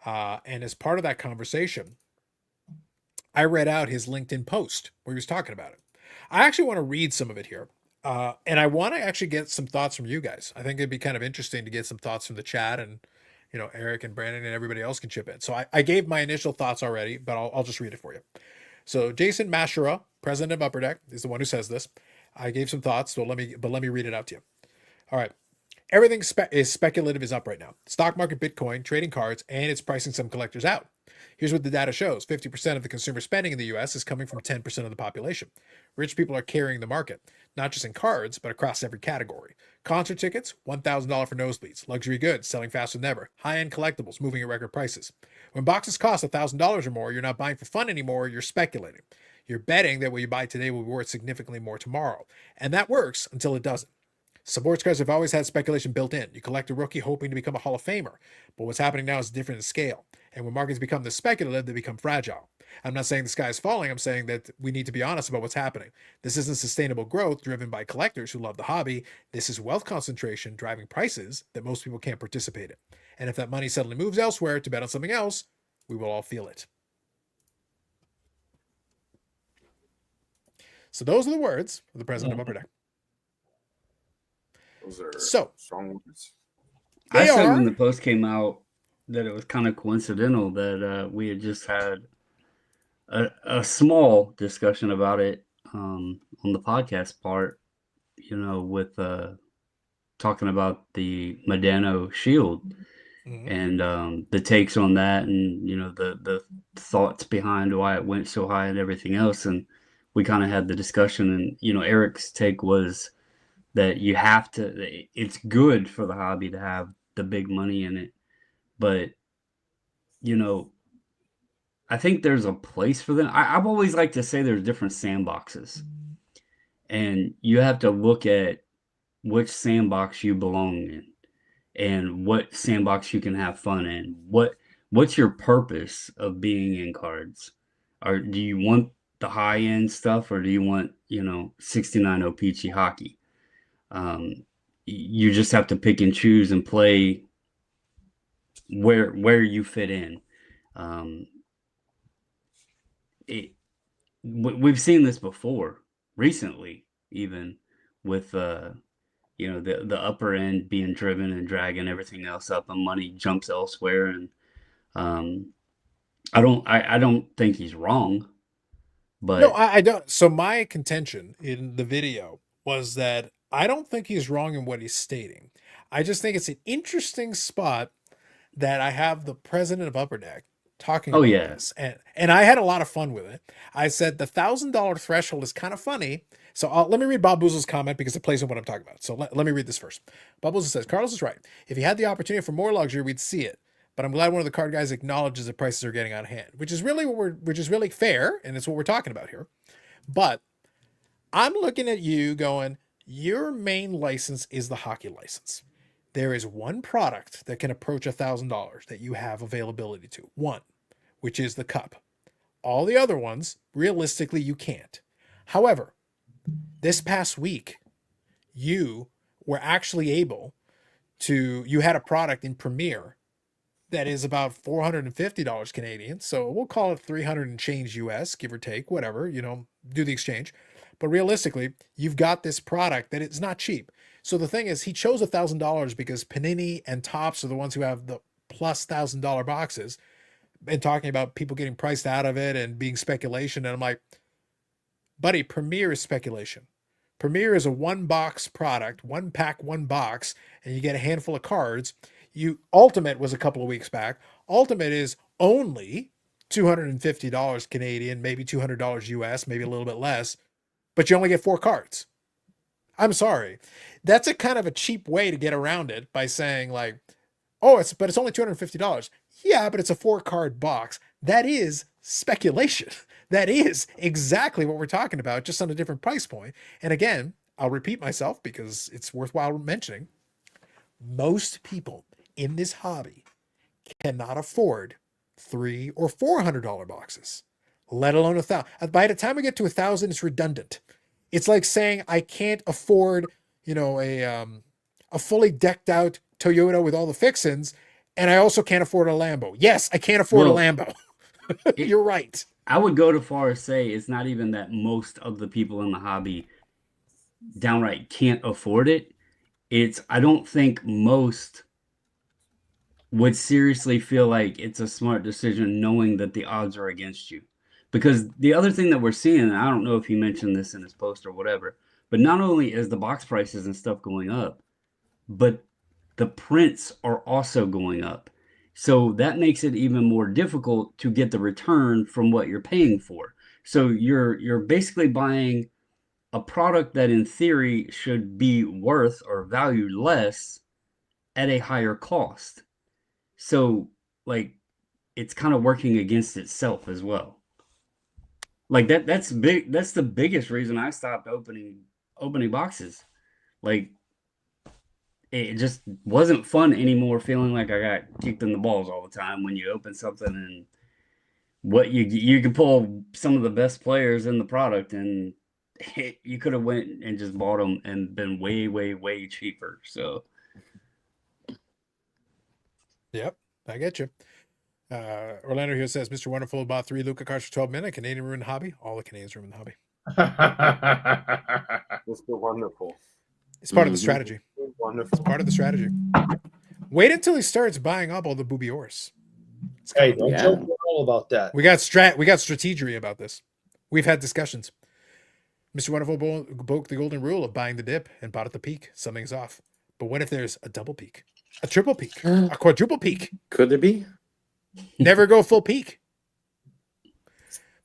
A: And as part of that conversation, I read out his LinkedIn post where he was talking about it. I actually want to read some of it here. And I want to actually get some thoughts from you guys. I think it'd be kind of interesting to get some thoughts from the chat, and Eric and Brandon and everybody else can chip in. So I gave my initial thoughts already, but I'll just read it for you. So Jason Mashura, president of Upper Deck, is the one who says this. I gave some thoughts, so let me read it out to you. All right. Everything is speculative is up right now. Stock market, Bitcoin, trading cards, and it's pricing some collectors out. Here's what the data shows. 50% of the consumer spending in the US is coming from 10% of the population. Rich people are carrying the market, not just in cards, but across every category. Concert tickets, $1,000 for nosebleeds. Luxury goods, selling faster than ever. High-end collectibles, moving at record prices. When boxes cost $1,000 or more, you're not buying for fun anymore, you're speculating. You're betting that what you buy today will be worth significantly more tomorrow. And that works until it doesn't. Sports cars have always had speculation built in. You collect a rookie hoping to become a Hall of Famer. But what's happening now is different in scale. And when markets become this speculative, they become fragile. I'm not saying the sky is falling. I'm saying that we need to be honest about what's happening. This isn't sustainable growth driven by collectors who love the hobby. This is wealth concentration driving prices that most people can't participate in. And if that money suddenly moves elsewhere to bet on something else, we will all feel it. So those are the words of the president of Upper Deck.
E: Those are
A: strong
E: words.
F: I said when the post came out that it was kind of coincidental that we had just had a small discussion about it on the podcast part, with talking about the Medano Shield.
A: Mhm.
F: and the takes on that, and the thoughts behind why it went so high and everything else. And we kind of had the discussion, and Eric's take was that it's good for the hobby to have the big money in it, but you know I think there's a place for them. I've always liked to say there's different sandboxes, and you have to look at which sandbox you belong in and what sandbox you can have fun in. What's your purpose of being in cards? Or do you want the high end stuff, or do you want 69 O-Peachy hockey? You just have to pick and choose and play where you fit in. Um, we've seen this before recently, even with the upper end being driven and dragging everything else up, and money jumps elsewhere. And um, I don't think he's wrong,
A: No,
F: but
A: I don't. So my contention in the video was that I don't think he's wrong in what he's stating. I just think it's an interesting spot that I have the president of Upper Deck talking
F: oh
A: about
F: yeah,
A: this, and I had a lot of fun with it. I said the $1,000 threshold is kind of funny. So let me read Bob Boozle's comment because it plays on what I'm talking about. So let me read this first. Bob Boozle says, Carlos is right. If he had the opportunity for more luxury, we'd see it. But I'm glad one of the card guys acknowledges the prices are getting out of hand, which is really which is really fair, and it's what we're talking about here. But I'm looking at you going, your main license is the hockey license. There is one product that can approach $1,000 that you have availability to. One, which is the cup. All the other ones, realistically, you can't. However, this past week, you were actually able you had a product in Premiere that is about $450 Canadian. So we'll call it 300 and change US, give or take, whatever, do the exchange. But realistically, you've got this product that it's not cheap. So the thing is, he chose $1,000 because Panini and Topps are the ones who have the plus $1,000 boxes, and talking about people getting priced out of it and being speculation. And I'm like, buddy, Premiere is speculation. Premiere is a one box product, one pack, one box, and you get a handful of cards. Ultimate was a couple of weeks back. Ultimate is only $250 Canadian, maybe $200 US, maybe a little bit less, but you only get 4 cards. I'm sorry. That's a kind of a cheap way to get around it by saying like, oh, it's only $250. Yeah, but it's a 4-card box. That is speculation. That is exactly what we're talking about, just on a different price point. And again, I'll repeat myself because it's worthwhile mentioning. Most people in this hobby cannot afford $300 or $400 boxes, let alone $1,000. By the time we get to $1,000, it's redundant. It's like saying I can't afford, a fully decked out Toyota with all the fixins, and I also can't afford a Lambo. Yes, I can't afford a Lambo. You're right.
F: I would go to far as say it's not even that most of the people in the hobby downright can't afford it. I don't think most would seriously feel like it's a smart decision knowing that the odds are against you. Because the other thing that we're seeing, and I don't know if he mentioned this in his post or whatever, but not only is the box prices and stuff going up, but the prints are also going up. So that makes it even more difficult to get the return from what you're paying for. So you're basically buying a product that in theory should be worth or valued less at a higher cost. So like it's kind of working against itself as well. Like that's big. That's the biggest reason I stopped opening boxes. Like it just wasn't fun anymore, feeling like I got kicked in the balls all the time when you open something and what you can pull some of the best players in the product, and you could have went and just bought them and been way, way, way cheaper. So
A: Yep, I get you. Orlando here says, Mr. Wonderful bought 3 Luca cards for 12 minutes. Canadian ruined the hobby. All the Canadians ruined the hobby.
E: Mr. Wonderful.
A: It's part of the strategy.
E: Wonderful.
A: It's part of the strategy. Wait until he starts buying up all the Boobiors.
B: Hey, don't
C: Yeah.
B: joke at all about that.
A: We got strategery about this. We've had discussions. Mr. Wonderful broke the golden rule of buying the dip and bought at the peak. Something's off. But what if there's a double peak? A triple peak, a quadruple peak.
C: Could there be?
A: Never go full peak.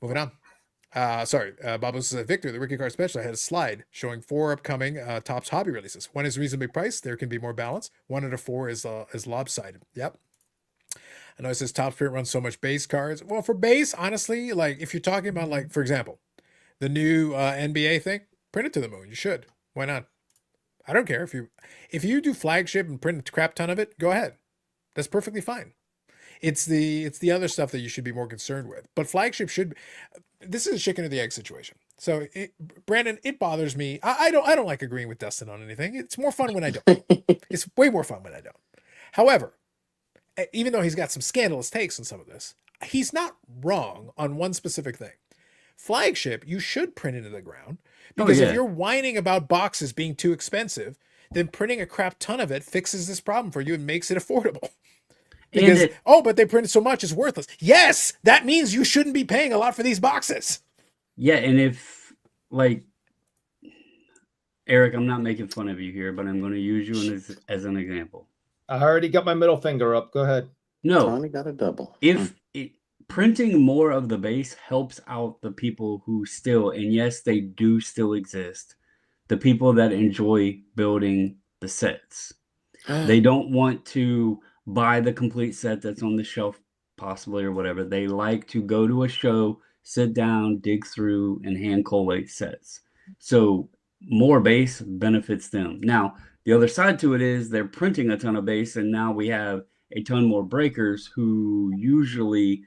A: Moving on. Bobo says, Victor, the Rookie Card Special had a slide showing 4 upcoming Topps hobby releases. One is reasonably priced. There can be more balance. 1 out of 4 is lopsided. Yep. I know it says Topps print runs so much base cards. Well, for base, honestly, like if you're talking about, like, for example, the new NBA thing, print it to the moon. You should. Why not? I don't care if you do flagship and print a crap ton of it. Go ahead. That's perfectly fine. It's the other stuff that you should be more concerned with. But flagship should. This is a chicken or the egg situation. So, Brandon, it bothers me. I don't like agreeing with Dustin on anything. It's more fun when I don't. It's way more fun when I don't. However, even though he's got some scandalous takes on some of this, he's not wrong on one specific thing. Flagship, you should print into the ground because if you're whining about boxes being too expensive, then printing a crap ton of it fixes this problem for you and makes it affordable. Because, but they printed so much, it's worthless. Yes, that means you shouldn't be paying a lot for these boxes.
F: Yeah, and if, like, Eric, I'm not making fun of you here, but I'm going to use you as an example.
B: I already got my middle finger up. Go ahead.
F: No.
C: Tony got a double.
F: If printing more of the base helps out the people who still, and yes, they do still exist, the people that enjoy building the sets. They don't want to buy the complete set that's on the shelf, possibly, or whatever. They like to go to a show, sit down, dig through, and hand collate sets. So more base benefits them. Now, the other side to it is they're printing a ton of base, and now we have a ton more breakers who usually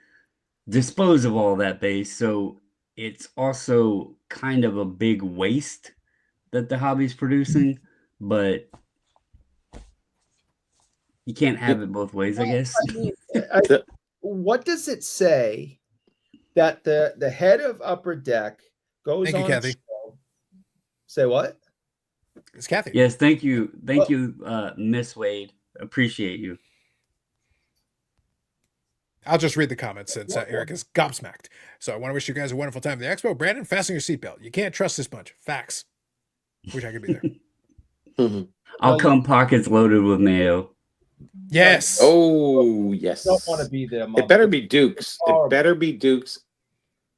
F: dispose of all that base. So it's also kind of a big waste that the hobby's producing, but you can't have it both ways, I guess.
B: I mean, what does it say that the head of Upper Deck goes
A: Thank you,
B: on
A: Kathy.
B: a show? Say what?
A: It's Kathy.
F: Yes, thank you, Miss Wade. Appreciate you.
A: I'll just read the comments since Eric is gobsmacked. So I want to wish you guys a wonderful time at the expo. Brandon, fasten your seatbelt. You can't trust this bunch. Facts. Wish I could be there.
F: I'll come pockets loaded with mayo.
A: Yes.
C: Oh, yes.
B: I don't want to be there, Mom.
C: It better be Dukes. It better be Dukes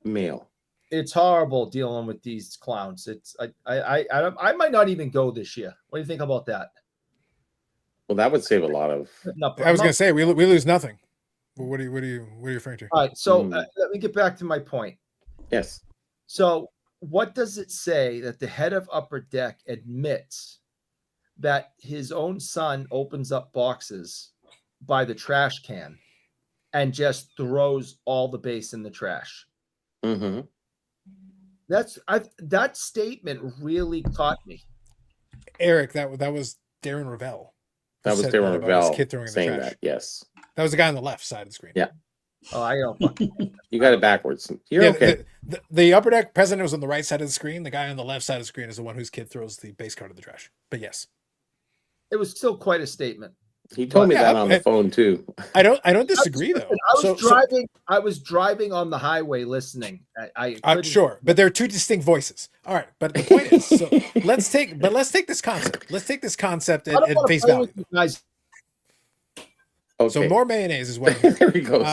C: male.
B: It's horrible dealing with these clowns. It's I might not even go this year. What do you think about that?
C: Well, that would save a lot of.
A: I was going to say we lose nothing. Well, what are you referring to?
B: All right, so let me get back to my point.
C: Yes.
B: So, what does it say that the head of Upper Deck admits that his own son opens up boxes by the trash can and just throws all the base in the trash?
C: Mm-hmm.
B: That statement really caught me.
A: Eric, that was Darren Ravel.
C: That was Darren Ravel saying that. Yes.
A: That was the guy on the left side of the screen.
C: Yeah.
B: Oh, I don't fucking.
C: You got it backwards. You're okay.
A: The Upper Deck president was on the right side of the screen. The guy on the left side of the screen is the one whose kid throws the base card in the trash. But yes,
B: it was still quite a statement.
C: He told me that on the phone too.
A: I don't disagree though.
B: I was driving on the highway listening.
A: Sure, but there are two distinct voices. All right, but the point is, so let's take this concept. Let's take this concept at face value.
B: Guys.
C: Okay.
A: So more mayonnaise is what I'm hearing.
C: There he goes.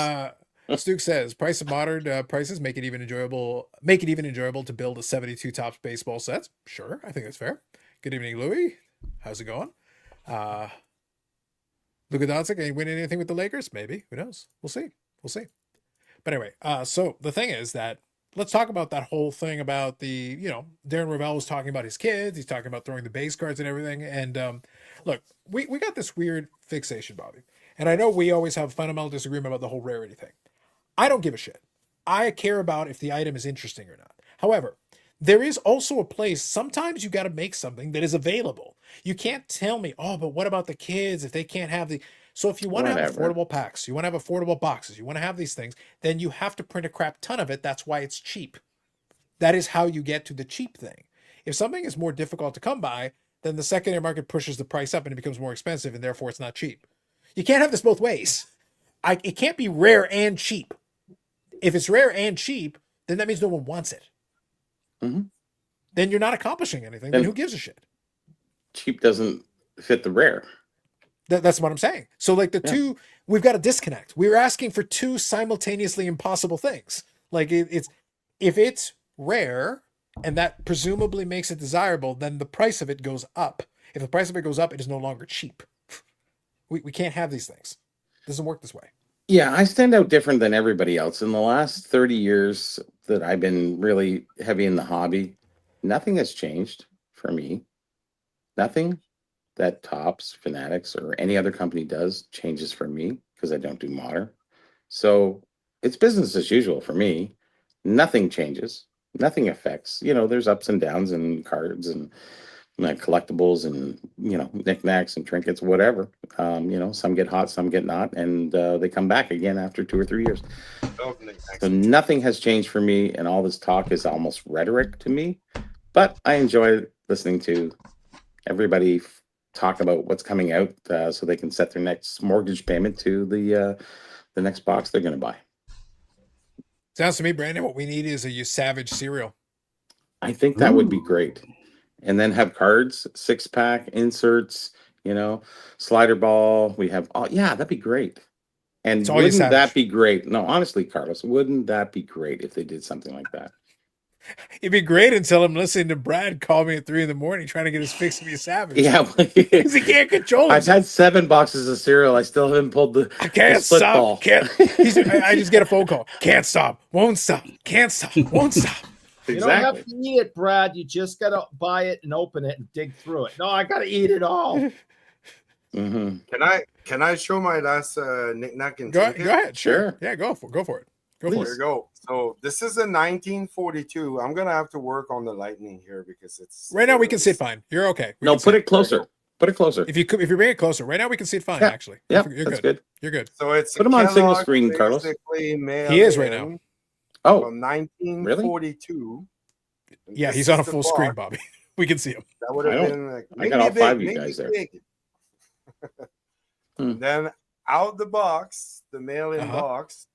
A: Stuke says price of modern prices make it even enjoyable to build a 72 Topps baseball sets. Sure, I think that's fair. Good evening, Louis. How's it going? Luka Doncic, can he win anything with the Lakers? Maybe. Who knows? We'll see. But anyway, so the thing is that let's talk about that whole thing about the, Darren Ravel was talking about his kids. He's talking about throwing the base cards and everything. And look, we got this weird fixation, Bobby. And I know we always have fundamental disagreement about the whole rarity thing. I don't give a shit. I care about if the item is interesting or not. However, there is also a place. Sometimes you got to make something that is available. You can't tell me, but what about the kids if they can't have the... So if you want to have affordable packs, you want to have affordable boxes, you want to have these things, then you have to print a crap ton of it. That's why it's cheap. That is how you get to the cheap thing. If something is more difficult to come by, then the secondary market pushes the price up and it becomes more expensive and therefore it's not cheap. You can't have this both ways. It can't be rare and cheap. If it's rare and cheap, then that means no one wants it.
C: Mm-hmm.
A: Then you're not accomplishing anything. Then who gives a shit?
C: Cheap doesn't fit the rare.
A: That's what I'm saying. So like the
C: Yeah.
A: two, we've got a disconnect. We're asking for two simultaneously impossible things. Like it's if it's rare and that presumably makes it desirable, then the price of it goes up. If the price of it goes up, it is no longer cheap. We can't have these things. It doesn't work this way.
C: Yeah, I stand out different than everybody else. In the last 30 years that I've been really heavy in the hobby, nothing has changed for me. Nothing that Tops, Fanatics, or any other company does changes for me because I don't do modern. So it's business as usual for me. Nothing changes. Nothing affects. There's ups and downs and cards and collectibles and knickknacks and trinkets, whatever. Some get hot, some get not, and they come back again after 2 or 3 years. So nothing has changed for me, and all this talk is almost rhetoric to me. But I enjoy listening to everybody talk about what's coming out, so they can set their next mortgage payment to the next box they're going to buy.
A: Sounds to me, Brandon, what we need is a Savage cereal.
C: I think that would be
F: Ooh.
C: great. And then have cards, 6-pack inserts, slider ball. We have, that'd be great. And
A: It's all you
C: wouldn't that
A: Savage.
C: be great? No, honestly, Carlos, wouldn't that be great if they did something like that?
A: It'd be great until I'm listening to Brad call me at 3 a.m. trying to get his fix to be a Savage.
C: Yeah.
A: Because he can't control
C: I've
A: himself.
C: had 7 boxes of cereal. I still haven't pulled the
A: I can't
C: split
A: stop.
C: ball.
A: I just get a phone call. Can't stop. Won't stop. Can't stop. Won't stop.
B: You don't have to eat it, Brad. You just gotta buy it and open it and dig through it. No, I gotta eat it all.
C: Mm-hmm.
E: Can I show my last knick-knack and
A: Go
E: trinket?
A: ahead. Sure.
C: Sure.
A: Yeah, go for it. Go for it. Go
E: Here
A: for
E: you
A: it.
E: go. So this is a 1942. I'm gonna have to work on the lightning here because it's
A: Right now we can see it fine. You're okay. We
C: No,
A: can see
C: put it closer. Put it closer.
A: If you bring it closer, right now we can see it fine.
C: Yeah.
A: Actually,
C: Yeah,
A: you're
C: that's
A: good.
C: good.
A: You're good.
E: So it's
C: Put
E: a
C: him on single
E: Kellogg
C: screen, Carlos.
E: basically
A: He is right now.
E: mail-in
C: Oh,
E: from 1942. And
A: Yeah,
E: this
A: he's on a
E: is the
A: full screen,
E: box.
A: Bobby. We can see him.
E: That would
C: I
E: have
C: don't-
E: been like
C: I got all
E: maybe
C: 5 of you
E: maybe
C: guys there.
E: big.
C: Hmm.
E: Then out the box, the mail-in
A: Uh-huh.
E: box.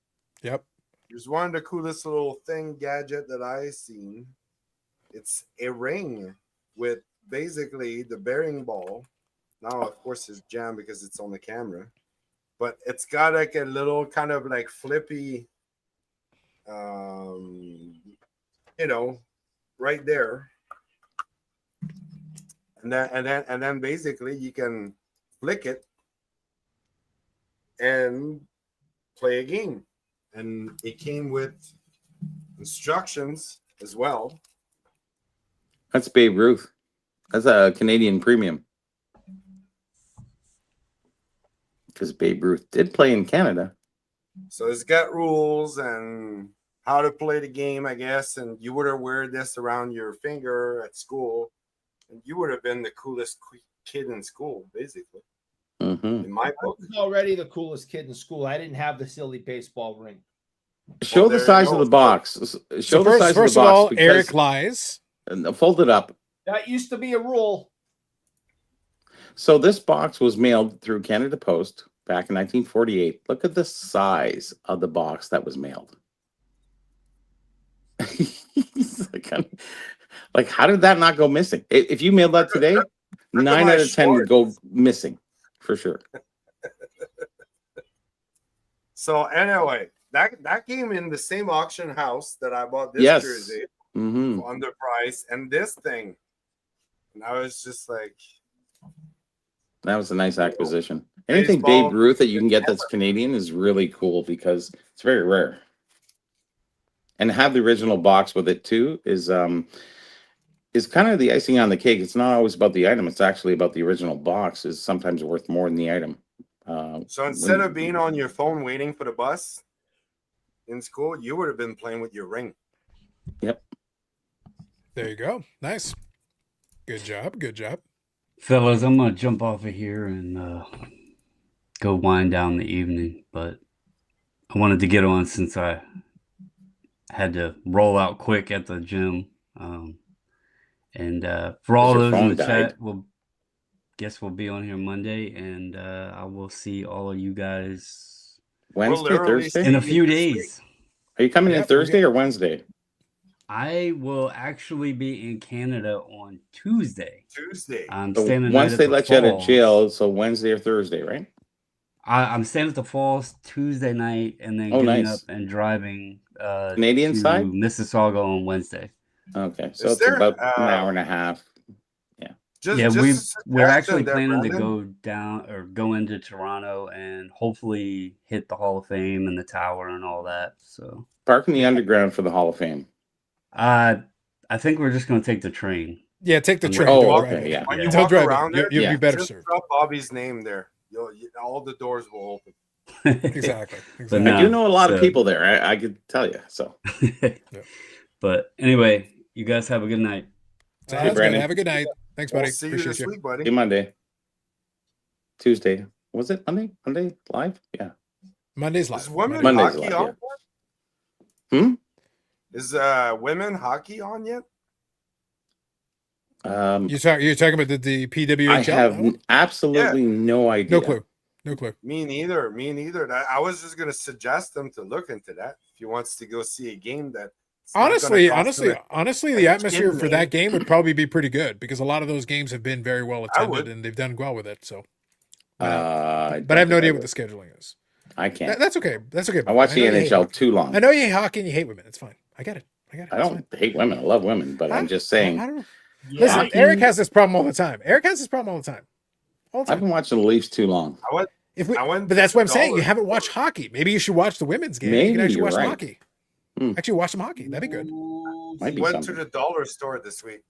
A: Yep.
E: Here's one of the coolest little gadget that I seen. It's a ring with basically the bearing ball. Now, of course, it's jammed because it's on the camera, but it's got like a little kind of like flippy, right there. And then basically you can flick it and play a game. And it came with instructions as well.
C: that's Babe Ruth. That's a Canadian premium. Because Babe Ruth did play in Canada.
E: So it's got rules and how to play the game, I guess. And you would have wear this around your finger at school, and you would have been the coolest kid in school, basically.
C: Mm-hmm.
E: In my
B: I
E: book.
B: was already the coolest kid in school. I didn't have the silly baseball ring.
C: Show
E: Well,
C: the
E: there you
C: size
E: go.
C: of the box. Show
A: So
C: the size
A: first
C: of
A: of
C: the box.
A: all,
C: because-
A: Eric lies.
C: and fold it up.
B: That used to be a rule.
C: So this box was mailed through Canada Post back in 1948. Look at the size of the box that was mailed. like, how did that not go missing? If you mailed that today, 9 out of 10 would go missing for sure.
E: So anyway, that came in the same auction house that I bought this
C: Yes.
E: jersey
C: Mm-hmm.
E: under price, and this thing. And I was just like,
C: That was a nice acquisition. Anything
E: Baseball,
C: Babe Ruth that you can get that's Canadian is really cool because it's very rare. And to have the original box with it too is kind of the icing on the cake. It's not always about the item; it's actually about the original box. Is sometimes worth more than the item.
E: so instead of being on your phone waiting for the bus in school, you would have been playing with your ring.
C: Yep.
A: There you go. Nice. Good job. Good job.
F: Fellas, I'm gonna jump off of here and go wind down the evening, but I wanted to get on since I had to roll out quick at the gym. And for all
C: your
F: those in
C: phone
F: the
C: died.
F: chat, we'll be on here Monday, and I will see all of you guys
C: Wednesday,
E: literally
C: Thursday.
F: in a
E: See
F: few
E: you this
F: days.
C: Are you coming in
A: Yep,
C: Thursday or Wednesday?
F: I will actually be in Canada on Tuesday.
E: Tuesday.
F: I'm
C: So
F: staying the night
C: once
F: at
C: they
F: the
C: let you out of
F: Falls.
C: jail, so Wednesday or Thursday, right?
F: I'm staying at the Falls Tuesday night, and then
C: Oh,
F: getting
C: nice.
F: up and driving
C: Canadian
F: to
C: side?
F: Mississauga on Wednesday.
C: Okay, so
E: Is
C: it's
E: there,
C: about an hour and a half.
E: Just,
F: Yeah,
E: just
F: we're actually planning to
E: Brandon.
F: go down or go into Toronto and hopefully hit the Hall of Fame and the Tower and all that. So
C: Park in the underground for the Hall of Fame.
F: I think we're just gonna take the train.
A: Yeah, take the
F: I'm
A: train.
C: Oh,
A: Don't
C: okay,
A: drive in.
C: yeah.
E: When you
F: Yeah.
A: Don't
E: walk
A: drive
E: around
A: in.
E: there,
A: You'll
C: Yeah.
A: be better
E: just
A: served.
E: drop Bobby's name there. All the doors will open.
A: Exactly.
F: But
C: I
F: no,
C: do know a lot of
F: so-
C: people there. I could tell you. So
F: But anyway, you guys have a good night.
C: Hey,
A: That's good.
C: Brandon.
A: Have a good night. Thanks,
E: We'll
A: buddy.
E: see you
A: Appreciate
E: this
A: you.
E: week, buddy.
C: see you Monday, Tuesday. Was it Monday? Monday live? Yeah.
A: Monday's live.
E: Is women
C: Monday's
E: hockey
C: live,
E: on?
C: yeah. Hmm?
E: Is women hockey on yet?
A: You're talking about the PWHL?
C: I have
A: No?
C: absolutely no idea.
A: No clue. No clue.
E: Me neither. Me neither. I was just gonna suggest them to look into that if he wants to go see a game that.
A: Honestly, the
E: a
A: atmosphere for
E: kidney.
A: that game would probably be pretty good because a lot of those games have been very well attended
E: would.
A: and they've done well with it. So,
C: I
A: but I have no
C: don't
A: idea
C: think
A: what the scheduling is.
C: I can't.
A: That's okay. That's okay.
C: I watch the
A: know you hate
C: NHL
A: hockey.
C: too long.
A: I know you hate hockey and you hate women. It's fine. I get it.
C: I
A: It's
C: don't
A: fine.
C: hate women. I love women, but I'm just saying.
A: I don't know.
G: Yeah,
A: Listen,
G: I-
A: Eric has this problem all the time. All the time.
C: I've been watching the Leafs too long.
E: I went
A: But that's what I'm saying. You
E: $1
A: haven't watched hockey. Maybe you should watch the women's game.
C: Maybe
A: you can actually
C: you're
A: watch some
C: right.
A: hockey.
C: Hmm.
A: Actually, watch some hockey. That'd be good.
C: Might be
E: went to
C: something.
E: the dollar store this week.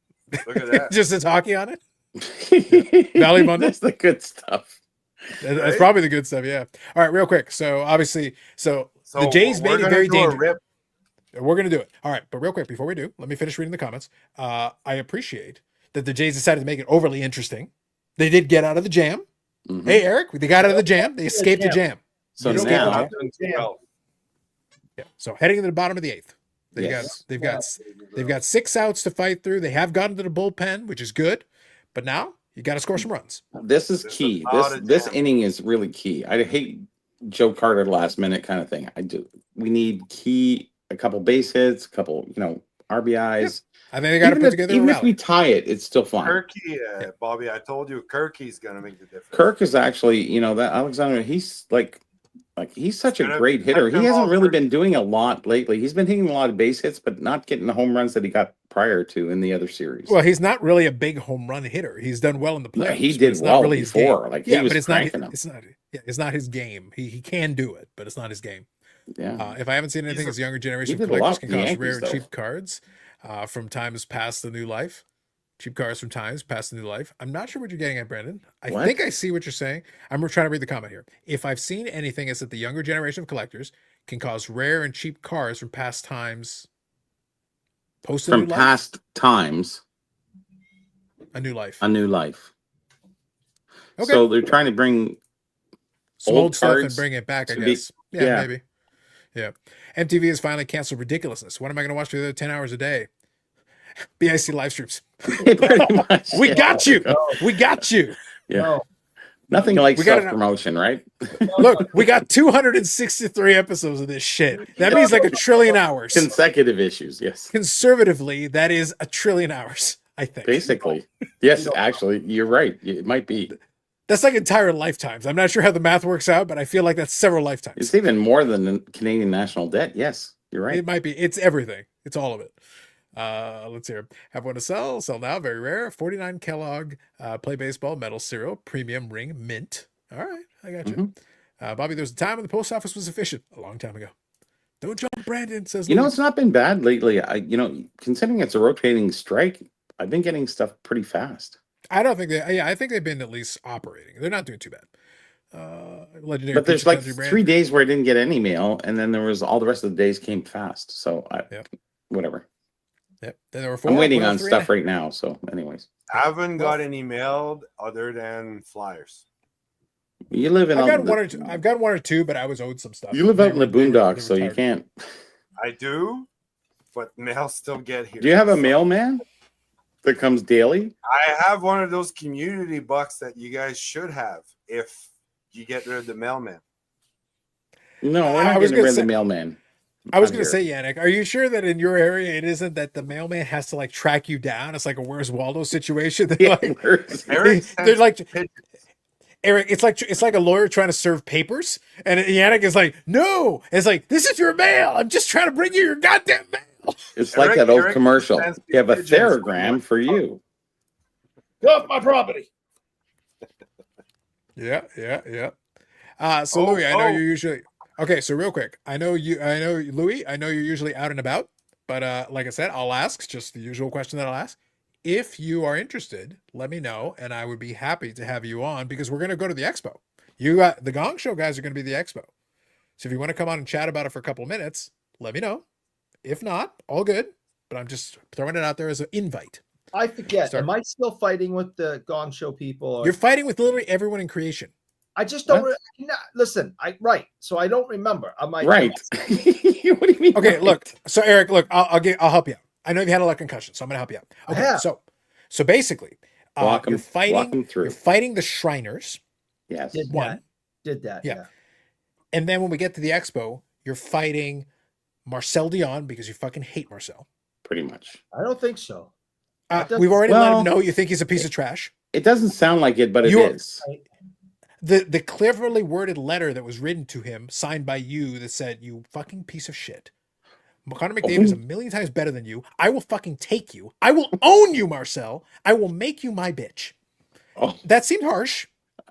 E: Look at that.
A: Just as hockey on it. Valley Bundle?
C: That's the good stuff.
A: That's
E: Right?
A: probably the good stuff. Yeah. All right, real quick. So obviously, the Jays
E: we're
A: made it
E: gonna
A: very
E: do a
A: dangerous.
E: rip.
A: We're going to do it. All right. But real quick, before we do, let me finish reading the comments. I appreciate that the Jays decided to make it overly interesting. They did get out of the jam.
C: Mhm.
A: Hey, Eric, they got out of the jam. They escaped the jam.
C: So
A: They escaped
C: now,
A: the
E: Not doing too well.
A: Yeah. So heading to the bottom of the eighth.
C: Yes.
A: They've got 6 outs to fight through. They have gotten to the bullpen, which is good. But now you got to score some runs.
C: this is
E: This is
C: key.
E: not a
C: This
E: jam.
C: inning is really key. I hate Joe Carter last minute kind of thing. I do. We need a couple base hits, a couple, RBIs.
A: I think they got to
C: Even
A: put
C: if-
A: together a
C: even if we
A: rally.
C: tie it, it's still fine.
E: Kirky, Bobby, I told you Kirky's gonna make the difference.
C: Kirk is actually, that Alexander, he's he's such a
E: Gonna
C: great hitter.
E: protect
C: He
E: them
C: hasn't
E: all,
C: really
E: Kirk.
C: been doing a lot lately. He's been hitting a lot of base hits, but not getting the home runs that he got prior to in the other series.
A: Well, he's not really a big home run hitter. He's done well in the playoffs.
C: Yeah, he
A: but
C: did
A: it's not
C: well
A: really his game.
C: before. Like, he was
A: but it's not.
C: cranking them.
A: It's not his game. He can do it, but it's not his game.
C: Yeah.
A: If I haven't seen anything,
E: He's a-
A: as younger generation
C: he did a
A: collectors
C: lot
A: can
C: for the
A: cost
C: Yankees,
A: rare and
C: though.
A: cheap cards from times past the new life. Cheap cards from times past the new life. I'm not sure what you're getting at, Brandon. I
C: What?
A: think I see what you're saying. I'm trying to read the comment here. If I've seen anything, it's that the younger generation of collectors can cause rare and cheap cards from past times. Post a
C: From
A: new life.
C: past times,
A: A new life.
C: a new life.
A: Okay.
C: So they're trying to bring
A: Some
C: old
A: old stuff and
C: cards
A: bring it back, I
C: to be-
A: guess. Yeah,
C: yeah.
A: maybe. Yeah. MTV has finally canceled ridiculousness. What am I going to watch for the other 10 hours a day? BIC live streams.
C: pretty much.
A: We
C: yeah.
A: got you. We got you.
C: Yeah.
B: No.
C: Nothing like
A: We got
C: self promotion, right?
A: Look, we got 263 episodes of this shit. That means like 1 trillion hours.
C: Consecutive issues, yes.
A: Conservatively, that is 1 trillion hours, I think.
C: Basically. Yes, actually, you're right. It might be.
A: That's like entire lifetimes. I'm not sure how the math works out, but I feel like that's several lifetimes.
C: It's even more than the Canadian national debt. Yes, you're right.
A: It might be. It's everything. It's all of it. Let's hear. Have one to sell. Sell now. Very rare. 49 Kellogg Play Baseball Metal Cereal Premium Ring Mint. All right. I got you. Bobby, there was a time when the post office was efficient. A long time ago. Don't jump, Brandon, says Louis.
C: It's not been bad lately. Considering it's a rotating strike, I've been getting stuff pretty fast.
A: I don't think I think they've been at least operating. They're not doing too bad. Legendary
C: But there's
A: Pizza
C: like
A: Country brand.
C: 3 days where I didn't get any mail, and then there was all the rest of the days came fast. So whatever.
A: Yep. Then there were 4.
C: I'm waiting on
A: 3
C: stuff right now. So, anyways,
E: I haven't got any mailed other than flyers.
C: you live in.
A: I've got one or two. I've got 1 or 2, but I was owed some stuff.
C: You live out in the
A: They were
C: boondocks, so you
A: retired.
C: can't.
E: I do, but mail still get here.
C: Do you have a mailman that comes daily?
E: I have one of those community bucks that you guys should have if you get rid of the mailman.
C: No, we're
A: I
C: not
A: was
C: getting
A: gonna
C: rid of
A: say-
C: the mailman.
A: I was
C: on
A: gonna
C: here.
A: say, Yannick, are you sure that in your area it isn't that the mailman has to like track you down? It's like a Where's Waldo situation. They're
C: Yeah,
A: like,
C: where's-
E: Eric
A: they're
E: sends
A: like,
E: pigeons.
A: Eric, it's like a lawyer trying to serve papers, and Yannick is like, no, it's like this is your mail. I'm just trying to bring you your goddamn mail.
C: it's like that old commercial.
E: sends me
C: You have a
E: pigeons.
C: theragram for you.
B: Get off my property.
A: Yeah. So
E: Oh,
A: Louis, I know
E: oh.
A: you're usually okay. So real quick, I know Louis, I know you're usually out and about, but like I said, I'll ask just the usual question that I'll ask. If you are interested, let me know, and I would be happy to have you on because we're gonna go to the expo. You got the Gong Show guys are gonna be the expo. So if you want to come on and chat about it for a couple of minutes, let me know. If not, all good. But I'm just throwing it out there as an invite.
B: I forget.
A: Sorry.
B: Am I still fighting with the Gong Show people? Or
A: You're fighting with literally everyone in creation.
B: I just don't
C: What?
B: listen. Right. So I don't remember. Am I
C: Right. what do you mean?
A: Okay,
C: right?
A: look. So Eric, look, I'll help you out. I know you've had a lot of concussion, so I'm gonna help you out.
B: I
A: Okay,
B: have.
A: so basically,
C: Walk 'em-
A: you're
C: walk
A: fighting
C: 'em through.
A: you're fighting the Shriners,
C: Yes.
B: Did
A: one.
B: that? Did that?
A: Yeah.
B: Yeah.
A: And then when we get to the expo, you're fighting Marcel Dion because you fucking hate Marcel.
C: Pretty much.
B: I don't think so. That doesn't-
A: We've already let
C: Well-
A: him know you think he's a piece of trash.
C: It doesn't sound like it, but it
A: You're-
C: is.
A: The cleverly worded letter that was written to him, signed by you, that said, "You fucking piece of shit. Connor McDavid is a million times better than you. I will fucking take you. I will own you, Marcel. I will make you my bitch."
C: Oh,
A: That seemed harsh.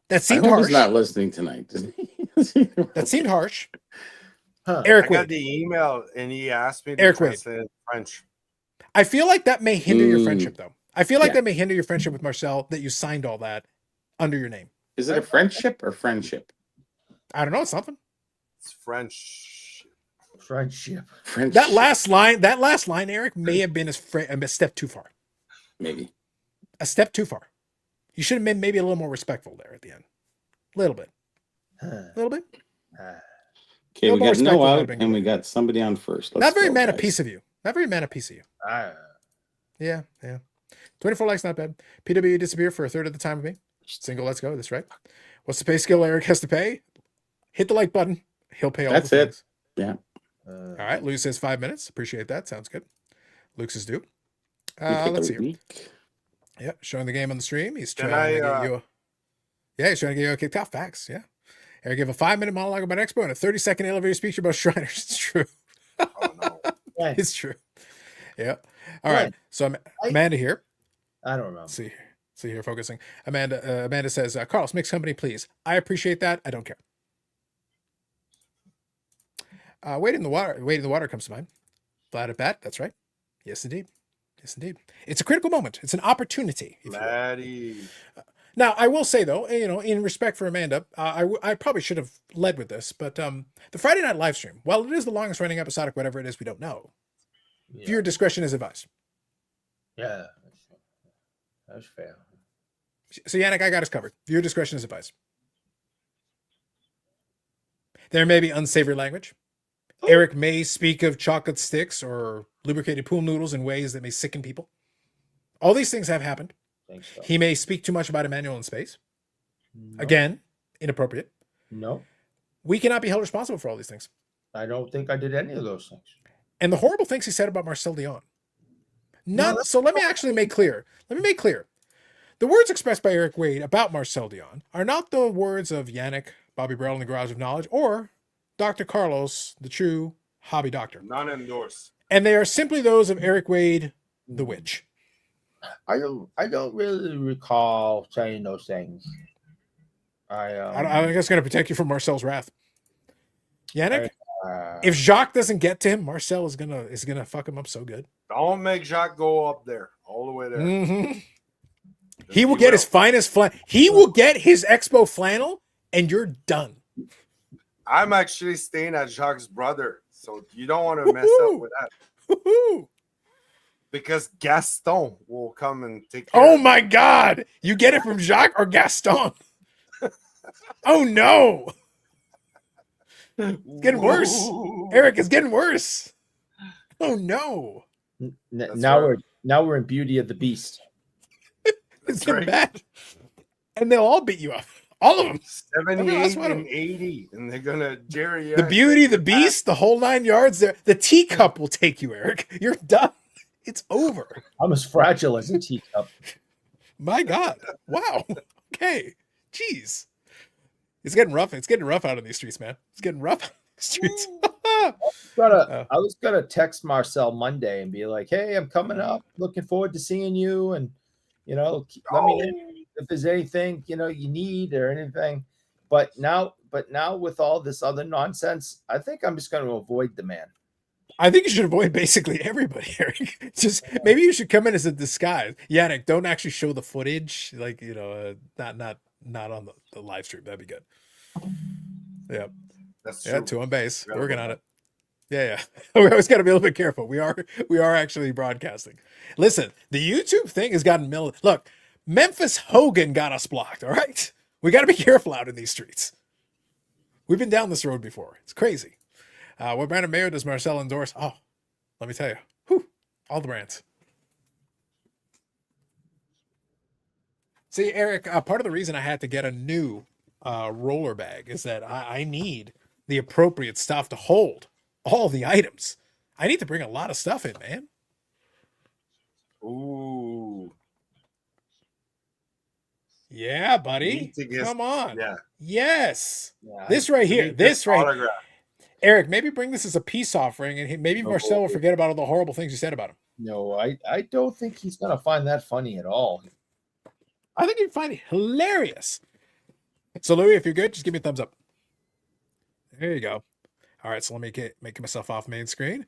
A: That
C: I
A: seemed
C: hope
A: harsh.
C: he's not listening tonight.
A: That seemed harsh.
B: Huh.
A: Eric
E: I got
A: Wade.
E: the email and he asked me to
A: Eric Wade.
E: translate it in French.
A: I feel like that may hinder your
C: Mm.
A: friendship, though. I feel like
C: Yeah.
A: that may hinder your friendship with Marcel that you signed all that under your name.
C: Is it a friendship or friendship?
A: I don't know. It's something.
E: It's French.
B: Friendship.
C: Friendship.
A: That last line, Eric, may have been a step too far.
C: Maybe.
A: A step too far. You should have been maybe a little more respectful there at the end. A little bit.
B: Huh.
A: A little bit.
C: Okay,
A: No
C: we
A: more
C: got
A: respectful
C: no
A: than
C: out
A: I've been
C: and we
A: given.
C: got somebody on first.
A: Not very
C: go,
A: man a
C: guys.
A: piece of you. Not very man a piece of you.
B: Ah.
A: Yeah. 24 likes, not bad. PW disappear for a third of the time with me. Single, let's go. That's right. What's the pay scale Eric has to pay? Hit the like button. He'll pay all
C: That's
A: the
C: it.
A: things.
C: Yeah.
A: All right. Luke says 5 minutes. Appreciate that. Sounds good. Luke's is due.
C: We take
A: Let's
C: a
A: see here.
C: week.
A: Yeah, showing the game on the stream. He's
E: Can
A: trying to
E: I,
A: get you. Yeah, he's trying to get you a kicked off. Facts. Yeah. Eric gave a 5-minute monologue about Expo and a 30-second elevator speech about Shriners. It's true.
E: Oh no.
B: When?
A: It's true. Yeah. All right.
B: When?
A: So Amanda here.
B: I don't remember.
A: Let's see here, focusing. Amanda says, Carlos, mixed company, please. I appreciate that. I don't care. Waiting in the water comes to mind. Flat at bat. That's right. Yes, indeed. It's a critical moment. It's an opportunity. If you will.
E: Maddie.
A: Now, I will say though, in respect for Amanda, I probably should have led with this, but the Friday night live stream, while it is the longest running episodic, whatever it is, we don't know.
B: Yeah.
A: Viewer discretion is advised.
B: Yeah. That's fair.
A: So Yannick, I got us covered. Viewer discretion is advised. There may be unsavory language. Eric may speak of chocolate sticks or lubricated pool noodles in ways that may sicken people. All these things have happened.
B: Thanks. So.
A: He may speak too much about Emmanuel in space.
B: No.
A: Again, inappropriate.
B: No,
A: We cannot be held responsible for all these things.
B: I don't think I did any of those things.
A: And the horrible things he said about Marcel Dion.
B: No,
A: So let me actually make clear. The words expressed by Eric Wade about Marcel Dion are not the words of Yannick, Bobby Brell in the Garage of Knowledge, or Dr. Carlos, the true hobby doctor.
E: Not endorsed.
A: And they are simply those of Eric Wade, the witch.
B: I don't really recall saying those things.
A: I think that's going to protect you from Marcel's wrath. Yannick,
B: uh,
A: if Jacques doesn't get to him, Marcel is gonna fuck him up so good.
E: Don't make Jacques go up there, all the way there.
A: Mhm. He will get his finest flannel. He will get his Expo flannel, and you're done.
E: I'm actually staying at Jacques' brother, so you don't want to mess up with that.
A: Woo-hoo.
E: Because Gaston will come and take care
A: Oh
E: of
A: my God! You get it from Jacques or Gaston? Oh no! It's getting worse.
E: Ooh.
A: Eric, it's getting worse. Oh no!
B: now we're in Beauty of the Beast.
A: It's
E: That's
A: getting
E: right.
A: bad. And they'll all beat you up. All of them.
E: 78
A: one of
E: and 80, and they're gonna Jerry.
A: The Beauty, the Beast, the whole 9 yards. The teacup will take you, Eric. You're done. It's over.
B: I'm as fragile as a teacup.
A: My God. Wow. Okay. Jeez. It's getting rough. It's getting rough out on these streets, man. It's getting rough out on these streets.
B: I was gonna text Marcel Monday and be like, "Hey, I'm coming up. Looking forward to seeing you, and let me know if there's anything you need or anything." But now with all this other nonsense, I think I'm just going to avoid the man.
A: I think you should avoid basically everybody, Eric. Just maybe you should come in as a disguise. Yannick, don't actually show the footage, like not on the live stream. That'd be good. Yeah,
E: That's
A: yeah,
E: true.
A: 2 on base.
E: Forgot
A: Working
E: about
A: on it. Yeah. We always got to be a little bit careful. We are actually broadcasting. Listen, the YouTube thing has gotten Look, Memphis Hogan got us blocked. All right, we got to be careful out in these streets. We've been down this road before. It's crazy. What brand of mayo does Marcel endorse? Oh, let me tell you. Whew, all the brands. See, Eric, part of the reason I had to get a new roller bag is that I need the appropriate stuff to hold all the items. I need to bring a lot of stuff in, man.
E: Ooh.
A: Yeah, buddy.
E: Need to get-
A: Come on.
E: Yeah.
A: Yes.
B: Yeah,
A: This right here.
E: Need
A: This right.
E: autograph.
A: Eric, maybe bring this as a peace offering, and maybe
B: Oh,
A: Marcel will forget about all the horrible things you said about him.
B: No, I don't think he's going to find that funny at all.
A: I think you'd find it hilarious. So, Louis, if you're good, just give me a thumbs up. There you go. All right, so let me make myself off main screen.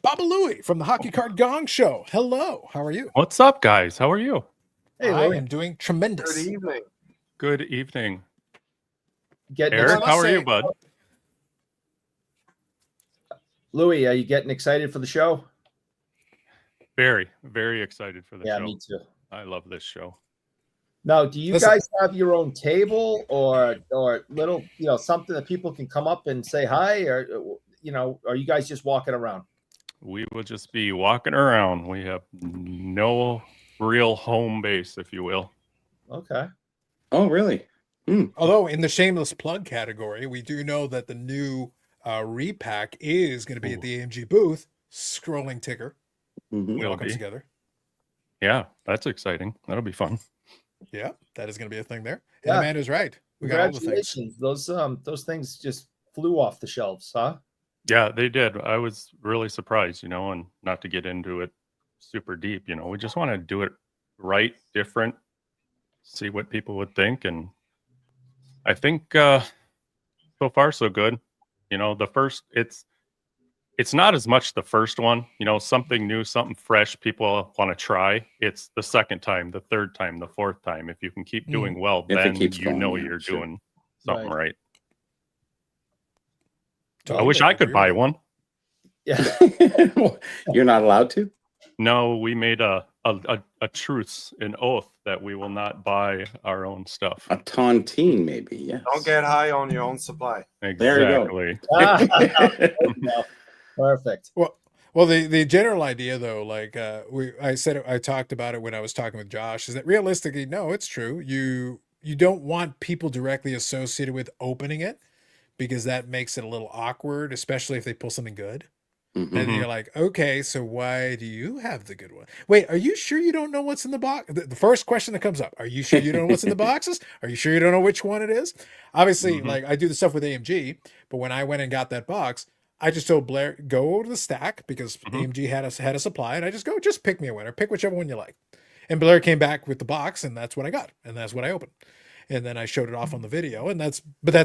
A: Baba Louie from the Hockey Card Gong Show. Hello, how are you?
H: What's up, guys? How are you?
B: Hey,
A: I
B: Louis,
A: am doing tremendous.
E: Good evening.
H: Good evening.
B: getting
H: Eric,
A: let's
H: how are
A: say-
H: you, bud?
B: Louis, are you getting excited for the show?
H: Very, very excited for the
B: Yeah,
H: show.
B: me too.
H: I love this show.
B: Now, do you
A: Listen.
B: guys have your own table or little, something that people can come up and say hi, or are you guys just walking around?
H: We will just be walking around. We have no real home base, if you will.
B: Okay.
C: Oh, really?
A: Although in the shameless plug category, we do know that the new repack is going to be at the AMG booth. Scrolling ticker.
C: Mhm.
A: We all
H: Will
A: come
H: be.
A: together.
H: Yeah, that's exciting. That'll be fun.
A: Yeah, that is going to be a thing there. And
B: Yeah.
A: Amanda's right. We got all the things.
B: Congratulations. Those things just flew off the shelves, huh?
H: Yeah, they did. I was really surprised, and not to get into it super deep, we just want to do it right, different, see what people would think. And I think so far so good. The first, it's not as much the first one, something new, something fresh people want to try. It's the second time, the third time, the fourth time. If you can keep doing well,
C: If it
H: then
C: keeps going, yeah,
H: you're
C: sure.
H: doing something right. I
A: Totally
H: wish I could
A: agree
H: buy
A: with
H: one.
B: Yeah.
C: You're not allowed to?
H: No, we made a truce, an oath that we will not buy our own stuff.
C: A tontine, maybe, yes.
E: Don't get high on your own supply.
C: There you go.
H: Exactly.
B: Perfect.
A: Well, the general idea though, like I talked about it when I was talking with Josh, is that realistically, no, it's true. You don't want people directly associated with opening it because that makes it a little awkward, especially if they pull something good.
C: Mhm.
A: And you're like, okay, so why do you have the good one? Wait, are you sure you don't know what's in the box? The first question that comes up, are you sure you don't know what's in the boxes? Are you sure you don't know which one it is? Obviously, like I do the stuff with AMG, but when I went and got that box, I just told Blair, go to the stack because AMG had a supply, and I just go, just pick me a winner, pick whichever one you like. And Blair came back with the box, and that's what I got, and that's what I opened. And then I showed it off on the video, and that's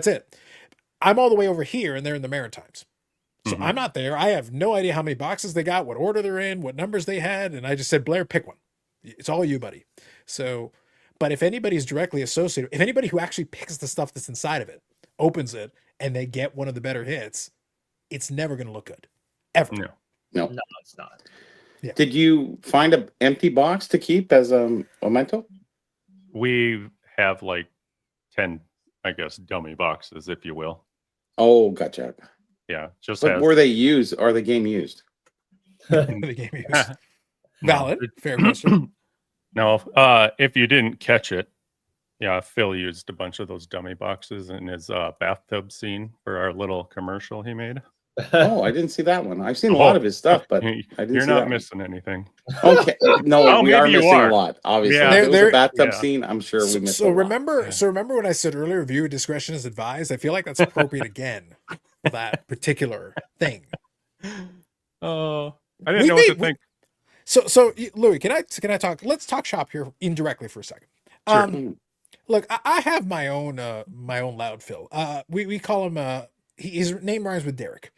A: it. I'm all the way over here, and they're in the Maritimes. So I'm not there. I have no idea how many boxes they got, what order they're in, what numbers they had. And I just said, Blair, pick one. It's all you, buddy. So, but if anybody's directly associated, if anybody who actually picks the stuff that's inside of it, opens it, and they get one of the better hits, it's never going to look good. Ever.
H: No.
B: No, it's not.
A: Yeah.
C: Did you find an empty box to keep as a memento?
H: We have like 10, I guess, dummy boxes, if you will.
C: Oh, gotcha.
H: Yeah, just
C: But
H: has
C: were they used? Are the game used?
A: The game used.
H: No,
A: Valid. Fair question.
H: No, if you didn't catch it, Yeah, Phil used a bunch of those dummy boxes in his bathtub scene for our little commercial he made.
C: Oh, I didn't see that one. I've seen a lot of his stuff, but I didn't
H: You're
C: see
H: not
C: that
H: missing anything.
C: one. Okay, no,
H: Oh,
C: we are
H: maybe you
C: missing
H: are.
C: a lot. Obviously,
H: Yeah.
C: if it was a
A: There-
C: bathtub
H: yeah.
C: scene, I'm sure we missed
A: So
C: a lot.
A: remember,
H: Yeah.
A: so remember when I said earlier, viewer discretion is advised. I feel like that's appropriate again for that particular thing.
H: Oh, I didn't
A: We
H: know what to
A: made- we-
H: think.
A: So Louis, can I talk? Let's talk shop here indirectly for a second.
H: Sure.
A: Look, I have my own loud Phil. We call him his name rhymes with Derek.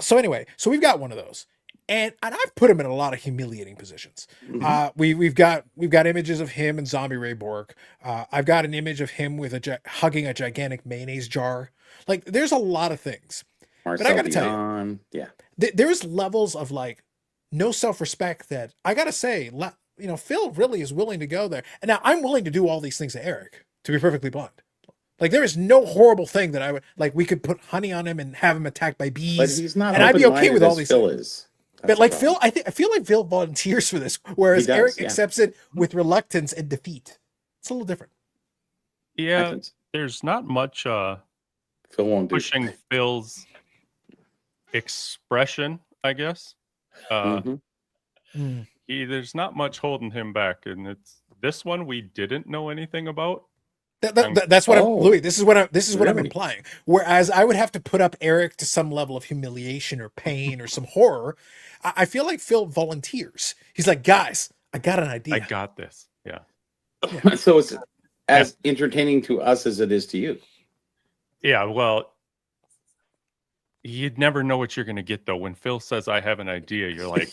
A: So anyway, so we've got one of those, and I've put him in a lot of humiliating positions.
C: Mhm.
A: We've got images of him and Zombie Ray Bork. I've got an image of him with hugging a gigantic mayonnaise jar. Like, there's a lot of things.
C: Marcel
A: I gotta tell you,
C: Dion, yeah.
A: There's levels of like no self-respect that I gotta say, Phil really is willing to go there. And now I'm willing to do all these things to Eric, to be perfectly blunt. Like, there is no horrible thing that I would like. We could put honey on him and have him attacked by bees.
C: But he's not
A: and I'd be okay with all
C: as
A: these
C: Phil
A: things.
C: is.
A: But
C: That's
A: like
C: the
A: Phil,
C: problem.
A: I feel like Phil volunteers for this, whereas
C: He does,
A: Eric
C: yeah.
A: accepts it with reluctance and defeat. It's a little different.
H: Yeah,
C: Happens.
H: there's not much
C: Phil won't do
H: pushing Phil's expression, I guess.
C: Mhm.
H: There's not much holding him back, and it's this one we didn't know anything about.
A: That's what I'm,
C: Oh,
A: Louis. This is what I'm
C: really?
A: implying. Whereas I would have to put up Eric to some level of humiliation or pain or some horror. I feel like Phil volunteers. He's like, guys, I got an idea.
H: I got this. Yeah.
C: So it's as entertaining to us as it is to you.
H: Yeah, well, you'd never know what you're going to get, though. When Phil says, I have an idea, you're like,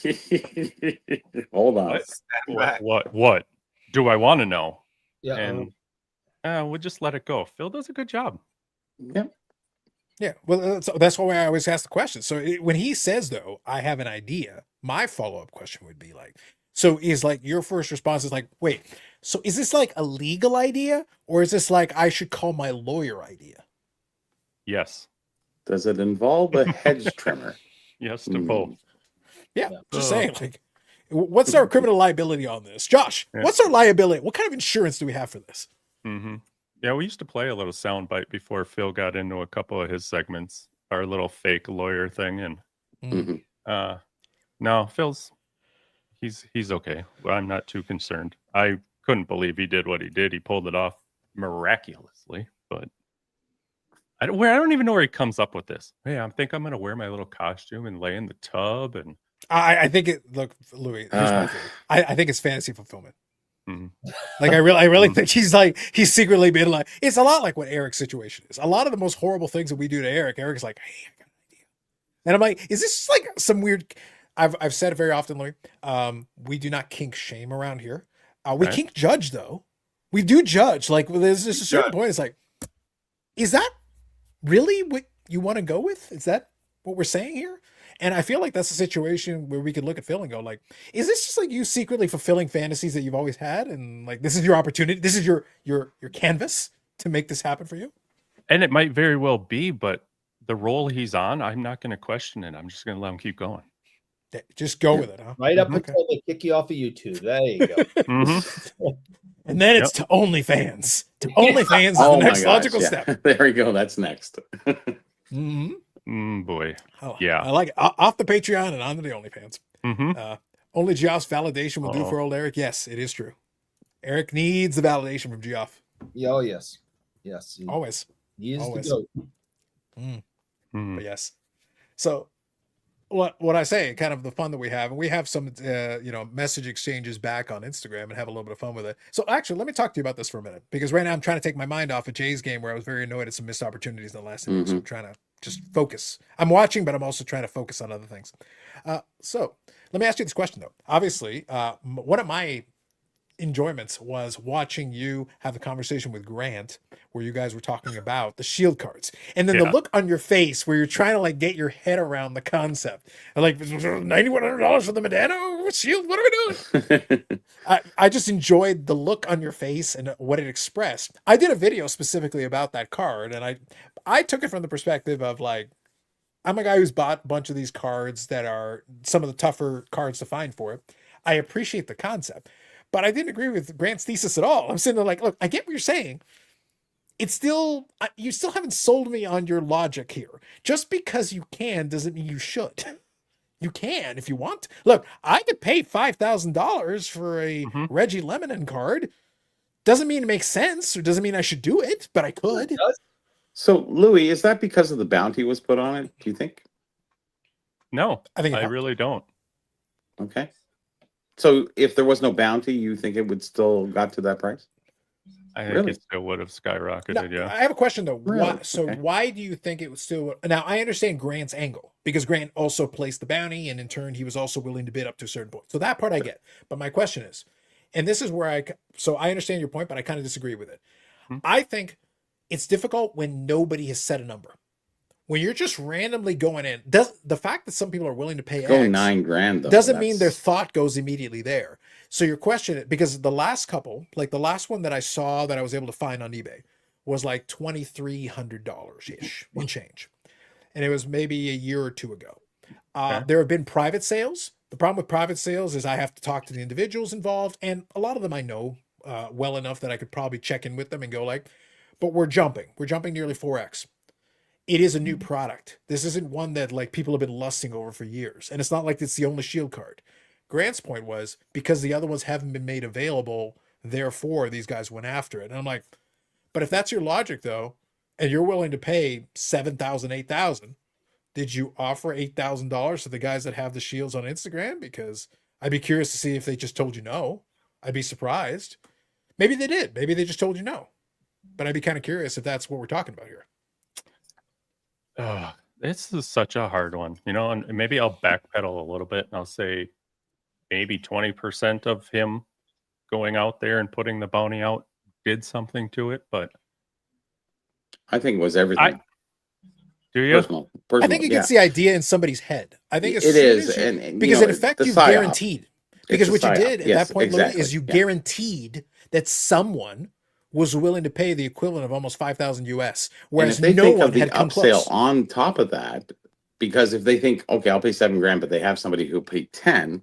C: Hold on.
H: what?
E: Stand back.
H: What do I want to know?
B: Yeah.
H: And we'll just let it go. Phil does a good job.
C: Yeah.
A: Yeah, well, that's why I always ask the question. So when he says, though, I have an idea, my follow-up question would be like, so is like your first response is like, wait, so is this like a legal idea, or is this like I should call my lawyer idea?
H: Yes.
C: Does it involve a hedge trimmer?
H: Yes to both.
A: Yeah, just
H: Oh.
A: saying. Like, what's our criminal liability on this, Josh?
H: Yeah.
A: What's our liability? What kind of insurance do we have for this?
H: Mm-hmm. Yeah, we used to play a little soundbite before Phil got into a couple of his segments, our little fake lawyer thing, and
C: Mhm.
H: no, Phil's he's okay. I'm not too concerned. I couldn't believe he did what he did. He pulled it off miraculously, but I don't even know where he comes up with this. Hey, I think I'm gonna wear my little costume and lay in the tub and
A: I think it. Look, Louis. Here's my theory. I think it's fantasy fulfillment.
H: Mhm.
A: Like I really think he's secretly been like, it's a lot like what Eric's situation is. A lot of the most horrible things that we do to Eric's like, hey, I got an idea. And I'm like, is this like some weird? I've said it very often, Louis. We do not kink shame around here. We
H: Right.
A: kink judge though. We do judge. Like there's just a certain
E: Judge.
A: point. It's like, is that really what you want to go with? Is that what we're saying here? And I feel like that's a situation where we could look at Phil and go, like, is this just like you secretly fulfilling fantasies that you've always had, and like this is your opportunity, this is your canvas to make this happen for you?
H: And it might very well be, but the role he's on, I'm not going to question it. I'm just going to let him keep going.
A: Yeah, just go with it, huh?
B: Right up
A: Okay.
B: until they kick you off of YouTube. There you go.
H: Mhm.
A: And then it's to OnlyFans. To OnlyFans is the next logical step.
C: There we go. That's next.
A: Mm-hmm.
H: Boy.
A: Oh,
H: Yeah.
A: I like it. Off the Patreon and onto the OnlyFans.
H: Mm-hmm.
A: Only Geoff's validation will do
H: Uh-oh.
A: for old Eric. Yes, it is true. Eric needs the validation from Geoff.
B: Yeah, oh yes. Yes.
A: Always.
B: He is
A: always.
B: the goat.
H: Mm.
A: But yes. So what I say, kind of the fun that we have, and we have some message exchanges back on Instagram and have a little bit of fun with it. So actually, let me talk to you about this for a minute, because right now I'm trying to take my mind off of Jay's game, where I was very annoyed at some missed opportunities in the last inning. So I'm trying to just focus. I'm watching, but I'm also trying to focus on other things. So let me ask you this question though. Obviously, one of my enjoyments was watching you have a conversation with Grant where you guys were talking about the shield cards, and then the
H: Yeah.
A: look on your face where you're trying to like get your head around the concept, and like $9,100 for the Medano shield, what are we doing? I just enjoyed the look on your face and what it expressed. I did a video specifically about that card, and I took it from the perspective of like, I'm a guy who's bought a bunch of these cards that are some of the tougher cards to find for it. I appreciate the concept. but I didn't agree with Grant's thesis at all. I'm sitting there like, look, I get what you're saying. It's still, you still haven't sold me on your logic here. Just because you can doesn't mean you should. You can if you want. Look, I could pay $5,000 for a
H: Mhm.
A: Reggie Lemonin card. Doesn't mean it makes sense or doesn't mean I should do it, but I could.
C: So, Louis, is that because of the bounty was put on it? Do you think?
H: No,
A: I think it
H: I
A: helped.
H: really don't.
C: Okay. So, if there was no bounty, you think it would still got to that price?
H: I think
C: Really?
H: it still would have skyrocketed.
A: Now,
H: Yeah.
A: I have a question though.
C: Really?
A: Why, so
C: Okay.
A: why do you think it was still? Now I understand Grant's angle because Grant also placed the bounty, and in turn he was also willing to bid up to a certain point. So that part I get. But my question is, and this is where so I understand your point, but I kind of disagree with it.
H: Hmm.
A: I think it's difficult when nobody has set a number. When you're just randomly going in, does the fact that some people are willing to pay
C: Go
A: X
C: $9,000 though.
A: doesn't mean their
C: That's-
A: thought goes immediately there. So your question, because the last couple, like the last one that I saw that I was able to find on eBay was like $2,300 ish in change. And it was maybe a year or two ago.
H: Okay.
A: There have been private sales. The problem with private sales is I have to talk to the individuals involved. And a lot of them I know well enough that I could probably check in with them and go like, but we're jumping nearly 4X. It is a new product. This isn't one that like people have been lusting over for years. And it's not like it's the only shield card. Grant's point was because the other ones haven't been made available, therefore these guys went after it. And I'm like, but if that's your logic though, and you're willing to pay $7,000, $8,000, did you offer $8,000 to the guys that have the shields on Instagram? Because I'd be curious to see if they just told you no. I'd be surprised. Maybe they did. Maybe they just told you no. But I'd be kind of curious if that's what we're talking about here.
H: This is such a hard one, you know, and maybe I'll backpedal a little bit and I'll say maybe 20% of him going out there and putting the bounty out did something to it, but
C: I think it was everything.
H: do you?
C: Personal,
A: I think it
C: yeah.
A: gets the idea in somebody's head. I think
C: It
A: as soon
C: is,
A: as you-
C: and
A: because
C: you
A: in
C: know,
A: effect
C: the
A: you
C: psyop.
A: guaranteed. Because
C: It's
A: what
C: a
A: you
C: psyop.
A: did at
C: Yes,
A: that point, Louis,
C: exactly.
A: is you
C: Yeah.
A: guaranteed that someone was willing to pay the equivalent of almost 5,000 US,
C: And
A: whereas
C: if they
A: no
C: think
A: one
C: of the
A: had come
C: upsale
A: close.
C: on top of that, because if they think, okay, I'll pay $7,000, but they have somebody who paid 10,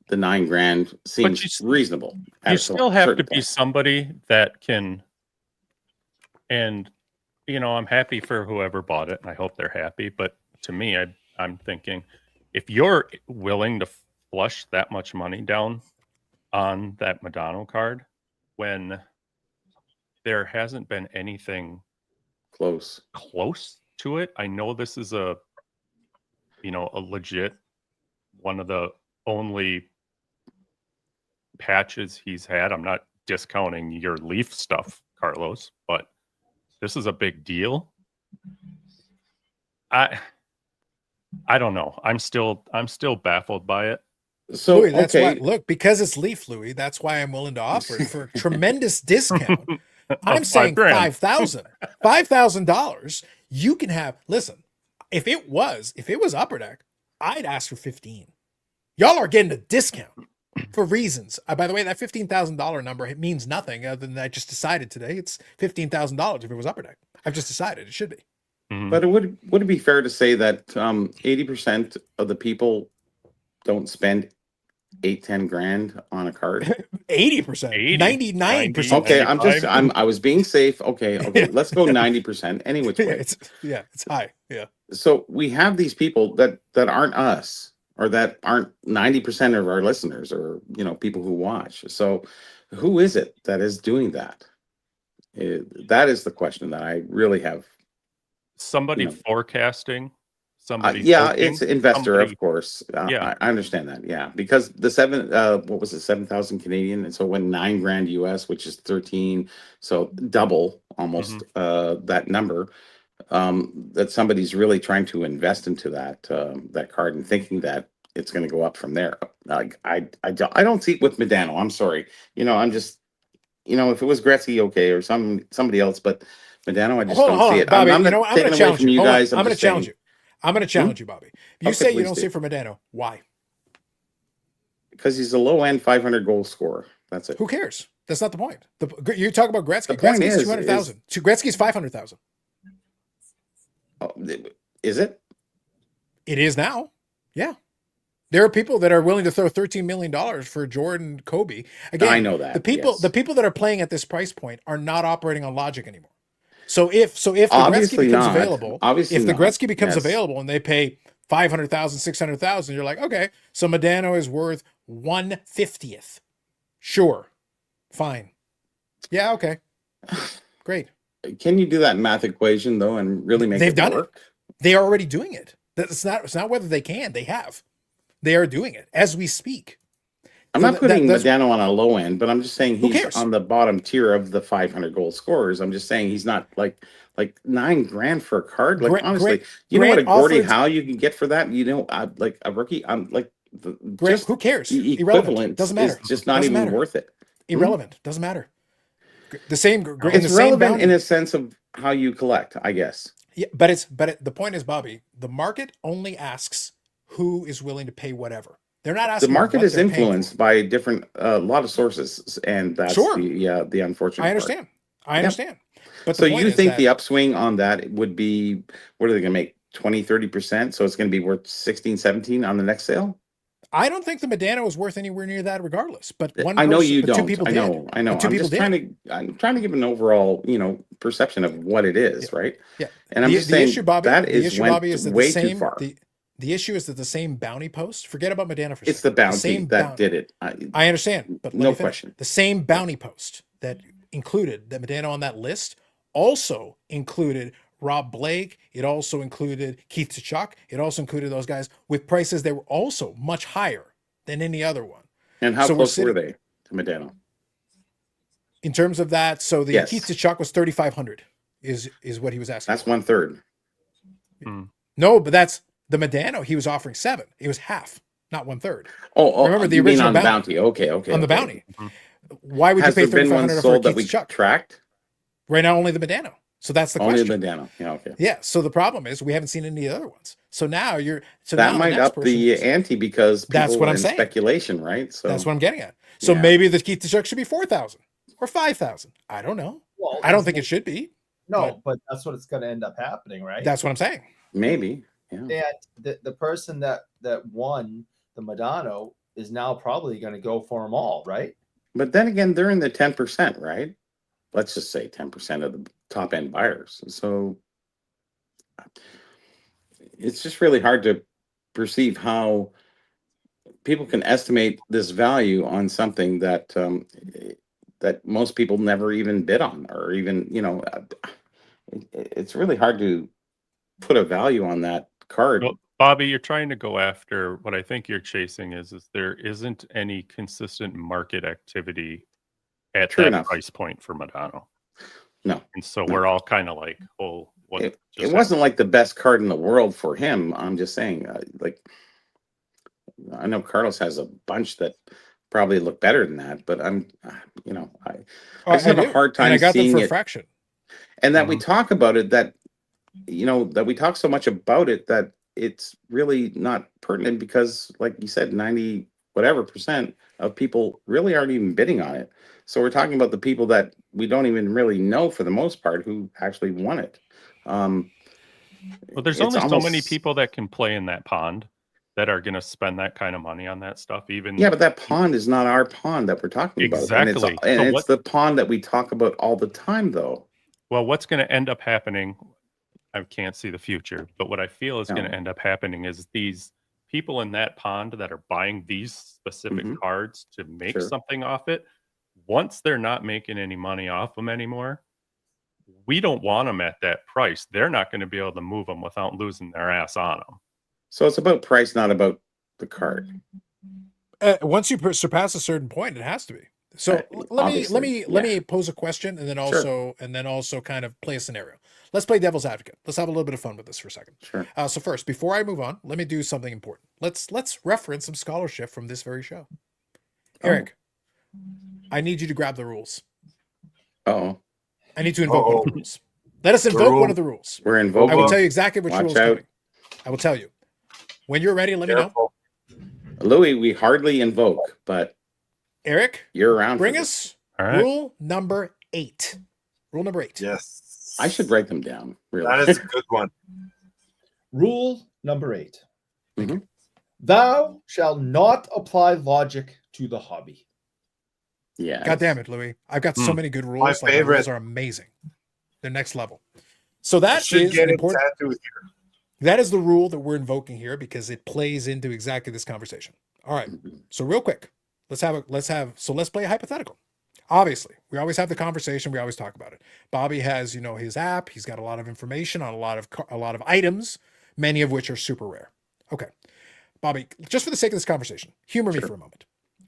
C: the $9,000 seems reasonable. at
H: You
C: a
H: still have to
C: certain
H: be
C: point.
H: somebody that can, and you know, I'm happy for whoever bought it and I hope they're happy, but to me, I'm thinking if you're willing to flush that much money down on that Madonna card when there hasn't been anything
C: Close.
H: to it. I know this is a legit one of the only patches he's had. I'm not discounting your Leaf stuff, Carlos, but this is a big deal. I don't know. I'm still baffled by it.
C: So,
A: Louis, that's
C: okay.
A: why, look, because it's Leaf, Louis, that's why I'm willing to offer it for a tremendous discount. I'm saying
H: $5,000.
A: $5,000. You can have, listen, if it was Upper Deck, I'd ask for 15. Y'all are getting a discount for reasons. By the way, that $15,000 number, it means nothing other than I just decided today. It's $15,000 if it was Upper Deck. I've just decided it should be.
H: Mhm.
C: But would it be fair to say that 80% of the people don't spend 8-10 grand on a card?
A: 80%,
H: 80,
A: 99%.
C: Okay,
H: 95.
C: I was being safe. Okay, let's go 90% any which way.
A: It's high. Yeah.
C: So we have these people that aren't us, or that aren't 90% of our listeners, or people who watch. So who is it that is doing that? That is the question that I really have.
H: Somebody forecasting, somebody
C: Yeah,
H: hoping,
C: it's investor,
H: somebody-
C: of course.
H: Yeah.
C: I understand that. Yeah, because the 7,000 Canadian, and so when $9,000 US, which is 13, so double almost that number. That somebody's really trying to invest into that card and thinking that it's going to go up from there. I don't see it with Medano. I'm sorry. I'm just, if it was Gretzky, okay, or somebody else, but Medano, I just don't see it.
A: Bobby,
C: I'm not
A: I'm going
C: taking
A: to
C: away
A: challenge
C: from you
A: Hold on.
C: guys.
A: I'm going to
C: just saying,
A: challenge you. I'm going to challenge you, Bobby. You
C: Okay,
A: say you
C: please
A: don't
C: do.
A: see it for Medano. Why?
C: because he's a low end 500 goal scorer. That's it.
A: Who cares? That's not the point. You talk about Gretzky.
C: The point
A: Gretzky's
C: is-
A: 200,000. Gretzky's 500,000.
C: Oh, is it?
A: It is now. Yeah. There are people that are willing to throw $13 million for Jordan Kobe. Again,
C: I know that,
A: the people
C: yes.
A: the people that are playing at this price point are not operating on logic anymore. So if the Gretzky
C: Obviously
A: becomes
C: not.
A: available,
C: Obviously
A: if the
C: not.
A: Gretzky becomes
C: Yes.
A: available and they pay 500,000, 600,000, you're like, okay, so Modano is worth 1/50th. Sure. Fine. Yeah, okay. Great.
C: Can you do that math equation though and really make
A: They've
C: it
A: done it.
C: work?
A: They are already doing it. It's not whether they can, they have. They are doing it as we speak.
C: I'm
A: So
C: not putting
A: that's
C: Modano on a low end, but I'm just saying
A: Who
C: he's
A: cares?
C: on the bottom tier of the 500 goal scorers. I'm just saying he's not like $9,000 for a card. Like honestly, you know what a
A: Grant
C: Gordie
A: offered-
C: Howe you can get for that? You know, like a rookie. I'm like
A: Grant, who cares?
C: the
A: Irrelevant.
C: equivalent
A: Doesn't
C: is
A: matter.
C: just not
A: Doesn't
C: even
A: matter.
C: worth it.
A: Irrelevant. Doesn't matter. The same. In
C: It's
A: the same
C: relevant
A: bounty.
C: in a sense of how you collect, I guess.
A: Yeah, the point is, Bobby, the market only asks who is willing to pay whatever. They're not
C: The
A: asking.
C: market
A: what
C: is
A: they're paying
C: influenced
A: for.
C: by a lot of sources, and that's
A: Sure.
C: the unfortunate
A: I
C: part.
A: understand. I understand. But
C: So
A: the point
C: you
A: is
C: think
A: that
C: the upswing on that would be, what are they going to make, 20-30%? So it's going to be worth 16-17 on the next sale?
A: I don't think the Modano is worth anywhere near that, regardless. But one
C: I know
A: person,
C: you
A: but two
C: don't.
A: people
C: I
A: did.
C: know.
A: But two
C: I'm
A: people
C: just
A: did.
C: I'm trying to give an overall, perception of what it is, right?
A: Yeah.
C: And I'm just
A: the
C: saying
A: issue, Bobby.
C: that
A: The
C: is
A: issue,
C: went
A: Bobby, is that
C: way
A: the same.
C: too far.
A: The issue is that the same bounty post. Forget about Modano for a
C: It's the
A: second.
C: bounty
A: same
C: that did it.
A: I understand, but let
C: No
A: me finish.
C: question.
A: The same bounty post that included that Modano on that list also included Rob Blake. It also included Keith Tkachuk. It also included those guys with prices that were also much higher than any other one.
C: And how
A: So we're
C: close were
A: sitting-
C: they to Modano?
A: In terms of that, so the
C: Yes.
A: Keith Tkachuk was 3,500 is what he was asking.
C: That's
A: for.
C: 1/3.
A: No, but that's the Modano. He was offering 7. It was half, not 1/3.
C: Oh,
A: Remember the
C: you mean
A: original
C: on the
A: bounty.
C: bounty? Okay.
A: On the
C: okay.
A: bounty. Why would
C: Has
A: you
C: there
A: pay
C: been one
A: 3,500 for a
C: sold that
A: Keith
C: we
A: Tkachuk?
C: tracked?
A: Right now, only the Modano. So that's the
C: Only
A: question.
C: Modano. Yeah, okay.
A: Yeah. So the problem is we haven't seen any of the other ones. So now you're
C: That
A: now the
C: might
A: next
C: up
A: person
C: the
A: is-
C: ante because people
A: That's what I'm
C: and
A: saying.
C: speculation, right? So
A: That's what I'm getting at. So
C: Yeah.
A: maybe the Keith Tkachuk should be 4,000 or 5,000. I don't know.
B: Well,
A: I don't
B: isn't
A: think it should be.
B: No, but that's what it's going to end up happening, right?
A: That's what I'm saying.
C: maybe. Yeah.
B: And the person that won the Modano is now probably going to go for them all, right?
C: But then again, they're in the 10%, right? Let's just say 10% of the top end buyers. So it's just really hard to perceive how people can estimate this value on something that that most people never even bid on, or even it's really hard to put a value on that card.
H: Well, Bobby, you're trying to go after what I think you're chasing is there isn't any consistent market activity at
C: True
H: that
C: enough.
H: price point for Modano.
C: No,
H: And so
C: No.
H: we're all kind of like, oh, what?
C: it
H: just
C: wasn't like the best card in the world for him. I'm just saying, like, I know Carlos has a bunch that probably look better than that, but I just have a
A: do.
C: hard time
A: And I got them
C: seeing
A: for a
C: it.
A: fraction.
C: And that we
H: Mhm.
C: talk about it, that we talk so much about it that it's really not pertinent because, like you said, 90 whatever percent of people really aren't even bidding on it. So we're talking about the people that we don't even really know for the most part who actually want it.
H: Well, there's
C: it's
H: only so many
C: almost-
H: people that can play in that pond that are going to spend that kind of money on that stuff. Even
C: Yeah, but that pond is not our pond that we're talking about.
H: Exactly.
C: And
H: So
C: it's
H: what-
C: the pond that we talk about all the time, though.
H: well, what's going to end up happening? I can't see the future, but what I feel is
C: No.
H: going to end up happening is these people in that pond that are buying these specific
C: Mhm.
H: cards to make
C: Sure.
H: something off it. Once they're not making any money off them anymore, we don't want them at that price. They're not going to be able to move them without losing their ass on them.
C: So it's about price, not about the card.
A: Once you surpass a certain point, it has to be. So
C: Right,
A: let me
C: obviously,
A: pose a question and then
C: Sure.
A: also kind of play a scenario. Let's play devil's advocate. Let's have a little bit of fun with this for a second.
C: Sure.
A: So first, before I move on, let me do something important. Let's reference some scholarship from this very show. Eric, I need you to grab the rules.
C: Oh,
A: I need to invoke one of the rules. Let us invoke one of the rules.
C: we're
A: I
C: invoking.
A: will tell you exactly which
C: Watch
A: rule is
C: out.
A: coming. I will tell you. When you're ready, let me know.
E: Careful.
C: Louis, we hardly invoke, but
A: Eric,
C: you're around.
A: bring
C: for
A: us
C: this.
H: All right.
A: rule number 8. Rule number 8.
E: Yes.
C: I should write them down. Really.
E: That is a good one.
B: Rule number 8.
C: Mhm.
B: Thou shalt not apply logic to the hobby.
C: Yeah.
A: God damn it, Louis. I've got so many good rules.
E: My
A: Like, the rules
E: favorite.
A: are amazing. They're next level. So that
E: Should
A: is
E: get
A: an
E: it
A: important.
E: tattooed here.
A: That is the rule that we're invoking here because it plays into exactly this conversation. All right. So real quick, let's play a hypothetical. Obviously, we always have the conversation. We always talk about it. Bobby has, his app. He's got a lot of information on a lot of items, many of which are super rare. Okay, Bobby, just for the sake of this conversation, humor me
C: Sure.
A: for a moment.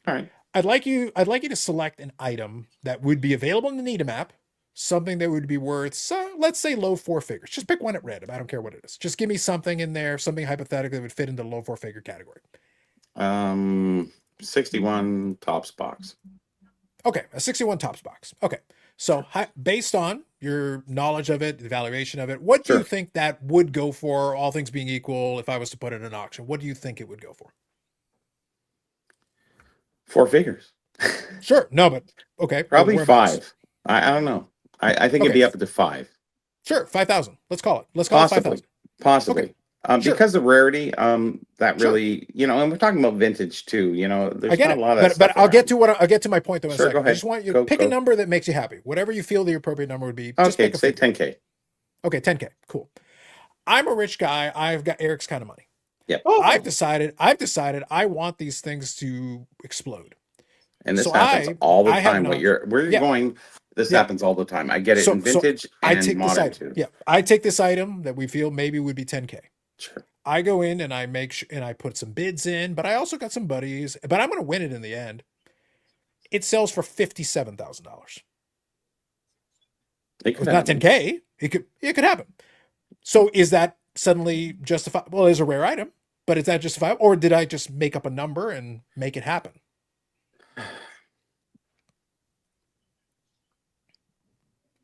C: All right.
A: I'd like you to select an item that would be available in the Needham app, something that would be worth, let's say, low four figures. Just pick one at random. I don't care what it is. Just give me something in there, something hypothetical that would fit into the low four-figure category.
C: 61 tops box.
A: Okay, a 61 tops box. Okay, so based on your knowledge of it, the valuation of it, what do you
C: Sure.
A: think that would go for, all things being equal, if I was to put it in an auction? What do you think it would go for?
C: 4 figures.
A: Sure. No, but okay.
C: Probably
A: whereabouts?
C: 5. I don't know. I think it'd
A: Okay.
C: be up to 5.
A: Sure, 5,000. Let's call it. Let's call it
C: Possibly.
A: 5,000.
C: Possibly.
A: Okay. Sure.
C: Because of rarity, that
A: Sure.
C: really, and we're talking about vintage too, there's
A: I get
C: not
A: it,
C: a lot of
A: but I'll get
C: around.
A: to my point though in a
C: Sure,
A: second.
C: go
A: I
C: ahead.
A: just want you to
C: Go,
A: pick a
C: go.
A: number that makes you happy. Whatever you feel the appropriate number would be. Just
C: Okay,
A: pick a
C: say
A: figure.
C: 10K.
A: Okay, 10K. Cool. I'm a rich guy. I've got Eric's kind of money.
C: Yep.
B: Oh,
A: I've decided I want these things to explode.
C: And this
A: So
C: happens all the
A: I have
C: time.
A: an
C: Where you're
A: Yeah.
C: going, this
A: Yeah.
C: happens all the time. I get it
A: So-
C: in
A: so
C: vintage
A: I
C: and
A: take this
C: modern
A: item.
C: too.
A: Yeah, I take this item that we feel maybe would be 10K.
C: Sure.
A: I go in and I and I put some bids in, but I also got some buddies, but I'm going to win it in the end. It sells for $57,000.
C: It could
A: It's not
C: happen.
A: 10K. It could happen. So is that suddenly justified? Well, it's a rare item, but is that justifiable? Or did I just make up a number and make it happen?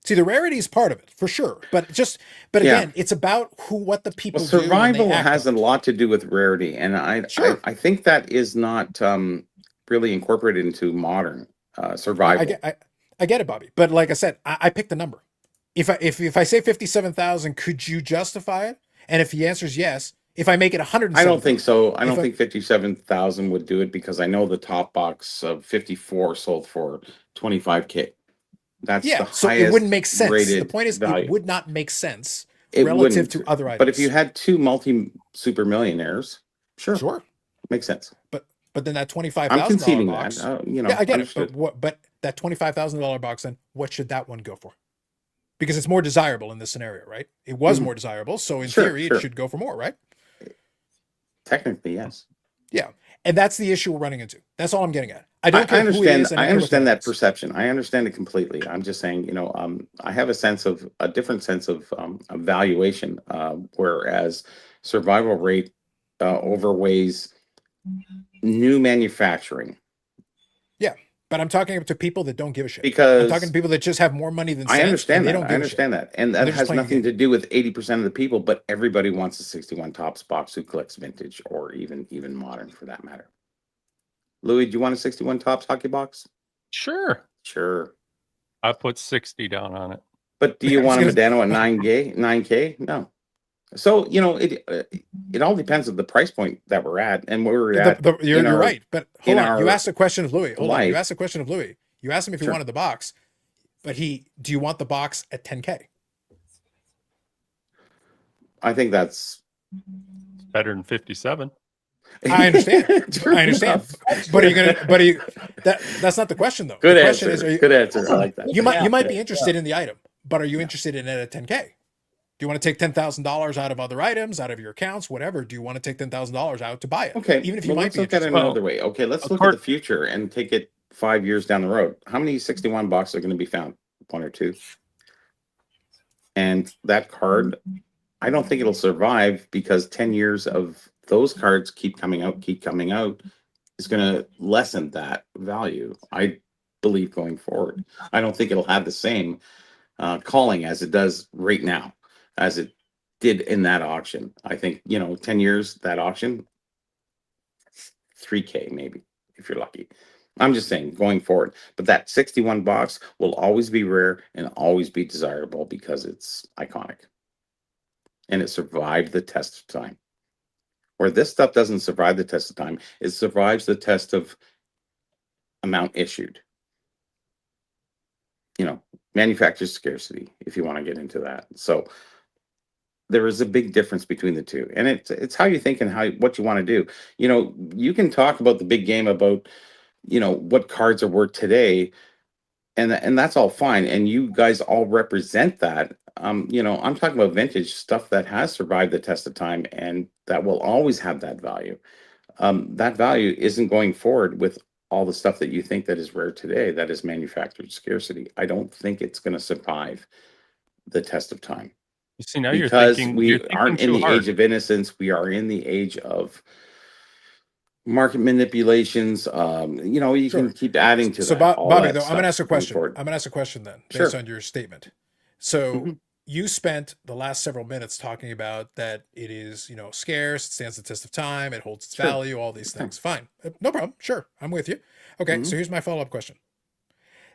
A: See, the rarity is part of it for sure, but
C: Yeah.
A: again, it's about what the people
C: Well,
A: do. when they
C: survival
A: act
C: has a
A: on it.
C: lot to do with rarity, and
A: Sure.
C: I think that is not really incorporated into modern survival.
A: I get it, Bobby. But like I said, I picked the number. If I say 57,000, could you justify it? And if the answer is yes, if I make it 107,
C: I don't think so. I don't
A: If I-
C: think 57,000 would do it because I know the top box of 54 sold for 25K. That's
A: yeah,
C: the
A: so
C: highest
A: it wouldn't make sense. The
C: rated
A: point is,
C: value.
A: it would not make sense
C: It
A: relative
C: wouldn't.
A: to other items.
C: But if you had 2 multi super millionaires, sure,
A: sure,
C: makes sense.
A: but then that
C: I'm
A: $25,000
C: conceding
A: box.
C: that.
A: Yeah, I get
C: understood.
A: it. But that $25,000 box, then what should that one go for? Because it's more desirable in this scenario, right? It was more desirable, so in
C: Sure,
A: theory,
C: sure.
A: it should go for more, right?
C: Technically, yes.
A: Yeah, and that's the issue we're running into. That's all I'm getting at. I don't
C: I
A: care who it
C: understand.
A: is.
C: I
A: don't care what
C: understand
A: the
C: that
A: item is.
C: perception. I understand it completely. I'm just saying, I have a different sense of valuation, whereas survival rate overweighs new manufacturing
A: But I'm talking to people that don't give a shit. I'm
C: because
A: talking to people that just have more money than
C: I
A: sense.
C: understand
A: and they
C: that.
A: don't
C: I
A: give
C: understand that, and
A: They're
C: that
A: just
C: has
A: playing a
C: nothing
A: game.
C: to do with 80% of the people. But everybody wants a 61 tops box who collects vintage or even modern for that matter. Louis, do you want a 61 tops hockey box?
H: Sure.
C: Sure.
H: I put 60 down on it.
C: But do you
A: I was
C: want a
A: gonna-
C: Medano at 9K? No. So it all depends on the price point that we're at and where we're at.
A: You're
C: in our-
A: right. But hold
C: in
A: on. You
C: our
A: asked a question of Louis. Hold on. You
C: life.
A: asked a question of Louis. You asked him if he
C: Sure.
A: wanted the box, but do you want the box at 10K?
C: I think that's
H: Better than 57.
A: I understand.
C: True
A: I understand.
C: enough.
A: But that's not the question though.
C: Good
A: the question
C: answer.
A: is,
C: Good answer. I like that.
A: you might be interested in the item, but are you interested in it at 10K? Do you want to take $10,000 out of other items, out of your accounts, whatever? Do you want to take $10,000 out to buy it?
C: Okay.
A: Even if you
C: well,
A: might
C: let's
A: be
C: look at it
A: interested.
C: another way. Okay, let's
H: of
C: look at
H: course-
C: the future and take it 5 years down the road. How many 61 boxes are going to be found? 1 or 2. And that card, I don't think it'll survive because 10 years of those cards keep coming out, is going to lessen that value. I believe going forward. I don't think it'll have the same calling as it does right now, as it did in that auction. I think, 10 years, that auction, 3K maybe, if you're lucky. I'm just saying going forward, but that 61 box will always be rare and always be desirable because it's iconic and it survived the test of time. Where this stuff doesn't survive the test of time, it survives the test of amount issued. Manufacturer scarcity, if you want to get into that. So there is a big difference between the two, and it's how you think and what you want to do. You can talk about the big game about what cards are worth today, and that's all fine, and you guys all represent that. I'm talking about vintage stuff that has survived the test of time and that will always have that value. That value isn't going forward with all the stuff that you think that is rare today, that is manufactured scarcity. I don't think it's going to survive the test of time.
H: You see, now
C: Because
H: you're
C: we
H: thinking
C: aren't in
H: too
C: the
H: hard.
C: age of innocence. We are in the age of market manipulations. You
A: Sure.
C: can keep adding to
A: So
C: that. all
A: Bobby,
C: that
A: though, I'm going to ask
C: stuff
A: a
C: going
A: question.
C: forward.
A: I'm going to ask a question then, based
C: Sure.
A: on your statement. So
C: Mhm.
A: you spent the last several minutes talking about that it is, scarce, it stands the test of time, it holds its
C: Sure.
A: value, all these things. Fine. No problem. Sure. I'm with you. Okay.
C: Mhm.
A: So here's my follow-up question.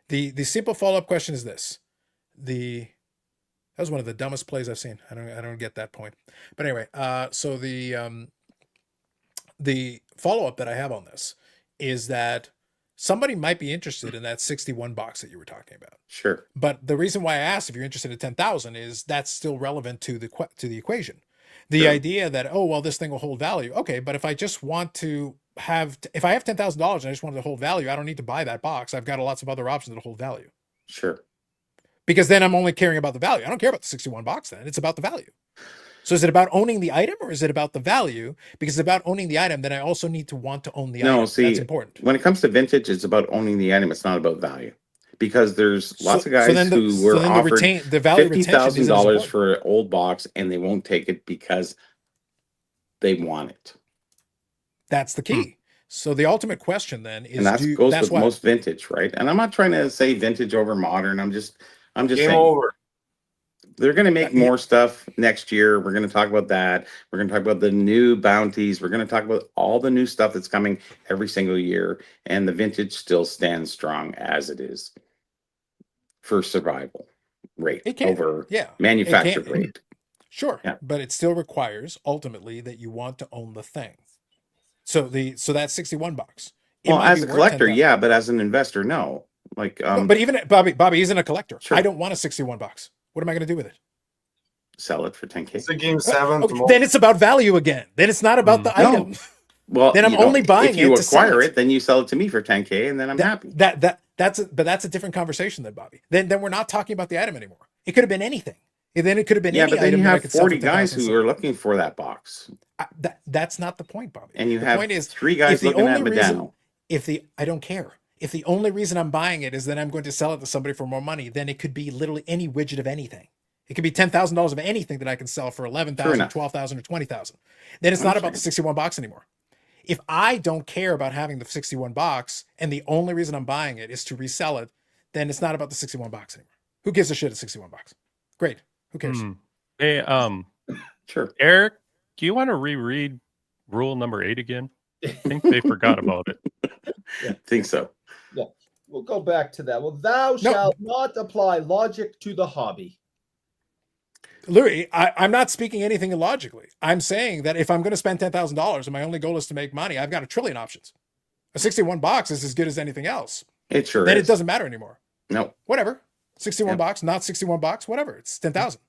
A: The simple follow-up question is this. That was one of the dumbest plays I've seen. I don't get that point. But anyway, so the follow-up that I have on this is that somebody might be interested in that 61 box that you were talking about.
C: Sure.
A: But the reason why I asked if you're interested in 10,000 is that's still relevant to the equation. The
C: Sure.
A: idea that, oh, well, this thing will hold value. Okay, but if I just want to if I have $10,000 and I just wanted to hold value, I don't need to buy that box. I've got lots of other options that hold value.
C: Sure.
A: Because then I'm only caring about the value. I don't care about the 61 box then. It's about the value. So is it about owning the item or is it about the value? Because it's about owning the item, then I also need to want to own the item.
C: No, see,
A: That's important.
C: when it comes to vintage, it's about owning the item. It's not about value. Because there's lots of guys who were offered
A: the value retention isn't as
C: $50,000
A: important.
C: for an old box and they won't take it because they want it.
A: That's the key. So the ultimate question then is,
C: And that goes with most vintage, right? And I'm not trying to say vintage over modern. I'm just
E: Game
C: saying
E: over.
C: they're going to make more stuff next year. We're going to talk about that. We're going to talk about the new bounties. We're going to talk about all the new stuff that's coming every single year. And the vintage still stands strong as it is for survival rate over manufactured rate.
A: Sure. Yeah. But it still requires ultimately that you want to own the thing. So that 61 box.
C: Well, as a collector, yeah, but as an investor, no.
A: But even Bobby isn't a collector.
C: Sure.
A: I don't want a 61 box. What am I going to do with it?
C: Sell it for 10K.
E: It's a game 7.
A: Okay, then it's about value again. Then it's not about the item.
C: Well,
A: then I'm only buying
C: if you
A: it
C: acquire it, then you sell it to me for 10K, and then I'm happy.
A: That's a different conversation then, Bobby. Then we're not talking about the item anymore. It could have been anything. And then it could have been any
C: but then
A: item
C: you
A: that I
C: have
A: could
C: 40
A: sell for
C: guys who are looking for that box.
A: That's not the point, Bobby.
C: And you
A: the
C: have
A: point is,
C: 3 guys looking at Medano.
A: I don't care. If the only reason I'm buying it is that I'm going to sell it to somebody for more money, then it could be literally any widget of anything. It could be $10,000 of anything that I can sell for $11,000, $12,000, or $20,000. Then it's not about the 61 box anymore. If I don't care about having the 61 box and the only reason I'm buying it is to resell it, then it's not about the 61 box anymore. Who gives a shit at 61 box? Great. Who cares?
H: Hey,
C: sure.
H: Eric, do you want to reread rule number 8 again? I think they forgot about it.
C: I think so.
B: Yeah. We'll go back to that. Well, thou shalt not apply logic to the hobby.
A: Louis, I'm not speaking anything illogically. I'm saying that if I'm going to spend $10,000 and my only goal is to make money, I've got a trillion options. A 61 box is as good as anything else.
C: It sure
A: then
C: is.
A: It doesn't matter anymore.
C: No.
A: Whatever. 61 box, not 61 box, whatever. It's 10,000.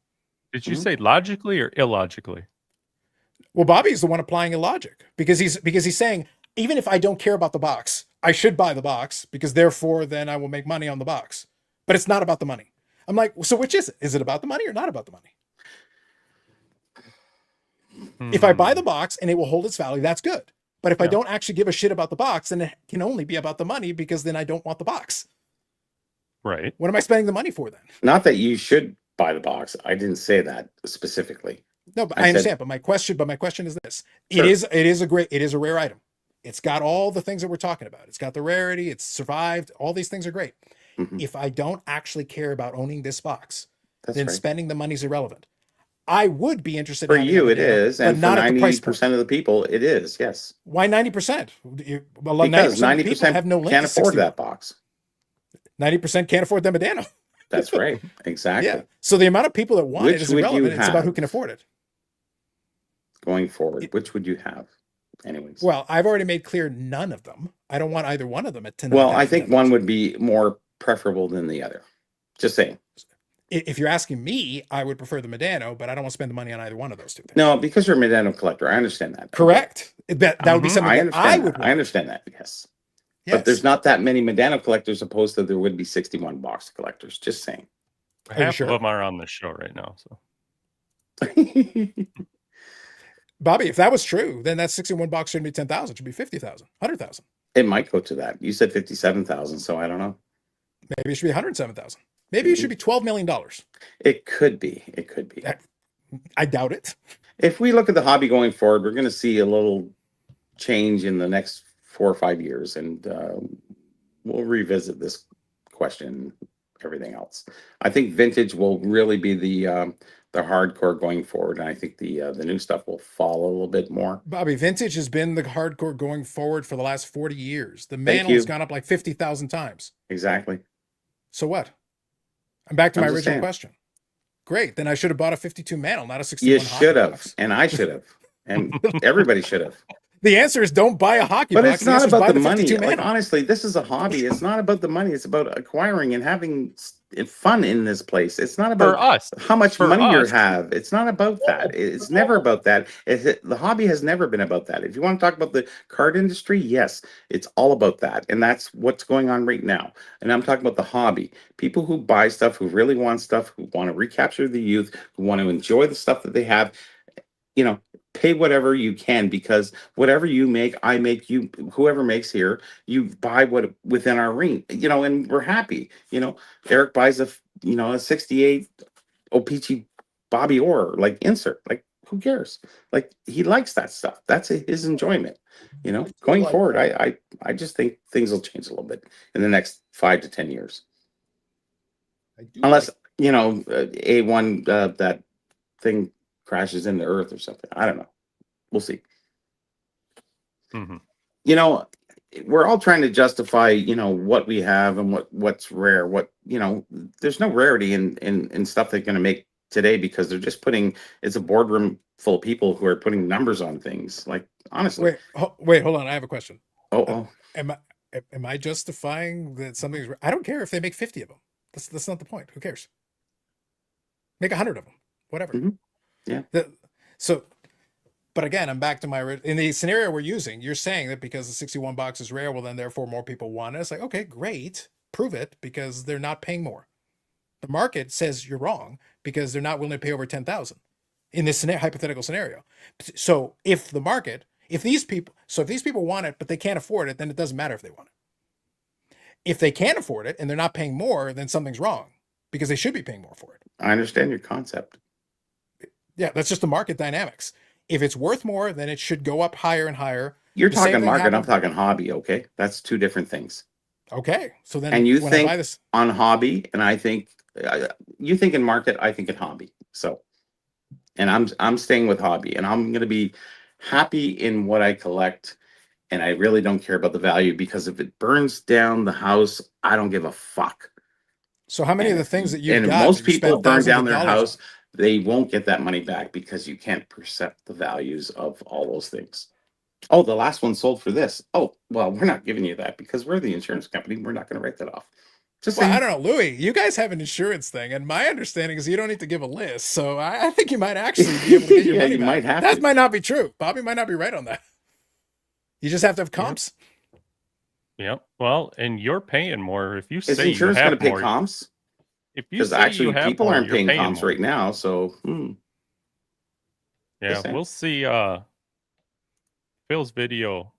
H: Did you say logically or illogically?
A: Well, Bobby's the one applying illogic because he's saying, even if I don't care about the box, I should buy the box because therefore then I will make money on the box. But it's not about the money. I'm like, so which is it? Is it about the money or not about the money? If I buy the box and it will hold its value, that's good. But if I don't actually give a shit about the box, then it can only be about the money because then I don't want the box.
H: Right.
A: What am I spending the money for then?
C: Not that you should buy the box. I didn't say that specifically.
A: No, but I understand. But my question is this:
C: Sure.
A: it is a rare item. It's got all the things that we're talking about. It's got the rarity. It's survived. All these things are great.
C: Mm-hmm.
A: If I don't actually care about owning this box, then
C: right.
A: spending the money is irrelevant. I would be interested
C: for
A: in
C: you. It is, and for 90% of the people, it is. Yes.
A: Why 90%? Well,
C: because
A: 90% have no link
C: can't
A: to
C: afford that box.
A: 90% can't afford the Medano.
C: That's right. Exactly.
A: Yeah. So the amount of people that want it is
C: would
A: irrelevant.
C: you
A: It's about
C: have?
A: who can afford it.
C: going forward, which would you have? Anyways.
A: Well, I've already made clear none of them. I don't want either one of them at 10.
C: Well, I think one would be more preferable than the other. Just saying.
A: If you're asking me, I would prefer the Medano, but I don't want to spend the money on either one of those two things.
C: No, because you're a Medano collector. I understand that.
A: Correct. That would be
H: Mhm.
A: something
C: I
A: that
C: understand
A: I
C: that.
A: would
C: I
A: want.
C: understand that. Yes.
A: Yes.
C: But there's not that many Medano collectors opposed to there would be 61 box collectors. Just saying.
A: Are you
H: Half
A: sure?
H: of them are on the show right now. So
A: Bobby, if that was true, then that 61 box shouldn't be 10,000. It should be 50,000, 100,000.
C: It might go to that. You said 57,000, so I don't know.
A: Maybe it should be 107,000. Maybe it should be $12 million.
C: It could be. It could be.
A: I doubt it.
C: If we look at the hobby going forward, we're going to see a little change in the next 4 or 5 years, and we'll revisit this question, everything else. I think vintage will really be the hardcore going forward, and I think the new stuff will fall a little bit more.
A: Bobby, vintage has been the hardcore going forward for the last 40 years. The
C: Thank
A: mantle has
C: you.
A: gone up like 50,000 times.
C: Exactly.
A: So what? I'm back to
C: I'm
A: my
C: just
A: original
C: saying.
A: question. Great. Then I should have bought a 52 mantle, not a 61
C: You
A: hockey
C: should have,
A: box.
C: and I should have, and everybody should have.
A: The answer is don't buy a hockey
C: But
A: box.
C: it's
A: The
C: not
A: answer is
C: about
A: buy
C: the money.
A: 52
C: Like,
A: mantle.
C: honestly, this is a hobby. It's not about the money. It's about acquiring and having fun in this place. It's not
H: for
C: about
H: us,
C: how much
H: for
C: money you
H: us.
C: have. It's not about that. It's never about that. The hobby has never been about that. If you want to talk about the card industry, yes, it's all about that. And that's what's going on right now. And I'm talking about the hobby. People who buy stuff, who really want stuff, who want to recapture the youth, who want to enjoy the stuff that they have, you know, pay whatever you can, because whatever you make, I make, you, whoever makes here, you buy what within our ring, you know, and we're happy. You know, Eric buys a 68 O-Pee-Chee Bobby Orr, like insert, like who cares? Like he likes that stuff. That's his enjoyment. You know, going
B: like
C: forward,
B: that.
C: I just think things will change a little bit in the next 5 to 10 years.
B: I do
C: Unless,
B: like-
C: you know, A1, that thing crashes into Earth or something. I don't know. We'll see.
H: Mhm.
C: You know, we're all trying to justify, you know, what we have and what's rare. What, you know, there's no rarity in stuff they're going to make today, because they're just putting, it's a boardroom full of people who are putting numbers on things. Like, honestly.
A: Wait, hold on. I have a question.
C: Oh.
A: Am I justifying that something's? I don't care if they make 50 of them. That's not the point. Who cares? Make 100 of them. Whatever.
C: Mhm. Yeah.
A: But again, I'm back to in the scenario we're using. You're saying that because the 61 box is rare, well, then therefore more people want it. It's like, okay, great, prove it, because they're not paying more. The market says you're wrong because they're not willing to pay over 10,000 in this hypothetical scenario. So if these people want it but they can't afford it, then it doesn't matter if they want it. If they can't afford it and they're not paying more, then something's wrong, because they should be paying more for it.
C: I understand your concept.
A: Yeah, that's just the market dynamics. If it's worth more, then it should go up higher and higher.
C: You're
A: The same
C: talking
A: thing
C: market, I'm
A: happened-
C: talking hobby, okay? That's two different things.
A: Okay, so then
C: And you
A: when I
C: think
A: buy this,
C: on hobby, and I think you think in market, I think in hobby. So, and I'm staying with hobby, and I'm going to be happy in what I collect, and I really don't care about the value, because if it burns down the house, I don't give a fuck.
A: so how many of the things that you've
C: And if
A: got,
C: most
A: have you
C: people
A: spent
C: burn
A: thousands
C: down
A: of
C: their
A: dollars
C: house,
A: on?
C: they won't get that money back, because you can't percept the values of all those things. Oh, the last one sold for this. Oh, well, we're not giving you that because we're the insurance company. We're not going to write that off. Just
A: Well,
C: saying.
A: I don't know, Louis. You guys have an insurance thing, and my understanding is you don't need to give a list. So I think you might actually be able to get your
C: Yeah,
A: money
C: you
A: back.
C: might have
A: That
C: to.
A: might not be true. Bobby might not be right on that. You just have to have comps.
H: Yep. Well, and you're paying more if you
C: Is
H: say you
C: insurance going to
H: have
C: pay
H: more.
C: comps?
H: If you
C: Because
H: say you
C: actually,
H: have
C: people
H: more,
C: aren't
H: you're
C: paying comps
H: more.
C: right now. So,
H: Yeah,
C: saying.
H: we'll see. Phil's video.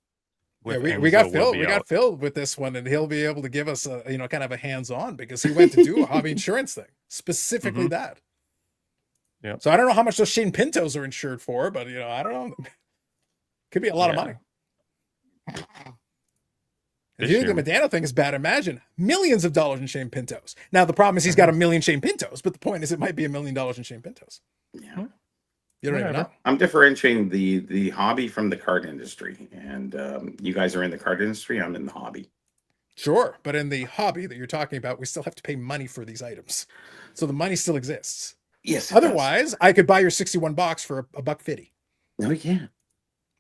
A: Yeah,
H: with
A: we got
H: Enzo will
A: Phil.
H: be
A: We got
H: out.
A: Phil with this one, and he'll be able to give us a kind of a hands-on, because he went to do a hobby insurance thing, specifically
H: Mhm.
A: that.
H: Yeah.
A: So I don't know how much those Shane Pintos are insured for, but I don't know. Could be a lot of
H: Yeah.
A: money. If
H: This
A: you think
H: year-
A: the Medano thing is bad, imagine millions of dollars in Shane Pintos. Now the problem is he's got a million Shane Pintos, but the point is it might be $1 million in Shane Pintos.
C: yeah.
A: You don't even
H: Whatever.
A: know.
C: I'm differentiating the hobby from the card industry. And you guys are in the card industry. I'm in the hobby.
A: Sure, but in the hobby that you're talking about, we still have to pay money for these items. So the money still exists.
C: Yes. it does.
A: Otherwise, I could buy your 61 box for $1.50.
C: Oh yeah.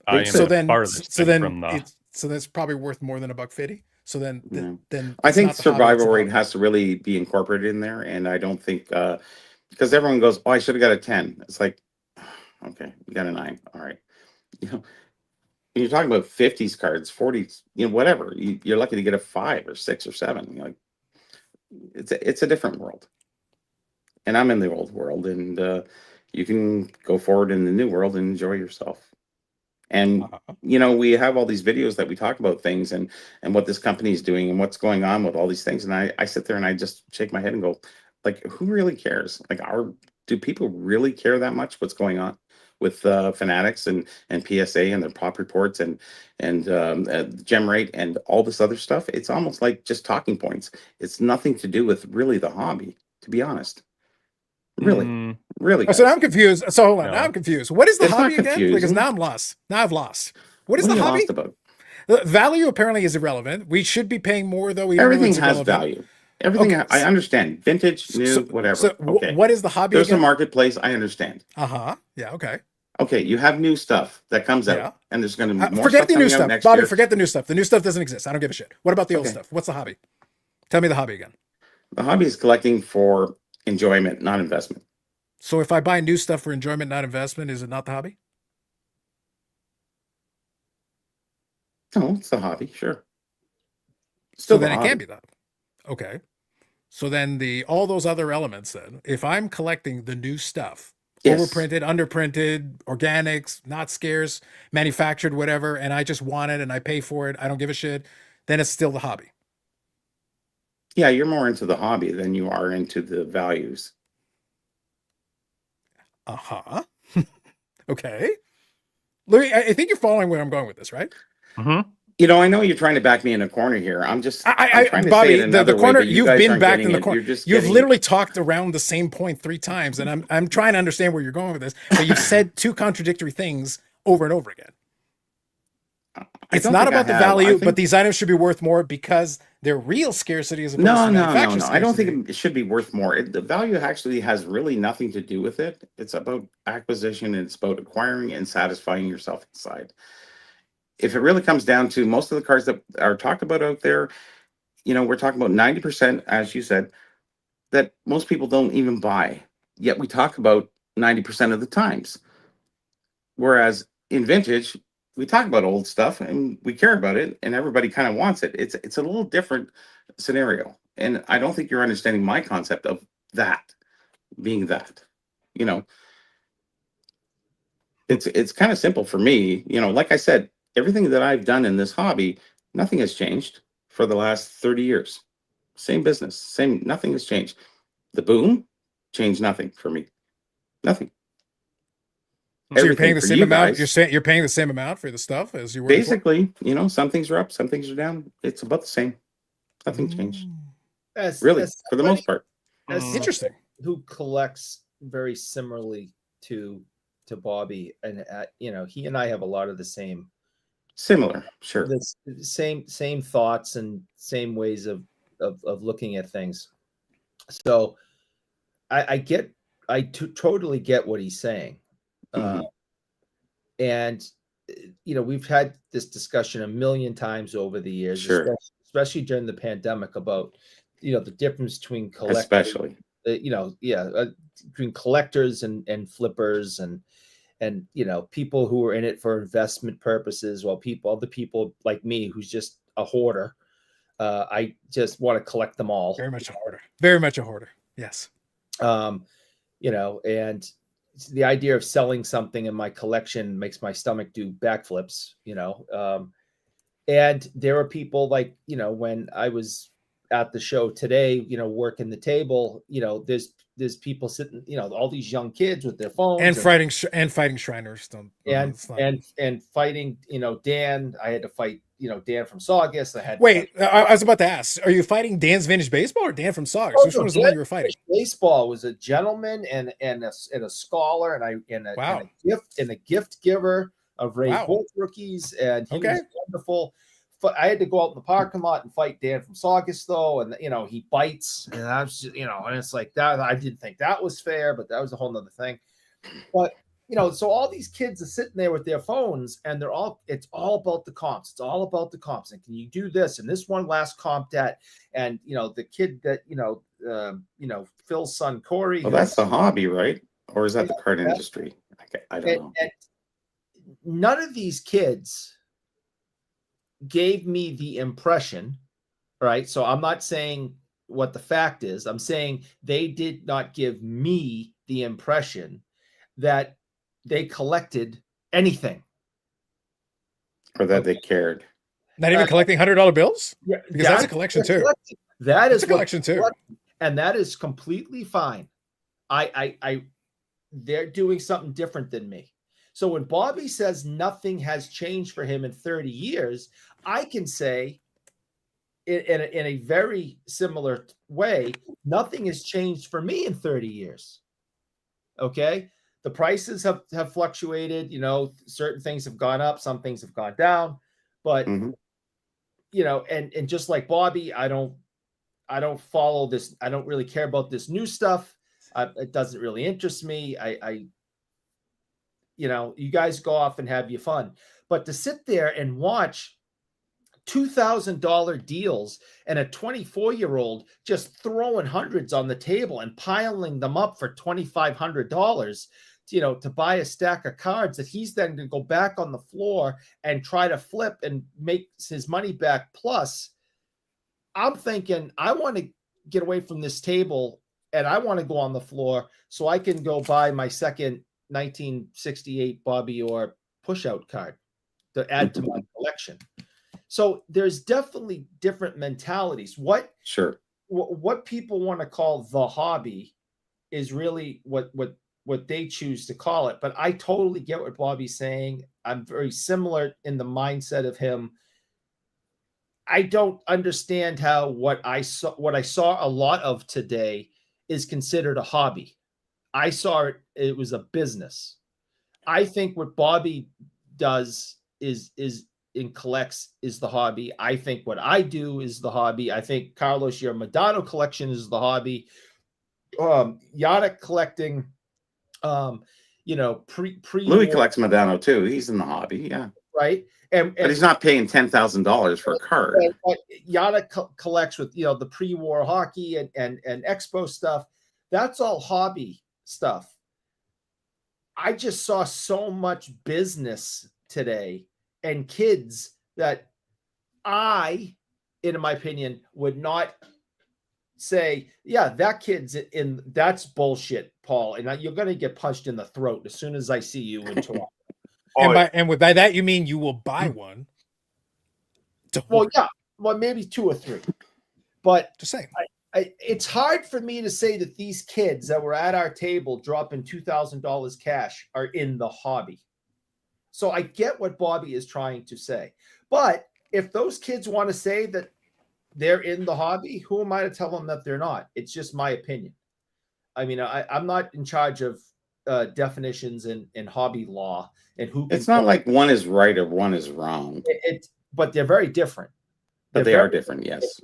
H: I am
A: So
H: the
A: then,
H: farthest
A: so
H: thing
A: then
H: from the.
A: it's so that's probably worth more than $1.50. So then,
C: Yeah.
A: then
C: I
A: it's
C: think
A: not the hobby, it's
C: survival
A: the
C: rate
A: hobby.
C: has to really be incorporated in there, and I don't think because everyone goes, "Oh, I should have got a 10." It's like, okay, you got a 9. All right. You know, when you're talking about 50s cards, 40s, whatever. You're lucky to get a 5 or 6 or 7. Like it's a different world, and I'm in the old world, and you can go forward in the new world and enjoy yourself. And
A: Uh-huh.
C: we have all these videos that we talk about things and what this company is doing and what's going on with all these things. And I sit there and I just shake my head and go, like, who really cares? Like, do people really care that much what's going on with Fanatics and PSA and their pop reports and gem rate and all this other stuff? It's almost like just talking points. It's nothing to do with really the hobby, to be honest. Really,
H: Mm,
C: really,
A: So now
C: guys.
A: I'm confused. So hold on, now
H: no.
A: I'm confused. What is the
C: It's not
A: hobby again? Because
C: confusing.
A: now I'm lost. Now I've lost. What is
C: What
A: the
C: are you
A: hobby?
C: lost about?
A: The value apparently is irrelevant. We should be paying more though, even though
C: Everything
A: it's
C: has
A: irrelevant.
C: value. Everything
A: Okay.
C: I understand. Vintage, new,
A: So,
C: whatever. Okay.
A: what is the hobby
C: There's a
A: again?
C: marketplace. I understand.
A: Uh-huh. Yeah, okay.
C: Okay, you have new stuff that comes out,
A: Yeah.
C: and there's going to be more
A: Forget
C: stuff
A: the new
C: coming out
A: stuff.
C: next
A: Bobby,
C: year.
A: forget the new stuff. The new stuff doesn't exist. I don't give a shit. What about the old
C: Okay.
A: stuff? What's the hobby? Tell me the hobby again.
C: The hobby is collecting for enjoyment, not investment.
A: So if I buy new stuff for enjoyment, not investment, is it not the hobby?
C: No, it's the hobby, sure.
A: So
C: Still
A: then
C: the
A: it can
C: hobby.
A: be that. Okay. So then all those other elements then, if I'm collecting the new stuff,
C: Yes.
A: overprinted, underprinted, organics, not scarce, manufactured, whatever, and I just want it and I pay for it, I don't give a shit, then it's still the hobby.
C: Yeah, you're more into the hobby than you are into the values.
A: Uh-huh. Okay. Louis, I think you're following where I'm going with this, right?
H: Mm-hmm.
C: I know you're trying to back me in a corner here. I'm trying to
A: Bobby,
C: say it another
A: the corner,
C: way, but you
A: you've
C: guys
A: been
C: aren't
A: backed
C: getting
A: in the
C: it.
A: corner.
C: You're just
A: You've
C: getting
A: literally talked around the same point 3 times, and I'm trying to understand where you're going with this, but you've said 2 contradictory things over and over again.
C: I
A: It's
C: don't
A: not
C: think I
A: about the
C: have. I
A: value, but
C: think
A: these items should be worth more because they're real scarcity as opposed
C: no,
A: to
C: no, no,
A: manufacturer
C: no. I don't
A: scarcity.
C: think it should be worth more. The value actually has really nothing to do with it. It's about acquisition and it's about acquiring and satisfying yourself inside. If it really comes down to most of the cards that are talked about out there, we're talking about 90%, as you said, that most people don't even buy. Yet we talk about 90% of the times. Whereas in vintage, we talk about old stuff and we care about it and everybody kind of wants it. It's a little different scenario. And I don't think you're understanding my concept of that being that. You know, it's kind of simple for me. Like I said, everything that I've done in this hobby, nothing has changed for the last 30 years. Same business, nothing has changed. The boom changed nothing for me. Nothing.
A: So you're paying
C: Everything
A: the
C: for
A: same
C: you
A: amount.
C: guys.
A: You're paying the same amount for the stuff as you were before.
C: Basically, some things are up, some things are down. It's about the same. Nothing changed.
B: As
C: Really,
B: as
C: for the
B: somebody-
C: most part.
B: as
H: Mm.
A: Interesting.
B: who collects very similarly to Bobby, and he and I have a lot of the same
C: Similar, sure.
B: same thoughts and same ways of looking at things. So I totally get what he's saying.
C: Mhm.
B: And we've had this discussion a million times over the years,
C: Sure.
B: especially during the pandemic about the difference between collectors,
C: Especially.
B: between collectors and flippers and people who are in it for investment purposes, while other people like me who's just a hoarder. I just want to collect them all.
A: Very much a hoarder. Very much a hoarder. Yes.
B: And the idea of selling something in my collection makes my stomach do backflips, and there are people like, when I was at the show today, working the table, there's people sitting, all these young kids with their phones
A: And fighting Shriners.
B: and fighting, Dan. I had to fight, Dan from Saugus.
A: Wait, I was about to ask, are you fighting Dan's Vintage Baseball or Dan from Saugus? Which one was the one you were fighting?
B: Baseball was a gentleman and a scholar and a gift giver of Ray both rookies, and he was wonderful. But I had to go out in the parking lot and fight Dan from Saugus, though, and he bites, and I was just, and it's like that. I didn't think that was fair, but that was a whole nother thing. But so all these kids are sitting there with their phones, and it's all about the comps. It's all about the comps. And can you do this? And this one last comped at, and the kid that Phil's son Corey.
C: Well, that's the hobby, right? Or is that the card industry? I don't know.
B: And none of these kids gave me the impression, right? So I'm not saying what the fact is. I'm saying they did not give me the impression that they collected anything,
C: Or that they cared.
A: Not even collecting $100 bills?
B: Yeah,
A: Because that's a collection too.
B: That is
A: a collection too.
B: And that is completely fine. They're doing something different than me. So when Bobby says nothing has changed for him in 30 years, I can say in a very similar way, nothing has changed for me in 30 years. Okay. The prices have fluctuated, certain things have gone up, some things have gone down, but and just like Bobby, I don't follow this. I don't really care about this new stuff. It doesn't really interest me. You guys go off and have your fun, but to sit there and watch $2,000 deals and a 24-year-old just throwing hundreds on the table and piling them up for $2,500, to buy a stack of cards that he's then going to go back on the floor and try to flip and make his money back. Plus, I'm thinking, I want to get away from this table and I want to go on the floor so I can go buy my second 1968 Bobby Orr push-out card to add to my collection. So there's definitely different mentalities. What people want to call the hobby is really what they choose to call it. But I totally get what Bobby's saying. I'm very similar in the mindset of him. I don't understand how what I saw a lot of today is considered a hobby. I saw it was a business. I think what Bobby does is collects is the hobby. I think what I do is the hobby. I think Carlos, your Madonna collection is the hobby. Yannick collecting,
C: Louis collects Madonna too. He's in the hobby, yeah.
B: Right.
C: But he's not paying $10,000 for a card.
B: But Yannick collects with the pre-war hockey and expo stuff. That's all hobby stuff. I just saw so much business today and kids that in my opinion, would not say, yeah, that kid's that's bullshit, Paul. And you're going to get punched in the throat as soon as I see you in Toronto.
A: And by that, you mean you will buy one?
B: Well, yeah. Well, maybe 2 or 3. But
A: just saying.
B: It's hard for me to say that these kids that were at our table dropping $2,000 cash are in the hobby. So I get what Bobby is trying to say. But if those kids want to say that they're in the hobby, who am I to tell them that they're not? It's just my opinion. I mean, I'm not in charge of definitions in hobby law and who.
C: It's not like one is right or one is wrong.
B: But they're very different.
C: But they are different, yes.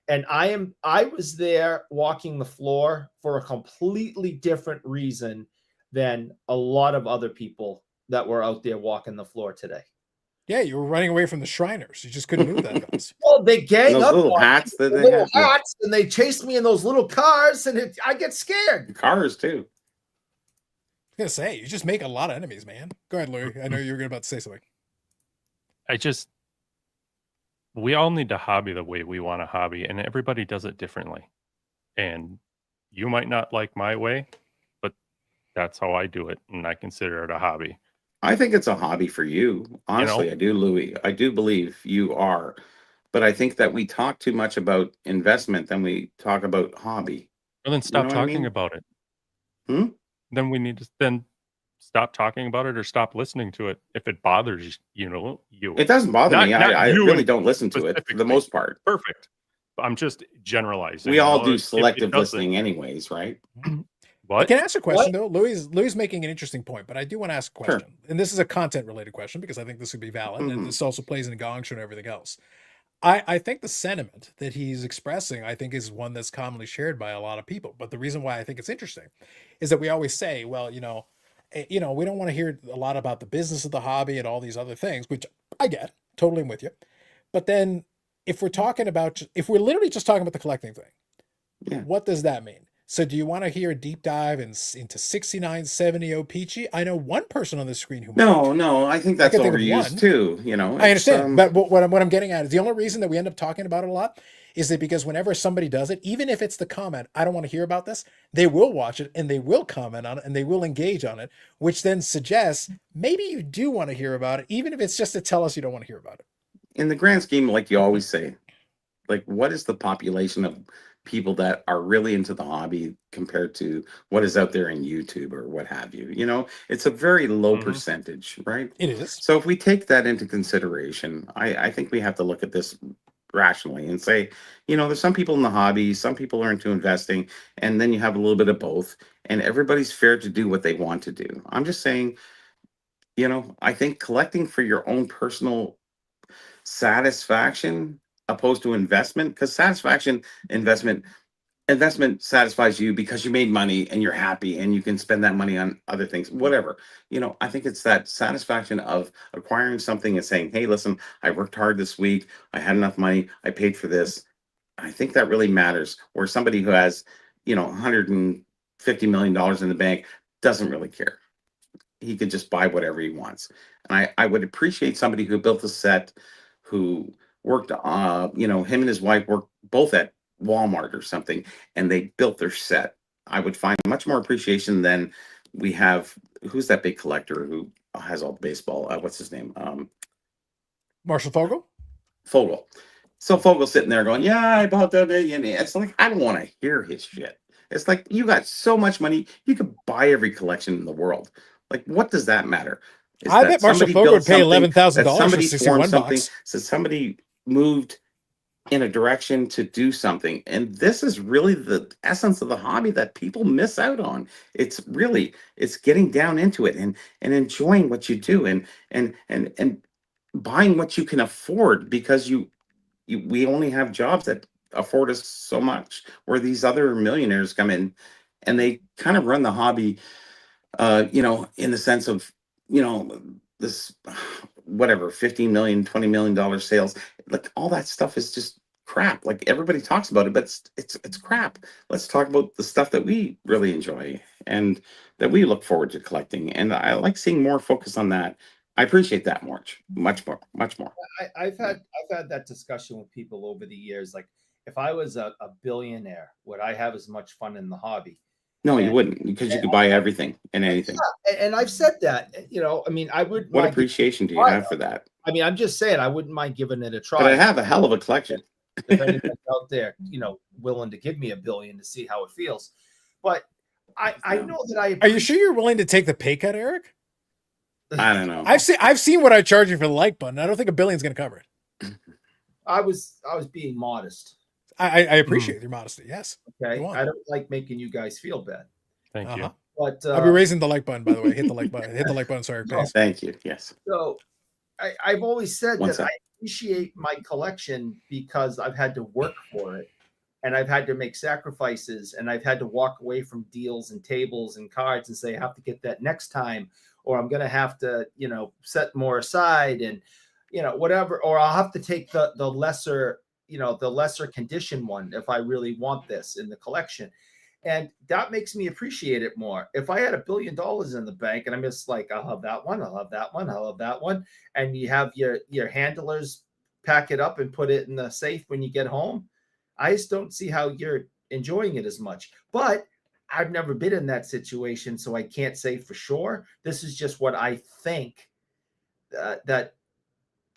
B: And I was there walking the floor for a completely different reason than a lot of other people that were out there walking the floor today.
A: Yeah, you were running away from the Shriners. You just couldn't move that fast.
B: Well, they gang
C: those
B: up
C: little hats that they have.
B: Hats, and they chased me in those little cars, and I get scared.
C: Cars too.
A: I was gonna say, you just make a lot of enemies, man. Go ahead, Louis. I know you were about to say something.
H: We all need to hobby the way we want to hobby, and everybody does it differently. And you might not like my way, but that's how I do it, and I consider it a hobby.
C: I think it's a hobby for you. Honestly, I do, Louis. I do believe you are. But I think that we talk too much about investment than we talk about hobby.
H: Well, then stop talking about it. Then we need to stop talking about it or stop listening to it if it bothers you.
C: It doesn't bother me. I really don't listen to it for the most part.
H: Perfect. I'm just generalizing.
C: We all do selective listening anyways, right?
A: I can ask a question though. Louis is making an interesting point, but I do want to ask a question. Sure. And this is a content related question because I think this would be valid. And this also plays in a gong show and everything else. I think the sentiment that he's expressing, I think, is one that's commonly shared by a lot of people. But the reason why I think it's interesting is that we always say, well, you know, we don't want to hear a lot about the business of the hobby and all these other things, which I get, totally am with you. But then if we're talking about, if we're literally just talking about the collecting thing,
C: Yeah.
A: what does that mean? So do you want to hear a deep dive into 6970 Peachy? I know one person on the screen who might.
C: No, I think
A: I
C: that's
A: can think of
C: overused
A: one.
C: too. You know,
A: I
C: it's
A: understand, but what I'm getting at is the only reason that we end up talking about it a lot is that because whenever somebody does it, even if it's the comment, I don't want to hear about this, they will watch it and they will comment on it and they will engage on it, which then suggests maybe you do want to hear about it, even if it's just to tell us you don't want to hear about it.
C: in the grand scheme, like you always say, like what is the population of people that are really into the hobby compared to what is out there in YouTube or what have you? You know, it's a very low
H: Mhm.
C: percentage, right?
A: It is.
C: So if we take that into consideration, I think we have to look at this rationally and say, you know, there's some people in the hobby, some people are into investing, and then you have a little bit of both, and everybody's fair to do what they want to do. I'm just saying, you know, I think collecting for your own personal satisfaction opposed to investment, because investment satisfies you because you made money and you're happy and you can spend that money on other things, whatever. You know, I think it's that satisfaction of acquiring something and saying, hey, listen, I worked hard this week, I had enough money, I paid for this. I think that really matters. Where somebody who has, you know, $150 million in the bank doesn't really care. He could just buy whatever he wants. And I would appreciate somebody who built a set, who worked, you know, him and his wife worked both at Walmart or something, and they built their set. I would find much more appreciation than we have. Who's that big collector who has all the baseball? What's his name?
A: Marshall Fogel?
C: Fogel. So Fogel's sitting there going, "Yeah, I bought that." And it's like I don't want to hear his shit. It's like you got so much money, you could buy every collection in the world. Like, what does that matter? Is
A: I
C: that
A: bet Marshall
C: somebody
A: Fogel
C: built
A: would pay
C: something, that
A: $11,000 for
C: somebody formed
A: 61
C: something,
A: bucks.
C: so somebody moved in a direction to do something. And this is really the essence of the hobby that people miss out on. It's really, it's getting down into it and enjoying what you do and buying what you can afford because we only have jobs that afford us so much, where these other millionaires come in and they kind of run the hobby, you know, in the sense of, you know, this whatever 15 million, $20 million sales, like all that stuff is just crap. Like everybody talks about it, but it's crap. Let's talk about the stuff that we really enjoy and that we look forward to collecting. And I like seeing more focus on that. I appreciate that much more.
B: I've had that discussion with people over the years. Like, if I was a billionaire, would I have as much fun in the hobby?
C: No, you
B: And,
C: wouldn't, because you could buy everything and anything.
B: and I've said that. You know, I mean, I wouldn't
C: What
B: mind giving it
C: appreciation do
B: a
C: you
B: try,
C: have
B: though.
C: for that?
B: I mean, I'm just saying, I wouldn't mind giving it a
C: But I
B: try.
C: have a hell of a collection.
B: If anyone's out there, you know, willing to give me $1 billion to see how it feels. But I know that I
A: Are you sure you're willing to take the pay cut, Eric?
C: I don't know.
A: I've seen what I charge you for the like button. I don't think $1 billion's going to cover it.
B: I was being modest.
A: I appreciate your modesty. Yes.
B: Okay.
A: Go on.
B: I don't like making you guys feel bad.
H: Thank you.
B: But
A: I'll be raising the like button, by the way. Hit the like button. Hit the like button. Sorry,
B: No.
A: Pace.
C: Thank you. Yes.
B: So I've always said
C: One
B: that
C: sec.
B: I appreciate my collection because I've had to work for it, and I've had to make sacrifices, and I've had to walk away from deals and tables and cards and say I have to get that next time, or I'm going to have to, you know, set more aside and, you know, whatever, or I'll have to take the lesser, you know, the lesser condition one if I really want this in the collection. And that makes me appreciate it more. If I had $1 billion in the bank and I'm just like, I'll have that one, I'll have that one, I'll have that one, and you have your handlers pack it up and put it in the safe when you get home, I just don't see how you're enjoying it as much. But I've never been in that situation, so I can't say for sure. This is just what I think that,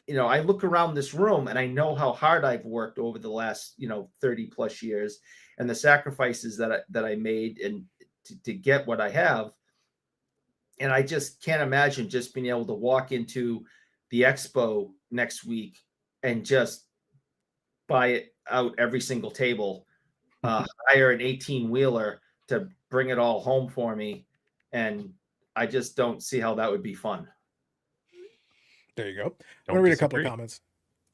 B: you know, I look around this room and I know how hard I've worked over the last, you know, 30 plus years, and the sacrifices that I made and to get what I have. And I just can't imagine just being able to walk into the expo next week and just buy it out every single table, hire an 18-wheeler to bring it all home for me. And I just don't see how that would be fun.
A: There you go. I'm
H: Don't
A: going to read a couple of
H: disagree.
A: comments.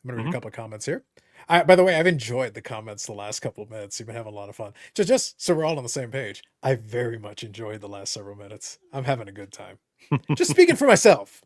A: I'm going to read a couple of comments here. By the way, I've enjoyed the comments the last couple of minutes. You've been having a lot of fun. Just so we're all on the same page, I very much enjoyed the last several minutes. I'm having a good time. Just speaking for myself,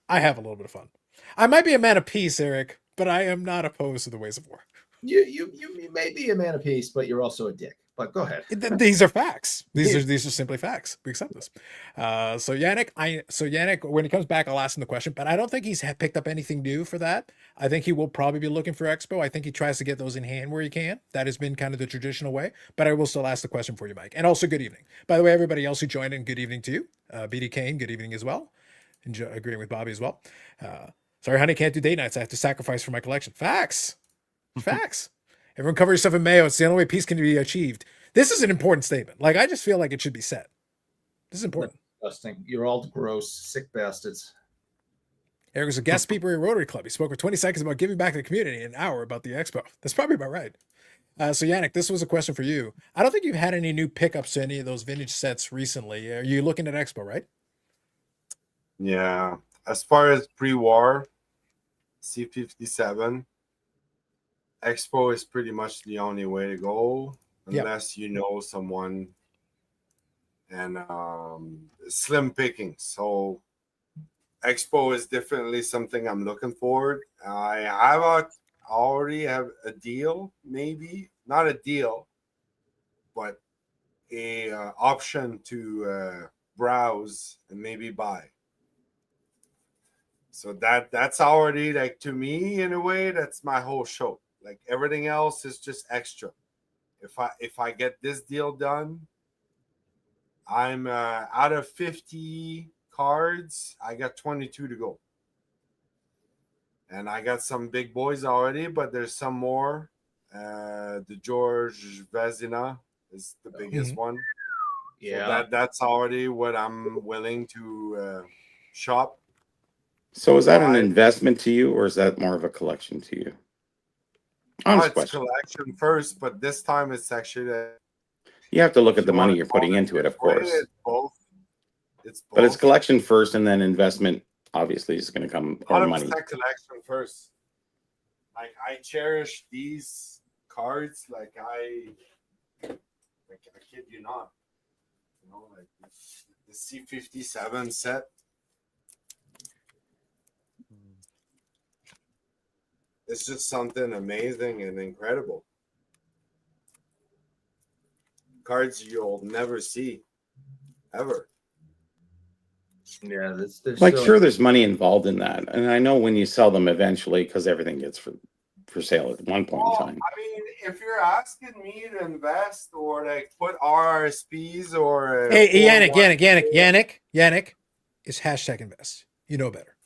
A: I have a little bit of fun. I might be a man of peace, Eric, but I am not opposed to the ways of war.
B: You may be a man of peace, but you're also a dick. But go ahead.
A: These are facts. These are simply facts. We accept this. So Yannick, when he comes back, I'll ask him the question. But I don't think he's picked up anything new for that. I think he will probably be looking for Expo. I think he tries to get those in hand where he can. That has been kind of the traditional way. But I will still ask the question for you, Mike. And also, good evening. By the way, everybody else who joined in, good evening to you. BD Kane, good evening as well. Agreeing with Bobby as well. Sorry, honey, can't do date nights. I have to sacrifice for my collection. Facts. Facts. Everyone cover yourself in mayo. It's the only way peace can be achieved. This is an important statement. Like, I just feel like it should be said. This is important.
B: Disgusting. You're all gross, sick bastards.
A: Eric was a guest speaker at Rotary Club. He spoke for 20 seconds about giving back to the community, an hour about the expo. That's probably about right. So Yannick, this was a question for you. I don't think you've had any new pickups to any of those vintage sets recently. Are you looking at Expo, right?
E: Yeah. As far as pre-war, C57, Expo is pretty much the only way to go, unless you know someone, and slim pickings. So Expo is definitely something I'm looking forward. I already have a deal, maybe not a deal, but a option to browse and maybe buy. So that's already, like, to me, in a way, that's my whole show. Like, everything else is just extra. If I get this deal done, I'm out of 50 cards, I got 22 to go. And I got some big boys already, but there's some more. The George Vezina is the biggest one.
B: Yeah.
E: So that's already what I'm willing to shop.
C: So is that an investment to you, or is that more of a collection to you? Honest
E: It's
C: question.
E: collection first, but this time it's actually
C: You have to look at the money you're putting into it, of course.
E: It's both.
C: But it's collection first, and then investment obviously is going to come, or
E: 100%
C: money.
E: collection first. Like, I cherish these cards like I kid you not. You know, like the C57 set. It's just something amazing and incredible. Cards you'll never see, ever.
B: Yeah, there's
C: Like, sure, there's money involved in that, and I know when you sell them eventually, because everything gets for sale at one point in time.
E: I mean, if you're asking me to invest or like put RRSPs or
A: Hey, Yannick is hashtag invest. You know better.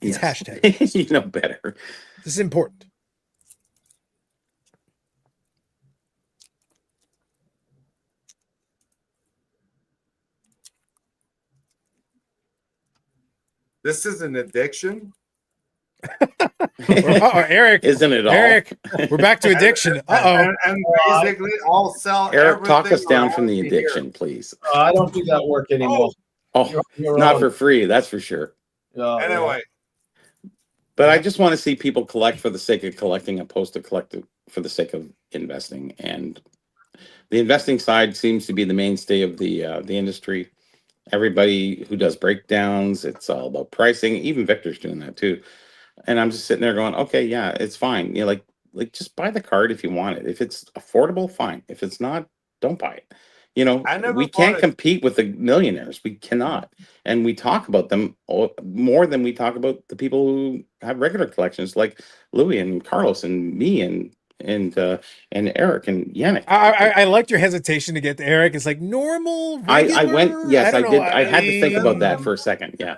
A: It's
C: Yes.
A: hashtag.
C: You know better.
A: This is important.
E: This is an addiction.
A: Eric,
C: Isn't it all?
A: Eric, we're back to addiction.
E: And basically, I'll sell.
C: Eric, talk us
E: everything
C: down from the
E: around here.
C: addiction, please.
B: I don't do that work anymore.
C: Oh,
B: You're
C: not
B: on.
C: for free, that's for sure.
E: Anyway,
C: But I just want to see people collect for the sake of collecting, opposed to collect for the sake of investing. And the investing side seems to be the mainstay of the industry. Everybody who does breakdowns, it's all about pricing. Even Victor's doing that too. And I'm just sitting there going, okay, yeah, it's fine. You know, like just buy the card if you want it. If it's affordable, fine. If it's not, don't buy it. You know,
E: I never
C: we
E: bought
C: can't
E: it.
C: compete with the millionaires. We cannot. And we talk about them more than we talk about the people who have regular collections, like Louis and Carlos and me and Eric and Yannick.
A: I liked your hesitation to get to Eric. It's like normal.
C: I went, yes, I
A: don't
C: did.
A: know.
C: I had to think about that for a second. Yeah.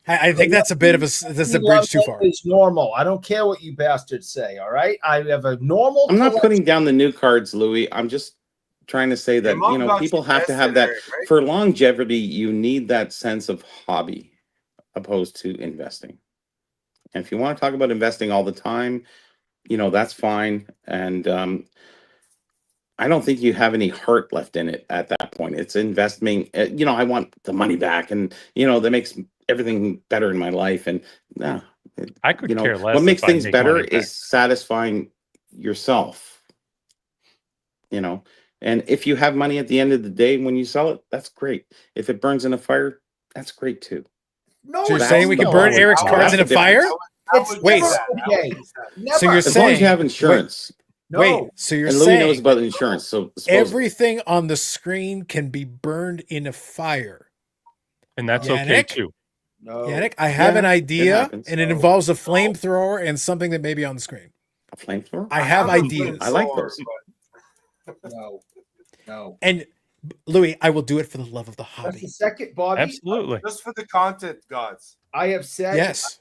A: I think that's a bit of that's a bridge too far.
B: It's normal. I don't care what you bastards say. All right, I have a normal.
C: I'm not putting down the new cards, Louis. I'm just trying to say that, you know, people have to have that for longevity. You need that sense of hobby opposed to investing. And if you want to talk about investing all the time, you know, that's fine. And I don't think you have any heart left in it at that point. It's investing. You know, I want the money back, and you know that makes everything better in my life. And no,
H: I could
C: You know,
H: care less
C: what makes
H: if I
C: things
H: make
C: better
H: money back.
C: is satisfying yourself. You know, and if you have money at the end of the day when you sell it, that's great. If it burns in a fire, that's great too.
B: No,
A: So you're
B: it's
A: saying we
B: no.
A: can burn
C: would-
A: Eric's
C: oh,
A: cards
C: that's
A: in a
C: the difference.
A: fire?
B: It's
A: Wait,
B: never
A: so-
B: okay.
A: So you're
B: Never.
C: As long as you have
A: saying-
C: insurance.
B: No.
A: Wait, so you're
C: And Louis knows
A: saying
C: about insurance, so supposedly.
A: everything on the screen can be burned in a fire?
H: And that's okay
A: Yannick?
H: too.
B: No.
A: Yannick, I have an
C: Yeah, it
A: idea,
C: happens.
A: and it
B: No.
A: involves a flamethrower and something that may be on the screen.
C: A flamethrower?
A: I have
E: a
A: ideas.
C: I like
E: flamethrower,
C: those.
B: No. No.
A: And Louis, I will do it for the love of the
B: That's
A: hobby.
B: the second, Bobby.
H: Absolutely.
E: Just for the content, gods.
B: I have said
A: Yes.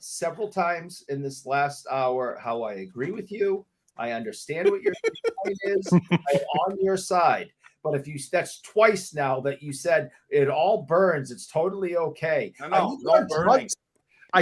B: several times in this last hour how I agree with you. I understand what your point is. I'm on your side. But if you that's twice now that you said it all burns, it's totally okay.
E: No, no burning.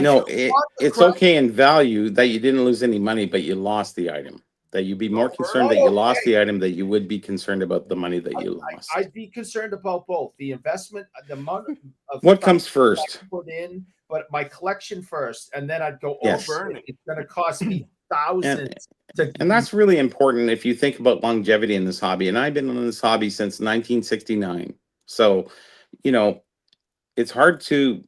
C: No, it's okay in value that you didn't lose any money, but you lost the item. That you'd be more concerned that you lost the item that you would be concerned about the money that you lost.
B: I'd be concerned about both the investment, the amount of
C: What
B: stuff
C: comes first?
B: I put in, but my collection first, and then I'd go,
C: Yes.
B: it's going to cost me thousands.
C: And that's really important if you think about longevity in this hobby. And I've been in this hobby since 1969. So, you know, it's hard to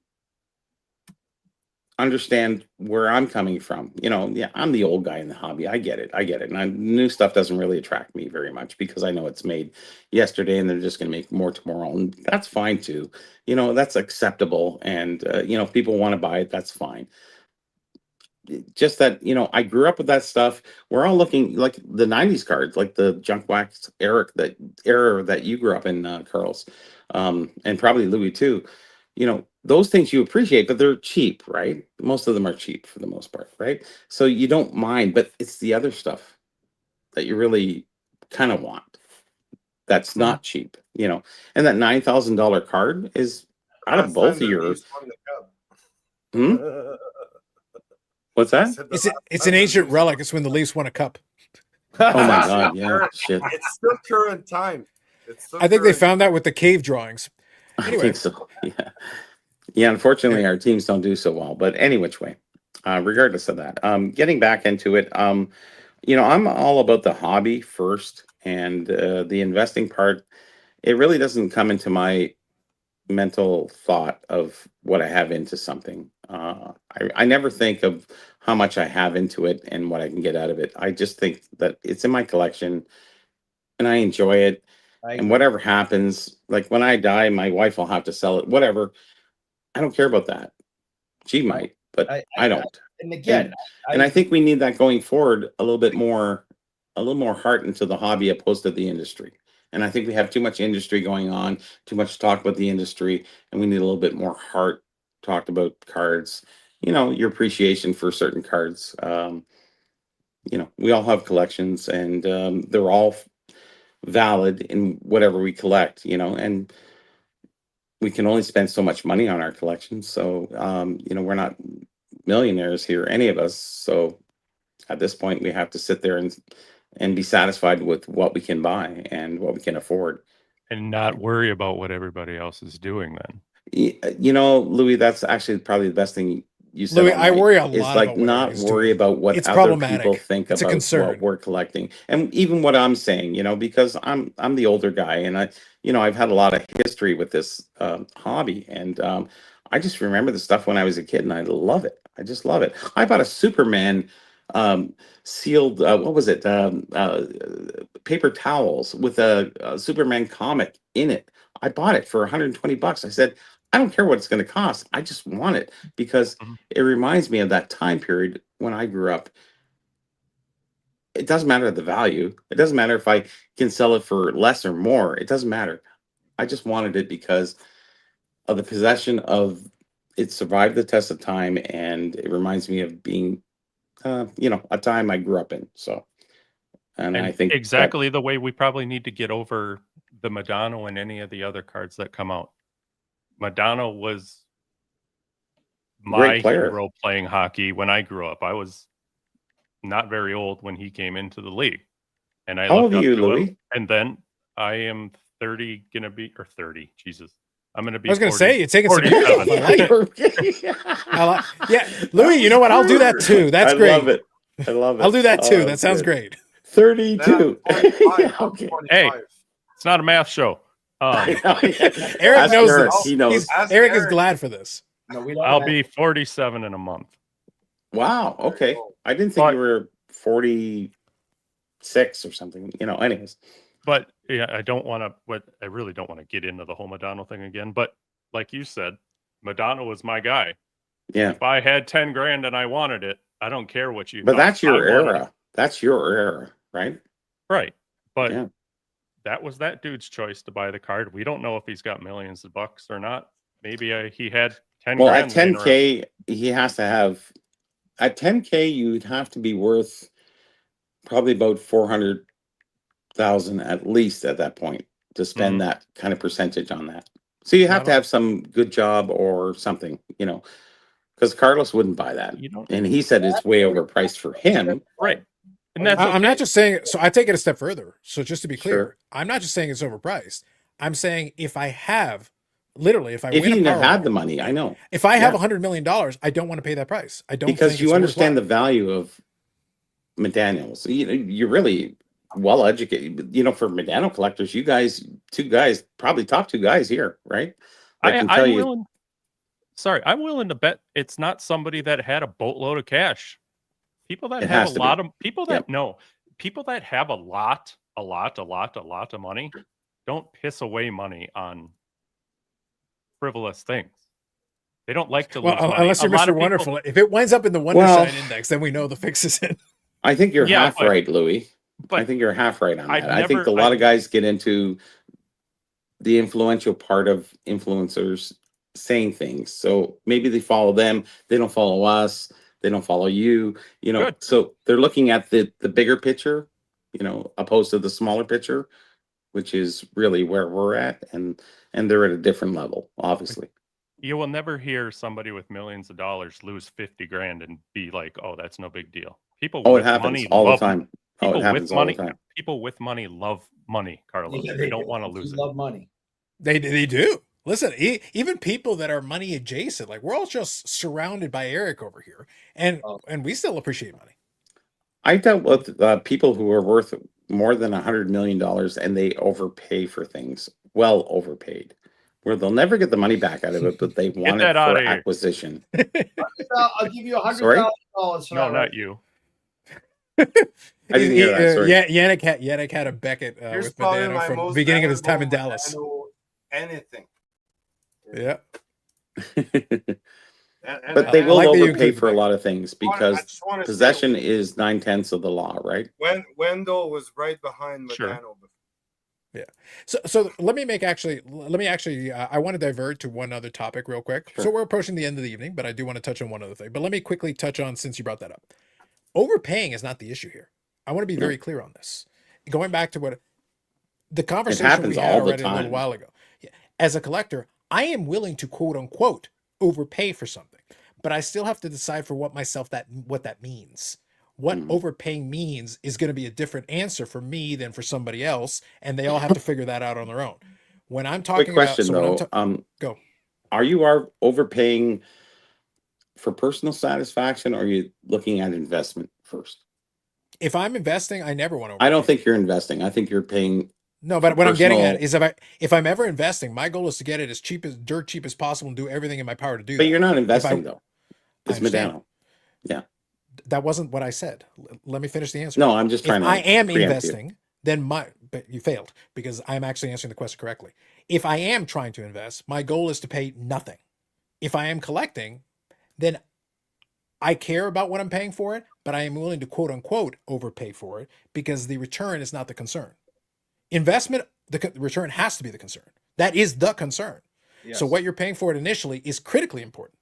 C: understand where I'm coming from. You know, yeah, I'm the old guy in the hobby. I get it. And new stuff doesn't really attract me very much because I know it's made yesterday and they're just going to make more tomorrow. And that's fine too. You know, that's acceptable. And, you know, if people want to buy it, that's fine. Just that, you know, I grew up with that stuff. We're all looking like the 90s cards, like the junk wax era that you grew up in, Carlos, and probably Louis too. You know, those things you appreciate, but they're cheap, right? Most of them are cheap for the most part, right? So you don't mind, but it's the other stuff that you really kind of want that's not cheap, you know. And that $9,000 card is out of both of your. Hmm? What's that?
A: It's an ancient relic. It's when the Leafs won a cup.
C: Oh my God! Yeah, shit.
E: It's still current time.
A: I think they found that with the cave drawings.
C: I
A: Anyway.
C: think so. Yeah. Yeah. Unfortunately, our teams don't do so well. But any which way, regardless of that, getting back into it, you know, I'm all about the hobby first, and the investing part. It really doesn't come into my mental thought of what I have into something. I never think of how much I have into it and what I can get out of it. I just think that it's in my collection and I enjoy it. And whatever happens, like when I die, my wife will have to sell it, whatever. I don't care about that. She might, but I don't.
B: And again,
C: and I think we need that going forward a little more heart into the hobby opposed to the industry. And I think we have too much industry going on, too much talk about the industry, and we need a little bit more heart talked about cards. You know, your appreciation for certain cards. You know, we all have collections, and they're all valid in whatever we collect. You know, and we can only spend so much money on our collections. So, you know, we're not millionaires here, any of us. So, at this point, we have to sit there and be satisfied with what we can buy and what we can afford.
H: And not worry about what everybody else is doing then.
C: You know, Louis, that's actually probably the best thing you said.
A: Louis, I worry a lot
C: It's like
A: about what
C: not
A: everybody's
C: worry
A: doing.
C: about what
A: It's
C: other
A: problematic.
C: people think
A: It's a
C: about
A: concern.
C: what we're collecting. And even what I'm saying, you know, because I'm the older guy and I've had a lot of history with this hobby. And I just remember the stuff when I was a kid and I love it. I just love it. I bought a Superman sealed what was it paper towels with a Superman comic in it. I bought it for $120. I said, I don't care what it's going to cost, I just want it because it reminds me of that time period when I grew up. It doesn't matter the value, it doesn't matter if I can sell it for less or more, it doesn't matter. I just wanted it because of the possession of it survived the test of time, and it reminds me of being you know, a time I grew up in. So, and I think
H: exactly the way we probably need to get over the Madonna and any of the other cards that come out. Madonna was my hero playing hockey when I grew up. I was not very old when he came into the league, and I looked up to him. And then I am 30, gonna be or 30. Jesus, I'm going to be.
A: I was going to
H: 40
A: say you're taking some
H: 47.
A: I like it. Yeah, Louis, you know what? I'll do that too. That's
C: I
A: great.
C: love it. I love it.
A: I'll do that too.
C: Oh,
A: That
C: that's
A: sounds
C: good.
A: great.
C: 32.
E: Then I'm 25. I'm
C: Okay.
E: 25.
H: Hey, it's not a math show.
A: Eric
C: Ask
A: knows
C: Eric.
A: this.
C: He knows.
E: Ask
A: Eric is
E: Eric.
A: glad for this.
B: No, we don't.
H: I'll
B: have-
H: be 47 in a month.
C: Wow. Okay. I didn't think
H: But-
C: you were 46 or something. Anyways.
H: But yeah, I really don't want to get into the whole Madonna thing again. But like you said, Madonna was my guy.
C: Yeah.
H: If I had 10 grand and I wanted it, I don't care what you
C: But
H: thought.
C: that's your
H: I wanted
C: era. That's your era, right?
H: it. Right. But
C: Yeah.
H: that was that dude's choice to buy the card. We don't know if he's got millions of bucks or not. Maybe he had 10
C: Well,
H: grand.
C: at
H: laying around.
C: 10K, he has to have. At 10K, you'd have to be worth probably about 400,000 at least at that point to spend
H: Mhm.
C: that kind of percentage on that. So you have to
H: Not-
C: have some good job or something, because Carlos wouldn't buy that,
H: You don't.
C: and he said it's way overpriced for him.
H: Right. And that's
A: I'm
H: okay.
A: not just saying. So I take it a step further. So just to be clear,
C: Sure.
A: I'm not just saying it's overpriced. I'm saying if I have, literally, if I
C: If
A: win
C: he
A: a
C: had
A: Powerball,
C: the money, I know,
A: if I have
C: Yeah.
A: $100 million, I don't want to pay that price. I don't
C: because
A: think
C: you
A: it's
C: understand the
A: worthwhile.
C: value of McDaniels. You're really well educated. For Medano collectors, you guys, two guys, probably top two guys here, right? I can tell
H: I'm
C: you.
H: willing. Sorry, I'm willing to bet it's not somebody that had a boatload of cash. People that
C: It
H: have
C: has
H: a
C: to be.
H: lot of people that
C: Yep.
H: no, people that have a lot of money don't piss away money on frivolous things. They don't like to lose
A: Well,
H: money.
A: unless you're
H: A lot
A: Mr.
H: of people-
A: Wonderful. If it winds up in the Wonder
C: Well-
A: Shine Index, then we know the fix is in.
C: I think you're
H: Yeah,
C: half
H: but-
C: right, Louis. I
H: But
C: think you're half right on
H: I've
C: that. I think
H: never-
C: a lot
H: I've-
C: of guys get into the influential part of influencers saying things. So maybe they follow them. They don't follow us. They don't follow you.
H: Good.
C: So they're looking at the bigger picture, opposed to the smaller picture, which is really where we're at, and they're at a different level, obviously.
H: you will never hear somebody with millions of dollars lose 50 grand and be like, "Oh, that's no big deal." People
C: Oh, it
H: with
C: happens
H: money
C: all the
H: love
C: time. Oh,
H: people
C: it happens
H: with
C: all the
H: money.
C: time.
H: People with money love money, Carlos. They don't want to lose it.
B: Love money.
A: They do. Listen, even people that are money adjacent, like we're all just surrounded by Eric over here, and we still appreciate money.
C: I dealt with people who are worth more than $100 million and they overpay for things, well overpaid, where they'll never get the money back out of it, but they want it
H: that outta
C: for
H: here.
C: acquisition.
B: I'll give you
C: Sorry?
B: $100,000 for
H: No,
B: that.
H: not you.
C: I didn't hear that. Sorry.
A: Yannick had a Beckett
E: Here's
A: with
E: probably
A: Medano
E: my
A: from the
E: most
A: beginning of his time in
E: valuable
A: Dallas.
E: Medano anything.
A: Yeah.
C: But they
A: I
C: will
A: like that you
C: overpay
A: include
C: for a
A: the
C: lot of things
E: I
C: because
E: just wanna say,
C: possession is 9/10 of the law, right?
E: Wendell was right behind
H: Sure.
E: Medano.
A: So let me actually I want to divert to one other topic real quick.
C: Sure.
A: So we're approaching the end of the evening, but I do want to touch on one other thing. But let me quickly touch on, since you brought that up. Overpaying is not the issue here. I want to be very clear on this. Going back to what the conversation
C: happens
A: we had
C: all the
A: already a little
C: time.
A: while ago. Yeah. As a collector, I am willing to quote unquote overpay for something, but I still have to decide for what that means. What overpaying means is going to be a different answer for me than for somebody else, and they all have to figure that out on their own. When I'm talking
C: Quick question
A: about,
C: though,
A: go.
C: are you overpaying for personal satisfaction, or are you looking at investment first?
A: If I'm investing, I never want to.
C: I don't think you're investing. I think you're paying.
A: No, but what I'm getting at
C: personal-
A: is if I'm ever investing, my goal is to get it as dirt cheap as possible and do everything in my power to do
C: But
A: that.
C: you're not investing though.
A: I
C: It's
A: understand.
C: Medano. Yeah.
A: That wasn't what I said. Let me finish the answer.
C: No, I'm just
A: If
C: trying to.
A: I am
C: preempt you.
A: investing, then but you failed because I'm actually answering the question correctly. If I am trying to invest, my goal is to pay nothing. If I am collecting, then I care about what I'm paying for it, but I am willing to quote unquote overpay for it because the return is not the concern. Investment, the return has to be the concern. That is the concern.
B: Yes.
A: So what you're paying for it initially is critically important.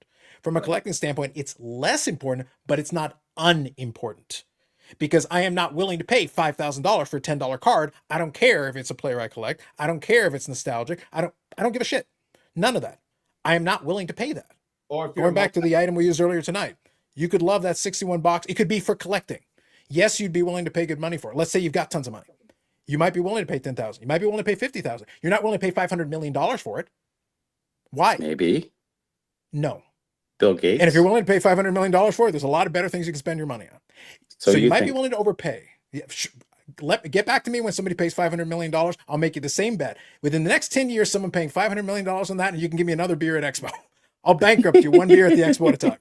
A: From a collecting standpoint, it's less important, but it's not unimportant. Because I am not willing to pay $5,000 for a $10 card. I don't care if it's a player I collect. I don't care if it's nostalgic. I don't give a shit. None of that. I am not willing to pay that.
B: Or if you're
A: Going back to the item we used earlier tonight, you could love that 61 box. It could be for collecting. Yes, you'd be willing to pay good money for it. Let's say you've got tons of money. You might be willing to pay $10,000. You might be willing to pay $50,000. You're not willing to pay $500 million for it. Why?
C: Maybe
A: No.
C: Bill Gates.
A: And if you're willing to pay $500 million for it, there's a lot of better things you can spend your money on. So you might be willing to overpay. Yeah, get back to me when somebody pays $500 million. I'll make you the same bet. Within the next 10 years, someone paying $500 million on that, and you can give me another beer at Expo. I'll bankrupt you one beer at the Expo at a time.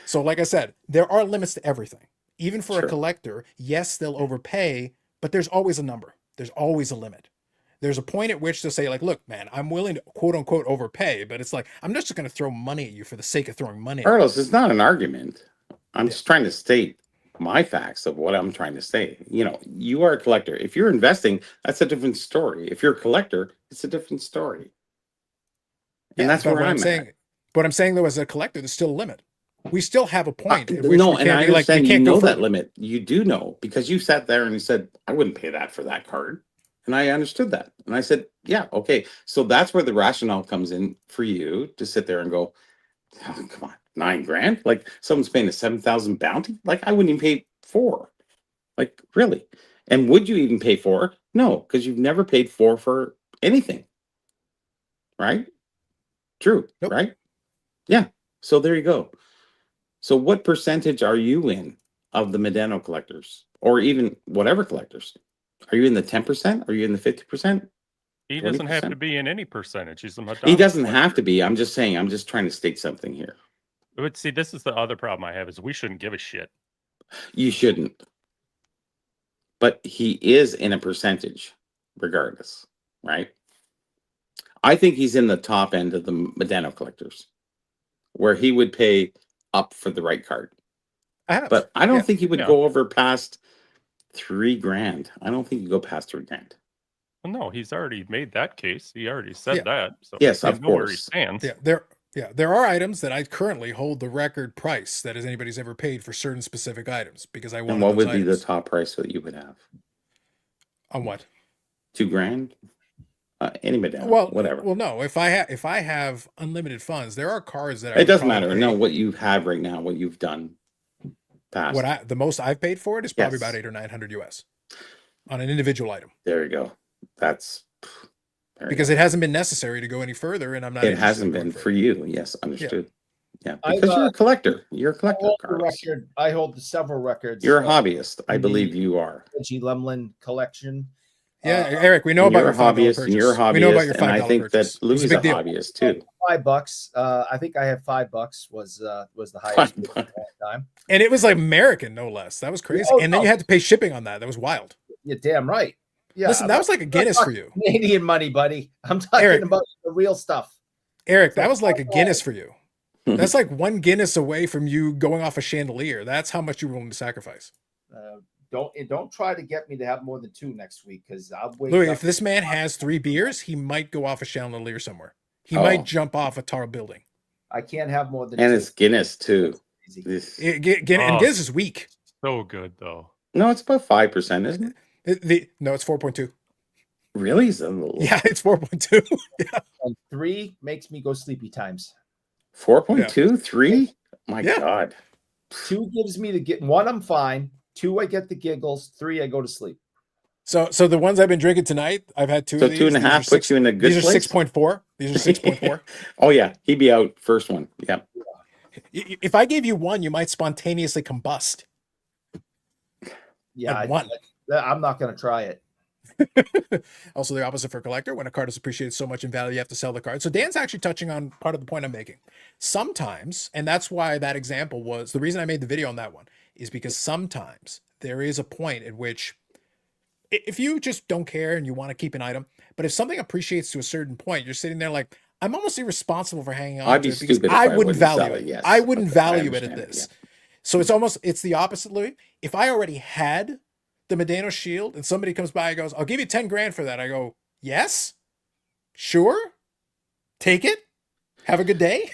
A: So like I said, there are limits to everything. Even for a collector, yes, they'll overpay, but there's always a number. There's always a limit. There's a point at which they'll say, like, look, man, I'm willing to quote unquote overpay, but it's like, I'm just going to throw money at you for the sake of throwing money.
C: Carlos, it's not an argument. I'm just trying to state my facts of what I'm trying to say. You know, you are a collector. If you're investing, that's a different story. If you're a collector, it's a different story. And that's where I'm
A: saying.
C: at.
A: But I'm saying, though, as a collector, there's still a limit. We still have a point. At which
C: No,
A: we
C: and I
A: can't be
C: understand
A: like,
C: you know that
A: further.
C: limit. You do know, because you sat there and you said, I wouldn't pay that for that card. And I understood that. And I said, yeah, okay. So that's where the rationale comes in for you to sit there and go, oh, come on, $9,000? Like someone's paying a 7,000 bounty? Like I wouldn't even pay 4. Like really? And would you even pay 4? No, because you've never paid 4 for anything. Right? True.
A: Nope.
C: Right? Yeah. So there you go. So what percentage are you in of the Medano collectors, or even whatever collectors? Are you in the 10%? Are you in the 50%?
H: He doesn't have
C: 20%?
H: to be in any percentage. He's a Madonna
C: He doesn't
H: collector.
C: have to be. I'm just saying. I'm just trying to state something here.
H: But see, this is the other problem I have is we shouldn't give a shit.
C: You shouldn't. But he is in a percentage, regardless, right? I think he's in the top end of the Medano collectors, where he would pay up for the right card. But I don't think he would go over past $3,000. I don't think you go past $3,000.
H: Well, no, he's already made that case. He already said that. So
C: yes,
H: I
C: of
H: know where he
C: course.
H: stands.
A: There are items that I currently hold the record price that anybody's ever paid for certain specific items because I want.
C: And what would be the top price that you would have?
A: On what?
C: $2,000? Any Medano,
A: well,
C: whatever.
A: Well, no. If I have unlimited funds, there are cards that
C: it doesn't matter. No, what you have right now, what you've done. Past.
A: The most I've paid for it is probably about $800 or $900 US on an individual item.
C: There you go. That's
A: because it hasn't been necessary to go any further, and I'm not.
C: It hasn't been for you. Yes, understood. Yeah, because you're a collector. You're a collector.
B: I hold several records.
C: You're a hobbyist. I believe you are.
B: G. Lemlin collection.
A: Yeah, Eric, we know about your
C: hobbyist. And you're a hobbyist.
A: We know about your $5
C: and I think
A: purchase.
C: that Louis is a hobbyist too.
B: $5. I think I have $5 was the highest at that time.
A: And it was like American, no less. That was crazy. And then you had to pay shipping on that. That was wild.
B: You're damn right. Yeah.
A: Listen, that was like a Guinness for you.
B: Canadian money, buddy. I'm talking about the real stuff.
A: Eric, that was like a Guinness for you. That's like one Guinness away from you going off a chandelier. That's how much you're willing to sacrifice.
B: Don't try to get me to have more than 2 next week, because I'll wait.
A: Louis, if this man has 3 beers, he might go off a chandelier somewhere. He might jump off a tall building.
B: I can't have more than.
C: And
B: 2.
C: It's Guinness too.
A: And Guinness is weak.
H: So good though.
C: No, it's about 5%, isn't
A: it? No, it's 4.2.
C: Really?
A: Yeah, it's 4.2. Yeah.
B: And 3 makes me go sleepy times.
C: 4.2, 3? My God.
B: 2 gives me the get 1. I'm fine. 2, I get the giggles. 3, I go to sleep.
A: So the ones I've been drinking tonight, I've had 2 of these.
C: 2.5 puts you in a good place.
A: These are 6.4. These are 6.4.
C: Oh yeah, he'd be out first one. Yeah.
A: If I gave you 1, you might spontaneously combust.
B: Yeah,
A: one.
B: I'm not going to try it.
A: Also, the opposite for a collector. When a card is appreciated so much in value, you have to sell the card. So Dan's actually touching on part of the point I'm making. Sometimes, and that's why that example was, the reason I made the video on that one is because sometimes there is a point at which, if you just don't care and you want to keep an item, but if something appreciates to a certain point, you're sitting there like, I'm almost irresponsible for hanging on to it because I wouldn't value it. Yes. I wouldn't value it at this. Yeah. So it's the opposite, Louis. If I already had the Medano shield and somebody comes by and goes, I'll give you 10 grand for that. I go, yes, sure. Take it. Have a good day.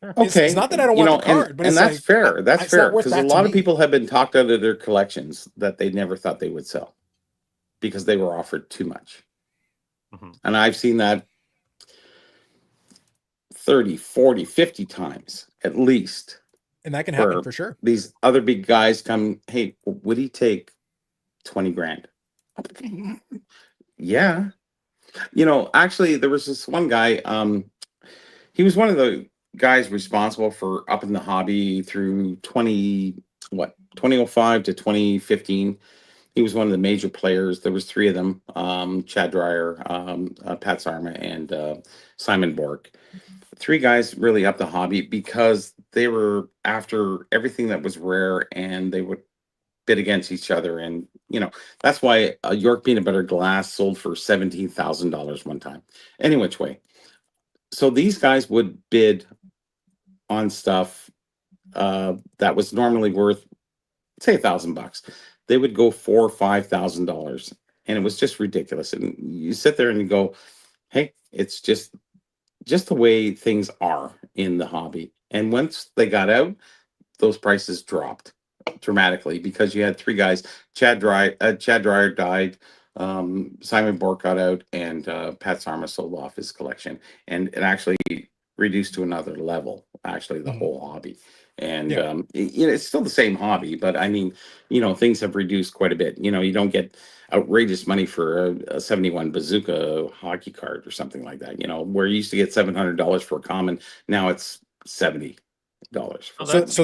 C: Okay.
A: It's not that I don't want the card, but
C: and that's
A: like,
C: fair. That's fair. Because a lot of
A: me.
C: people have been talked out of their collections that they never thought they would sell because they were offered too much. Mm-hmm. And I've seen that 30, 40, 50 times at least.
A: And that can happen for sure.
C: These other big guys come, hey, would he take 20 grand? Yeah. You know, actually, there was this one guy. He was one of the guys responsible for up in the hobby through 2005 to 2015. He was one of the major players. There was three of them: Chad Dreyer, Pat Sarma, and Simon Bork. Three guys really up the hobby because they were after everything that was rare, and they would bid against each other. And you know that's why a York peanut butter glass sold for $17,000 one time. Any which way, so these guys would bid on stuff that was normally worth say $1,000. They would go $4,000 or $5,000, and it was just ridiculous. And you sit there and you go, "Hey, it's just the way things are in the hobby." And once they got out, those prices dropped dramatically because you had three guys. Chad Dreyer died. Simon Bork got out, and Pat Sarma sold off his collection, and it actually reduced to another level. Actually, the whole hobby, and
A: Yeah.
C: it's still the same hobby, but I mean, things have reduced quite a bit. You don't get outrageous money for a 71 bazooka hockey card or something like that. Where you used to get $700 for a common, now it's $70 for
H: So
A: So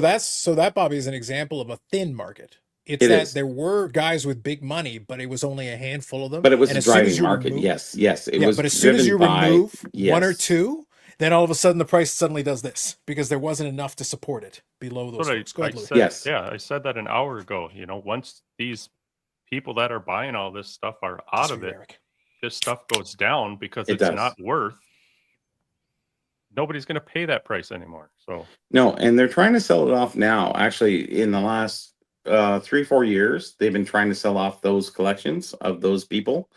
A: that, Bobby, is an example of a thin market. It's
C: It
A: that
C: is.
A: there were guys with big money, but it was only a handful of them.
C: But it was
A: And
C: a
A: as soon as
C: driving
A: you
C: market.
A: remove,
C: Yes, it
A: yeah,
C: was
A: but as soon as
C: driven
A: you
C: by
A: remove one or
C: yes.
A: two, then all of a sudden the price suddenly does this because there wasn't enough to support it below those
H: what
A: folks. Go
H: I
A: ahead, Louis.
H: said.
C: Yes,
H: Yeah, I said that an hour ago. Once these people that are buying all this stuff are
A: Just
H: out
A: for
H: of
A: you,
H: it,
A: Eric.
H: this stuff goes down because
C: it
H: it's not
C: does.
H: worth. Nobody's going to pay that price anymore. So
C: No, and they're trying to sell it off now. Actually, in the last 3-4 years, they've been trying to sell off those collections of those people,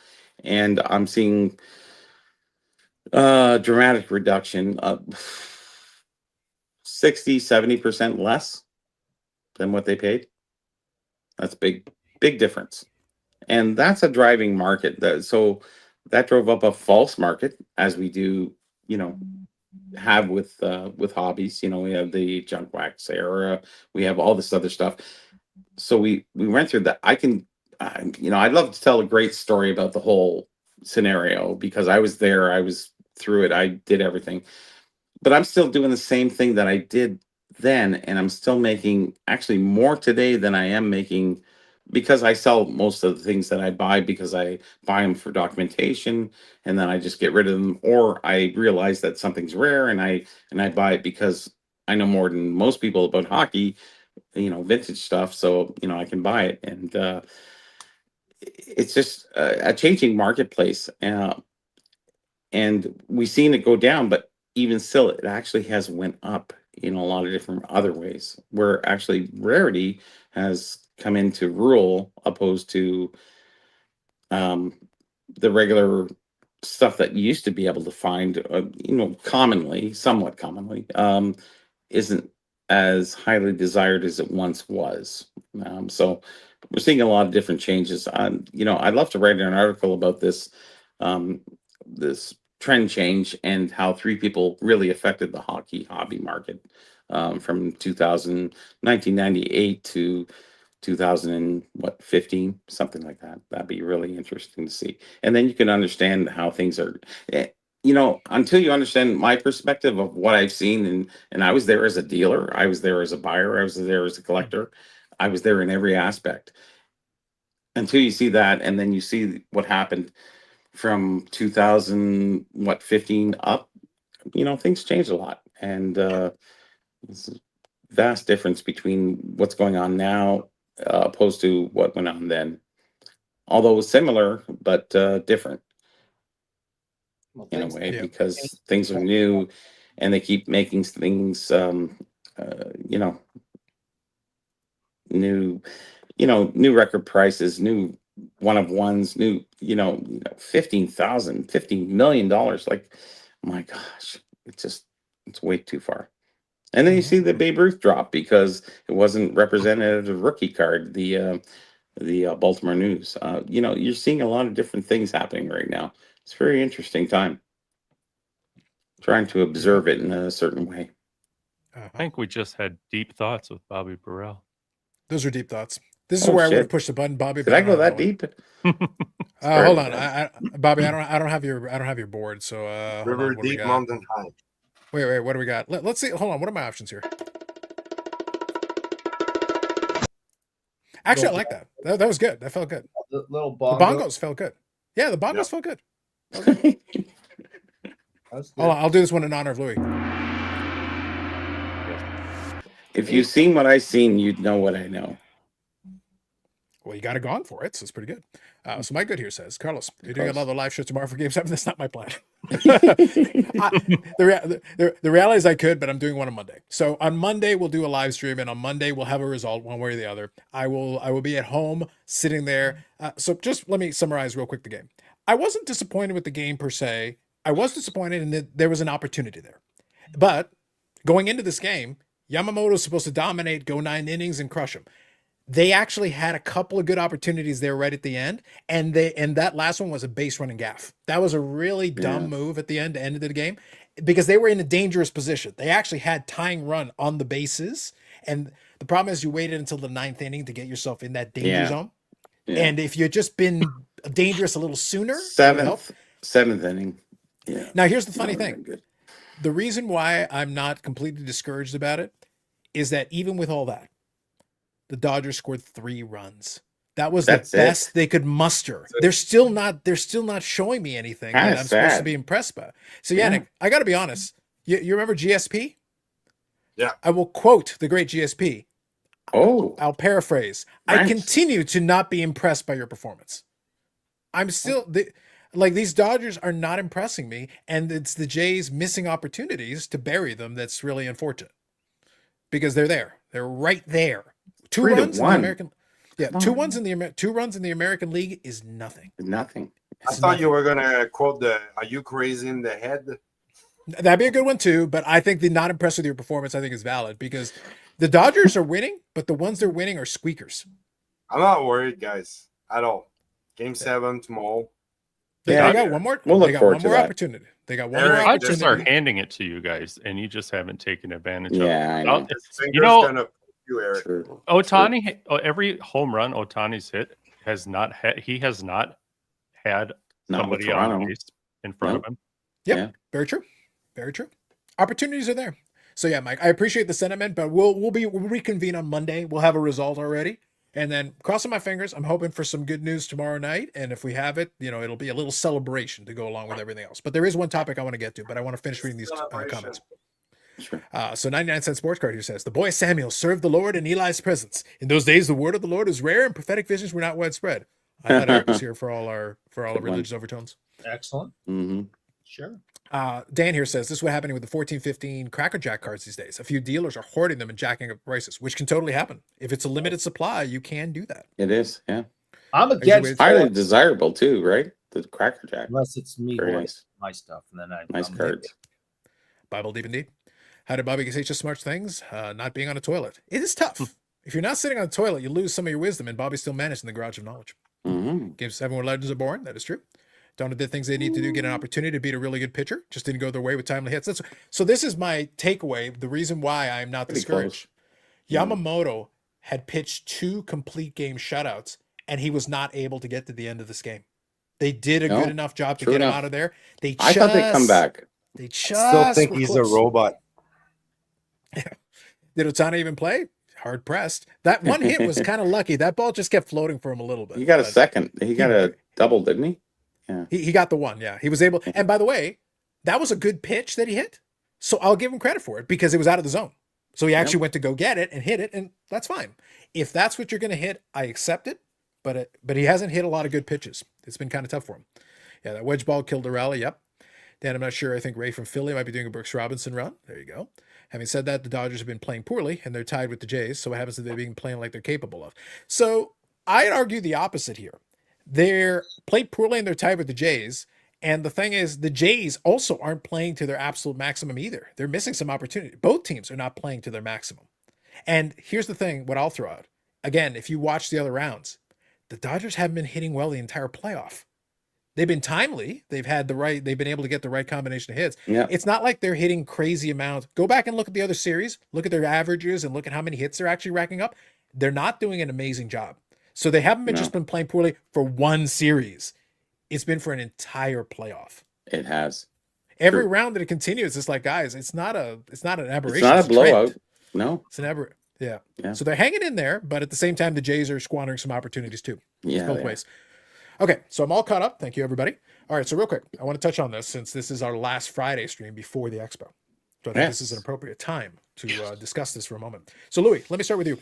C: and I'm seeing dramatic reduction of 60-70% less than what they paid. That's big difference. And that's a driving market. So that drove up a false market, as we do, have with hobbies. We have the junk wax era, we have all this other stuff. So we went through that. I'd love to tell a great story about the whole scenario because I was there, I was through it, I did everything. But I'm still doing the same thing that I did then, and I'm still making actually more today than I am making because I sell most of the things that I buy because I buy them for documentation, and then I just get rid of them, or I realize that something's rare and I buy it because I know more than most people about hockey, vintage stuff, so I can buy it. And it's just a changing marketplace. And we've seen it go down, but even still, it actually has went up in a lot of different other ways, where actually rarity has come into rule opposed to um, the regular stuff that you used to be able to find, somewhat commonly, isn't as highly desired as it once was. So we're seeing a lot of different changes. I'd love to write an article about this trend change and how three people really affected the hockey hobby market from 1998 to 2015, something like that. That'd be really interesting to see. And then you can understand how things are. Until you understand my perspective of what I've seen, and I was there as a dealer, I was there as a buyer, I was there as a collector, I was there in every aspect. Until you see that, and then you see what happened from 2015 up, things changed a lot, and it's a vast difference between what's going on now opposed to what went on then. Although similar, but different
B: Well,
C: in a
B: thanks.
C: way
A: Yeah.
C: because things are new, and they keep making things, new, new record prices, new one of ones, new, $15 million. Like, my gosh, it's way too far. And then you see the Babe Ruth drop because it wasn't represented as a rookie card. The Baltimore News. You're seeing a lot of different things happening right now. It's a very interesting time. Trying to observe it in a certain way.
H: I think we just had deep thoughts with Bobby Burrell.
A: Those are deep thoughts. This is
C: Oh,
A: where I would have
C: shit.
A: pushed the button, Bobby.
C: Did
A: but
C: I
A: don't
C: go
A: have
C: that
A: one.
C: deep?
A: Hold on, Bobby. I don't have your board. So hold
E: River
A: on, what do we
E: deep,
A: got?
E: mountain high.
A: Wait. What do we got? Let's see. Hold on. What are my options here? Actually, I like that. That was good. That felt good.
B: The little
A: The
B: bongo.
A: bongos felt good. Yeah, the bongos
E: Yep.
A: felt good.
B: That's good.
A: Hold on, I'll do this one in honor of Louis.
C: If you've seen what I've seen, you'd know what I know.
A: Well, you got it gone for it, so it's pretty good. So Mike Good here says, Carlos, you're doing
C: Carlos.
A: another live show tomorrow for Game 7. That's not my plan. The reality is I could, but I'm doing one on Monday. So on Monday, we'll do a live stream, and on Monday, we'll have a result one way or the other. I will be at home sitting there. So just let me summarize real quick the game. I wasn't disappointed with the game per se. I was disappointed in that there was an opportunity there. But going into this game, Yamamoto's supposed to dominate, go 9 innings, and crush him. They actually had a couple of good opportunities there right at the end, and that last one was a base running gaff. That was a really dumb move at the end to end the game because they were in a dangerous position. They actually had tying run on the bases, and the problem is you waited until the 9th inning to get yourself in that danger zone.
C: Yeah.
A: And if you had just been dangerous a little sooner, it would help.
C: Seventh inning. Yeah.
A: Now here's the funny
C: Not very
A: thing.
C: good.
A: The reason why I'm not completely discouraged about it is that even with all that, the Dodgers scored 3 runs. That was
C: That's
A: the
C: it.
A: best they could muster. They're still not showing me anything that
C: Kinda
A: I'm supposed to
C: sad.
A: be impressed by. So yeah,
C: Yeah.
A: Nick, I got to be honest. You remember GSP?
E: Yeah.
A: I will quote the great GSP.
C: Oh,
A: I'll paraphrase. I
C: Nice.
A: continue to not be impressed by your performance. I'm still like these Dodgers are not impressing me, and it's the Jays missing opportunities to bury them that's really unfortunate because they're there. They're right there. 2
C: 3-1.
A: runs in the American. Yeah,
C: Come
A: 2
C: on.
A: runs in the 2 runs in the American League is nothing.
C: nothing.
E: I
A: It's
E: thought you
A: nothing.
E: were gonna quote the "Are you crazy in the head?"
A: That'd be a good one too, but I think the not impressed with your performance I think is valid because the Dodgers are winning, but the ones they're winning are squeakers.
E: I'm not worried, guys, at all. Game 7 tomorrow.
A: They
C: Yeah.
A: got one more.
C: We'll look
A: they got
C: forward
A: one
C: to
A: more
C: that.
A: opportunity. They got one
E: Eric,
A: more
H: I just are
A: opportunity.
H: handing it to you guys, and you just haven't taken advantage
C: Yeah, I
H: of
C: know.
H: it.
E: Finger's
H: You know,
E: gonna put you, Eric.
C: True.
H: Otani, every home run Otani's hit has not had. He has not had
C: Not with
H: somebody on
C: Toronto.
H: base in front of him.
A: Yep.
C: Yeah.
A: Very true. Very true. Opportunities are there. So yeah, Mike, I appreciate the sentiment, but we'll reconvene on Monday. We'll have a result already. And then crossing my fingers, I'm hoping for some good news tomorrow night. And if we have it, it'll be a little celebration to go along with everything else. But there is one topic I want to get to, but I want to finish reading these comments.
C: Sure.
A: So 99-cent sports card here says, the boy Samuel served the Lord in Eli's presence. In those days, the word of the Lord was rare and prophetic visions were not widespread. I thought Eric was here for all our
C: Good one.
A: religious overtones.
B: Excellent.
C: Mm-hmm.
B: Sure.
A: Dan here says, this is what happening with the 14-15 Cracker Jack cards these days. A few dealers are hoarding them and jacking up prices, which can totally happen. If it's a limited supply, you can do that.
C: It is. Yeah.
B: I'm
A: Exhibit-
B: against
C: Highly
B: hoarding
C: desirable too, right? The Cracker Jack.
B: unless it's me
C: Very
B: hoarding
C: nice.
B: my stuff, and then
C: Nice
B: I'm
C: cards.
A: Bible deep indeed. How did Bobby say just smart things? Not being on a toilet. It is tough. If you're not sitting on a toilet, you lose some of your wisdom, and Bobby still managed in the garage of knowledge.
C: Mm-hmm.
A: Games 7 where legends are born. That is true. Don't did things they need to do, get an opportunity to beat a really good pitcher. Just didn't go their way with timely hits. So this is my takeaway. The reason why I'm not
C: Pretty
A: discouraged.
C: close.
A: Yamamoto had pitched 2 complete game shutouts, and he was not able to get to the end of this game. They did a
C: No,
A: good enough job to
C: true
A: get him
C: enough.
A: out of there. They
C: I thought they'd come back.
A: They
E: I
A: just
E: still think
A: were
E: he's
A: close.
E: a robot.
A: Did Otani even play? Hard pressed. That one hit was kind of lucky. That ball just kept floating for him a little bit.
C: He got a
A: but
C: second. He got a double, didn't he?
A: He got the one. Yeah, he was able. And by the way, that was a good pitch that he hit. So I'll give him credit for it because it was out of the zone. So he actually went to go get it and hit it, and that's fine. If that's what you're going to hit, I accept it. But he hasn't hit a lot of good pitches. It's been kind of tough for him. Yeah, that wedge ball killed the rally. Yep. Dan, I'm not sure. I think Ray from Philly might be doing a Brooks Robinson run. There you go. Having said that, the Dodgers have been playing poorly, and they're tied with the Jays. So what happens if they're being playing like they're capable of? So I'd argue the opposite here. They're played poorly, and they're tied with the Jays. And the thing is, the Jays also aren't playing to their absolute maximum either. They're missing some opportunity. Both teams are not playing to their maximum. And here's the thing, what I'll throw out. Again, if you watch the other rounds, the Dodgers haven't been hitting well the entire playoff. They've been timely. They've been able to get the right combination of hits.
C: Yeah.
A: It's not like they're hitting crazy amounts. Go back and look at the other series, look at their averages and look at how many hits they're actually racking up. they're not doing an amazing job. So they haven't been
C: No.
A: just been playing poorly for one series. It's been for an entire playoff.
C: It has.
A: Every
C: True.
A: round that it continues, it's like, guys, it's not an aberration.
C: It's not a
A: trend.
C: blowout. No.
A: It's an ever. Yeah.
C: Yeah.
A: So they're hanging in there, but at the same time, the Jays are squandering some opportunities too. It's
C: Yeah.
A: both
C: they
A: ways. Okay, so I'm all caught up. Thank you, everybody. All right, so real quick, I want to touch on this since this is our last Friday stream before the expo. So I think this is an
C: Yes.
A: appropriate time to discuss this for a moment. So, Louis, let me start with you.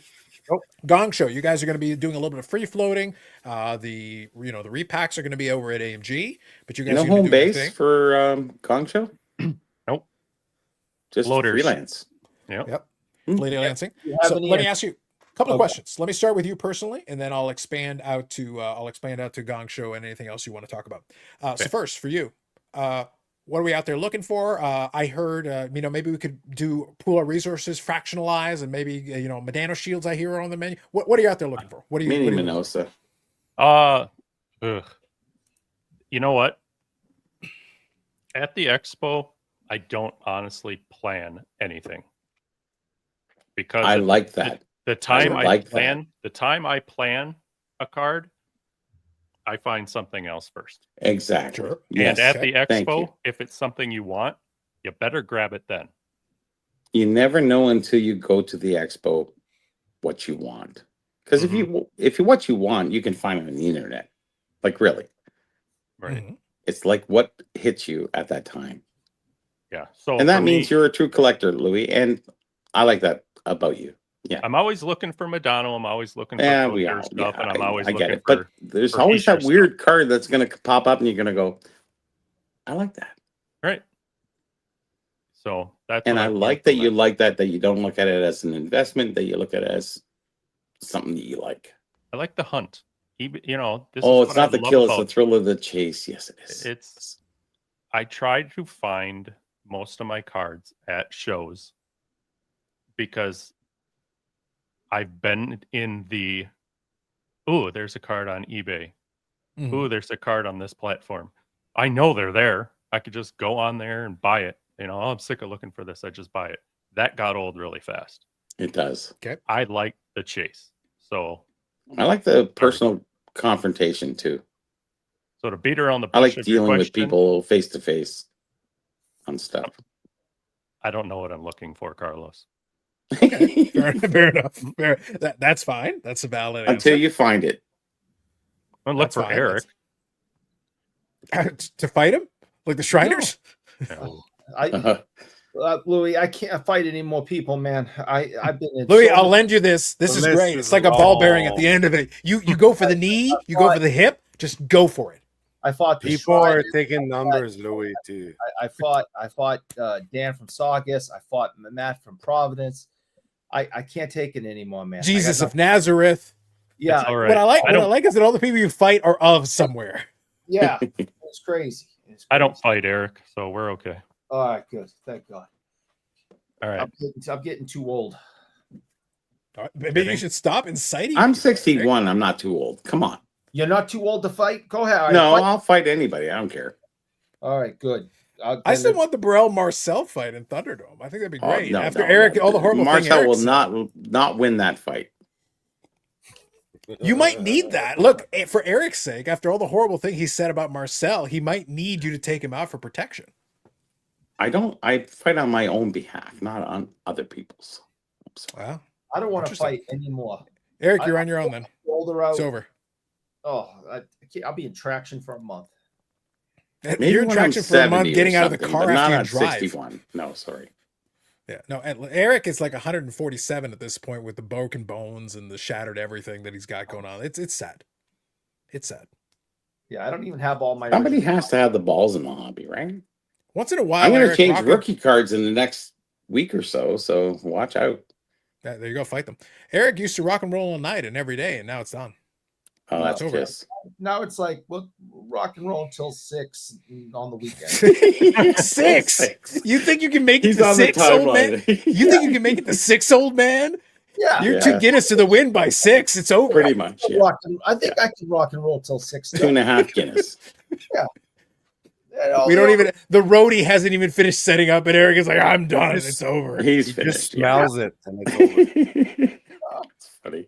B: Oh.
A: Gong Show. You guys are going to be doing a little bit of free floating. The repacks are going to be over at AMG, but you guys
C: No
A: are going
C: home
A: to do your
C: base
A: thing.
C: for Gong Show?
H: Nope.
C: Just
H: Floaters.
C: freelance.
A: Yep.
C: Hmm.
A: Lady Lansing.
B: You have
A: So
B: any
A: let me ask you a couple of
B: Okay.
A: questions. Let me start with you personally, and then I'll expand out to Gong Show and anything else you want to talk about. So
H: Okay.
A: first, for you, what are we out there looking for? I heard, maybe we could pool our resources, fractionalize, and maybe Medano shields. I hear are on the menu. What are you out there looking for? What are you?
C: Mini
A: what are you looking for?
C: Minosa.
H: You know what? At the expo, I don't honestly plan anything because
C: I like that.
H: the time I
C: like that.
H: plan a card, I find something else first.
C: Exactly.
A: Sure.
C: Yes.
H: And at the
C: Thank you.
H: expo, if it's something you want, you better grab it then.
C: You never know until you go to the expo what you want. Because if you what you want, you can find it on the internet. Like really.
H: Right.
A: Mhm.
C: It's like what hits you at that time.
H: Yeah. So
C: And that
H: for
C: means
H: me,
C: you're a true collector, Louis. And I like that about you.
H: I'm always looking for Medano. I'm always looking for
C: Yeah,
H: Proteus stuff, and I'm always
C: I get
H: looking
C: it. But
H: for
C: there's
H: for
C: always that
H: feature
C: weird card that's going to pop up and you're going to go, I like that.
H: right. So that's
C: And
H: what
C: I
H: I'm
C: like
H: looking
C: that you
H: at.
C: like that you don't look at it as an investment, that you look at it as something that you like.
H: I like the hunt. This
C: Oh,
H: is
C: it's
H: what I
C: not the
H: love
C: kill, it's
H: about
C: the thrill of the chase. Yes, it is.
H: It's I try to find most of my cards at shows because I've been in the there's a card on eBay.
A: Mhm.
H: There's a card on this platform. I know they're there. I could just go on there and buy it. I'm sick of looking for this. I just buy it. That got old really fast.
C: It does.
H: I like the chase. So
C: I like the personal confrontation too.
H: to beat around the bush
C: I like
H: of your
C: dealing with
H: question,
C: people face to face on stuff.
H: I don't know what I'm looking for, Carlos.
A: Okay. Fair enough. That's fine. That's a valid answer.
C: Until you find it.
H: I'm look
A: That's
H: for
A: fine.
H: Eric.
A: To fight him, like the Shriners.
H: No.
B: Louis, I can't fight any more people, man. I've been in
A: Louis,
B: so
A: I'll
B: many-
A: lend you this. This is
E: This
A: great.
E: is
A: It's like a ball bearing at
E: long.
A: the end of it. You go for the knee, you go for the hip, just go for it.
B: I fought the
E: People are
B: Shriners.
E: taking numbers, Louis, too.
B: I fought Dan from Saugus. I fought Matt from Providence. I can't take it anymore, man.
A: Jesus
B: I
A: of
B: got
A: Nazareth.
B: yeah,
H: It's all right.
A: What I
H: don't-
A: like is that all the people you fight are of somewhere.
B: yeah. It's crazy.
H: I don't fight Eric, so we're okay.
B: All right, good. Thank God.
H: All right.
B: I'm getting too old.
A: All right, maybe you should stop inciting.
C: I'm
A: people,
C: 61. I'm not too old. Come on.
B: You're not too old to fight. Go ahead. All right,
C: No,
B: fight.
C: I'll fight anybody. I don't care.
B: All right, good.
A: I still want the Burrell Marcel fight in Thunderdome. I think that'd be
C: Oh,
A: great.
C: no,
A: After
C: no,
A: Eric,
C: no.
A: all the horrible thing
C: Marcel
A: Eric
C: will
A: said.
C: not win that fight.
A: You might need that. Look, for Eric's sake, after all the horrible thing he said about Marcel, he might need you to take him out for protection.
C: I fight on my own behalf, not on other people's.
A: Wow.
B: I don't want to
A: Interesting.
B: fight anymore.
A: Eric, you're on your own then.
B: Older out.
A: It's over.
B: Oh, I'll be in traction for a month.
C: Maybe
A: You're in
C: when I'm
A: traction for a
C: 70
A: month
C: or
A: getting out of the
C: something,
A: car
C: but not
A: after you
C: at
A: drive.
C: 61. No, sorry.
A: Yeah, no, and Eric is like 147 at this point with the broken bones and the shattered everything that he's got going on. It's sad. It's sad.
B: Yeah, I don't even have all my.
C: Somebody has to have the balls in the hobby, right?
A: Once in a while,
C: I'm going to
A: Eric
C: change
A: Rocket-
C: rookie cards in the next week or so, so watch out.
A: Yeah, there you go, fight them. Eric used to rock and roll all night and every day, and now it's done.
C: Oh,
B: No,
C: that's
A: it's over.
C: piss.
B: Now it's like rock and roll until 6 on the weekend.
A: 6. You think you can make it
C: He's
A: to
C: on
A: 6,
C: the
A: old man?
C: timeline.
A: You think you can make it to 6, old man?
B: Yeah,
A: You're
C: Yeah.
A: two Guinness to the win by 6. It's over.
C: Pretty much, yeah.
B: I think I can rock and roll till 6.
C: 2.5 Guinness.
A: We don't even. The roadie hasn't even finished setting up, and Eric is like, "I'm done.
E: Just-
A: It's over."
C: He's
E: He
C: finished.
E: just smells it, and it's over.
C: It's funny.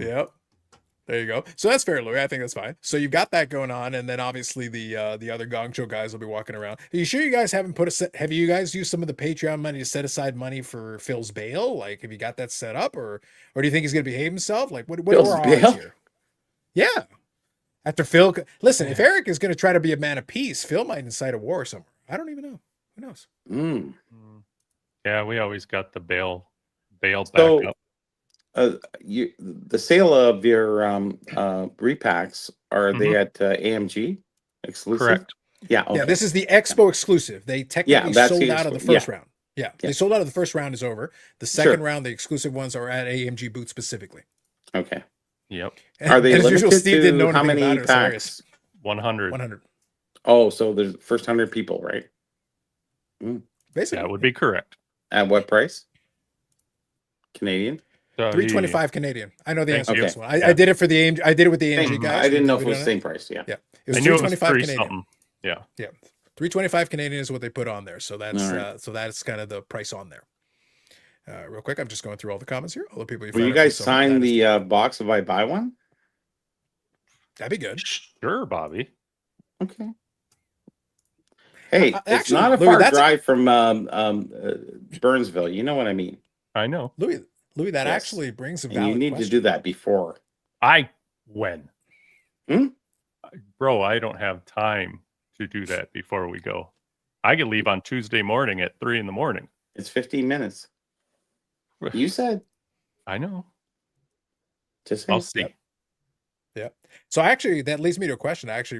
A: Yep. There you go. So that's fair, Louis. I think that's fine. So you've got that going on, and then obviously the other Gong Show guys will be walking around. Are you sure you guys haven't have you guys used some of the Patreon money to set aside money for Phil's bail? Like, have you got that set up, or do you think he's gonna behave himself? Like, what
C: Phil's
A: are our
C: bail?
A: odds here? Yeah. After Phil, listen, if Eric is gonna try to be a man of peace, Phil might incite a war somewhere. I don't even know. Who knows?
C: Mm.
H: Yeah, we always got the bail
C: So,
H: back up.
C: The sale of your repacks, are they at AMG exclusive?
H: Correct.
C: Yeah. Okay.
A: Yeah, this is the Expo exclusive. They technically
C: that's
A: sold
C: the
A: out of the
C: Expo.
A: first
C: Yeah.
A: round. Yeah,
C: Yeah.
A: they sold out of the first round is over. The second round, the exclusive ones are at AMG booth specifically.
C: Okay.
H: Yep.
C: Are they
A: And as
C: limited
A: usual, Steve didn't know
C: to how
A: anything
C: many
A: about it. It's hilarious.
C: packs?
H: 100.
A: 100.
C: Oh, so the first 100 people, right?
A: Basically,
H: That would be correct.
C: At what price? Canadian?
H: So
A: 325 Canadian. I know the
H: Thank
A: answer to
C: you.
A: this one. I did it for the AMG. I did it with the AMG
C: Same.
A: guys.
C: I didn't know if
A: We
C: it was
A: done
C: the same price. Yeah.
A: Yeah, it was
H: I knew it was
A: 325
H: 3
A: Canadian.
H: something. Yeah.
A: Yeah, 325 Canadian is what they put on there. So that's
C: All right.
A: so that's kind of the price on there. Real quick, I'm just going through all the comments here. All the people you
C: Will you
A: fired up
C: guys
A: for
C: sign
A: that is-
C: the box if I buy one?
A: That'd be good.
H: Sure, Bobby.
C: Okay. Hey, it's
A: actually,
C: not a
A: Louis,
C: far
A: that's a-
C: drive from Burnsville. You know what I mean?
H: I know.
A: Louis, that
C: Yes.
A: actually brings a
C: And
A: valid
C: you need
A: question.
C: to do that before.
H: When?
C: Hmm?
H: Bro, I don't have time to do that before we go. I could leave on Tuesday morning at 3 in the morning.
C: It's 15 minutes. You said.
H: I know.
C: Just
H: I'll
C: saying.
H: see.
A: Yeah. So actually, that leads me to a question. Brings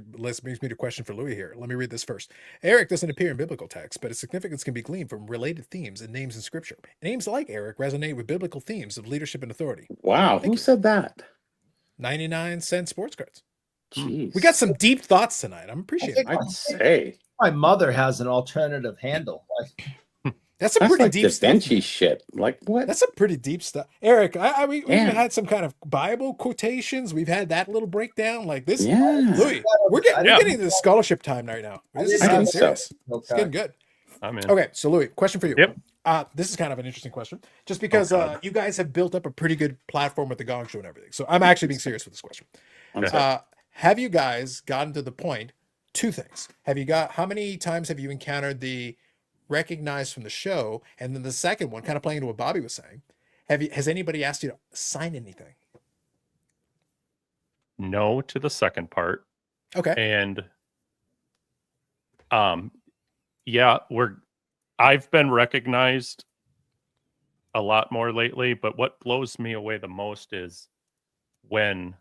A: me to a question for Louis here. Let me read this first. Eric doesn't appear in biblical text, but its significance can be gleaned from related themes and names in Scripture. Names like Eric resonate with biblical themes of leadership and authority.
C: Wow.
A: Thank
C: Who
A: you.
C: said that?
A: 99-cent sports cards.
C: Jeez.
A: We got some deep thoughts tonight. I'm appreciating it.
C: I'd say.
B: My mother has an alternative handle.
A: That's some
C: That's
A: pretty
C: like
A: deep
C: Da
A: stuff.
C: Vinci shit. Like what?
A: That's some pretty deep stuff. Eric, we've
C: Yeah.
A: had some kind of Bible quotations. We've had that little breakdown like this.
C: Yeah.
A: Louis, we're getting to the scholarship time right now. This is
C: I
A: getting
C: think so.
A: serious. It's getting good.
H: I'm in.
A: Okay, so Louis, question for you.
H: Yep.
A: This is kind of an interesting question, just because
H: God.
A: you guys have built up a pretty good platform with the Gong Show and everything. So I'm actually being serious with this question.
C: I'm sorry.
A: Have you guys gotten to the point? Two things. How many times have you encountered the recognized from the show? And then the second one, kind of playing into what Bobby was saying, has anybody asked you to sign anything?
H: No to the second part.
A: Okay.
H: And yeah, I've been recognized a lot more lately, but what blows me away the most is when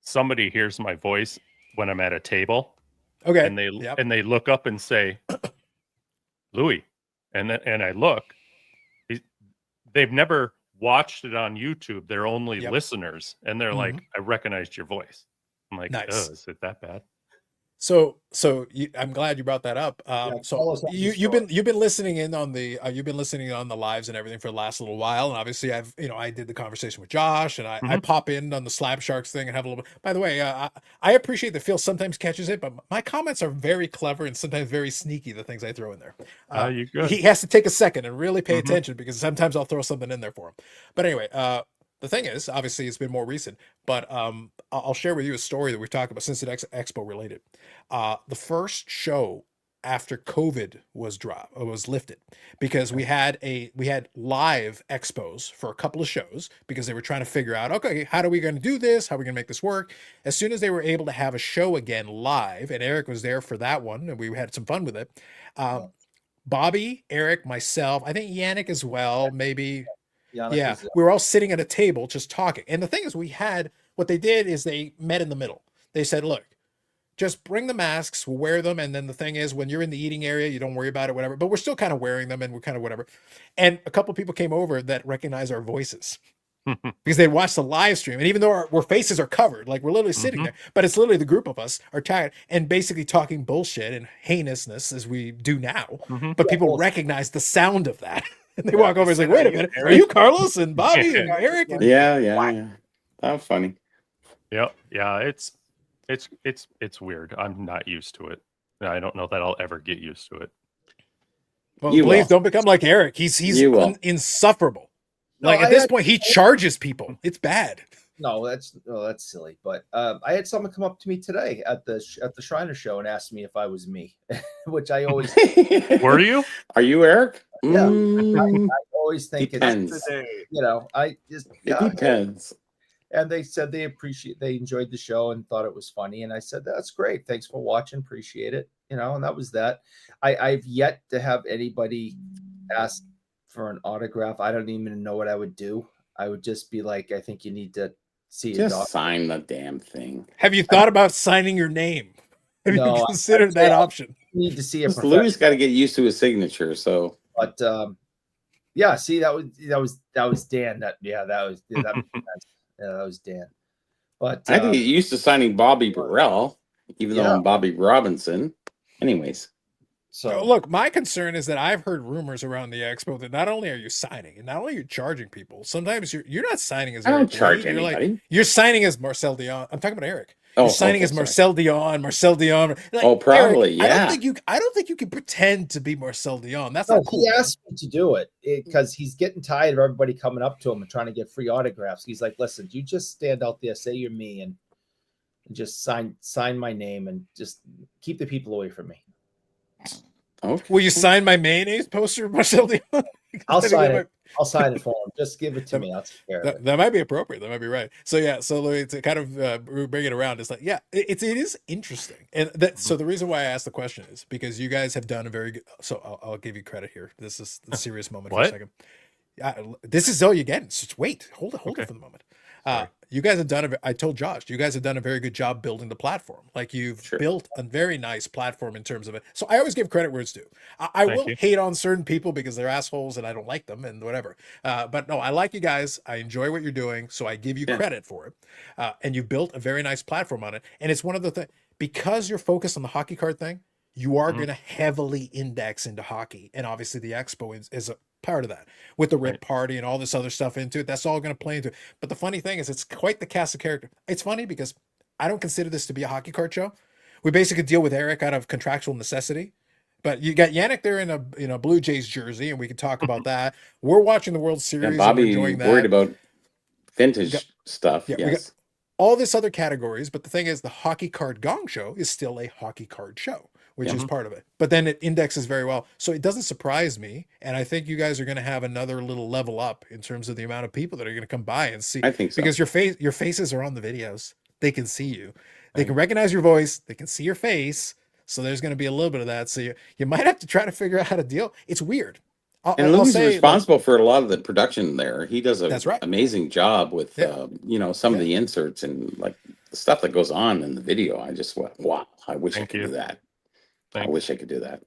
H: somebody hears my voice when I'm at a table
A: Okay.
H: and they look up and say, Louis, and I look, they've never watched it on YouTube. They're only listeners, and they're like, I recognized your voice. I'm like,
A: Nice.
H: oh, is it that bad?
A: So I'm glad you brought that up.
B: tell
A: So
B: us on the
A: you've been listening in on the on the lives and everything for the last little while, and obviously I did the conversation with Josh, and I pop in on the Slab Sharks thing and have a little bit. By the way, I appreciate that Phil sometimes catches it, but my comments are very clever and sometimes very sneaky. The things I throw in there,
H: You good?
A: he has to take a second and really pay attention because sometimes I'll throw something in there for him. But anyway, the thing is, obviously, it's been more recent, but I'll share with you a story that we've talked about since it's Expo related. The first show after COVID was lifted, because we had live expos for a couple of shows because they were trying to figure out, okay, how are we going to do this? How are we going to make this work? As soon as they were able to have a show again live, and Eric was there for that one, and we had some fun with it. Bobby, Eric, myself, I think Yannick as well, maybe. Yeah, we were all sitting at a table just talking. And the thing is, what they did is they met in the middle. They said, look, just bring the masks, we'll wear them. And then the thing is, when you're in the eating area, you don't worry about it, whatever. But we're still kind of wearing them and we're kind of whatever. And a couple of people came over that recognized our voices because they'd watched the live stream. And even though our faces are covered, like we're literally sitting there, but it's literally the group of us are tired and basically talking bullshit and heinousness as we do now. But people recognize the sound of that. And they walk over and say, wait a minute, are you Carlos and Bobby and Eric? And
C: Yeah. That was funny.
H: Yeah. It's weird. I'm not used to it. I don't know that I'll ever get used to it.
A: well,
C: You
A: please
C: will.
A: don't become like Eric. He's
C: You will.
A: insufferable.
B: No,
A: Like at this point, he charges people. It's bad.
B: No, that's silly. But I had someone come up to me today at the Shriner show and asked me if I was me, which I always
H: Were you?
C: Are you Eric?
B: Yeah.
C: Mm,
B: I always think it's
C: depends.
E: Today.
B: I just
C: It depends.
B: and they said they enjoyed the show and thought it was funny, and I said that's great, thanks for watching, appreciate it, and that was that. I've yet to have anybody ask for an autograph. I don't even know what I would do. I would just be like, I think you need to see a
C: Just
B: doc.
C: sign the damn thing.
A: Have you thought about signing your name? Have
B: No,
A: you considered that option?
B: Need to see a
C: Louis
B: professional.
C: got to get used to his signature. So,
B: But yeah, see, that was Dan. That makes sense. Yeah, that was Dan. But
C: I had to get used to signing Bobby Burrell, even though
B: Yeah.
C: I'm Bobby Robinson. Anyways,
B: so
A: Look, my concern is that I've heard rumors around the expo that not only are you signing, and not only are you charging people, sometimes you're not signing as
C: I don't
A: Eric
C: charge
A: Lee,
C: anybody.
A: you're signing as Marcel Dion. I'm talking about Eric.
C: Oh,
A: You're signing
C: okay,
A: as
C: sorry.
A: Marcel Dion. Like,
C: Oh, probably,
A: Eric, I
C: yeah.
A: don't think you can pretend to be Marcel Dion. That's
B: no,
A: not cool.
B: he asked me to do it because he's getting tired of everybody coming up to him and trying to get free autographs. He's like, listen, you just stand out there, say you're me, and just sign my name and just keep the people away from me.
C: Okay.
A: Will you sign my mayonnaise poster, Marcel Dion?
B: I'll sign it. I'll sign it for him. Just give it to me. I'll take care of it.
A: That might be appropriate. That might be right. So yeah. So Louis, to kind of bring it around, it's like it is interesting, and so the reason why I asked the question is because you guys have done a very good. So I'll give you credit here. This is the serious moment for a
H: What?
A: second. This is all you get. Just wait. Hold it
H: Okay.
A: for the moment. You guys have done I told Josh, you guys have done a very good job building the platform. Like you've
C: Sure.
A: built a very nice platform in terms of it. So I always give credit where it's due. I
H: Thank
A: will
H: you.
A: hate on certain people because they're assholes and I don't like them and whatever. But no, I like you guys. I enjoy what you're doing. So I give you
C: Yeah.
A: credit for it. And you've built a very nice platform on it. And it's one of the things, because you're focused on the hockey card thing, you are
H: Mhm.
A: going to heavily index into hockey. And obviously the expo is a part of that with the rip
H: Right.
A: party and all this other stuff into it. That's all going to play into it. But the funny thing is it's quite the cast of character. It's funny because I don't consider this to be a hockey card show. We basically deal with Eric out of contractual necessity. But you got Yannick there in a Blue Jays jersey, and we can talk about that. We're watching the World Series
C: Yeah,
A: and we're
C: Bobby
A: enjoying that.
C: worried about vintage
A: got-
C: stuff.
A: yeah, we got-
C: Yes.
A: all this other categories, but the thing is the hockey card gong show is still a hockey card show, which is
H: Mhm.
A: part of it. But then it indexes very well. So it doesn't surprise me. And I think you guys are going to have another little level up in terms of the amount of people that are going to come by and see,
C: I think so.
A: because your faces are on the videos. They can see you. They can recognize your voice. They can see your face. So there's going to be a little bit of that. So you might have to try to figure out how to deal. It's weird.
C: And
A: I'll
C: Louis is
A: say, like,
C: responsible for a lot of the production there. He does an
A: That's right.
C: amazing job with,
A: Yeah.
C: some of
A: Yeah.
C: the inserts and like the stuff that goes on in the video. I just went, wow, I wish
H: Thank
C: I could
H: you.
C: do that. I
H: Thanks.
C: wish I could do that,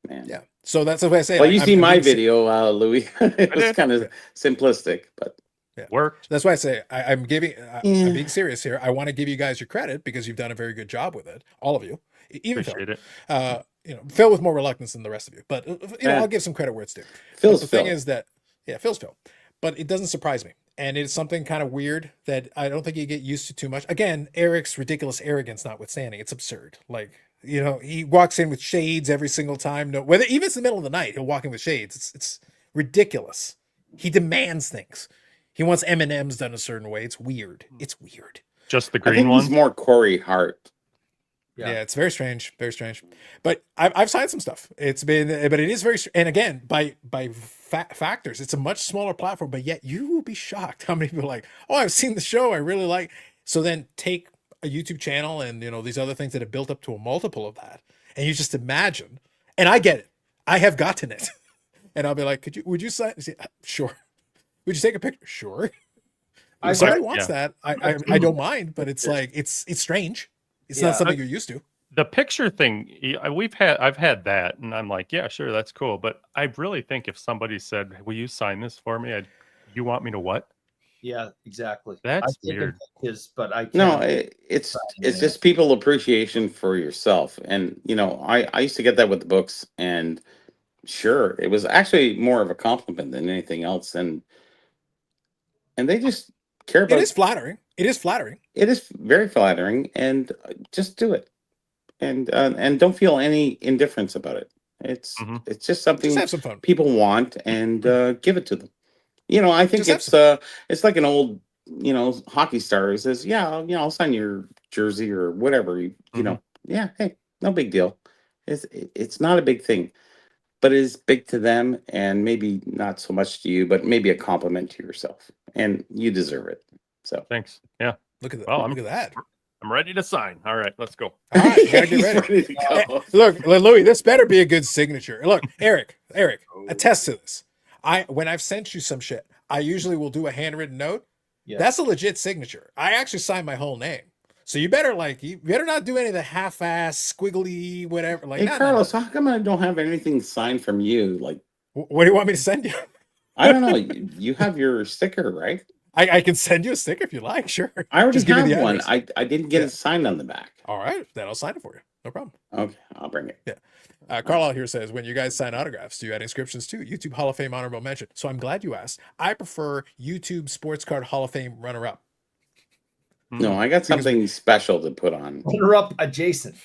C: man.
A: yeah. So that's what I say.
C: Well,
A: like,
C: you
A: I'm
C: see my
A: being se-
C: video, Louis. It was
H: did.
C: kind of simplistic, but
H: Worked.
A: That's why I say I'm giving.
C: Yeah.
A: I'm being serious here. I want to give you guys your credit because you've done a very good job with it, all of you, even Phil.
H: Appreciate it.
A: Phil with more reluctance than the rest of you, but
C: Yeah.
A: I'll give some credit where it's due.
C: Phil's
A: But the thing
C: Phil.
A: is that Phil's Phil, but it doesn't surprise me, and it's something kind of weird that I don't think you get used to too much. Again, Eric's ridiculous arrogance notwithstanding, it's absurd. Like he walks in with shades every single time. No, whether even if it's the middle of the night, he'll walk in with shades. It's ridiculous. He demands things. He wants M&Ms done a certain way. It's weird. It's weird.
H: Just the
C: I
H: green
C: think he's
H: one.
C: more Corey Hart.
A: Yeah, it's very strange, very strange. But I've signed some stuff. It's been, but it is very, and again, by factors, it's a much smaller platform. But yet, you will be shocked how many people are like, oh, I've seen the show, I really like. So then take a YouTube channel and these other things that have built up to a multiple of that, and you just imagine. And I get it. I have gotten it, and I'll be like, would you sign? Sure. Would you take a picture? Sure. If somebody wants that, I don't mind. But it's like it's strange. It's not something you're used to.
H: The picture thing, I've had that, and I'm like, yeah, sure, that's cool. But I really think if somebody said, "Will you sign this for me?" You want me to what?
B: Yeah, exactly.
H: That's
B: I've taken
H: weird.
B: pictures, but I can't.
C: No, it's just people appreciation for yourself. And I used to get that with the books, and sure, it was actually more of a compliment than anything else. And they just care about
A: It is flattering. It is flattering.
C: It is very flattering, and just do it, and don't feel any indifference about it. It's just something
A: Just have some fun.
C: people want, and give it to them. I think
A: Just have
C: it's like an old hockey star who says, yeah, I'll sign your jersey or whatever. Yeah, hey, no big deal. It's not a big thing, but it is big to them, and maybe not so much to you, but maybe a compliment to yourself, and you deserve it. So
H: Thanks. Yeah.
A: Look at that.
H: Well,
A: Look at that.
H: I'm ready to sign. All right, let's go.
A: All right, you gotta get
C: He's
A: ready.
C: ready to go.
A: Look, Louis, this better be a good signature. Look, Eric, attest to this. When I've sent you some shit, I usually will do a handwritten note.
B: Yeah.
A: That's a legit signature. I actually sign my whole name. So you better not do any of the half-ass squiggly whatever. Like,
C: Hey,
A: nah.
C: Carlos, how come I don't have anything signed from you? Like,
A: What do you want me to send you?
C: I don't know. You have your sticker, right?
A: I can send you a sticker if you like. Sure.
C: I already
A: Just give me
C: have
A: the
C: one.
A: address.
C: I didn't get
A: Yeah.
C: it signed on the back.
A: All right, then I'll sign it for you. No problem.
C: Okay, I'll bring it.
A: Yeah. Carlisle here says, when you guys sign autographs, do you add inscriptions too? YouTube Hall of Fame honorable mention. So I'm glad you asked. I prefer YouTube Sports Card Hall of Fame runner-up.
C: No, I got something special to put on.
B: Runner up adjacent.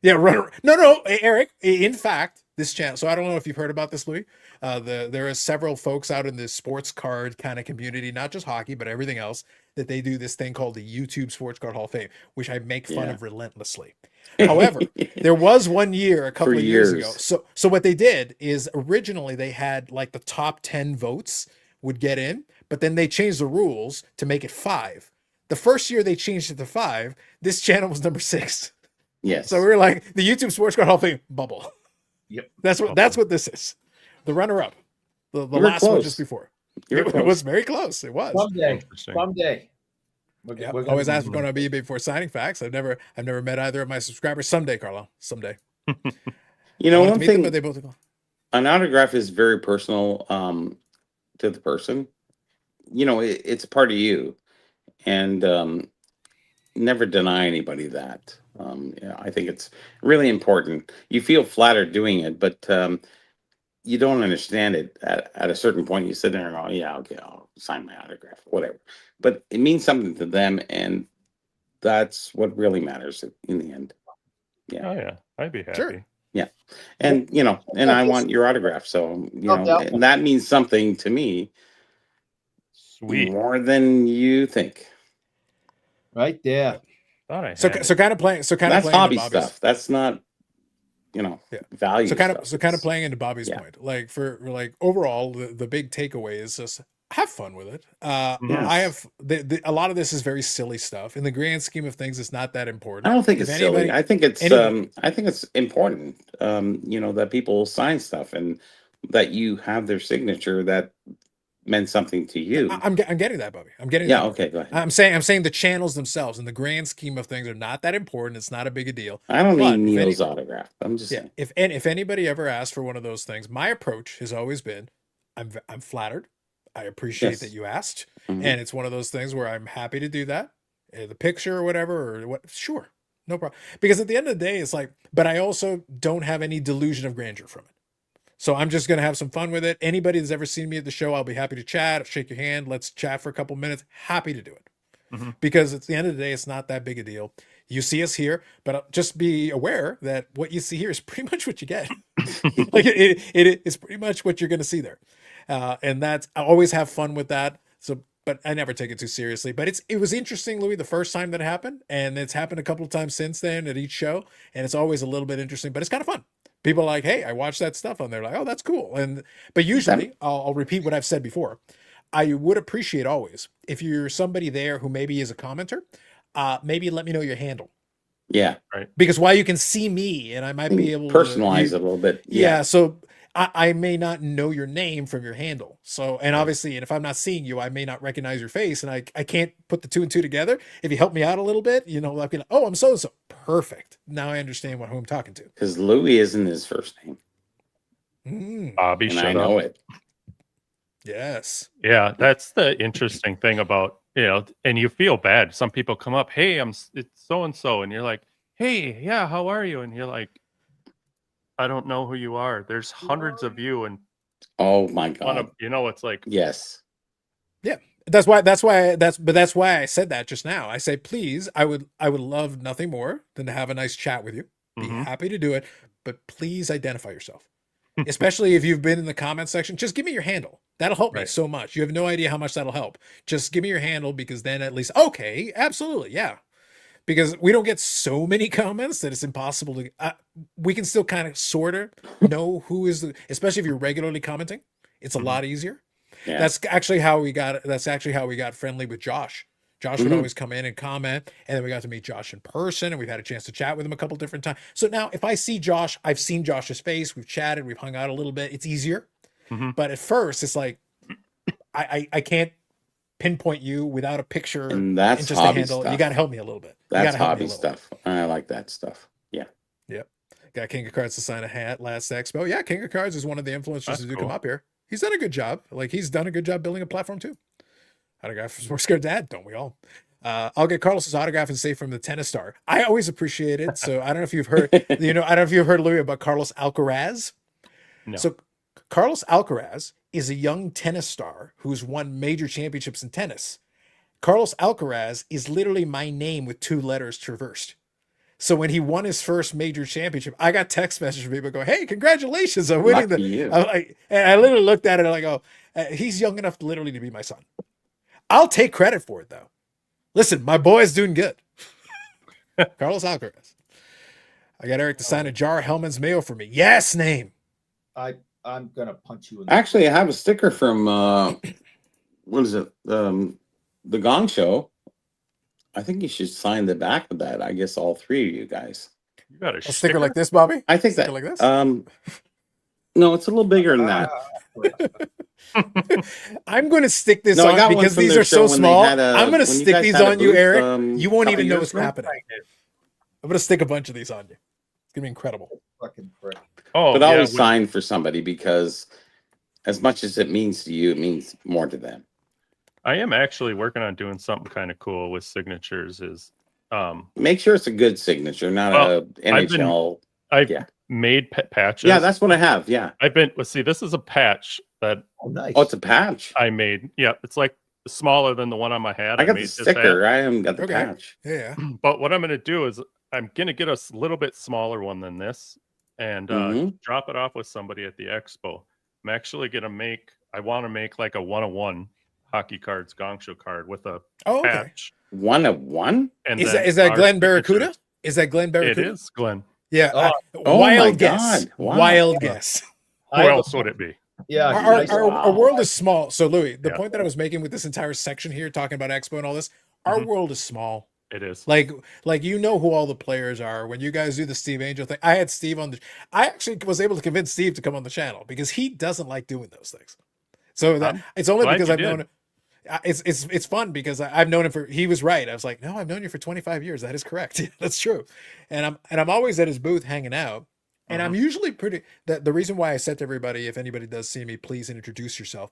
A: Yeah, runner. No, Eric. In fact, this channel. So I don't know if you've heard about this, Louis. There are several folks out in the sports card kind of community, not just hockey, but everything else, that they do this thing called the YouTube Sports Card Hall of Fame, which I make fun of relentlessly. However, there was one year a couple
C: For
A: of years ago.
C: years.
A: So what they did is originally they had like the top 10 votes would get in, but then they changed the rules to make it 5. The first year they changed it to 5, this channel was number 6.
C: Yes.
A: So we were like the YouTube Sports Card Hall of Fame bubble.
B: Yep.
A: That's what this is. The runner-up. The
C: You were
A: last one
C: close.
A: just before.
C: You were
A: It
C: close.
A: was very close. It was.
B: Someday.
H: Interesting.
B: Someday.
A: Yeah,
B: We're
A: always
B: gonna-
A: ask going to be before signing facts. I've never met either of my subscribers. Someday, Carlo. Someday.
C: You
A: I
C: know,
A: wanted
C: one
A: to meet them,
C: thing,
A: but they both go.
C: an autograph is very personal to the person. It's a part of you, and never deny anybody that. I think it's really important. You feel flattered doing it, but you don't understand it at a certain point. You sit there and go, yeah, okay, I'll sign my autograph, whatever. But it means something to them, and that's what really matters in the end.
H: Oh yeah, I'd be happy.
A: Sure.
C: And and I want your autograph, so and that means something to me
H: Sweet.
C: more than you think.
B: Right there.
H: Thought I had
A: So
H: it.
A: kind of playing. So kind of
C: That's
A: playing
C: hobby
A: into Bobby's-
C: stuff. That's not
A: Yeah.
C: value.
A: So kind of
C: stuff.
A: playing into Bobby's
C: Yeah.
A: point. Like for like overall, the big takeaway is just have fun with it.
C: Yes.
A: I have a lot of this is very silly stuff. In the grand scheme of things, it's not that important.
C: I don't think
A: If
C: it's silly.
A: anybody-
C: I think it's
A: anybody-
C: I think it's important. That people sign stuff and that you have their signature that meant something to you.
A: I'm getting that, Bobby. I'm getting
C: Yeah.
A: that.
C: Okay. Go ahead.
A: I'm saying the channels themselves in the grand scheme of things are not that important. It's not a big a deal.
C: I don't
A: but
C: need
A: if
C: Neil's autograph. I'm just
A: Yeah.
C: saying.
A: If anybody ever asked for one of those things, my approach has always been, I'm flattered. I appreciate
C: Yes.
A: that you asked,
C: Mhm.
A: and it's one of those things where I'm happy to do that. The picture or whatever, or what? Sure, no problem. Because at the end of the day, it's like, but I also don't have any delusion of grandeur from it. So I'm just gonna have some fun with it. Anybody that's ever seen me at the show, I'll be happy to chat, shake your hand, let's chat for a couple minutes. Happy to do it.
H: Mhm.
A: Because at the end of the day, it's not that big a deal. You see us here, but just be aware that what you see here is pretty much what you get. Like it is pretty much what you're going to see there. And that's, I always have fun with that. So, but I never take it too seriously, but it was interesting, Louis, the first time that it happened, and it's happened a couple of times since then at each show. And it's always a little bit interesting, but it's kind of fun. People are like, hey, I watched that stuff on there. Like, oh, that's cool. But usually I'll repeat what I've said before. I would appreciate always if you're somebody there who maybe is a commenter, maybe let me know your handle,
C: Yeah.
A: because while you can see me and I might be able
C: Personalize
A: to
C: it a little bit.
A: yeah. So I may not know your name from your handle. So, and obviously, and if I'm not seeing you, I may not recognize your face, and I can't put the 2 and 2 together. If you help me out a little bit, I'll be like, oh, I'm so-and-so. Perfect. Now I understand who I'm talking to.
C: Because Louis isn't his first name,
H: Bobby,
C: and
H: shut
C: I
H: up.
C: know it.
A: Yes.
H: Yeah, that's the interesting thing about, and you feel bad. Some people come up, hey, it's so and so, and you're like, hey, yeah, how are you? And you're like, I don't know who you are. There's hundreds of you, and
C: Oh my
H: one of,
C: God.
H: it's like,
C: Yes.
A: That's why I said that just now. I say, please, I would love nothing more than to have a nice chat with you. Be
H: Mhm.
A: happy to do it, but please identify yourself. especially if you've been in the comment section. Just give me your handle. That'll help me
H: Right.
A: so much. You have no idea how much that'll help. Just give me your handle, because then at least, okay, absolutely, yeah. Because we don't get so many comments that it's impossible to. We can still kind of sort of know who is the, especially if you're regularly commenting. It's a
H: Mhm.
A: lot easier.
C: Yeah.
A: That's actually how we got. That's actually how we got friendly with Josh. Josh would
C: Mhm.
A: always come in and comment, and then we got to meet Josh in person, and we've had a chance to chat with him a couple different times. So now, if I see Josh, I've seen Josh's face. We've chatted, we've hung out a little bit. It's easier.
H: Mhm.
A: But at first, it's like I can't pinpoint you without a picture
C: And
A: and
C: that's
A: just a
C: hobby
A: handle. You
C: stuff.
A: got to help me a little bit. You
C: That's
A: gotta help me
C: hobby
A: a little.
C: stuff. I like that stuff. Yeah.
A: Yep. Got King of Cards to sign a hat last expo. Yeah, King of Cards is one of the influencers
H: That's
A: who do
H: cool.
A: come up here. He's done a good job. Like, he's done a good job building a platform too. Autograph. We're scared dad, don't we all? I'll get Carlos's autograph and say from the tennis star. I always appreciate it. So I don't know if you've heard, I don't know if you've heard, Louis, about Carlos Alcaraz.
H: No.
A: So Carlos Alcaraz is a young tennis star who's won major championships in tennis. Carlos Alcaraz is literally my name with 2 letters traversed. So when he won his first major championship, I got text messages from people going, "Hey, congratulations on winning
C: Lucky
A: the."
C: you.
A: And I literally looked at it and I go, "He's young enough literally to be my son." I'll take credit for it though. Listen, my boy's doing good. Carlos Alcaraz. I got Eric to sign a jar of Hellman's Mayo for me. Yes, name.
B: I'm gonna punch you in the
C: Actually, I have a sticker from what is it? The Gong Show. I think you should sign the back of that. I guess all 3 of you guys.
H: You got a
A: A sticker like this, Bobby?
C: I think
A: Sticker
C: that
A: like this?
C: no, it's a little bigger than that.
A: I'm going to stick this
C: No, I
A: on
C: got one
A: because
C: from
A: these
C: their
A: are so
C: show when they
A: small.
C: had
A: I'm going to
C: when you
A: stick
C: guys
A: these
C: had a
A: on you,
C: booth,
A: Eric. You won't
C: couple
A: even know
C: years
A: what's
C: ago.
A: happening. I'm going to stick a bunch of these on you. It's going to be incredible.
B: fucking prick.
H: Oh,
C: But
H: yeah,
C: always
H: when-
C: sign for somebody, because as much as it means to you, it means more to them.
H: I am actually working on doing something kind of cool with signatures. Is
C: Make sure it's a good signature, not
H: Well,
C: a NHL.
H: I've
C: Yeah.
H: made patches.
C: Yeah, that's what I have. Yeah.
H: Let's see, this is a patch that
B: Oh, nice.
C: Oh, it's a patch.
H: I made. Yeah, it's like smaller than the one on my hat.
C: I got the
H: made this hat.
C: sticker. I haven't got the
A: Okay.
C: patch.
A: Yeah.
H: But what I'm going to do is I'm going to get a little bit smaller one than this and
C: Mhm.
H: drop it off with somebody at the expo. I'm actually going to I want to make like a 1-of-1 hockey cards, Gong Show card with a
A: Oh, okay.
H: patch.
C: 1-of-1?
H: And
A: Is
H: then
A: that
H: our
A: Glenn Barracuda?
H: signatures.
A: Is that Glenn
H: It
A: Barracuda?
H: is, Glenn.
A: Yeah.
C: Oh my
A: wild guess.
C: God. Wow.
A: Wild guess.
H: Who else would it be?
B: Yeah,
A: Our world is small. So, Louis, the
H: Yeah.
A: point that I was making with this entire section here, talking about Expo and all this, our
H: Mhm.
A: world is small.
H: It is.
A: Like you know who all the players are. When you guys do the Steve Angel thing, I had Steve on the. I actually was able to convince Steve to come on the channel because he doesn't like doing those things. So that it's only
H: glad
A: because
H: you
A: I've known
H: did.
A: him. It's fun because I've known him for. He was right. I was like, no, I've known you for 25 years. That is correct. That's true. And I'm always at his booth hanging out. And I'm usually pretty. The reason why I said to everybody, if anybody does see me, please introduce yourself.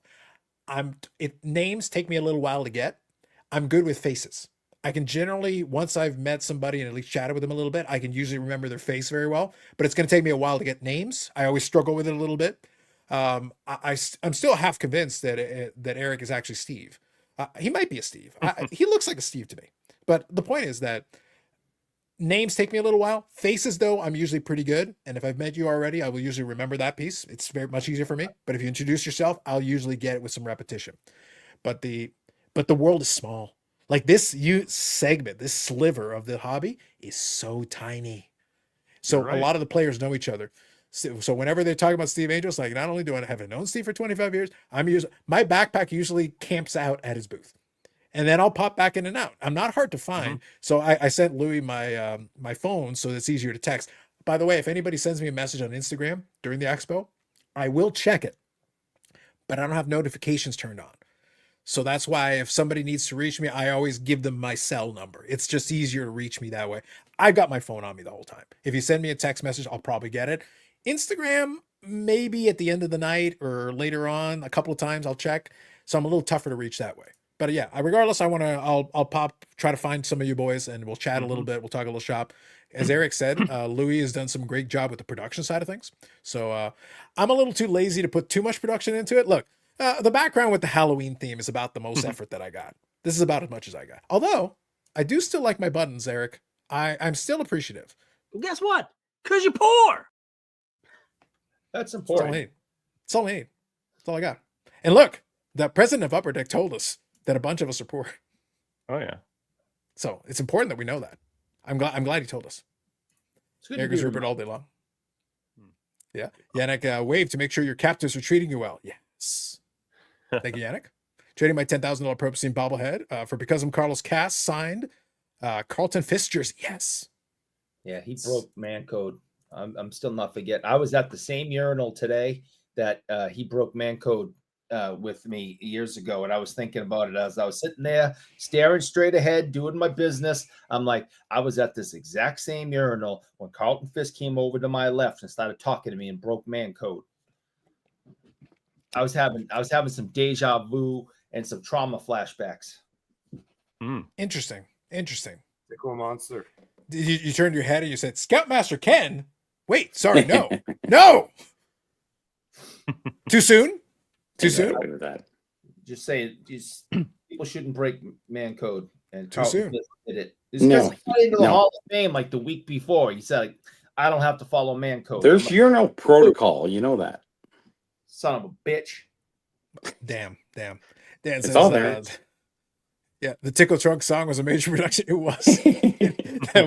A: Names take me a little while to get. I'm good with faces. I can generally, once I've met somebody and at least chatted with them a little bit, I can usually remember their face very well. But it's going to take me a while to get names. I always struggle with it a little bit. I'm still half convinced that Eric is actually Steve. He might be a Steve. He looks like a Steve to me. But the point is that names take me a little while. Faces, though, I'm usually pretty good. And if I've met you already, I will usually remember that piece. It's very much easier for me. But if you introduce yourself, I'll usually get it with some repetition. But the world is small. Like this segment, this sliver of the hobby is so tiny. So
H: You're right.
A: a lot of the players know each other. So whenever they're talking about Steve Angel, it's like, not only do I have known Steve for 25 years, my backpack usually camps out at his booth. And then I'll pop back in and out. I'm not hard to find. So I sent Louis my my phone so it's easier to text. By the way, if anybody sends me a message on Instagram during the expo, I will check it, but I don't have notifications turned on. So that's why if somebody needs to reach me, I always give them my cell number. It's just easier to reach me that way. I've got my phone on me the whole time. If you send me a text message, I'll probably get it. Instagram, maybe at the end of the night or later on, a couple of times I'll check. So I'm a little tougher to reach that way. But yeah, regardless, I'll try to find some of you boys and we'll chat a little bit. We'll talk a little shop. As Eric said, Louis has done some great job with the production side of things. So I'm a little too lazy to put too much production into it. Look, the background with the Halloween theme is about the most effort that I got. This is about as much as I got. Although I do still like my buttons, Eric. I'm still appreciative.
G: Well, guess what? Because you're poor.
B: That's
A: That's all I
B: important.
A: need. That's all I need. That's all I got. And look, the president of Upper Deck told us that a bunch of us are poor.
H: Oh yeah.
A: So it's important that we know that. I'm glad he told us.
B: It's good to
A: Eric
B: be
A: is Rupert all day long. Yeah. Yannick, wave to make sure your captives are treating you well. Yes. Thank you, Yannick. Trading my $10,000 Pro Scene bobblehead for Because I'm Carlos Cass signed. Carlton Fisk jersey. Yes.
B: Yeah, he broke man code. I'm still not forgetting. I was at the same urinal today that he broke man code with me years ago, and I was thinking about it as I was sitting there staring straight ahead, doing my business. I'm like, I was at this exact same urinal when Carlton Fisk came over to my left and started talking to me and broke man code. I was having some deja vu and some trauma flashbacks.
A: Interesting.
E: Cool monster.
A: You turned your head and you said, Scoutmaster Ken. Wait, sorry, no. No. Too soon? Too soon?
C: Exactly with that.
B: Just saying, people shouldn't break man code. And
A: Too
B: Carlton
A: soon.
B: Fisk did it.
C: No,
B: He got into the
C: no.
B: Hall of Fame like the week before. He said, like, I don't have to follow man code.
C: There's
B: I'm like,
C: urinal protocol. You know that.
B: son of a bitch.
A: Damn. Dan
C: It's
A: says,
C: all there.
A: yeah, the Tickle Trunk song was a major production. It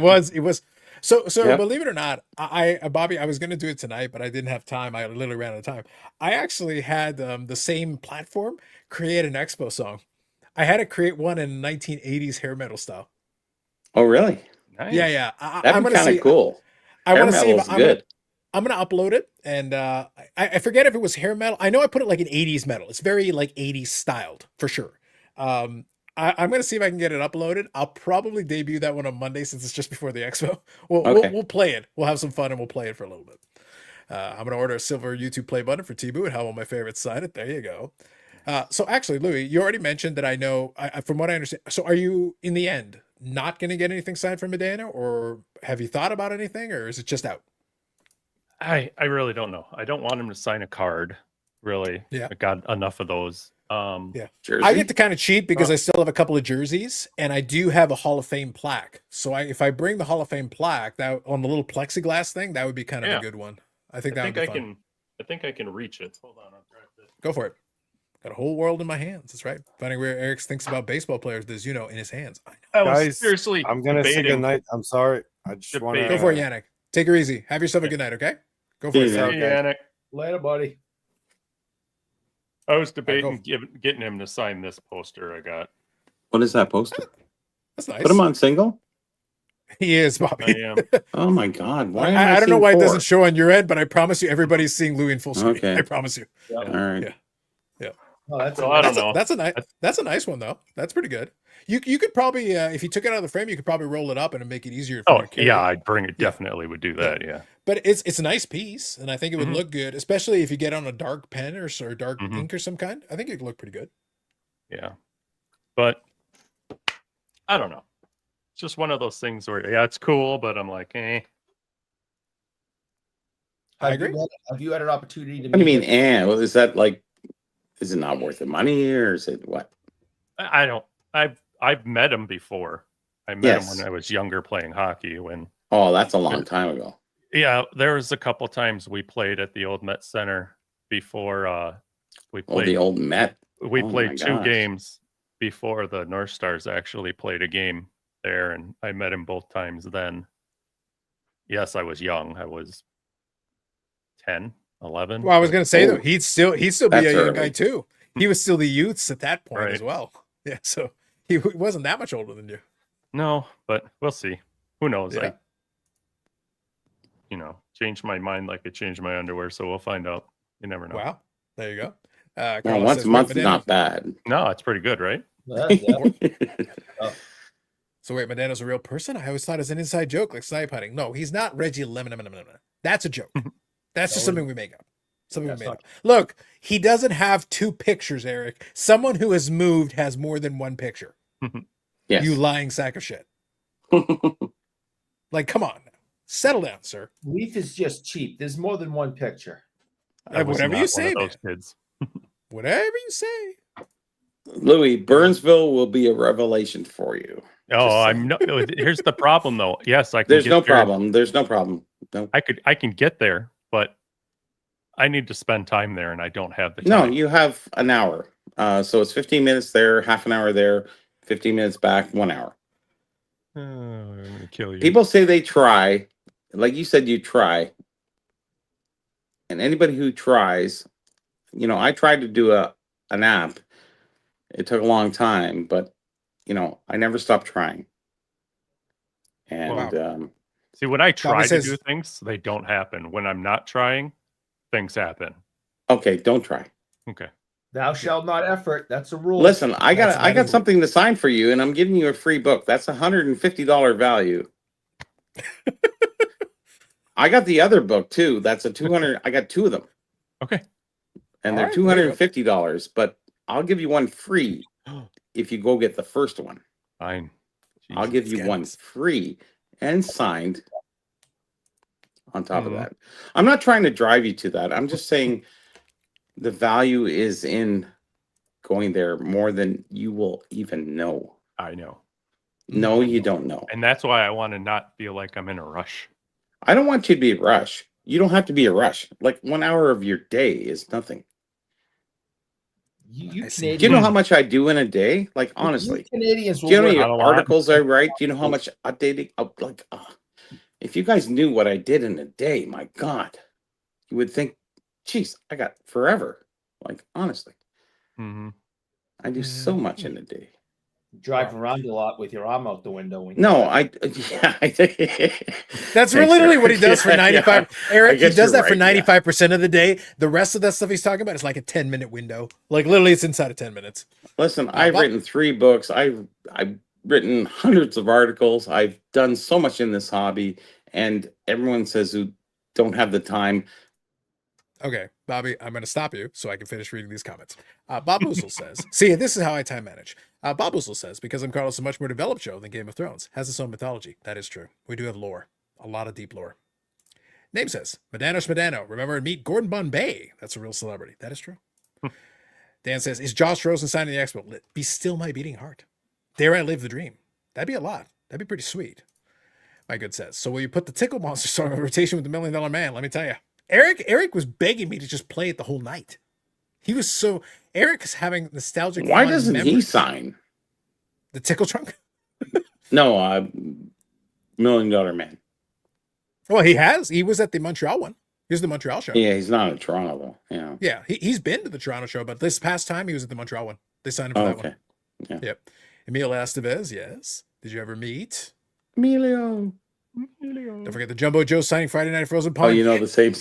A: was. It was. So
C: Yep.
A: believe it or not, I Bobby, I was going to do it tonight, but I didn't have time. I literally ran out of time. I actually had the same platform create an expo song. I had to create one in 1980s hair metal style.
C: Oh, really?
H: Nice.
A: Yeah.
C: That'd
A: I'm
C: be
A: gonna
C: kind
A: see.
C: of cool.
A: I
C: Hair
A: want to see if
C: metal's good.
A: I'm gonna upload it, and I forget if it was hair metal. I know I put it like an 80s metal. It's very like 80s styled for sure. I'm gonna see if I can get it uploaded. I'll probably debut that one on Monday since it's just before the expo.
C: Okay.
A: We'll play it. We'll have some fun and we'll play it for a little bit. I'm gonna order a silver YouTube play button for T-Boo and have all my favorites sign it. There you go. So actually, Louis, you already mentioned that I know. From what I understand, so are you in the end not gonna get anything signed from Medina, or have you thought about anything, or is it just out?
H: I really don't know. I don't want him to sign a card. Really.
A: Yeah.
H: I got enough of those.
A: Yeah.
C: Jersey?
A: I get to kind of cheat because I still have a couple of jerseys and I do have a Hall of Fame plaque. So if I bring the Hall of Fame plaque that on the little plexiglass thing, that would be kind of
H: Yeah.
A: a good one. I think that
H: I
A: would
H: think
A: be
H: I
A: fun.
H: can reach it. Hold on, I'll grab this.
A: Go for it. Got a whole world in my hands. That's right. Finding where Eric thinks about baseball players, there's in his hands. I know.
H: I was
E: Guys,
H: seriously
E: I'm gonna say
H: debating.
E: goodnight. I'm sorry. I just want to
H: Debating.
A: Go for it, Yannick. Take her easy. Have yourself a good night, okay? Go for it.
C: Easy.
A: Yannick.
H: Hey,
E: Okay.
H: Yannick.
B: Later, buddy.
H: I was
A: go.
H: debating getting him to sign this poster I got.
C: What is that poster?
A: That's nice.
C: Put him on single.
A: He is,
H: I
A: Bobby.
H: am.
C: Oh my God! Why? am
A: I don't know
C: seeing
A: why it
C: four?
A: doesn't show on your end, but I promise you, everybody's seeing Louis in full screen.
C: Okay.
A: I promise you.
C: All right.
A: Yeah.
B: Oh, that's
H: So I don't know.
A: That's a nice one though. That's pretty good. You could probably if you took it out of the frame, you could probably roll it up and make it easier. For
H: Oh
A: you to carry.
H: yeah, I'd bring it.
A: Yeah.
H: Definitely would do that. Yeah.
A: But it's a nice piece, and I think it would
H: Mhm.
A: look good, especially if you get on a dark pen or dark
H: Mhm.
A: ink or some kind. I think it could look pretty good.
H: Yeah. But I don't know. It's just one of those things where it's cool, but I'm like, eh.
A: I agree.
B: Have you had an opportunity to
C: What do you mean?
B: him?
C: Well, is that like? Is it not worth the money, or is it what?
H: I don't. I've met him before. I met him
C: Yes.
H: when I was younger playing hockey. When
C: Oh, that's a long time ago.
H: yeah, there was a couple times we played at the old Met Center before we
C: Oh,
H: played.
C: the old Met.
H: We
C: Oh my
H: played two
C: gosh.
H: games before the North Stars actually played a game there, and I met him both times then. Yes, I was young. I was 10, 11.
A: Well, I was gonna say though,
C: Oh.
A: he'd still be
C: That's
A: a young guy
C: early.
A: too. He was still the youths at that point as
H: Right.
A: well. Yeah, so he wasn't that much older than you.
H: No, but we'll see. Who knows?
A: Yeah.
H: Changed my mind like I changed my underwear, so we'll find out. You never know.
A: Wow, there you go.
C: Well,
A: Carlos
C: once
A: says,
C: a
A: "Wait,
C: month's
A: Medina."
C: not bad.
H: No, it's pretty good, right?
B: Yeah.
A: So wait, Medina's a real person? I always thought it was an inside joke, like snipe hunting. No, he's not Reggie Lemon. That's a joke. That's just
B: No,
A: something we make up. Something we
B: that's
A: made
B: not-
A: up. Look, he doesn't have two pictures, Eric. Someone who has moved has more than one picture.
C: Yes.
A: You lying sack of shit. Like, come on. Settle down, sir.
B: Leaf is just cheap. There's more than one picture.
H: I was
A: Whatever
H: not
A: you
H: one
A: say,
H: of
A: man.
H: those kids.
A: Whatever you say.
C: Louis, Burnsville will be a revelation for you.
H: Oh, I'm no. Here's the problem, though. Yes, I can.
C: There's
H: get
C: no
H: there.
C: problem. There's no problem. No.
H: I can get there, but I need to spend time there, and I don't have the
C: No,
H: time.
C: you have an hour. So it's 15 minutes there, half an hour there, 15 minutes back, 1 hour.
H: I'm gonna kill you.
C: People say they try, like you said, you try. And anybody who tries, I tried to do an app. It took a long time, but I never stopped trying. And
H: See, when I try to
A: says-
H: do things, they don't happen. When I'm not trying, things happen.
C: okay, don't try.
H: Okay.
B: Thou shalt not effort. That's a rule.
C: Listen, I
A: That's- that
C: got
A: is-
C: something to sign for you, and I'm giving you a free book. That's $150 value. I got the other book too. That's a 200. I got 2 of them,
H: Okay.
C: and
A: All
C: they're
A: right, there you go.
C: $250. But I'll give you one free if you go get the first one.
H: Fine.
C: I'll give you one
A: Scandalous.
C: free and signed. On top of
H: Mhm.
C: that, I'm not trying to drive you to that. I'm just saying the value is in going there more than you will even know.
H: I know.
C: No, you don't know.
H: And that's why I want to not feel like I'm in a rush.
C: I don't want you to be a rush. You don't have to be a rush. Like 1 hour of your day is nothing.
B: You
A: I see.
B: Canadians,
C: Do you know how much I do in a day? Like honestly,
B: you Canadians
C: do
B: will
C: you know how
B: work.
C: many
H: Not a lot.
C: articles I write? Do you know how much updating? If you guys knew what I did in a day, my God, you would think, geez, I got forever. Like honestly,
H: Mm-hmm.
C: I do so much in a day.
B: drive around a lot with your arm out the window. When
C: No,
B: yeah.
A: That's
C: Thanks,
A: literally what he
C: Eric.
A: does for
C: Yeah,
A: 95.
C: I
A: Eric, he
C: guess
A: does
C: you're
A: that for
C: right, yeah.
A: 95% of the day. The rest of that stuff he's talking about is like a 10-minute window. Like literally it's inside of 10 minutes.
C: Listen, I've
A: Bob-
C: written 3 books. I've written hundreds of articles. I've done so much in this hobby, and everyone says who don't have the time.
A: Okay, Bobby, I'm going to stop you so I can finish reading these comments. Bob Boozle says, see, this is how I time manage. Bob Boozle says, because I'm Carlos, a much more developed show than Game of Thrones. Has its own mythology. That is true. We do have lore. A lot of deep lore. Name says, Medano Schmedano. Remember and meet Gordon Bombay. That's a real celebrity. That is true. Dan says, is Josh Rosen signing the expo? Be still my beating heart. Dare I live the dream? That'd be a lot. That'd be pretty sweet. My good says, so will you put the Tickle Monster song in rotation with the $1 Million Man? Let me tell you. Eric was begging me to just play it the whole night. He was so Eric is having nostalgic.
C: Why
A: fond
C: doesn't he
A: memories.
C: sign?
A: The Tickle Trunk?
C: No, $1 Million Man.
A: Well, he has. He was at the Montreal one. He was the Montreal show.
C: Yeah, he's not in Toronto though. Yeah.
A: Yeah, he's been to the Toronto show, but this past time he was at the Montreal one. They signed him for
C: Oh,
A: that
C: okay.
A: one.
C: Yeah.
A: Yep. Emilio Estevez, yes. Did you ever meet?
C: Emilio.
A: Don't forget the Jumbo Joe signing Friday Night at Frozen
C: Oh,
A: Pond.
C: you know the same.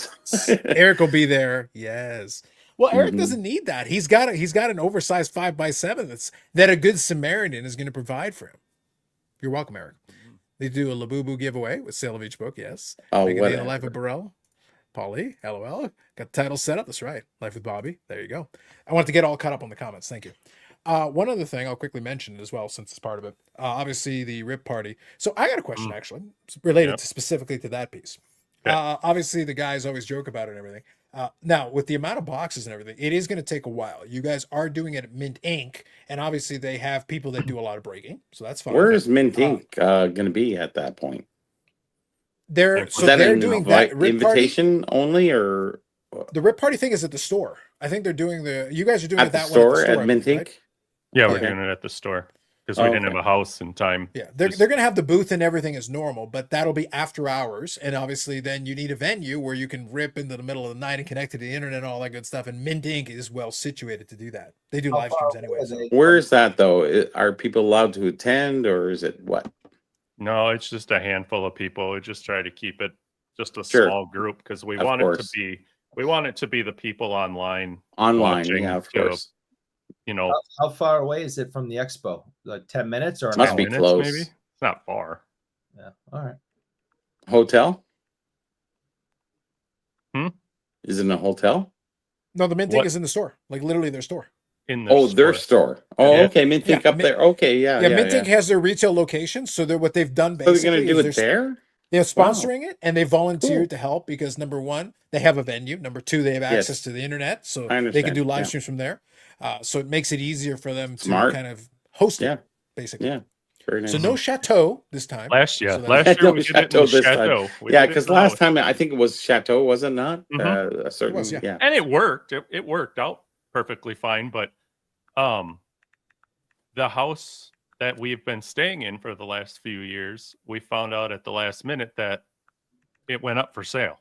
A: Eric will be there. Yes. Well, Eric
C: Mhm.
A: doesn't need that. He's got an oversized 5x7 that a good Samaritan is going to provide for him. You're welcome, Eric. They do a Labubu giveaway with sale of each book. Yes.
C: Oh,
A: Make a Day in the
C: whatever.
A: Life of Burrell. Polly, LOL. Got the title set up. That's right. Life with Bobby. There you go. I wanted to get all caught up on the comments. Thank you. One other thing I'll quickly mention as well, since it's part of it. Obviously, the RIP party. So I got a question actually related
H: Yep.
A: to specifically to that piece.
H: Okay.
A: Obviously, the guys always joke about it and everything. Now, with the amount of boxes and everything, it is going to take a while. You guys are doing it at Mint Inc., and obviously they have people that do a lot of breaking, so that's fine.
C: Where is Mint Inc. Going to be at that point?
A: They're
H: Is
C: Is
A: so
C: that
A: they're
C: an
A: doing that RIP party.
C: invitation only, or
A: The RIP party thing is at the store. I think they're doing you guys are doing
C: at
A: it
C: the
A: that
C: store
A: one
C: at
A: I
C: Mint
A: believe,
C: Inc.?
A: right?
H: Yeah, we're
A: Okay.
H: doing it at the store because we didn't
C: Okay.
H: have a house in time.
A: Yeah, they're
H: Just-
A: going to have the booth and everything as normal, but that'll be after hours. And obviously, then you need a venue where you can rip into the middle of the night and connect to the internet and all that good stuff. And Mint Inc. is well situated to do that. They do
B: How
A: live
B: far
A: streams anyway.
B: away
A: So.
B: are they?
C: Where is that though? Are people allowed to attend, or is it what?
H: No, it's just a handful of people. We just try to keep it just a
C: Sure.
H: small group because we
C: Of
H: want
C: course.
H: it to be the people online,
C: Online,
H: watching,
C: yeah, of
H: you know,
C: course.
H: you know,
B: How far away is it from the expo? Like 10 minutes or an
C: Must
B: hour?
C: be
H: minutes
C: close.
H: maybe. It's not far.
B: Yeah. All right.
C: Hotel?
H: Hmm?
C: Is it in a hotel?
A: No, the Mint
H: What?
A: Inc. is in the store, like literally their store.
H: In the
C: Oh, their store. Oh,
H: Yeah.
C: okay. Mint Inc.
A: Yeah,
C: up there. Okay, yeah,
A: Yeah,
C: yeah.
A: Mint
C: yeah.
A: Inc. has their retail location. So what they've done
C: So they're
A: basically
C: going to do
A: is
C: it there?
A: they're
C: Wow.
A: sponsoring it and they volunteered
C: Cool.
A: to help because number one, they have a venue. Number two, they have access
C: Yes.
A: to the internet, so
C: I
A: they can
C: understand,
A: do live
C: yeah.
A: streams from there. So it makes it easier for them
C: Smart.
A: to kind of host it,
C: Yeah.
A: basically.
C: Yeah. Very
A: So
C: nice.
A: no chateau this time.
H: Last year,
A: So that's-
H: last year
C: No
H: we did it
C: chateau
H: in the
C: this time.
H: chateau. We
C: Yeah,
H: did it
C: because
H: in the
C: last
H: house.
C: time I think it was Chateau, was it not?
H: Mhm.
C: A certain,
A: was, yeah.
C: yeah.
H: And it worked. It worked out perfectly fine. But the house that we've been staying in for the last few years, we found out at the last minute that it went up for sale.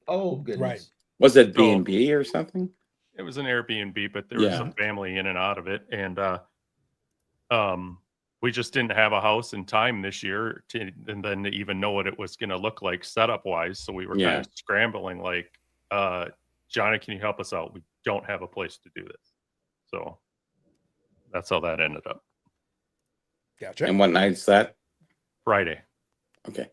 B: Oh goodness.
A: Right.
C: Was it
H: So-
C: B&B or something?
H: It was an Airbnb, but there was
C: Yeah.
H: a family in and out of it, and we just didn't have a house in time this year and then to even know what it was going to look like setup wise. So we were
C: Yeah.
H: kind of scrambling, like, Johnny, can you help us out? We don't have a place to do this. So that's how that ended up.
A: Gotcha.
C: And what night's that?
H: Friday.
C: Okay.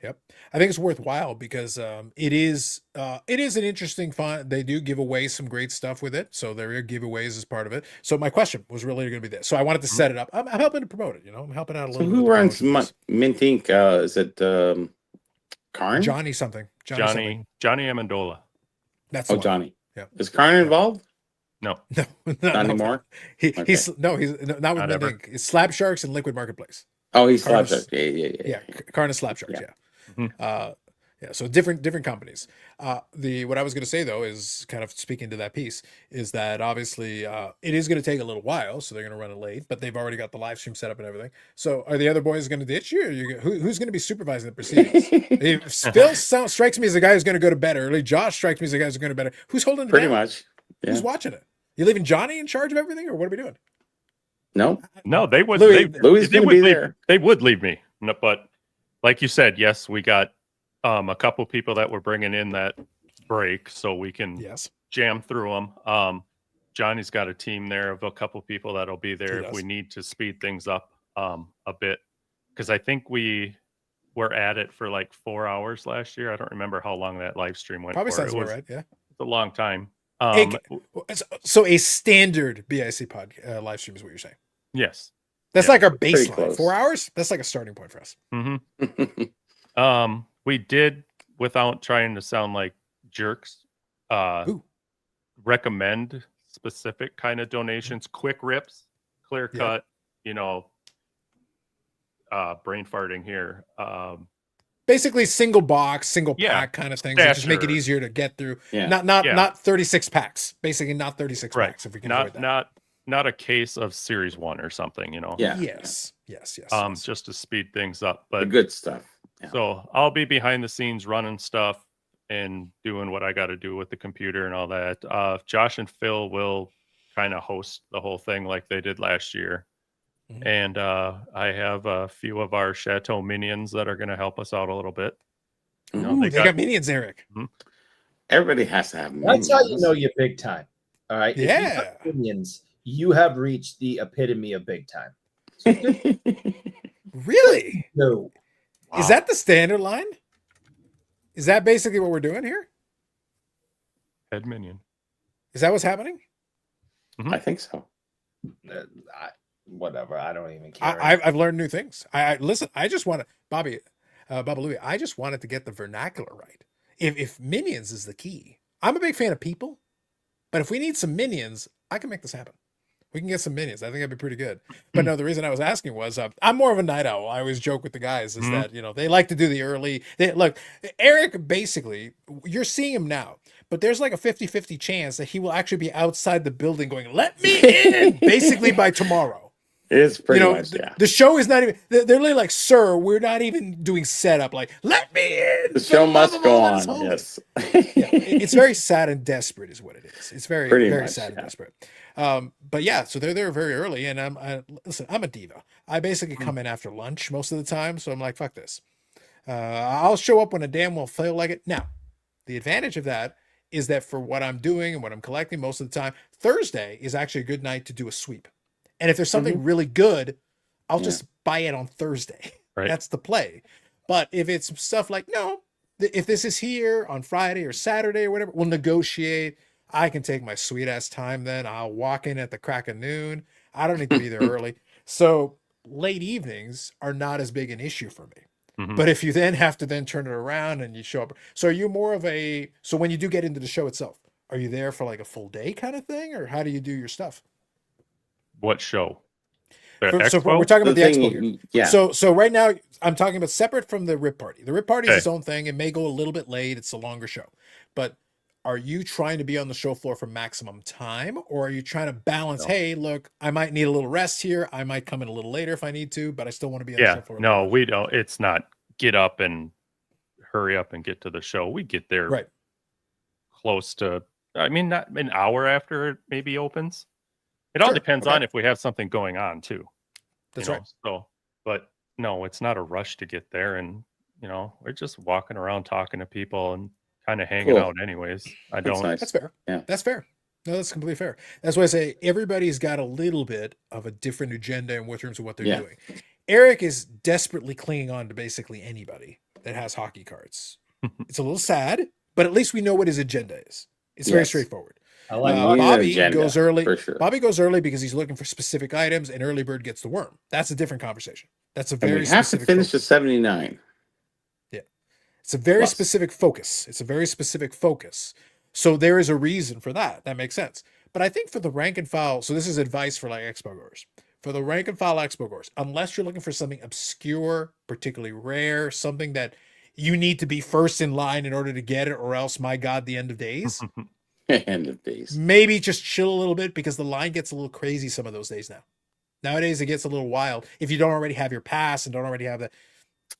A: Yep. I think it's worthwhile because it is an interesting fun. They do give away some great stuff with it. So there are giveaways as part of it. So my question was really going to be this. So I wanted to set it up. I'm helping to promote it, I'm helping out a
C: So
A: little bit.
C: who
A: with the
C: runs
A: promotion piece.
C: Mint Inc? Is it Karn?
A: Johnny something. Something.
H: Johnny Amendola.
A: That's the
C: Oh,
A: one.
C: Johnny.
A: Yeah.
C: Is Karn involved?
H: No.
A: No,
C: Not anymore?
A: He's not with
H: Not
A: Mint
H: ever.
A: Inc. It's Slab Sharks and Liquid Marketplace.
C: Oh, he's
A: Karn
C: Slapshot.
A: is-
C: Yeah.
A: Karn and Slab Sharks.
C: Yeah.
A: Yeah.
H: Mhm.
A: Yeah, so different companies. What I was going to say though is kind of speaking to that piece is that obviously it is going to take a little while, so they're going to run it late, but they've already got the live stream set up and everything. So are the other boys going to ditch you? Or who's going to be supervising the proceedings? If Phil strikes me as the guy who's going to go to bed early. Josh strikes me as the guy who's going to bed. Who's holding it
C: Pretty
A: down?
C: much. Yeah.
A: Who's watching it? You leaving Johnny in charge of everything, or what are we doing?
C: No,
H: No, they would.
A: Louis-
C: Louis is
H: they
C: going to
H: would
C: be
H: leave-
C: there.
H: They would leave me. No, but like you said, yes, we got a couple people that we're bringing in that break, so we can
A: Yes.
H: jam through them. Johnny's got a team there of a couple people that'll be there
A: He
H: if we
A: does.
H: need to speed things up a bit, because I think we were at it for like 4 hours last year. I don't remember how long that live stream went
A: Probably
H: for.
A: sounds
H: It
A: about
H: was
A: right. Yeah.
H: a long time.
A: Hey, so a standard BIC pod live stream is what you're saying.
H: Yes.
A: That's
H: Yeah,
A: like our
C: pretty
A: baseline.
C: close.
A: 4 hours. That's like a starting point for us.
H: Mm-hmm. We did, without trying to sound like jerks,
A: Ooh.
H: recommend specific kind of donations, quick rips, clear
A: Yeah.
H: cut, brain farting here.
A: Basically, single box, single
H: Yeah.
A: pack kind of things that just make it
H: Stasher.
A: easier to get through.
C: Yeah.
H: Yeah.
A: Not 36 packs. Basically, not 36
H: Right.
A: packs if we can avoid
H: Not
A: that.
H: not a case of series 1 or something,
C: Yeah.
A: Yes. Yes.
H: just to speed things up.
C: The
H: But
C: good stuff. Yeah.
H: so I'll be behind the scenes running stuff and doing what I got to do with the computer and all that. Josh and Phil will kind of host the whole thing like they did last year.
A: Mhm.
H: And I have a few of our Chateau minions that are going to help us out a little bit. You know,
A: Ooh, they got minions, Eric.
C: Everybody has to have
B: That's how you
C: minions.
B: know you're big time. All right. If you
A: Yeah.
B: have minions, you have reached the epitome of big time.
A: Really?
B: No.
A: Is that the standard line? Is that basically what we're doing here?
H: Head minion?
A: Is that what's happening?
C: I think so.
B: Whatever. I don't even care.
A: I've learned new things. I listen. I just want to, Baba Louie. I just wanted to get the vernacular right. If minions is the key, I'm a big fan of people, but if we need some minions, I can make this happen. We can get some minions. I think that'd be pretty good. But no, the reason I was asking was I'm more of a night owl. I always joke with the guys is that they like to do the early. Look, Eric. Basically, you're seeing him now, but there's like a 50-50 chance that he will actually be outside the building going, "Let me in!" basically by tomorrow.
C: It's pretty
A: You know,
C: much, yeah.
A: the show is not even. They're literally like, "Sir, we're not even doing setup. Like, let me in."
C: The show must go on.
A: Holy.
C: Yes.
A: It's very sad and desperate, is what it is. It's very,
C: Pretty
A: very
C: much,
A: sad and
C: yeah.
A: desperate. But yeah, so they're there very early, and listen, I'm a diva. I basically come in after lunch most of the time, so I'm like, fuck this. I'll show up when a damn well feel like it. Now, the advantage of that is that for what I'm doing and what I'm collecting most of the time, Thursday is actually a good night to do a sweep. And if there's something really good, I'll just buy it on Thursday.
H: Right.
A: That's the play. But if it's stuff like, no, if this is here on Friday or Saturday or whatever, we'll negotiate. I can take my sweet ass time then. I'll walk in at the crack of noon. I don't need to be there early. So late evenings are not as big an issue for me.
H: Mhm.
A: But if you then have to then turn it around and you show up, so are you more of a, so when you do get into the show itself, are you there for like a full day kind of thing, or how do you do your stuff?
H: What show? The
A: So
H: expo?
A: we're talking about the
C: thing,
A: expo here.
C: yeah.
A: So right now I'm talking about separate from the Rip Party. The Rip Party is
H: Okay.
A: its own thing. It may go a little bit late. It's a longer show. But are you trying to be on the show floor for maximum time, or are you trying to balance?
H: No.
A: Hey, look, I might need a little rest here. I might come in a little later if I need to, but I still want to be on the show
H: Yeah.
A: floor.
H: No, we don't. It's not get up and hurry up and get to the show. We get there
A: Right.
H: close to, I mean, not an hour after it maybe opens. It all
A: Sure,
H: depends
A: okay.
H: on if we have something going on too.
A: That's
H: you know,
A: right.
H: So, but no, it's not a rush to get there. And, we're just walking around talking to people and kind of hanging
C: Cool.
H: out anyways. I
C: That's
H: don't,
C: nice.
A: That's fair.
C: Yeah.
A: That's fair. No, that's completely fair. That's why I say everybody's got a little bit of a different agenda in terms of what they're
C: Yeah.
A: doing. Eric is desperately clinging on to basically anybody that has hockey cards. It's a little sad, but at least we know what his agenda is. It's very
C: Yes.
A: straightforward.
B: I like
C: He's
B: hockey.
C: an
A: Bobby
C: agenda,
A: goes early.
C: for sure.
A: Bobby goes early because he's looking for specific items, and early bird gets the worm. That's a different conversation. That's a
C: And
A: very
C: we have to
A: specific
C: finish the
A: focus.
C: 79.
A: It's a very
C: plus.
A: specific focus. It's a very specific focus. So there is a reason for that. That makes sense. But I think for the rank and file, so this is advice for like expo goers. For the rank and file expo goers, unless you're looking for something obscure, particularly rare, something that you need to be first in line in order to get it, or else, my God, the end of days.
C: End of days.
A: Maybe just chill a little bit because the line gets a little crazy some of those days now. Nowadays, it gets a little wild. If you don't already have your pass and don't already have that,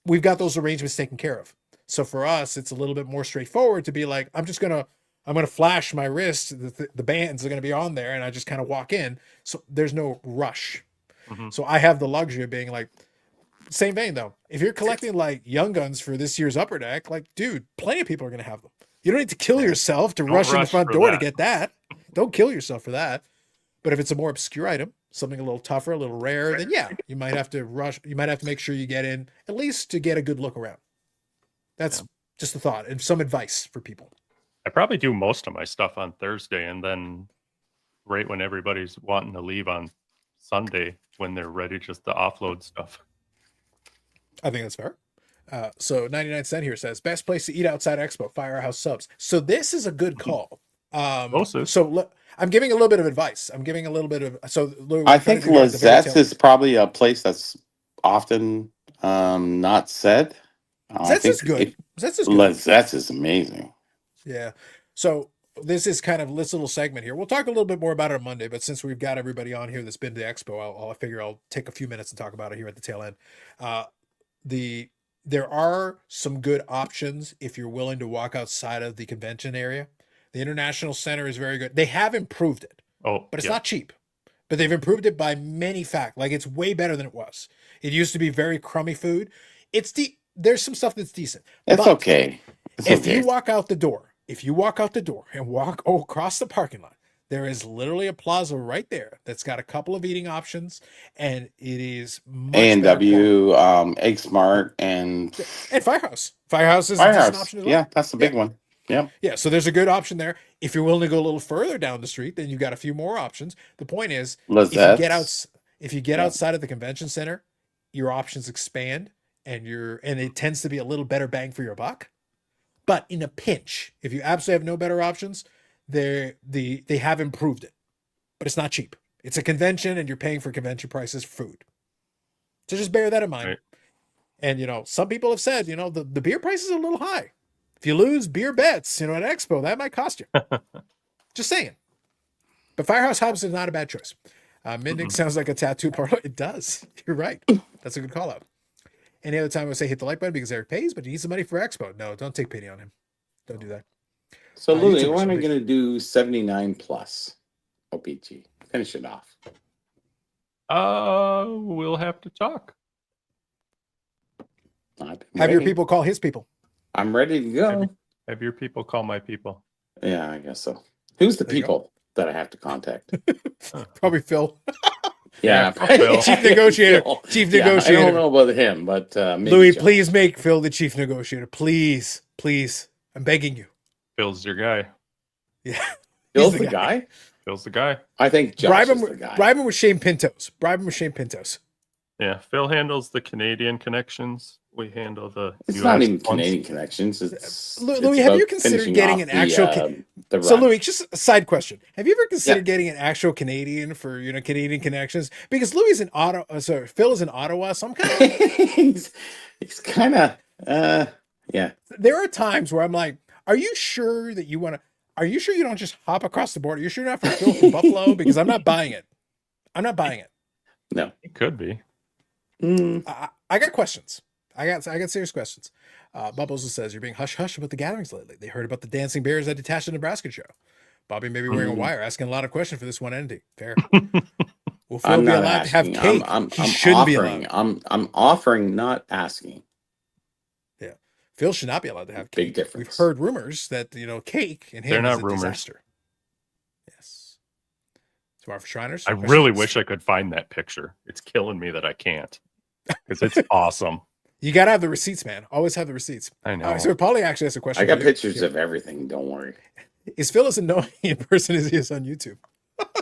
A: we've got those arrangements taken care of. So for us, it's a little bit more straightforward to be like, I'm gonna flash my wrist. The bands are gonna be on there, and I just kind of walk in. So there's no rush.
H: Mhm.
A: So I have the luxury of being like, same vein though. If you're collecting like Young Guns for this year's Upper Deck, like, dude, plenty of people are gonna have them. You don't need to kill yourself to
H: Don't
A: rush in the
H: rush
A: front
H: for
A: door to
H: that.
A: get that. Don't kill yourself for that. But if it's a more obscure item, something a little tougher, a little rarer, then yeah, you might have to rush. You might have to make sure you get in at least to get a good look around. That's just a thought and some advice for people.
H: I probably do most of my stuff on Thursday, and then right when everybody's wanting to leave on Sunday, when they're ready just to offload stuff.
A: I think that's fair. So 99 Cent here says, best place to eat outside Expo, Firehouse Subs. So this is a good call.
H: Closest.
A: So look, I'm giving a little bit of advice. I'm giving a little bit of, so we're
C: I
A: trying
C: think
A: to do it at the very
C: Lizette's
A: tail-
C: is probably a place that's often not said. I
A: Lizette's is
C: think
A: good. Lizette's is good.
C: Lizette's is amazing.
A: Yeah. So this is kind of this little segment here. We'll talk a little bit more about it on Monday, but since we've got everybody on here that's been to the expo, I figure I'll take a few minutes and talk about it here at the tail end. There are some good options if you're willing to walk outside of the convention area. The International Center is very good. They have improved it,
H: Oh,
A: but it's
H: yeah.
A: not cheap. But they've improved it by many facts. Like, it's way better than it was. It used to be very crummy food. There's some stuff that's decent.
C: It's
A: But
C: okay. It's
A: if
C: okay.
A: you walk out the door and walk across the parking lot, there is literally a plaza right there that's got a couple of eating options, and it is much better quality.
C: A&W, Egg Smart, and
A: And Firehouse. Firehouse is a decent
C: Firehouse.
A: option as well.
C: Yeah, that's the big one. Yep.
A: Yeah, so there's a good option there. If you're willing to go a little further down the street, then you've got a few more options. The point is,
C: Lizette's.
A: if you get
C: Yeah.
A: outside of the convention center, your options expand, and it tends to be a little better bang for your buck. But in a pinch, if you absolutely have no better options, they have improved it, but it's not cheap. It's a convention, and you're paying for convention prices for food. So just bear that in mind.
H: Right.
A: And some people have said, the beer price is a little high. If you lose beer bets, at Expo, that might cost you. Just saying. But Firehouse Hobbs is not a bad choice. Mindig sounds like a tattoo parlor. It does. You're right. That's a good call out. Any other time I would say hit the like button because Eric pays, but he needs the money for Expo. No, don't take pity on him. Don't do that.
C: So, Louis,
A: YouTubers,
C: when are
A: I
C: we going to do 79 plus OPG? Finish it off.
H: We'll have to talk.
A: Have your people call his people.
C: I'm ready to go.
H: Have your people call my people.
C: Yeah, I guess so. Who's the
A: There you go.
C: people that I have to contact?
A: Probably Phil.
C: Yeah,
H: Phil.
A: Chief negotiator.
C: Phil.
A: Chief
C: Yeah,
A: negotiator.
C: I don't know about him, but maybe
A: Louis,
C: John.
A: please make Phil the chief negotiator. Please. Please. I'm begging you.
H: Phil's your guy.
A: Yeah.
C: Phil's
A: He's
C: the guy.
H: Phil's the guy.
C: I think Josh
A: Bribe
C: is
A: him,
C: the guy.
A: bribe him with Shane Pintos. Bribe him with Shane Pintos.
H: Yeah, Phil handles the Canadian connections. We handle the
C: It's
H: US
C: not even
H: ones.
C: Canadian connections. It's
A: Louis,
C: it's
A: have you
C: about
A: considered
C: finishing
A: getting
C: off
A: an actual
C: the
A: So
C: run.
A: Louis, just a side question: have you ever considered getting an actual Canadian for Canadian connections? Because Louis is in Ottawa, sorry, Phil is in Ottawa, so I'm kind of like,
C: He's kind of yeah.
A: there are times where I'm like, are you sure that you want to? Are you sure you don't just hop across the border? Are you sure you're not from Phil from Buffalo? Because I'm not buying it. I'm not buying it.
C: No.
H: It could be.
A: I got questions. I got serious questions. Bubbles says you're being hush hush about the gatherings lately. They heard about the dancing bears that detached the Nebraska show. Bobby may be wearing a wire, asking a lot of questions for this one entity. Fair. Will Phil
C: I'm
A: be
C: not
A: allowed to have
C: asking.
A: cake?
C: I'm
A: He shouldn't be
C: offering.
A: allowed.
C: I'm offering, not asking.
A: Yeah, Phil should not be allowed to have cake.
C: Big difference.
A: We've heard rumors that cake in
H: They're
A: him
H: not
A: is a
H: rumors.
A: disaster. Yes. Smart for Shriners.
H: I really wish I could find that picture. It's killing me that I can't because it's awesome.
A: You gotta have the receipts, man. Always have the receipts.
H: I know.
A: So Polly actually has a question.
C: I got
A: for you.
C: pictures
A: Here.
C: of everything. Don't worry.
A: Is Phil as annoying in person as he is on YouTube?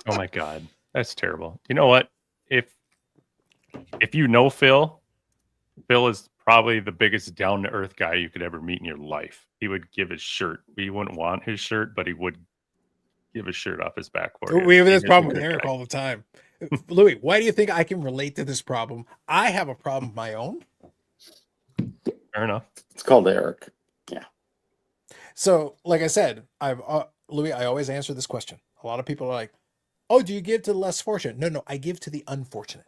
H: Oh my God, that's terrible. You know what? If you know Phil is probably the biggest down to earth guy you could ever meet in your life. He would give his shirt. We wouldn't want his shirt, but he would give his shirt off his back for you.
A: We have this
H: He is a
A: problem with
H: good
A: Eric
H: guy.
A: all the time. Louis, why do you think I can relate to this problem? I have a problem of my own.
H: Fair enough.
C: It's called Eric. Yeah.
A: So, like I said, Louis, I always answer this question. A lot of people are like, "Oh, do you give to the less fortunate?" No, I give to the unfortunate.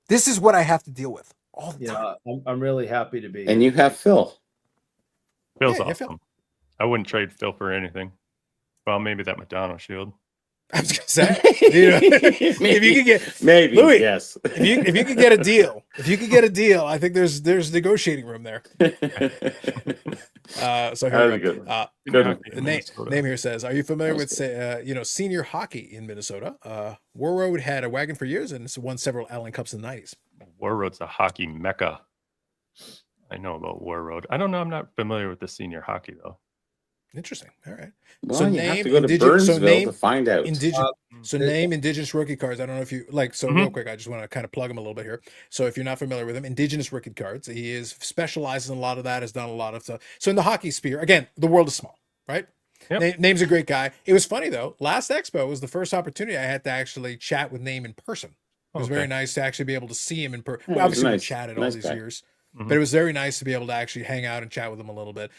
A: This is what I have to deal with all the time.
B: I'm really happy to be.
C: And you have Phil.
H: Phil's
A: Yeah,
H: awesome.
A: Phil.
H: I wouldn't trade Phil for anything. Well, maybe that Madonna shield.
A: I was gonna say, if you could get
C: Maybe
A: Louis,
C: yes.
A: if you could get a deal, I think there's negotiating room there. So here we go.
C: Good one.
A: The name here says, "Are you familiar with senior hockey in Minnesota? War Road had a wagon for years and it's won several Allen Cups in the '90s."
H: War Road's a hockey mecca. I know about War Road. I don't know. I'm not familiar with the senior hockey though.
A: Interesting. All right.
C: Well,
A: So
C: you have
A: name
C: to go to Burnsville to find out.
A: Name Indigenous rookie cards. I don't know if you like. So real quick, I just want to kind of plug him a little bit here. So if you're not familiar with him, Indigenous rookie cards. He is specializes in a lot of that. Has done a lot of stuff. So in the hockey sphere, again, the world is small, right?
H: Yep.
A: Name's a great guy. It was funny though. Last Expo was the first opportunity I had to actually chat with Name in person. It was very nice to actually be able to see him in person.
C: Yeah,
A: Well, obviously, we
C: nice.
A: chatted
C: Nice
A: all these
C: guy.
A: years, but it was very nice to be able to actually hang out and chat with him a little bit.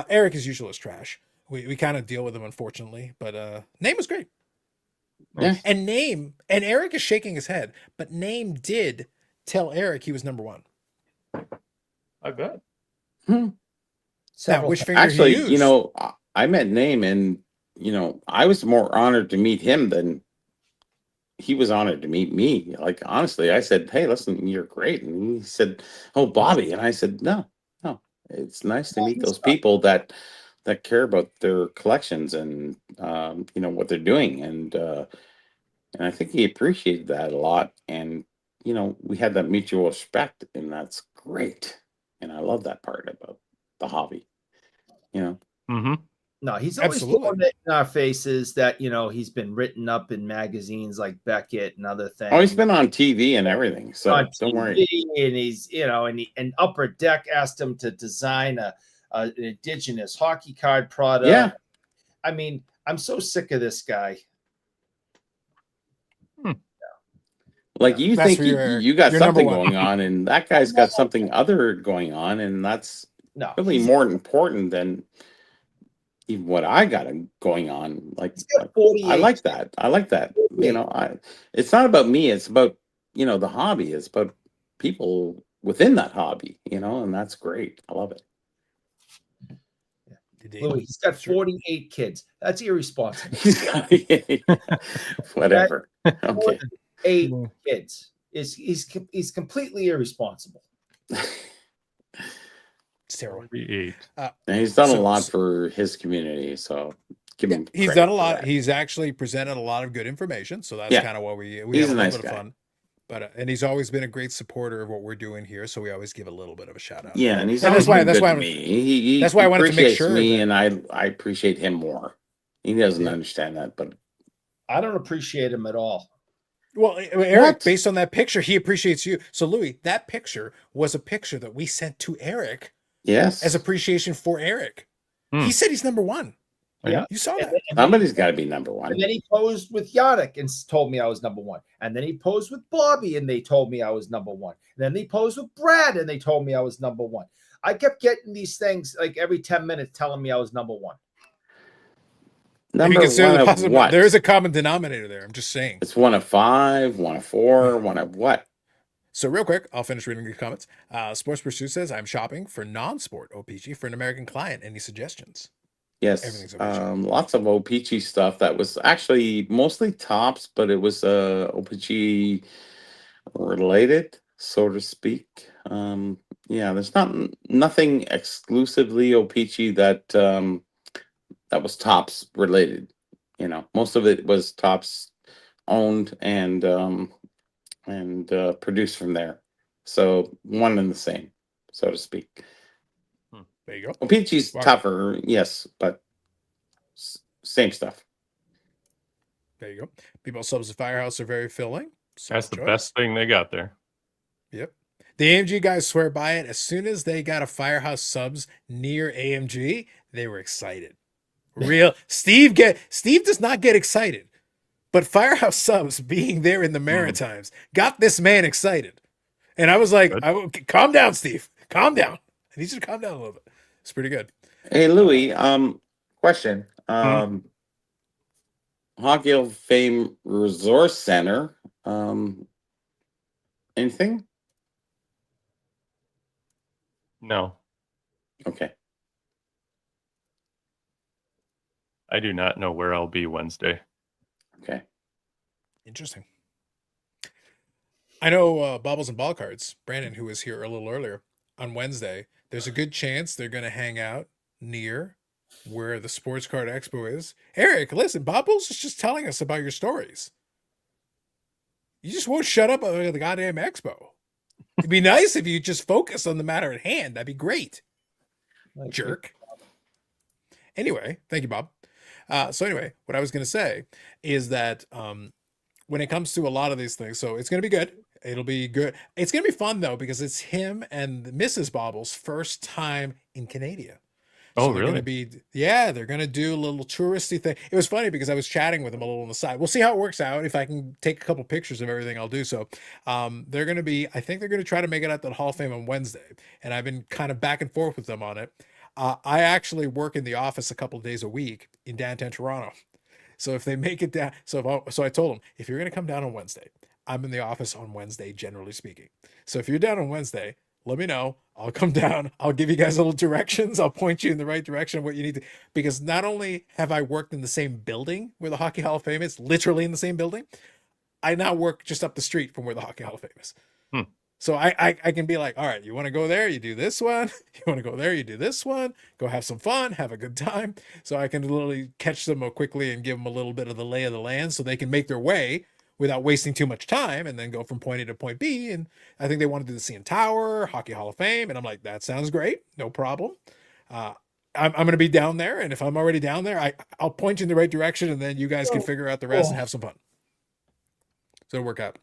A: Eric is usually trash. We kind of deal with him, unfortunately, but Name was great.
C: Yeah.
A: And Eric is shaking his head, but Name did tell Eric he was number one.
H: I bet.
A: Now, which finger
C: Actually,
A: he used?
C: I met Name, and I was more honored to meet him than he was honored to meet me. Like, honestly, I said, "Hey, listen, you're great," and he said, "Oh, Bobby," and I said, "No, it's nice to meet those people that care about their collections and what they're doing," and I think he appreciated that a lot, and we had that mutual respect, and that's great, and I love that part about the hobby.
H: Mm-hmm.
B: No, he's always throwing it in our faces that he's been written up in magazines like Beckett and other things.
C: Oh, he's been on TV and everything, so
B: on
C: don't
B: TV,
C: worry.
B: And he's and Upper Deck asked him to design an Indigenous hockey card product.
C: Yeah.
B: I mean, I'm so sick of this guy.
C: Like, you
A: That's
C: think
A: for
C: you got
A: your number
C: something
A: one.
C: going on, and that guy's got something other going on, and that's
B: No,
C: really more important than even what I got going on. Like,
B: he's got 48.
C: I like that. It's not about me. It's about, the hobby. It's about people within that hobby, and that's great. I love it.
B: Louis, he's got 48 kids. That's irresponsible.
C: He's got whatever.
B: More
C: Okay.
B: than 8 kids. He's completely irresponsible.
A: It's terrible.
H: 48.
C: And he's done a
A: So-
C: lot for his community, so give him.
A: He's
C: credit
A: done a
C: for
A: lot.
C: that.
A: He's actually presented a lot of good information, so that's
C: Yeah.
A: kind of what we
C: He's
A: have
C: a
A: a little
C: nice
A: bit of
C: guy.
A: fun. But and he's always been a great supporter of what we're doing here, so we always give a little bit of a shout out.
C: Yeah, and he's
A: And
C: always
A: that's why-
C: been
A: that's
C: good
A: why
C: to
A: I'm-
C: me. He
A: that's why I wanted to make
C: appreciates
A: sure
C: me,
A: that-
C: and I appreciate him more. He doesn't understand that, but
B: I don't appreciate him at all.
A: Well, Eric,
C: What?
A: based on that picture, he appreciates you. So, Louis, that picture was a picture that we sent to Eric
C: Yes.
A: as appreciation for Eric.
H: Hmm.
A: He said he's number one.
B: Yeah.
A: You saw
B: And
A: that.
B: then,
C: Somebody's got to be number one.
B: and then he posed with Yannick and told me I was number one. And then he posed with Bobby and they told me I was number one. And then he posed with Brad and they told me I was number one. I kept getting these things like every 10 minutes telling me I was number one.
A: If
C: Number
A: you consider
C: one
A: the
C: of
A: possible,
C: what?
A: there is a common denominator there. I'm just saying.
C: It's one of 5, one of 4, one of what?
A: So real quick, I'll finish reading the comments. Sports Pursuit says, I'm shopping for non-sport OPG for an American client. Any suggestions?
C: Yes.
A: Everything's OPG.
C: Lots of OPG stuff that was actually mostly tops, but it was OPG related, so to speak. Yeah, there's nothing exclusively OPG that that was tops related. You know, most of it was tops owned and produced from there. So one and the same, so to speak.
A: There you go.
C: OPG's
A: Wow.
C: tougher, yes, but same stuff.
A: There you go. People subs at Firehouse are very filling.
H: That's the
A: Solid choice.
H: best thing they got there.
A: Yep. The AMG guys swear by it. As soon as they got a Firehouse subs near AMG, they were excited. Real Steve does not get excited, but Firehouse subs being there in the Maritimes got this man excited. And I was like, calm down, Steve. Calm down. I need you to calm down a little bit. It's pretty good.
C: Hey Louis, question. Hockey Hall of Fame Resource Center. Anything?
H: No,
C: Okay.
H: I do not know where I'll be Wednesday.
C: Okay.
A: Interesting. I know Bobbles and Ball Cards, Brandon, who was here a little earlier on Wednesday, there's a good chance they're going to hang out near where the Sports Card Expo is. Eric, listen, Bobbles is just telling us about your stories. You just won't shut up about the goddamn expo. It'd be nice if you just focus on the matter at hand. That'd be great. Jerk. Anyway, thank you, Bob. So anyway, what I was going to say is that when it comes to a lot of these things, so it's going to be good. It'll be good. It's going to be fun, though, because it's him and Mrs. Bobbles' first time in Canada.
H: Oh,
A: they're
H: really?
A: Gonna be, yeah, they're going to do a little touristy thing. It was funny because I was chatting with them a little on the side. We'll see how it works out. If I can take a couple pictures of everything, I'll do so. They're going to be, I think they're going to try to make it out to the Hall of Fame on Wednesday. And I've been kind of back and forth with them on it. I actually work in the office a couple of days a week in downtown Toronto. So if they make it down, so I told them, if you're going to come down on Wednesday, I'm in the office on Wednesday, generally speaking. So if you're down on Wednesday, let me know. I'll come down. I'll give you guys little directions. I'll point you in the right direction of what you need to, because not only have I worked in the same building where the Hockey Hall of Fame is, literally in the same building, I now work just up the street from where the Hockey Hall of Fame is. So I can be like, all right, you want to go there, you do this one. You want to go there, you do this one. Go have some fun, have a good time. So I can literally catch them quickly and give them a little bit of the lay of the land so they can make their way without wasting too much time and then go from point A to point B. And I think they want to do the CN Tower, Hockey Hall of Fame. And I'm like, that sounds great. No problem. I'm going to be down there. And if I'm already down there, I'll point you in the right direction and then you guys can figure out the rest and have some fun. So it'll work out.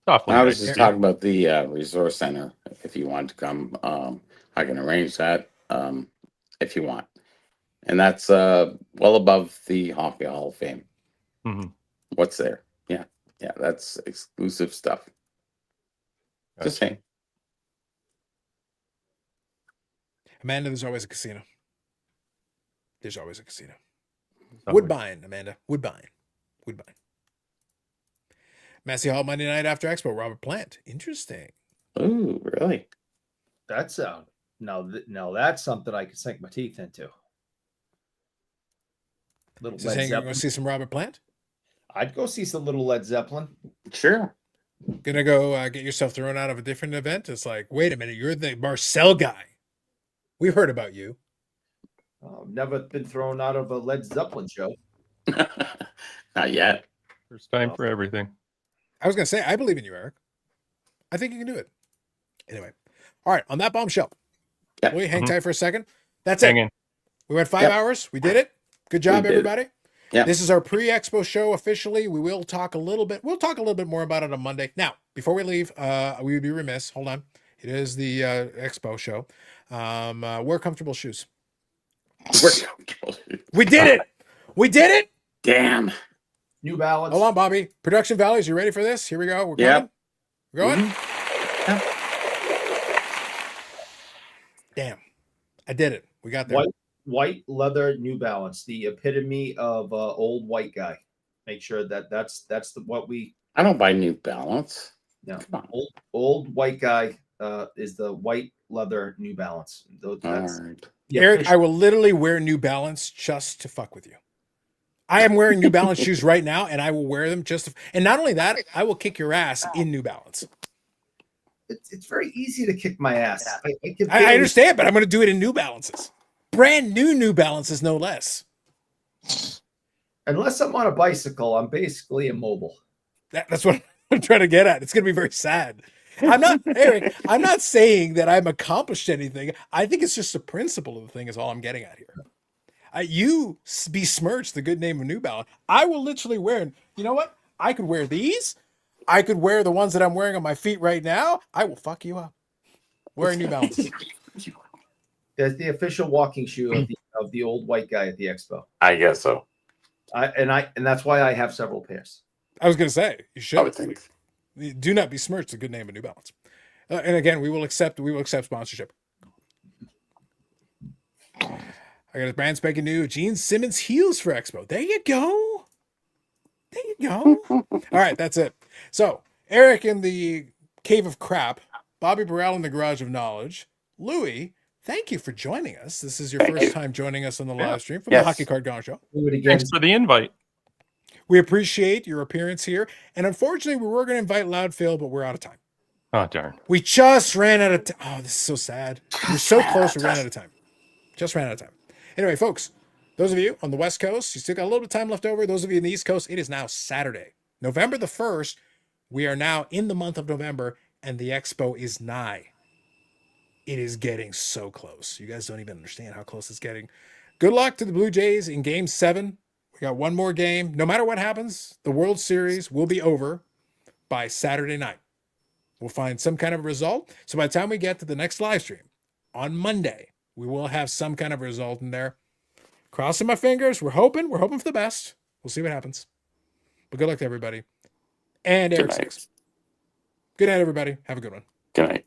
H: Awfully
C: I was
H: nice.
C: just talking about the resource center. If you want to come, I can arrange that if you want. And that's well above the Hockey Hall of Fame.
H: Mhm.
C: What's there? Yeah, that's exclusive stuff. Just saying.
A: Amanda, there's always a casino. There's always a casino.
H: Always.
A: Woodbine, Amanda. Woodbine. Massey Hall Monday night after Expo. Robert Plant. Interesting.
C: Ooh, really?
B: That sound. No, that's something I could sink my teeth into. Little
A: So
B: Led
A: saying you're going
B: Zeppelin.
A: to see some Robert Plant?
B: I'd go see some little Led Zeppelin.
C: Sure.
A: Gonna go get yourself thrown out of a different event? It's like, wait a minute, you're the Marcel guy. We've heard about you.
B: I've never been thrown out of a Led Zeppelin show.
C: Not yet.
H: First time for everything.
A: I was gonna say, I believe in you, Eric. I think you can do it. Anyway, all right. On that bombshell,
C: Yeah.
A: will you hang
H: Mhm.
A: tight for a second? That's
H: Hang
A: it.
H: in.
A: We went 5
C: Yep.
A: hours. We did it. Good job,
C: We did it.
A: everybody.
C: Yeah.
A: This is our pre-expo show officially. We will talk a little bit. We'll talk a little bit more about it on Monday. Now, before we leave, we would be remiss. Hold on. It is the expo show. Wear comfortable shoes. We did it. We did it.
C: Damn.
B: New Balance.
A: Hold on, Bobby. Production values. You ready for this? Here we go. We're
C: Yep.
A: coming. We're going.
C: Yep.
A: Damn. I did it. We got there.
B: White leather New Balance, the epitome of old white guy. Make sure that's what we.
C: I don't buy New Balance.
B: No,
C: Come on.
B: old white guy is the white leather New Balance.
C: All
B: That's
C: right.
B: the
A: Eric,
B: official-
A: I will literally wear New Balance just to fuck with you. I am wearing New Balance shoes right now, and I will wear them just to, and not only that, I will kick your ass in New Balance.
B: It's very easy to kick my ass.
A: I understand, but I'm going to do it in New Balances. Brand New Balances, no less.
B: Unless I'm on a bicycle, I'm basically immobile.
A: That's what I'm trying to get at. It's going to be very sad. I'm not, Eric, I'm not saying that I've accomplished anything. I think it's just the principle of the thing is all I'm getting at here. You besmirch the good name of New Balance. I will literally wear, you know what? I could wear these. I could wear the ones that I'm wearing on my feet right now. I will fuck you up. Wearing New Balances.
B: That's the official walking shoe of the old white guy at the expo.
C: I guess so.
B: And that's why I have several pairs.
A: I was going to say, you should.
C: I would think.
A: Do not besmirch the good name of New Balance. And again, we will accept sponsorship. I got a brand spanking new Gene Simmons heels for Expo. There you go. There you go. All right, that's it. So Eric in the Cave of Crap, Bobby Burrell in the Garage of Knowledge, Louie, thank you for joining us. This is your
C: Thank
A: first
C: you.
A: time joining us on the live stream from
C: Yes.
A: the Hockey Card Gone Show.
B: Do it again.
H: Thanks for the invite.
A: We appreciate your appearance here. And unfortunately, we were going to invite Loud Phil, but we're out of time.
H: Oh, darn.
A: We just ran out of time. Oh, this is so sad. We're so close. We ran out of time. Just ran out of time. Anyway, folks, those of you on the West Coast, you still got a little bit of time left over. Those of you in the East Coast, it is now Saturday, November the 1st. We are now in the month of November, and the expo is nigh. It is getting so close. You guys don't even understand how close it's getting. Good luck to the Blue Jays in Game 7. We got one more game. No matter what happens, the World Series will be over by Saturday night. We'll find some kind of result. So by the time we get to the next live stream on Monday, we will have some kind of result in there. Crossing my fingers. We're hoping for the best. We'll see what happens. But good luck to everybody. And Eric
C: Good
A: Six.
C: night.
A: Good night, everybody. Have a good one.
C: Good night.